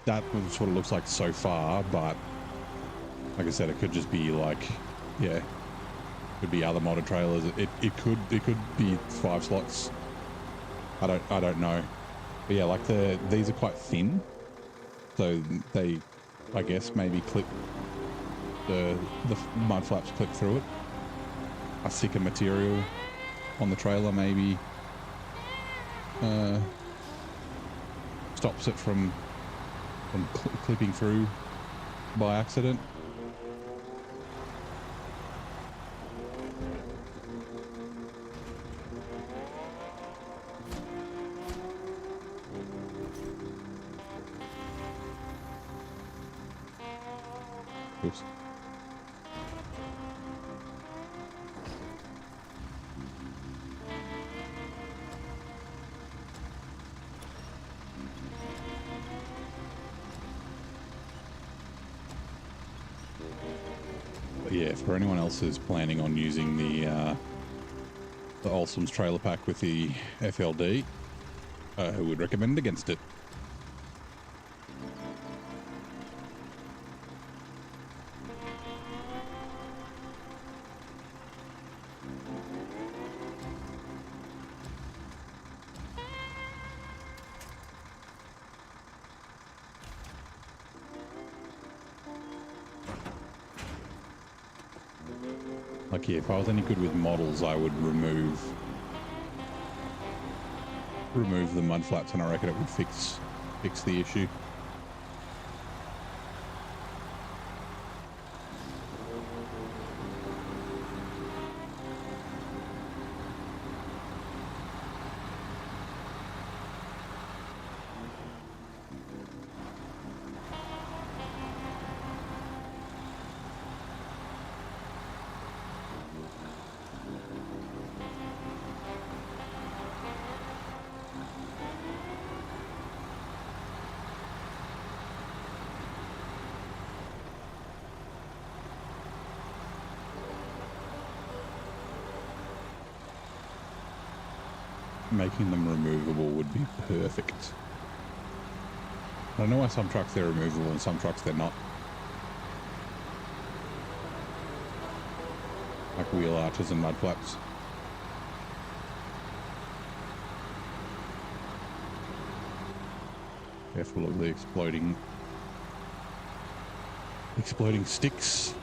that was what it looks like so far, but like I said, it could just be like, yeah, could be other modded trailers. It could be 5 slots. I don't know. But yeah, like these are quite thin, so they, I guess, maybe clip the mud flaps clip through it. A thicker material on the trailer maybe stops it from clipping through by accident. Oops. But yeah, for anyone else who's planning on using the Olsom's trailer pack with the FLD, I would recommend against it. Like, yeah, if I was any good with models, I would remove the mud flaps, and I reckon it would fix the issue. Making them removable would be perfect. I know why some trucks they're removable and some trucks they're not. Like wheel arches and mud flaps. Careful of the exploding sticks.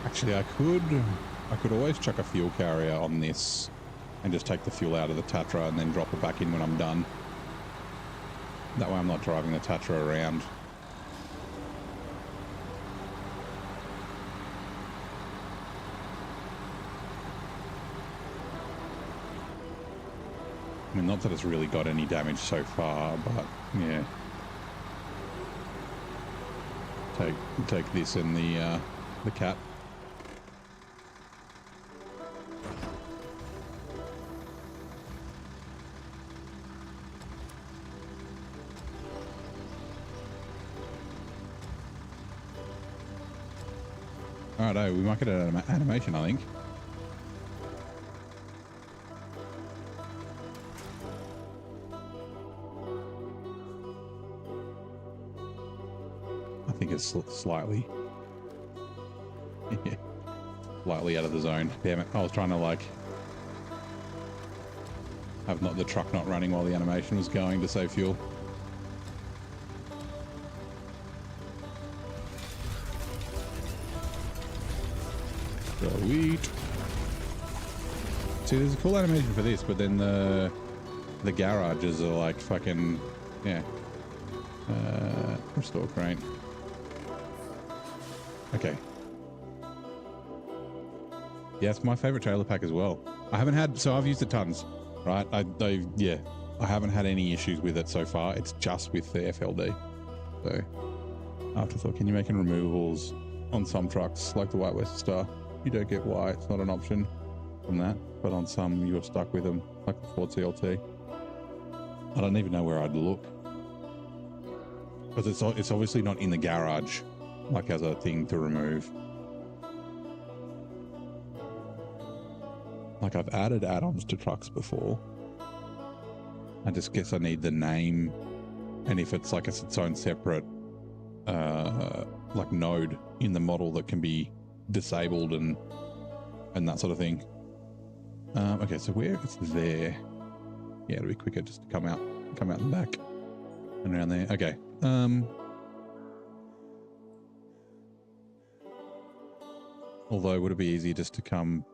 Actually, I could always chuck a fuel carrier on this and just take the fuel out of the Tatra and then drop it back in when I'm done. That way I'm not driving the Tatra around. I mean, not that it's really got any damage so far, but yeah. Take this and the cat. Alright, we might get an animation, I think. I think it's slightly out of the zone. Damn it, I was trying to like have the truck not running while the animation was going to save fuel. Sweet. See, there's a cool animation for this, but then the garages are like fucking, yeah. Restore crane. Okay. Yeah, it's my favorite trailer pack as well. I haven't had, so I've used it tons, right? I haven't had any issues with it so far. It's just with the FLD. So, afterthought, can you make any removables on some trucks like the White West Star? You don't get why it's not an option on that, but on some you're stuck with them, like the Ford CLT. I don't even know where I'd look, because it's obviously not in the garage, like as a thing to remove. like I've added add-ons to trucks before. I just guess I need the name, and if it's like its own separate like node in the model that can be disabled and that sort of thing. Okay, so where it's there, yeah, it'll be quicker just to come out the back and around there. Okay. Although would it be easier just to come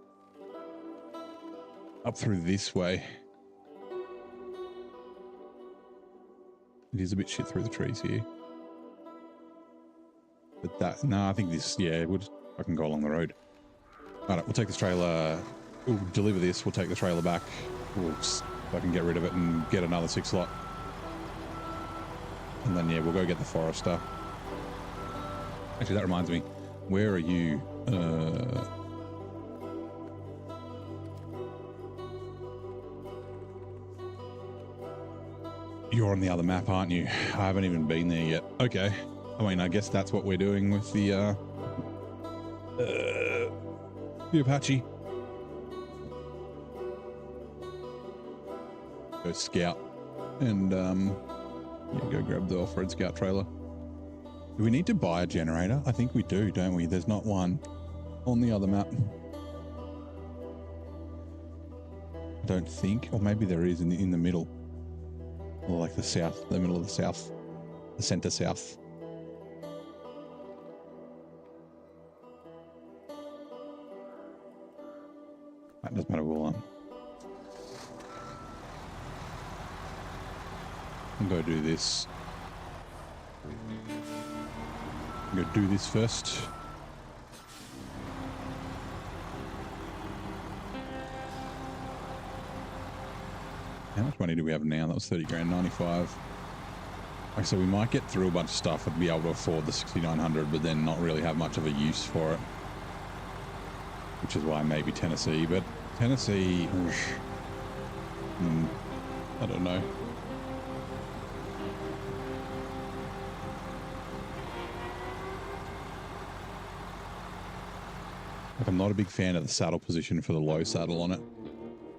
up through this way? It is a bit shit through the trees here. But that, no, I think this, yeah, we'll just fucking go along the road. All right, we'll take this trailer, we'll deliver this, we'll take the trailer back, we'll fucking get rid of it and get another 6 slot. And then, yeah, we'll go get the Forester. Actually, that reminds me, where are you? You're on the other map, aren't you? I haven't even been there yet. Okay. I mean, I guess that's what we're doing with the Apache. Go scout and yeah, go grab the off-road scout trailer. Do we need to buy a generator? I think we do, don't we? There's not one on the other map. I don't think, or maybe there is in the middle, or like the south, the middle of the south, the center south. That doesn't matter. We'll go do this. Go do this first. How much money do we have now? That was 30 grand, 95. Like, so we might get through a bunch of stuff and be able to afford the 6,900, but then not really have much of a use for it. Which is why maybe Tennessee, but Tennessee, I don't know. Like, I'm not a big fan of the saddle position for the low saddle on it.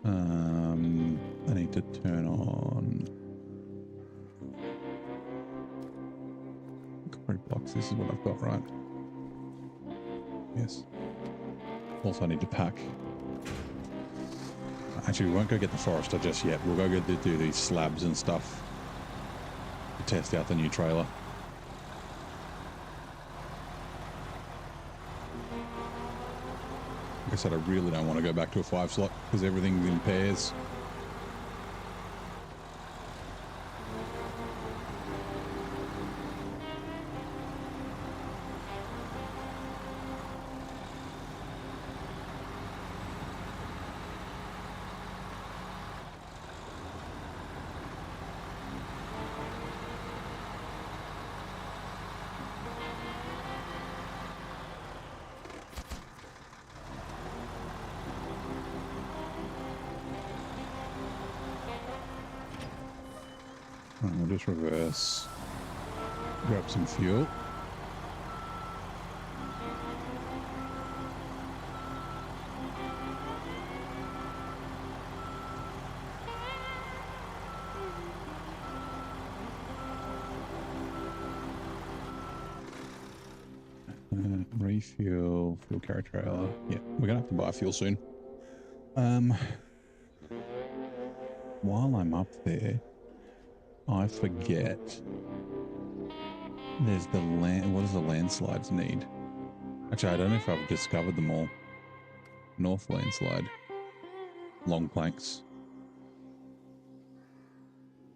I need to turn on concrete blocks. This is what I've got, right? Yes. Also, I need to pack. Actually, we won't go get the Forester just yet. We'll go do these slabs and stuff to test out the new trailer. Like I said, I really don't want to go back to a 5 slot because everything's in pairs. Right, we'll just reverse, grab some fuel. Refuel, fuel carry trailer. Yeah, we're gonna have to buy fuel soon. While I'm up there, I forget there's the land. What does the landslides need? Actually, I don't know if I've discovered them all. North landslide, long planks.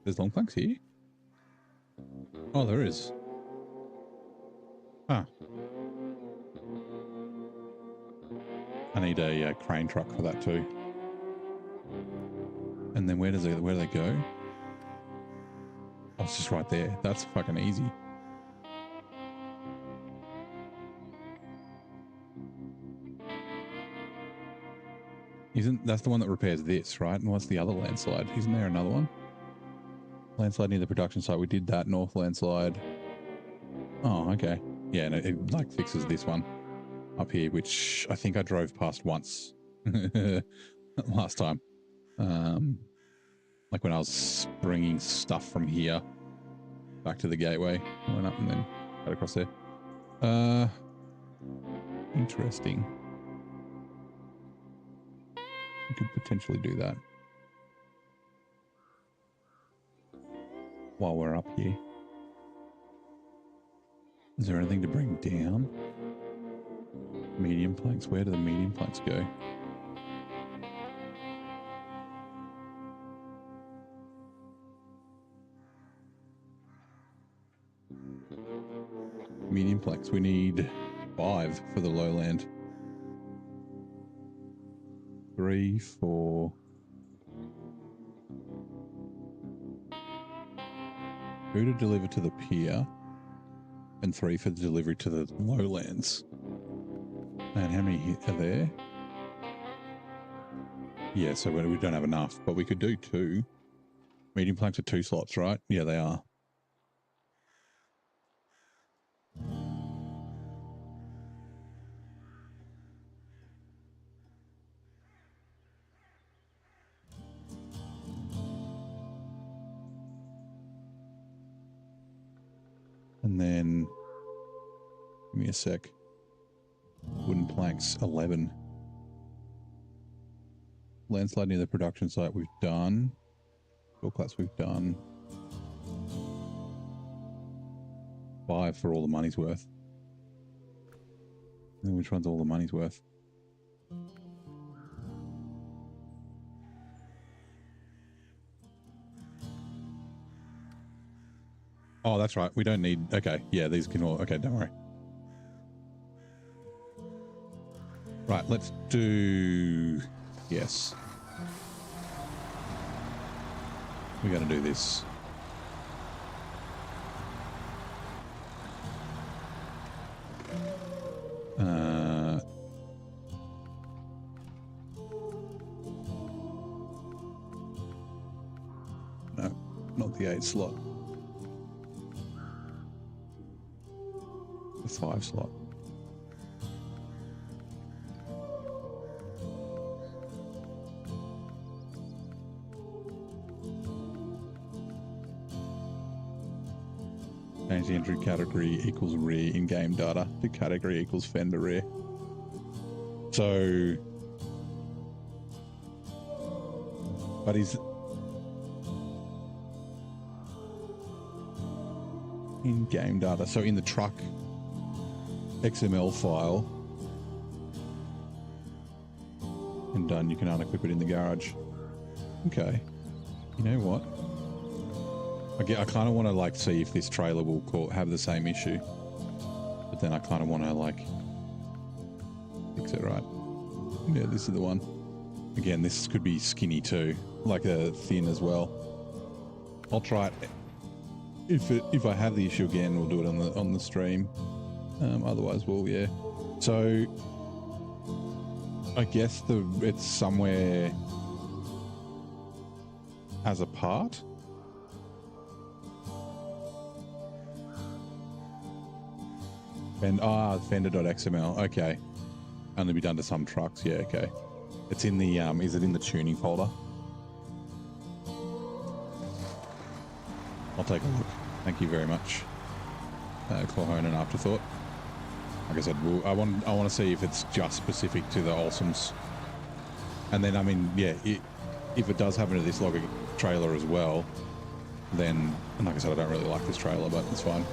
There's long planks here? Oh, there is. Ah. I need a crane truck for that too. And then where do they go? Oh, it's just right there. That's fucking easy. That's the one that repairs this, right? And what's the other landslide? Isn't there another one? Landslide near the production site. We did that north landslide. Oh, okay. Yeah, and it like fixes this one up here, which I think I drove past once. last time. Like when I was bringing stuff from here back to the gateway. I went up and then got across there. Interesting. We could potentially do that while we're up here. Is there anything to bring down? Medium planks. Where do the medium planks go? Medium planks. We need 5 for the lowland. 3 for... Who to deliver to the pier, and 3 for the delivery to the lowlands. And how many are there? Yeah, so we don't have enough, but we could do 2. Medium planks are 2 slots, right? Yeah, they are. And then, give me a sec. Wooden planks, 11. Landslide near the production site we've done. Door class we've done. 5 for all the money's worth. And then which one's all the money's worth? Oh, that's right. We don't need... Okay, yeah, these can all... Okay, don't worry. Right, let's do... Yes. We got to do this. No, not the 8 slot. The 5 slot. Change the entry category equals rear in-game data to category equals fender rear. So, but is in-game data. So in the truck XML file, and done, you can unequip it in the garage. Okay. You know what? I kind of want to like see if this trailer will have the same issue, but then I kind of want to like fix it right. Yeah, this is the one. Again, this could be skinny too, like a thin as well. I'll try it. If I have the issue again, we'll do it on the stream. Otherwise, we'll yeah. So I guess it's somewhere as a part. And fender.xml, okay. Only be done to some trucks, yeah, okay. It's in the is it in the tuning folder? I'll take a look. Thank you very much. Clohone and Afterthought. Like I said, I want to see if it's just specific to the Awesomes. And then I mean, yeah, if it does happen to this logger trailer as well, then, and like I said, I don't really like this trailer, but it's fine.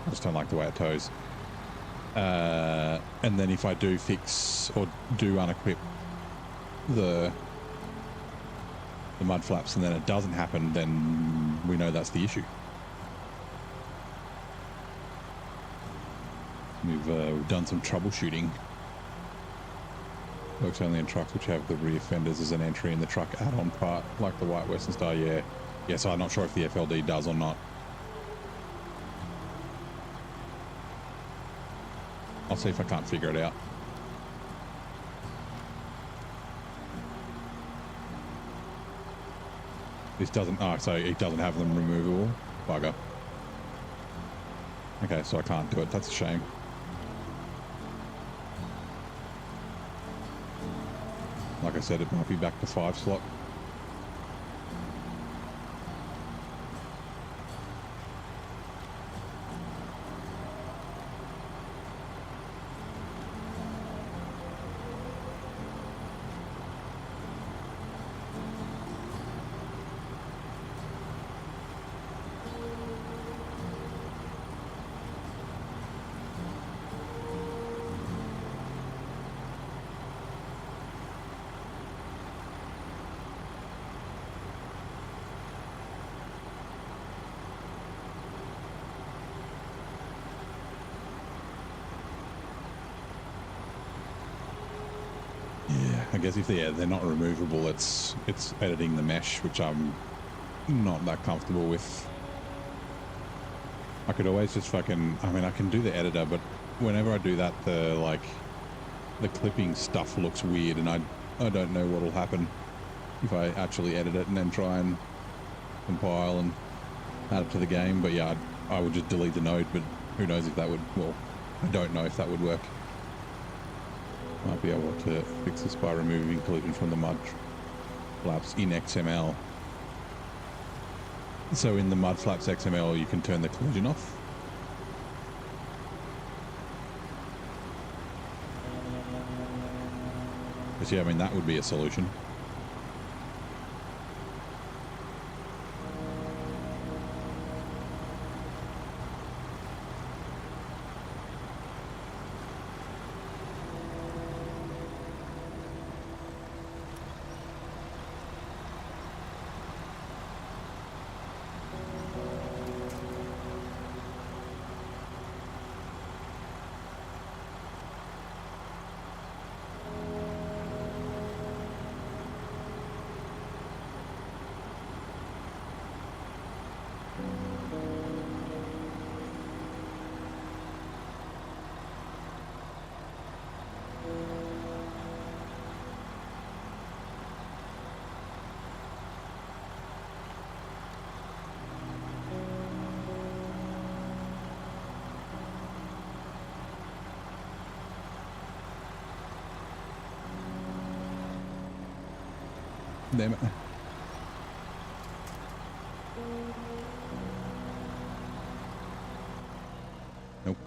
I just don't like the way it tows. And then if I do fix or do unequip the mud flaps and then it doesn't happen, then we know that's the issue. We've done some troubleshooting. Works only in trucks which have the rear fenders as an entry in the truck add-on part, like the White Western Star, yeah. Yeah, so I'm not sure if the FLD does or not. I'll see if I can't figure it out. This doesn't, oh, so it doesn't have them removable? Bugger. Okay, so I can't do it. That's a shame. Like like I said, it might be back to 5 slot. I guess if they're not removable, it's editing the mesh, which I'm not that comfortable with. I could always just fucking, I mean, I can do the editor, but whenever I do that, the clipping stuff looks weird, and I don't know what'll happen if I actually edit it and then try and compile and add it to the game. But yeah, I would just delete the node, but who knows if that would, well, I don't know if that would work. Might be able to fix this by removing collision from the mud flaps in XML. So in the mud flaps XML, you can turn the collision off. But yeah, I mean, that would be a solution. Damn it. Nope.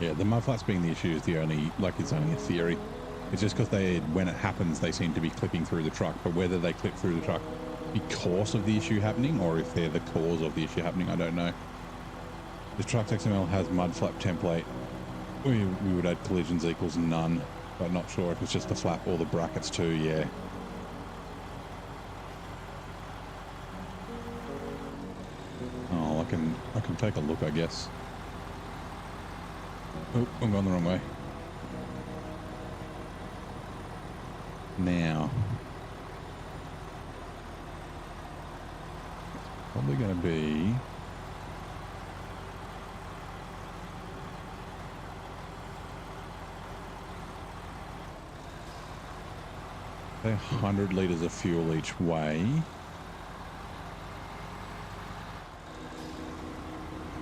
Yeah, the mud flats being the issue is the only, like, it's only a theory. It's just because when it happens, they seem to be clipping through the truck. But whether they clip through the truck because of the issue happening or if they're the cause of the issue happening, I don't know. The truck's XML has mud flap template. We would add collisions equals none, but not sure if it's just the flap or the brackets too, yeah. Oh, I can take a look, I guess. Oh, I'm going the wrong way. Now, it's probably going to be say 100 litres of fuel each way.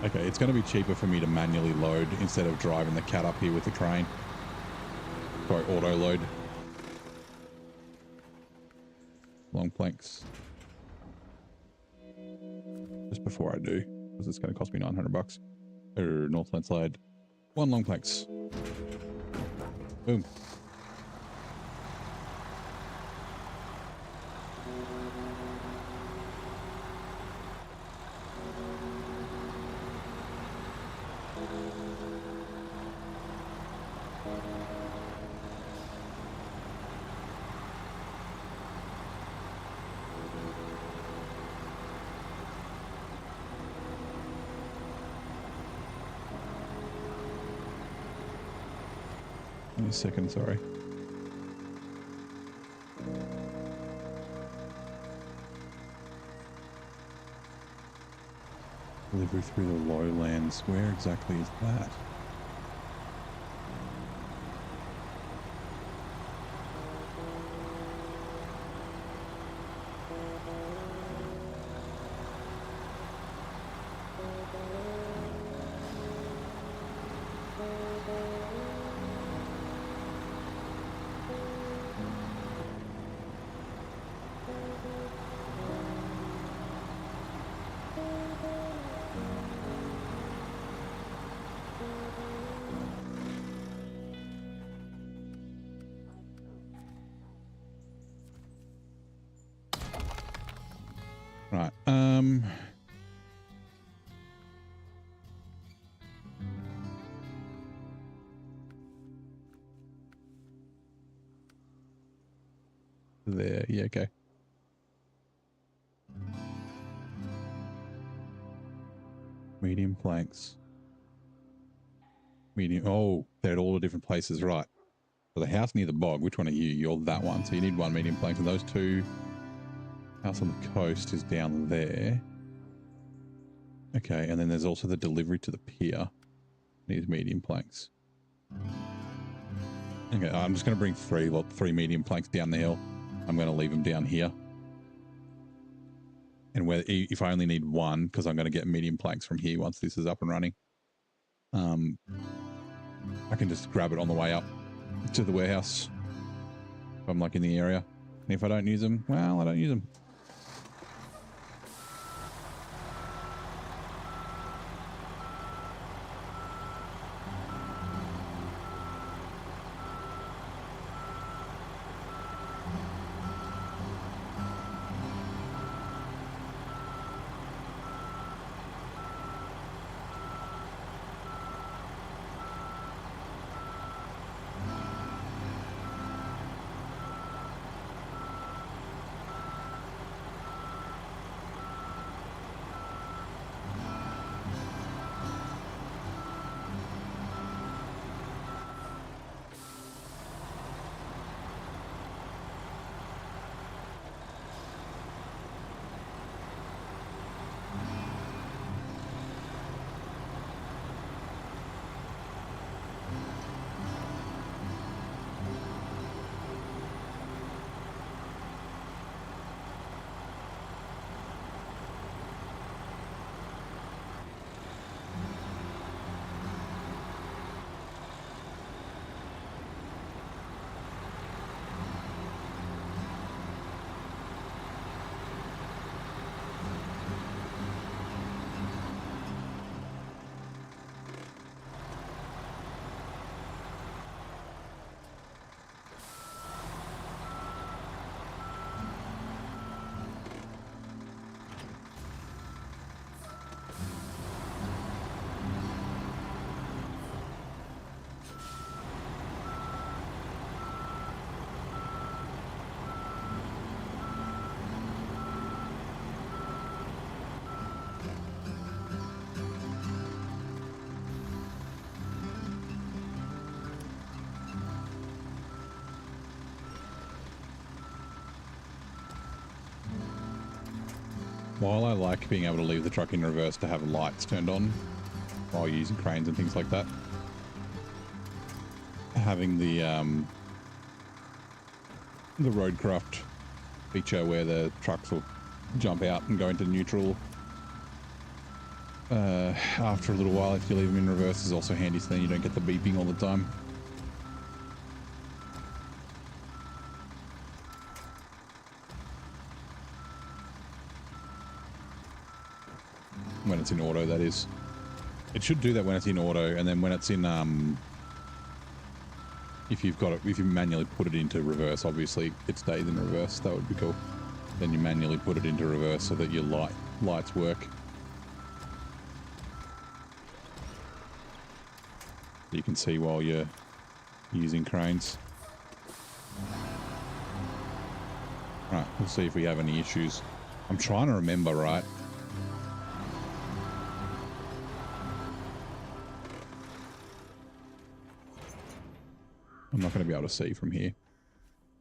Okay, it's going to be cheaper for me to manually load instead of driving the cat up here with the crane. Sorry, auto load. Long planks. Just before I do, because it's going to cost me 900 bucks. Northland slide. 1 long planks. Boom. Give me a second, sorry. Delivery through the lowlands. Where exactly is that? Right. There. Yeah, okay. Medium planks. Medium. Oh, they're at all the different places, right. So the house near the bog, which one are you? You're that one. So you need one medium plank. And those two. House on the coast is down there. Okay, and then there's also the delivery to the pier. Needs medium planks. Okay, I'm just going to bring three medium planks down the hill. I'm going to leave them down here. And if I only need one, because I'm going to get medium planks from here once this is up and running, I can just grab it on the way up to the warehouse if I'm like in the area. And if I don't use them, well, I don't use them. While I like being able to leave the truck in reverse to have lights turned on while using cranes and things like that, having the roadcraft feature where the trucks will jump out and go into neutral after a little while if you leave them in reverse is also handy, so then you don't get the beeping all the time. When it's in auto, that is. It should do that when it's in auto, and then when it's in if you manually put it into reverse, obviously it stays in reverse. That would be cool. Then you manually put it into reverse so that your lights work. You can see while you're using cranes. Right, we'll see if we have any issues. I'm trying to remember, right? I'm not going to be able to see from here,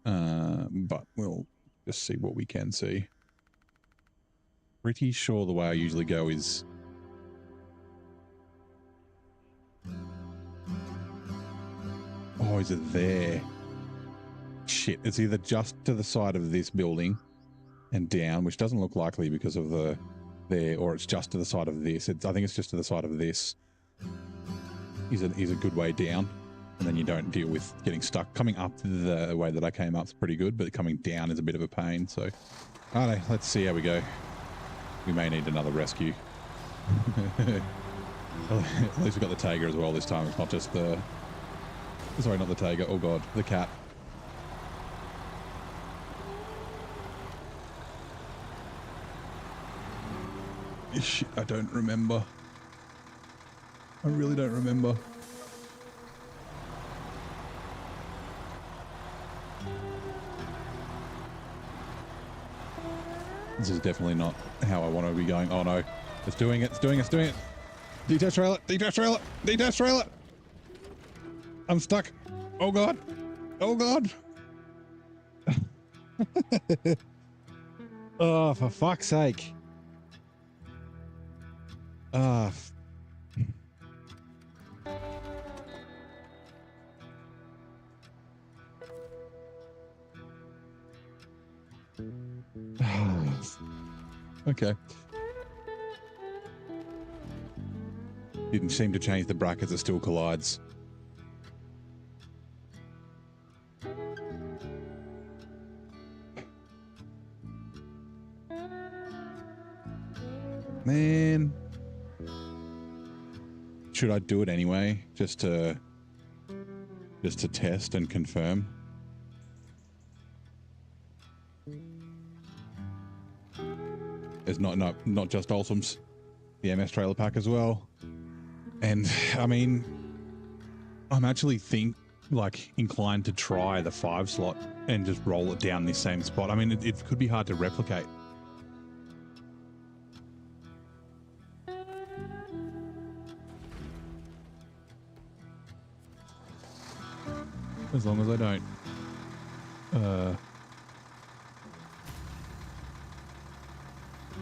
but we'll just see what we can see. Pretty sure the way I usually go is Oh, is it there? Shit, it's either just to the side of this building and down, which doesn't look likely because of the there, or it's just to the side of this. I think it's just to the side of this. Is a good way down, and then you don't deal with getting stuck. Coming up the way that I came up is pretty good, but coming down is a bit of a pain. So, all right, let's see how we go. We may need another rescue. At least we got the Tiger as well this time. It's not just the... Sorry, not the Tiger. Oh, God. The cat. Shit, I don't remember. I really don't remember. This is definitely not how I want to be going. Oh, no. It's doing it. It's doing it. It's doing it. Detach trailer. Detach trailer. Detach trailer. I'm stuck. Oh, God. Oh, God. Oh, for fuck's sake. Ah. Okay. Didn't seem to change the brackets. It still collides. Man. Should I do it anyway? Just to test and confirm? It's not just Ultims, the MS trailer pack as well. And I mean, I'm actually inclined to try the 5 slot and just roll it down this same spot. I mean, it could be hard to replicate. As long as I don't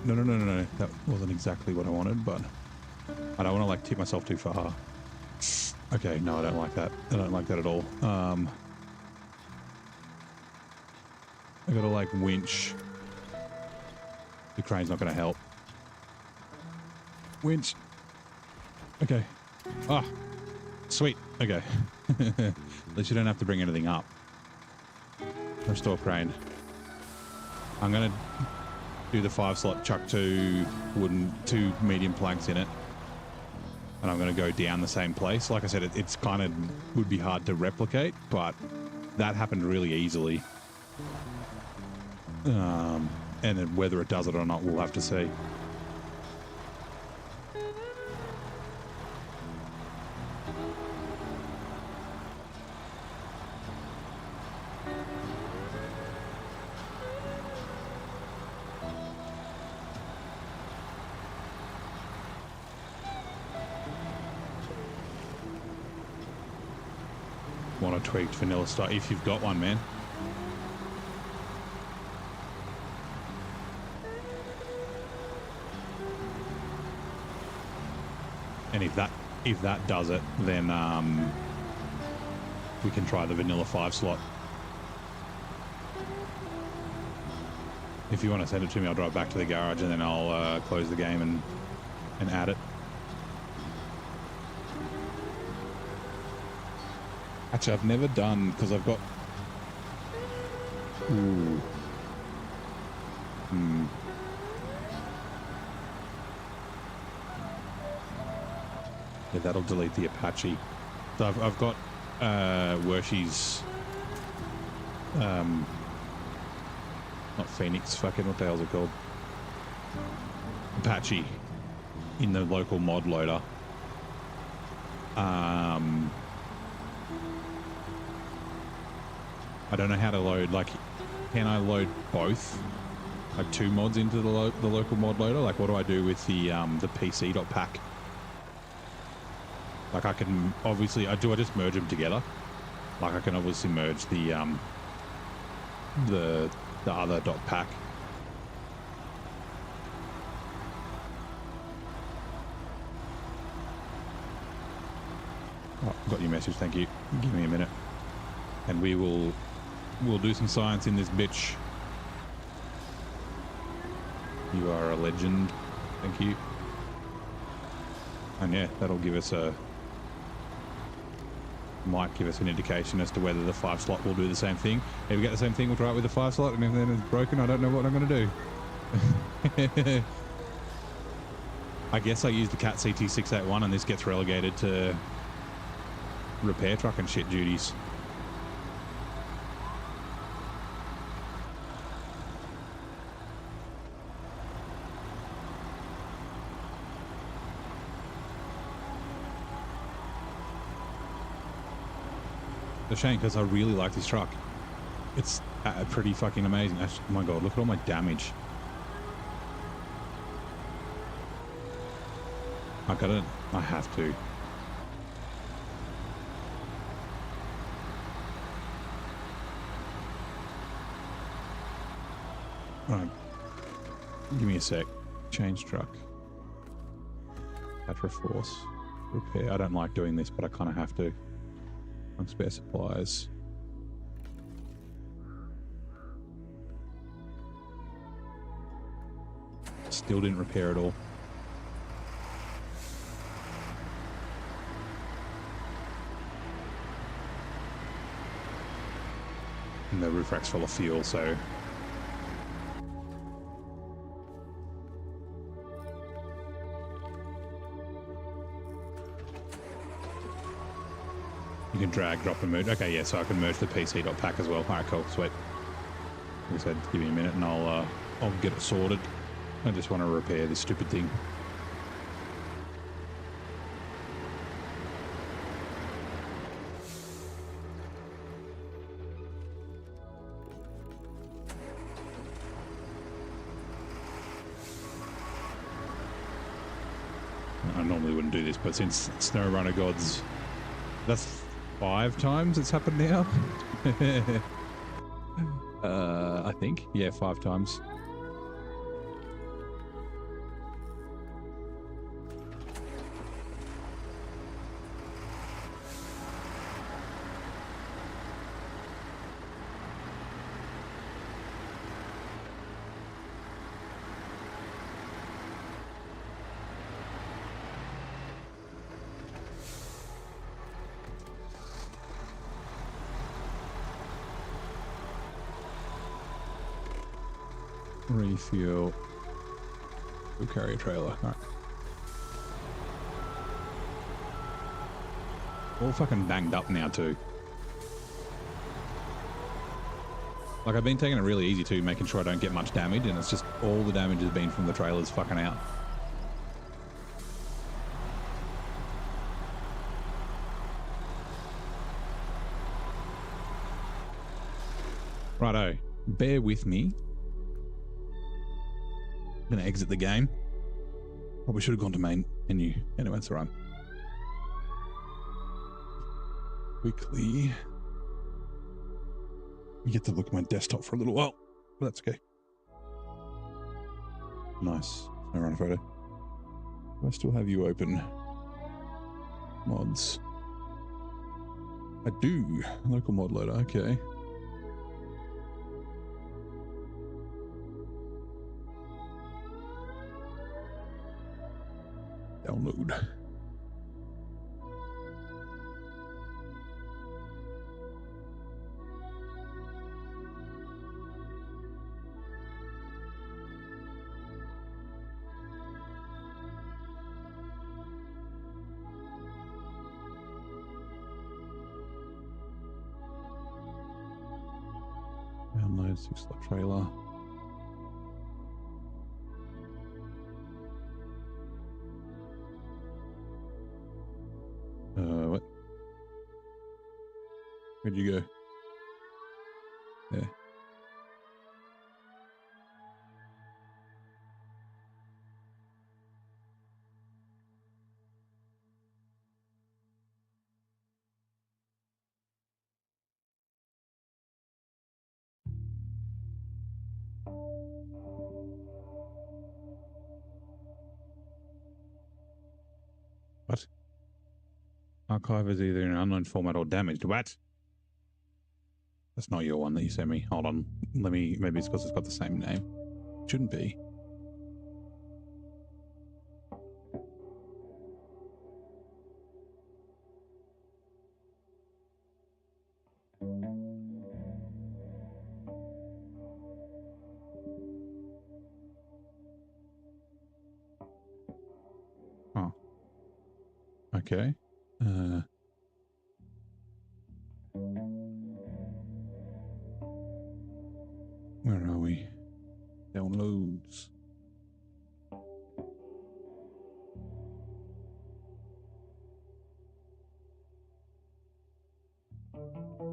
No. That wasn't exactly what I wanted, but I don't want to tip myself too far. Okay, no, I don't like that. I don't like that at all. I gotta winch. The crane's not gonna help. Winch. Okay. Ah, sweet. Okay. At least you don't have to bring anything up. Restore crane. I'm gonna do the 5 slot, chuck 2 medium planks in it, and I'm going to go down the same place. Like I said, it's kind of would be hard to replicate, but that happened really easily. And then whether it does it or not, we'll have to see. Want a tweaked vanilla style if you've got one, man. And if that does it, then we can try the vanilla 5 slot. If you want to send it to me, I'll drive back to the garage and then I'll close the game and add it. Actually, I've never done, because I've got... Ooh. Yeah, that'll delete the Apache. So I've got Wershi's... not Phoenix, fucking what the hell's it called? Apache in the local mod loader. I don't know how to load, can I load both? 2 mods into the local mod loader? What do I do with the PC.pack? I can obviously, I just merge them together? I can obviously merge the other .pack. Oh, got your message, thank you. Give me a minute. and we'll do some science in this bitch. You are a legend. Thank you. And yeah, that'll give us might give us an indication as to whether the 5 slot will do the same thing. If we get the same thing, we'll try it with the 5 slot, and if then it's broken, I don't know what I'm going to do. I guess I use the Cat CT681 and this gets relegated to repair truck and shit duties. It's a shame because I really like this truck. It's pretty fucking amazing. Actually, oh my god, look at all my damage. I gotta, I have to. Alright. Give me a sec. Change truck. Patra force. Repair. I don't like doing this, but I kind of have to. On spare supplies. Still didn't repair at all. And the roof rack's full of fuel, so you can drag, drop, and merge. Okay, yeah, so I can merge the PC.pack as well. All right, cool, sweet. Like I said, give me a minute and I'll get it sorted. I just want to repair this stupid thing. I normally wouldn't do this, but since SnowRunner gods, that's 5 times it's happened now. I think, yeah, 5 times. Refuel. We'll carry a trailer. All right. All fucking banged up now too. Like I've been taking it really easy too, making sure I don't get much damage, and it's just all the damage has been from the trailers fucking out. Righto. Bear with me. I'm gonna exit the game. Probably should have gone to main menu. Anyway, it's alright. Quickly. You get to look at my desktop for a little while, but that's okay. Nice. SnowRunner photo. Do I still have you open? Mods. I do. Local mod loader. Okay. Download. Download 6-slot trailer. What? Where'd you go? There. What? Archive is either in an unknown format or damaged. What? That's not your one that you sent me. Hold on. Maybe it's because it's got the same name. Shouldn't be. Oh. Okay. Where are we? Downloads.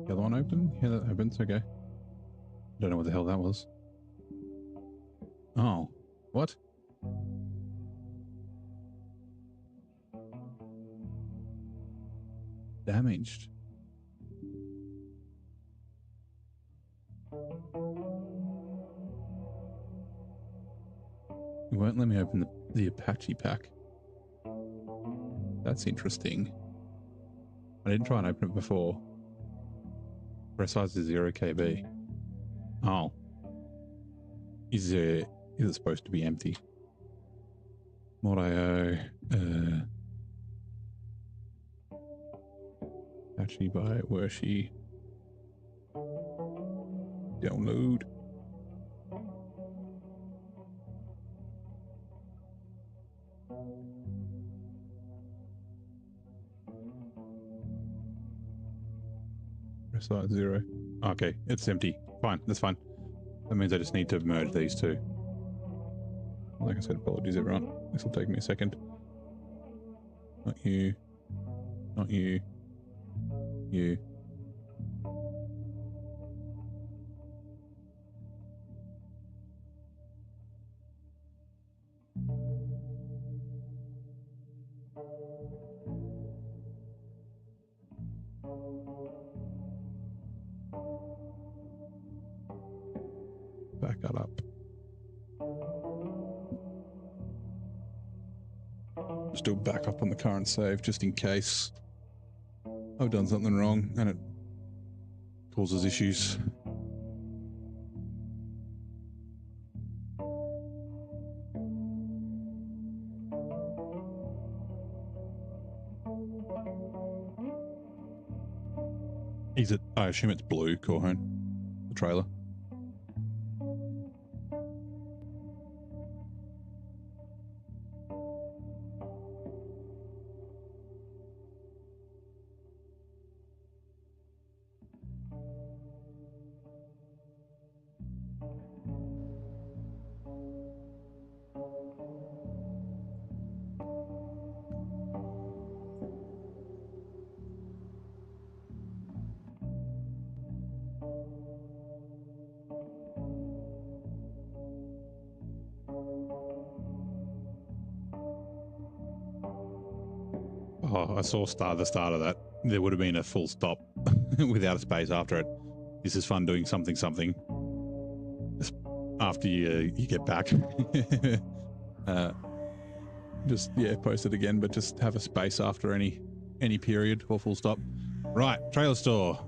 The other one open? Yeah, that opens. Okay. Don't know what the hell that was. Oh. What? Damaged. It won't let me open the Apache pack. That's interesting. I didn't try and open it before. Press size is 0 KB. Oh. Is it supposed to be empty? Mod.io. Apache by Worshi. Download. Press size 0. Okay, it's empty. Fine, that's fine. That means I just need to merge these two. Like I said, apologies everyone. This will take me a second. Not you. Not you. You. Back that up. Just do a backup on the current save just in case I've done something wrong and it causes issues. Is it? I assume it's blue, Corhone, the trailer. Oh, I saw the start of that. There would have been a full stop without a space after it. This is fun doing something. Just after you get back. Just, yeah, post it again, but just have a space after any period or full stop. Right, trailer store.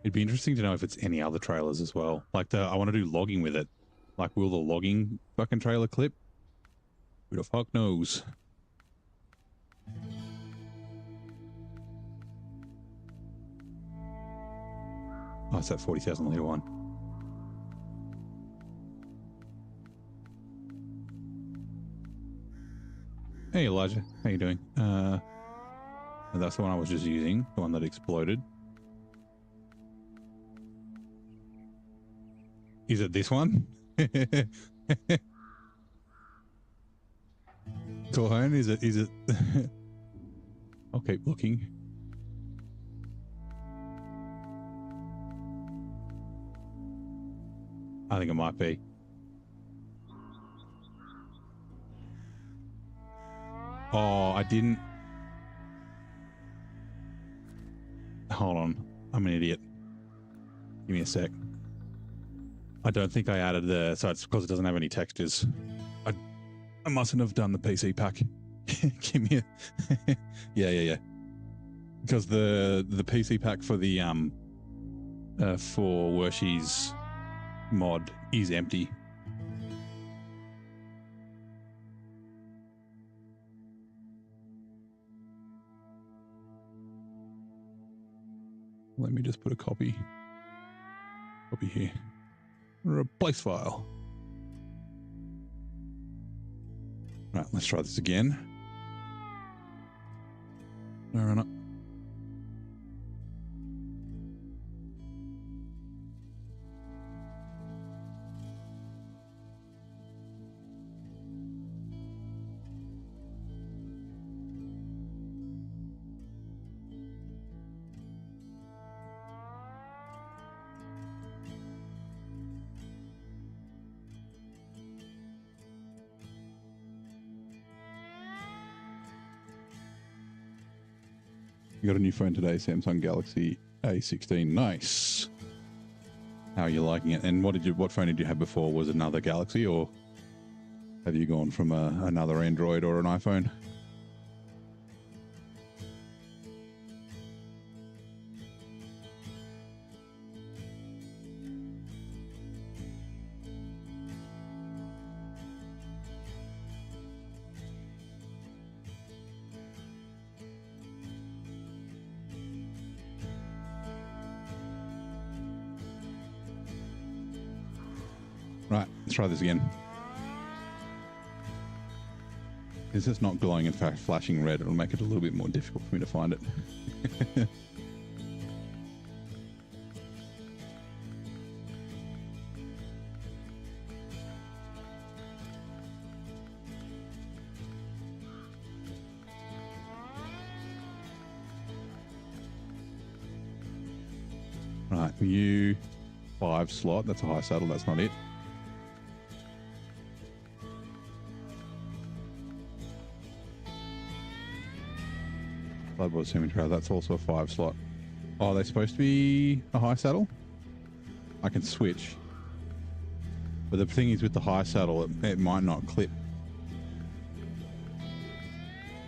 It'd be interesting to know if it's any other trailers as well. Like I want to do logging with it. Like, will the logging fucking trailer clip? Who the fuck knows? Oh, it's that 40,000 litre one. Hey, Elijah. How you doing? That's the one I was just using. The one that exploded. Is it this one? Corhone, is it? I'll keep looking. I think it might be. Oh, I didn't. Hold on. I'm an idiot. Give me a sec. I don't think I added so it's because it doesn't have any textures. I mustn't have done the PC pack. Give me a yeah. Because the PC pack for the for Worshi's mod is empty. Let me just put a copy here. Replace file. Right, let's try this again. SnowRunner. You got a new phone today, Samsung Galaxy A16. Nice. How are you liking it? And what phone did you have before? Was it another Galaxy, or have you gone from another Android or an iPhone? Right, let's try this again. Is this not glowing and flashing red? It'll make it a little bit more difficult for me to find it. Right, U5 slot. That's a high saddle. That's not it. Bloodboard semi-trailer, that's also a 5 slot. Oh, are they supposed to be a high saddle? I can switch. But the thing is, with the high saddle, it might not clip.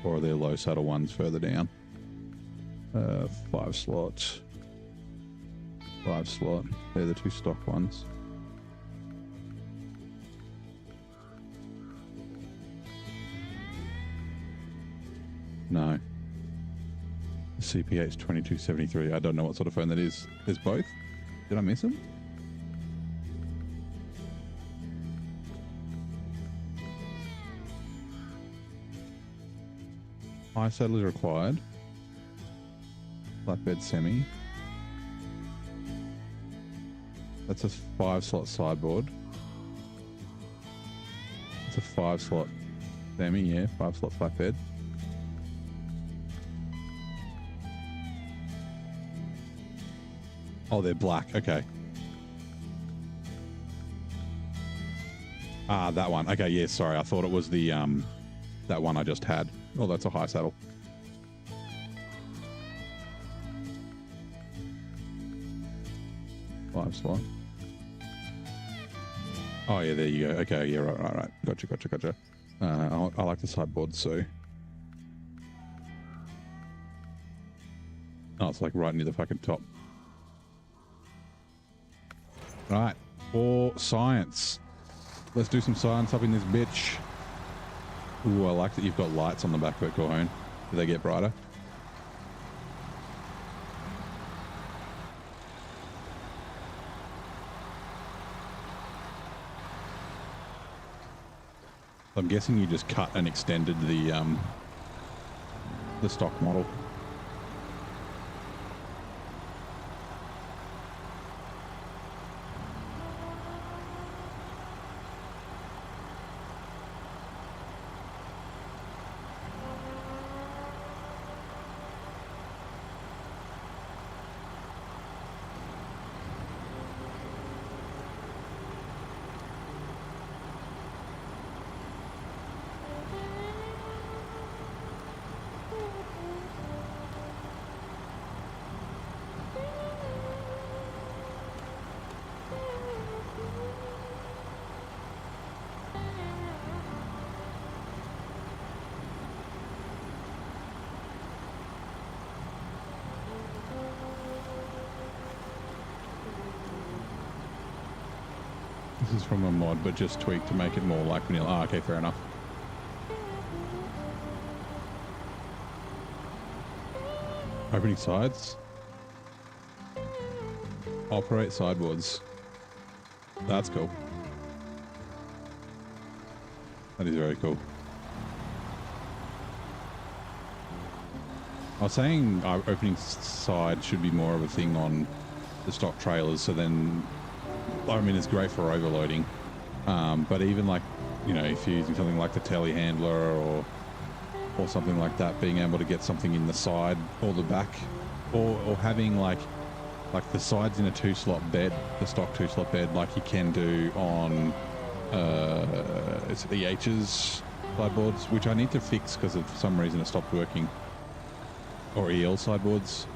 Or are there low saddle ones further down? 5 slot. 5 slot. They're the 2 stock ones. No. CPH 2273. I don't know what sort of phone that is. There's both. Did I miss them? High saddle is required. Flatbed semi. That's a 5 slot sideboard. It's a 5 slot semi, yeah, 5 slot flatbed. Oh, they're black. Okay. Ah, that one. Okay, yeah, sorry. I thought it was the that one I just had. Oh, that's a high saddle. Five slot. Oh, yeah, there you go. Okay, yeah, right. Gotcha. I like the sideboard, so. Oh, it's like right near the fucking top. Right, for science. Let's do some science up in this bitch. Ooh, I like that you've got lights on the back of it, Corhone. Do they get brighter? I'm guessing you just cut and extended the stock model. This is from a mod, but just tweaked to make it more like vanilla. Ah, okay, fair enough. Opening sides. Operate sideboards. That's cool. That is very cool. I was saying opening side should be more of a thing on the stock trailers, so then, I mean, it's great for overloading. But even like, you know, if you're using something like the telehandler or something like that, being able to get something in the side or the back, or having like the sides in a 2-slot bed, the stock 2-slot bed, like you can do on it's EH's sideboards, which I need to fix because for some reason it stopped working, or EL sideboards.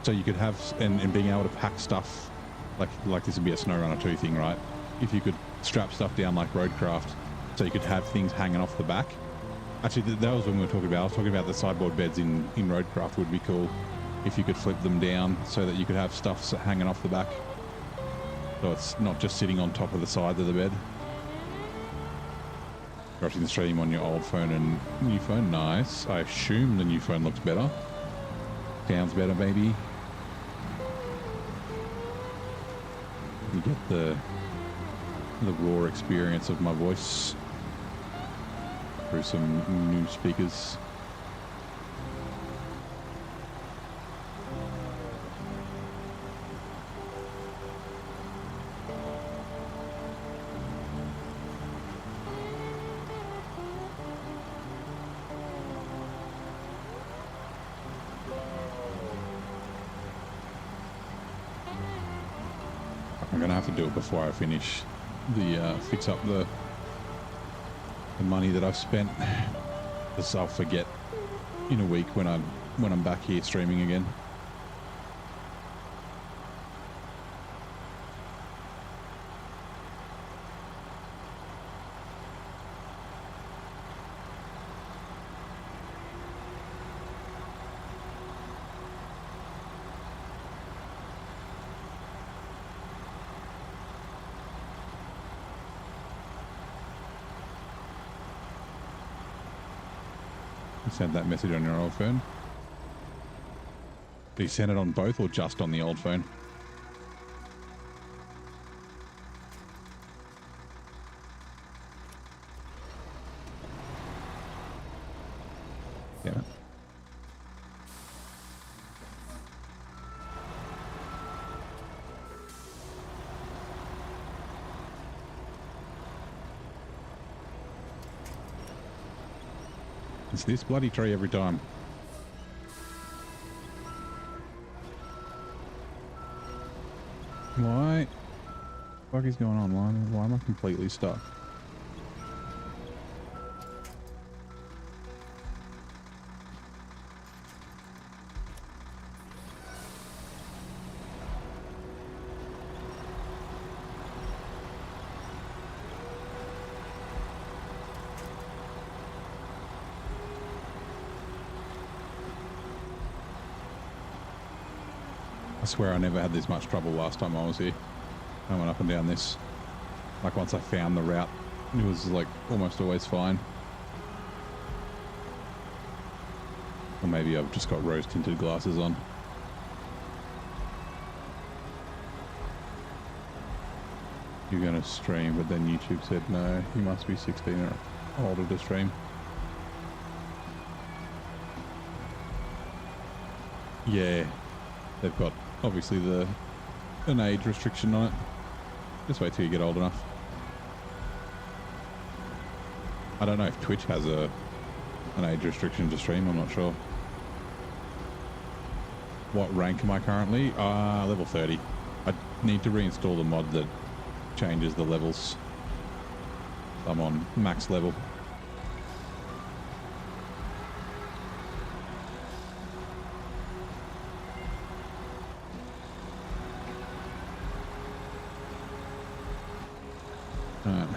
So you could have, and being able to pack stuff like this would be a SnowRunner 2 thing, right? If you could strap stuff down like Roadcraft, so you could have things hanging off the back. Actually, that was when we were talking about, I was talking about the sideboard beds in Roadcraft would be cool if you could flip them down so that you could have stuff hanging off the back. So it's not just sitting on top of the sides of the bed. Watching the stream on your old phone and new phone, nice. I assume the new phone looks better. Sounds better, maybe. You get the raw experience of my voice through some new speakers. I'm gonna have to do it before I finish the fix up the money that I've spent, because I'll forget in a week when I'm back here streaming again. Send that message on your old phone. Do you send it on both or just on the old phone? Yeah. It's this bloody tree every time. Why? What the fuck is going on? Why am I completely stuck? I swear I never had this much trouble last time I was here. I went up and down this. Like once I found the route, it was like almost always fine. Or maybe I've just got rose tinted glasses on. You're gonna stream, but then YouTube said no, you must be 16 or older to stream. Yeah, they've got obviously an age restriction on it. Just wait till you get old enough. I don't know if Twitch has an age restriction to stream, I'm not sure. What rank am I currently? Level 30. I need to reinstall the mod that changes the levels. I'm on max level.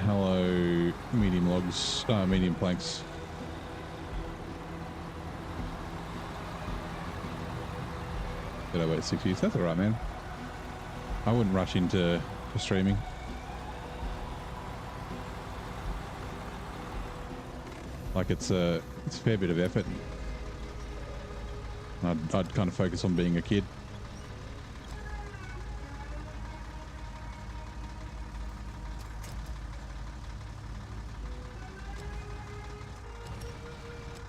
Hello, medium logs, medium planks. Did I wait 6 years? That's alright, man. I wouldn't rush into streaming. Like it's a fair bit of effort. I'd kind of focus on being a kid.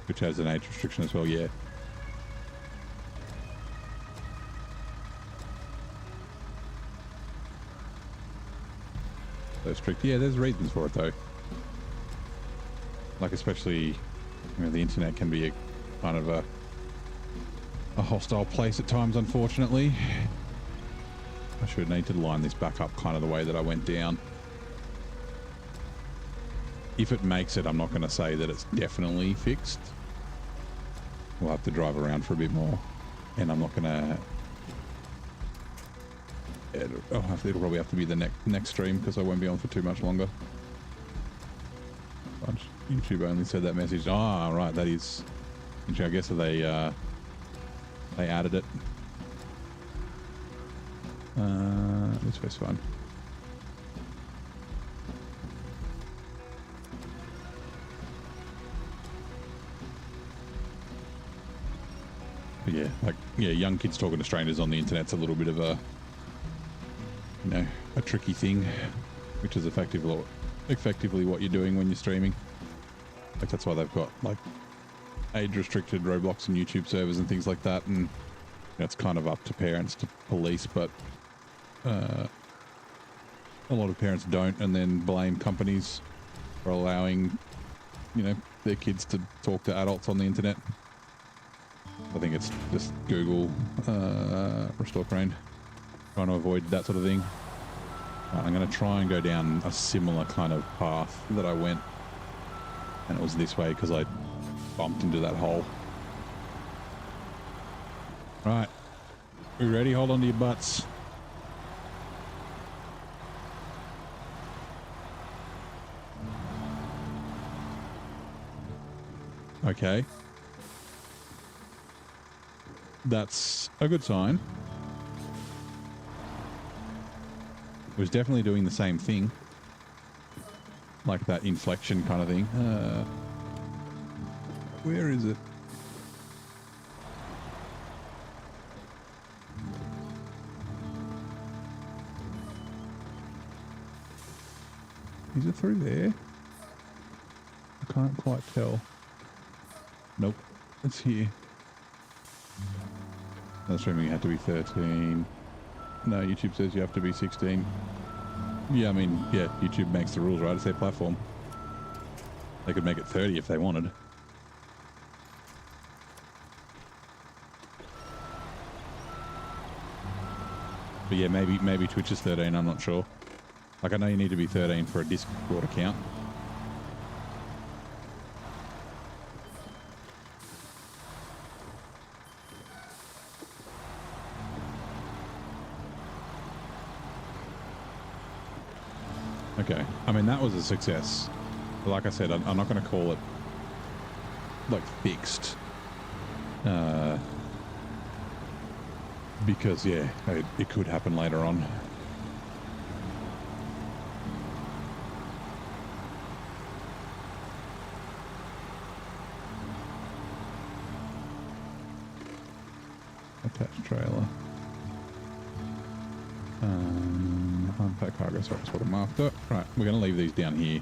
Which has an age restriction as well, yeah. So strict. Yeah, there's reasons for it though. Like especially, you know, the internet can be a kind of a hostile place at times, unfortunately. I should need to line this back up kind of the way that I went down. If it makes it, I'm not going to say that it's definitely fixed. We'll have to drive around for a bit more, and I'm not going to. It'll probably have to be the next stream because I won't be on for too much longer. YouTube only said that message. Ah, right, that is. I guess they added it. This way's fine. But yeah, young kids talking to strangers on the internet's a little bit of a, you know, a tricky thing, which is effectively what you're doing when you're streaming. Like that's why they've got like age-restricted Roblox and YouTube servers and things like that, and you know, it's kind of up to parents to police, but a lot of parents don't, and then blame companies for allowing, you know, their kids to talk to adults on the internet. I think it's just Google, restore crane, trying to avoid that sort of thing. Right, I'm going to try and go down a similar kind of path that I went, and it was this way because I bumped into that hole. Right, we ready? Hold on to your butts. Okay. That's a good sign. It was definitely doing the same thing. Like that inflection kind of thing. Where is it? Is it through there? I can't quite tell. Nope. It's here. I was assuming you had to be 13. No, YouTube says you have to be 16. Yeah, I mean, yeah, YouTube makes the rules, right? It's their platform. They could make it 30 if they wanted. But yeah, maybe Twitch is 13, I'm not sure. Like, I know you need to be 13 for a Discord account. Okay, I mean, that was a success. But like I said, I'm not going to call it, like, fixed. Because, yeah, it could happen later on. Attached trailer. Unpack cargo, sorry, that's what I'm after. Right, we're going to leave these down here.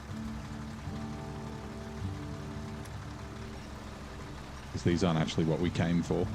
Because these aren't actually what we came for.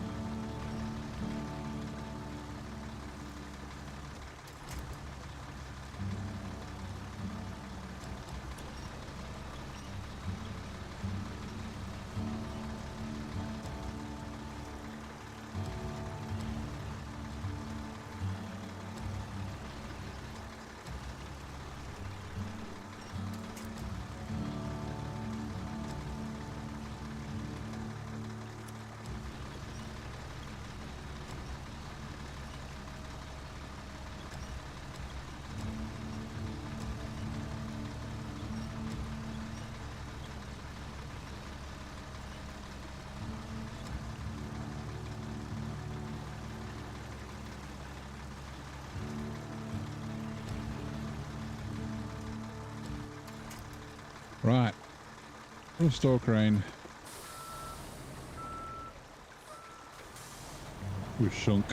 Right. Restore crane. We're shunk.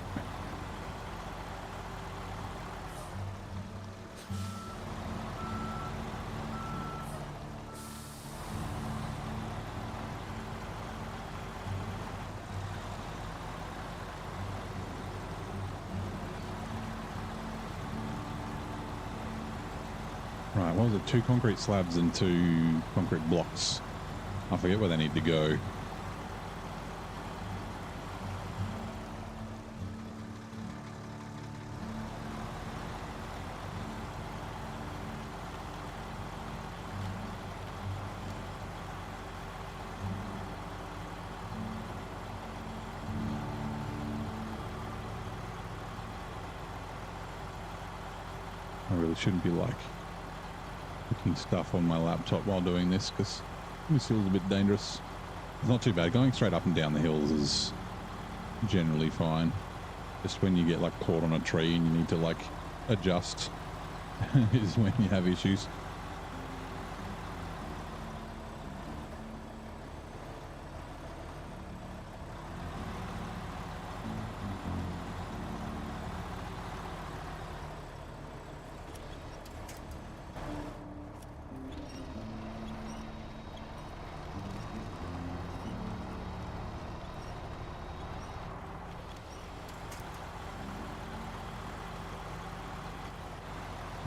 Right, what was it? 2 concrete slabs and 2 concrete blocks. I forget where they need to go. I really shouldn't be like picking stuff on my laptop while doing this because this hill's a bit dangerous. It's not too bad. Going straight up and down the hills is generally fine. Just when you get like caught on a tree and you need to like adjust is when you have issues.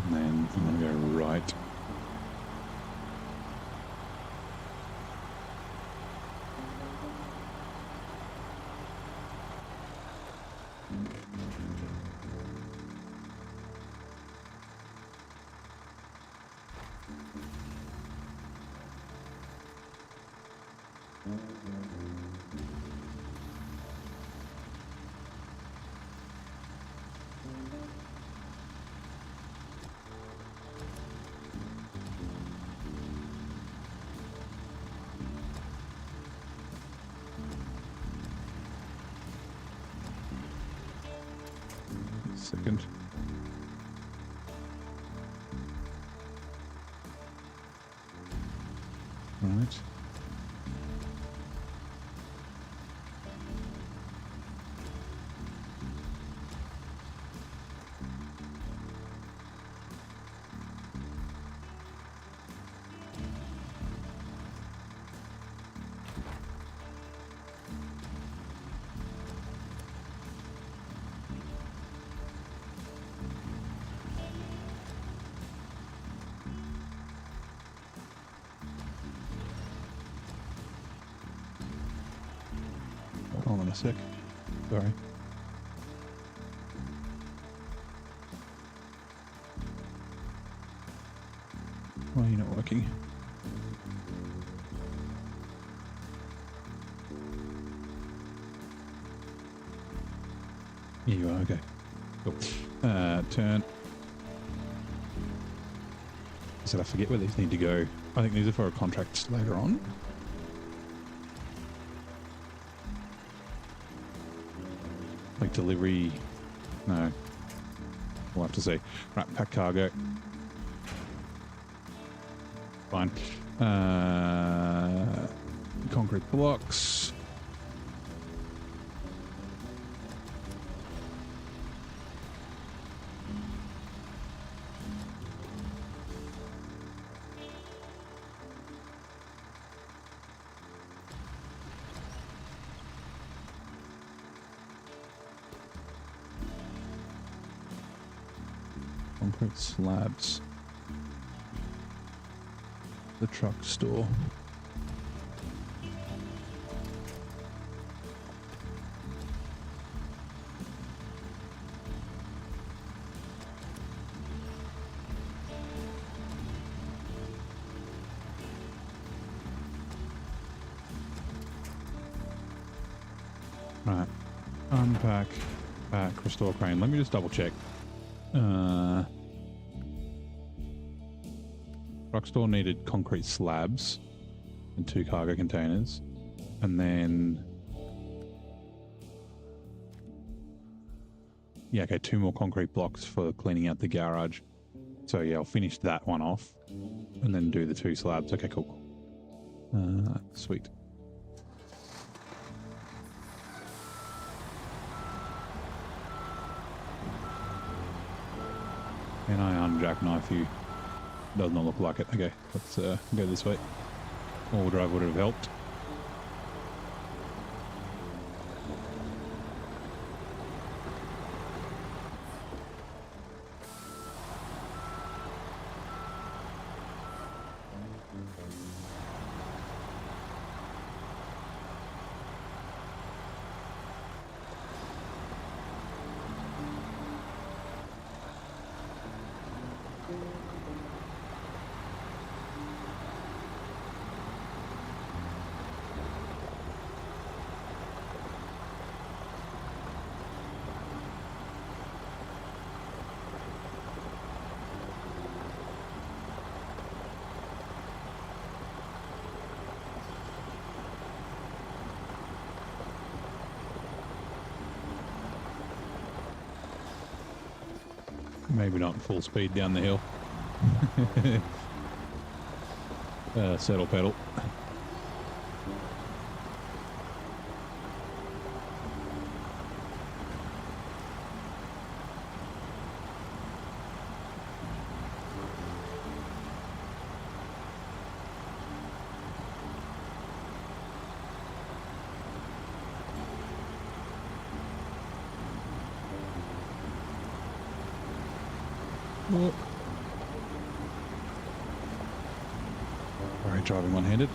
And then I'm going to go right. Second. Right. Hold on a sec. Sorry. Why are you not working? Here you are, okay. Cool. Turn. I said I forget where these need to go. I think these are for a contract later on. Like delivery. No. We'll have to see. Right, pack cargo. Fine. Concrete blocks. Concrete slabs. The truck store. Right. Unpack. Pack. Restore crane. Let me just double check. Truck store needed concrete slabs and 2 cargo containers, and then yeah, okay, 2 more concrete blocks for cleaning out the garage. So yeah, I'll finish that one off and then do the 2 slabs. Okay, cool. Sweet. Can I unjackknife you? Does not look like it. Okay, let's go this way. All drive would have helped. Maybe not full speed down the hill. Settle pedal. Oh. All right, driving one-handed.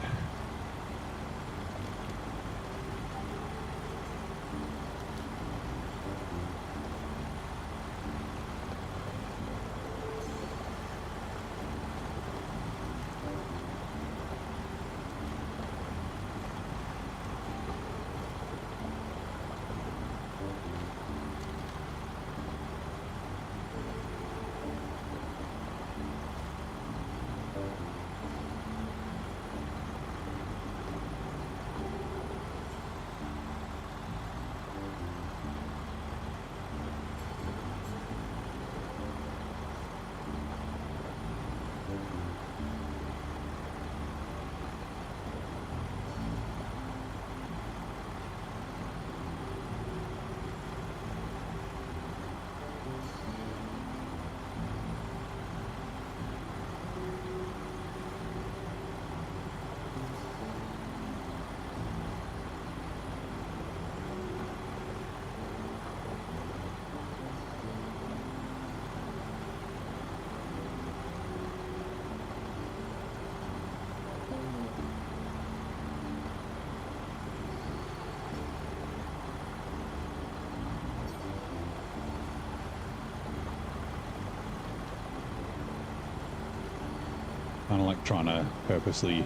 Kind of like trying to purposely.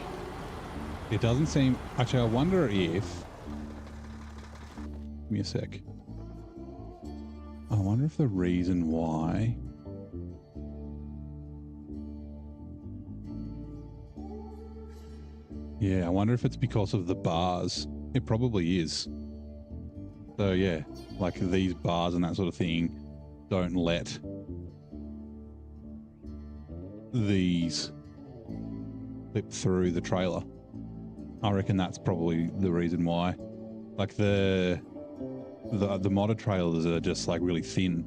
It doesn't seem. Actually, I wonder if. Give me a sec. I wonder if the reason why. Yeah, I wonder if it's because of the bars. It probably is. So yeah, like these bars and that sort of thing don't let these clip through the trailer. I reckon that's probably the reason why. Like the modded trailers are just like really thin.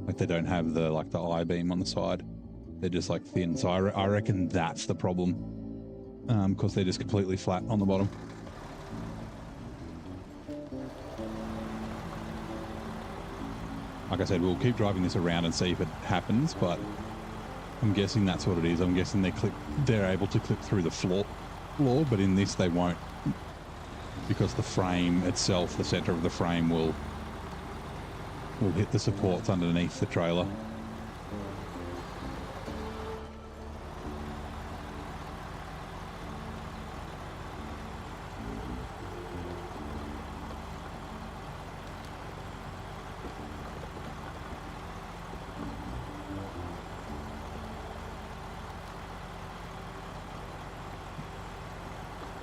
Like they don't have the like the I-beam on the side. They're just like thin. So I reckon that's the problem. Because they're just completely flat on the bottom. Like I said, we'll keep driving this around and see if it happens, but I'm guessing that's what it is. I'm guessing they're able to clip through the floor, but in this they won't, because the frame itself, the center of the frame will hit the supports underneath the trailer.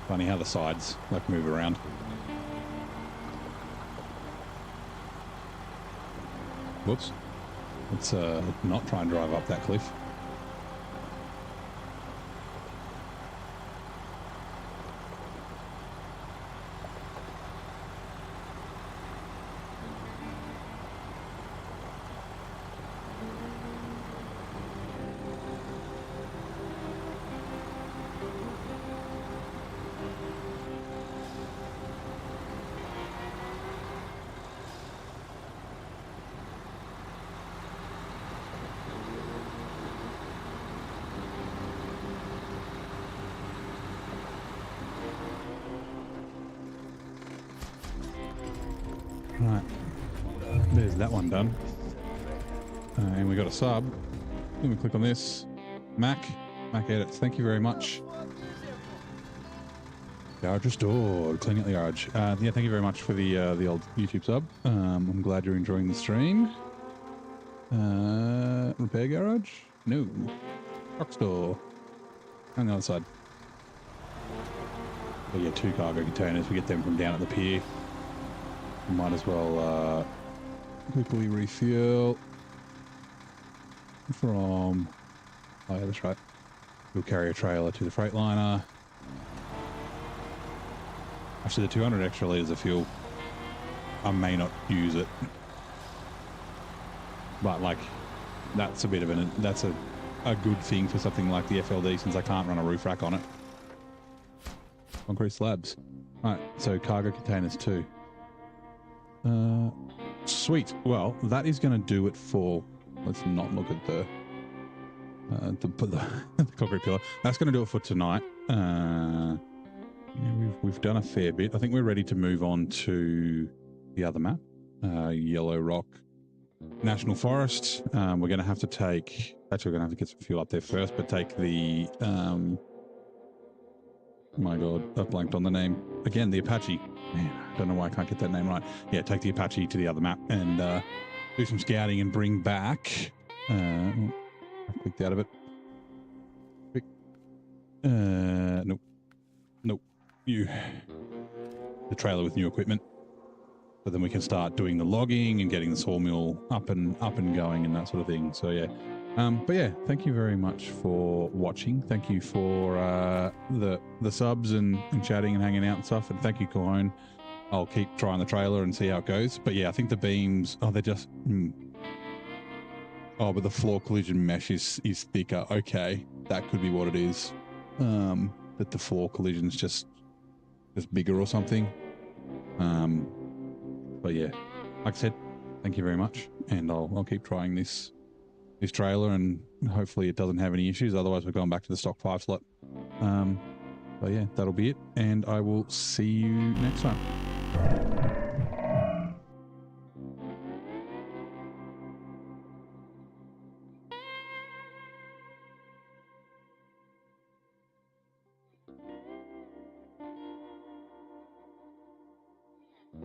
Funny how the sides like move around. Whoops. Let's not try and drive up that cliff. There's that one done. And we got a sub. Let me click on this. Mac edits. Thank you very much. Garage restored. Cleaning up the garage. Yeah, thank you very much for the old YouTube sub. I'm glad you're enjoying the stream. Repair garage? No. Truck store. On the other side. But yeah, 2 cargo containers. We get them from down at the pier. We might as well quickly refuel from... Oh yeah, that's right. We'll carry a trailer to the Freightliner. Actually, the 200 extra litres of fuel, I may not use it. But like, that's a bit of that's a good thing for something like the FLD, since I can't run a roof rack on it. Concrete slabs. All right, so cargo containers too. Sweet. Well, that is going to do it for... Let's not look at the concrete pillar. That's going to do it for tonight. Yeah, we've done a fair bit. I think we're ready to move on to the other map, Yellow Rock National Forest. We're going to have to take... Actually, we're going to have to get some fuel up there first, but take the... my God, I blanked on the name. Again, the Apache. Man, I don't know why I can't get that name right. Yeah, take the Apache to the other map and do some scouting and bring back... I clicked out of it. Quick. Nope. Nope. The trailer with new equipment. So then we can start doing the logging and getting the sawmill up and going and that sort of thing. So yeah. But yeah, thank you very much for watching. Thank you for the subs and chatting and hanging out and stuff. And thank you, Cajon. I'll keep trying the trailer and see how it goes. But yeah, I think the beams, they're just... Oh, but the floor collision mesh is thicker. Okay, that could be what it is. That the floor collision is just bigger or something. But yeah, like I said, thank you very much, and I'll keep trying this trailer, and hopefully it doesn't have any issues. Otherwise, we're going back to the stock 5 slot. But yeah, that'll be it, and I will see you next time.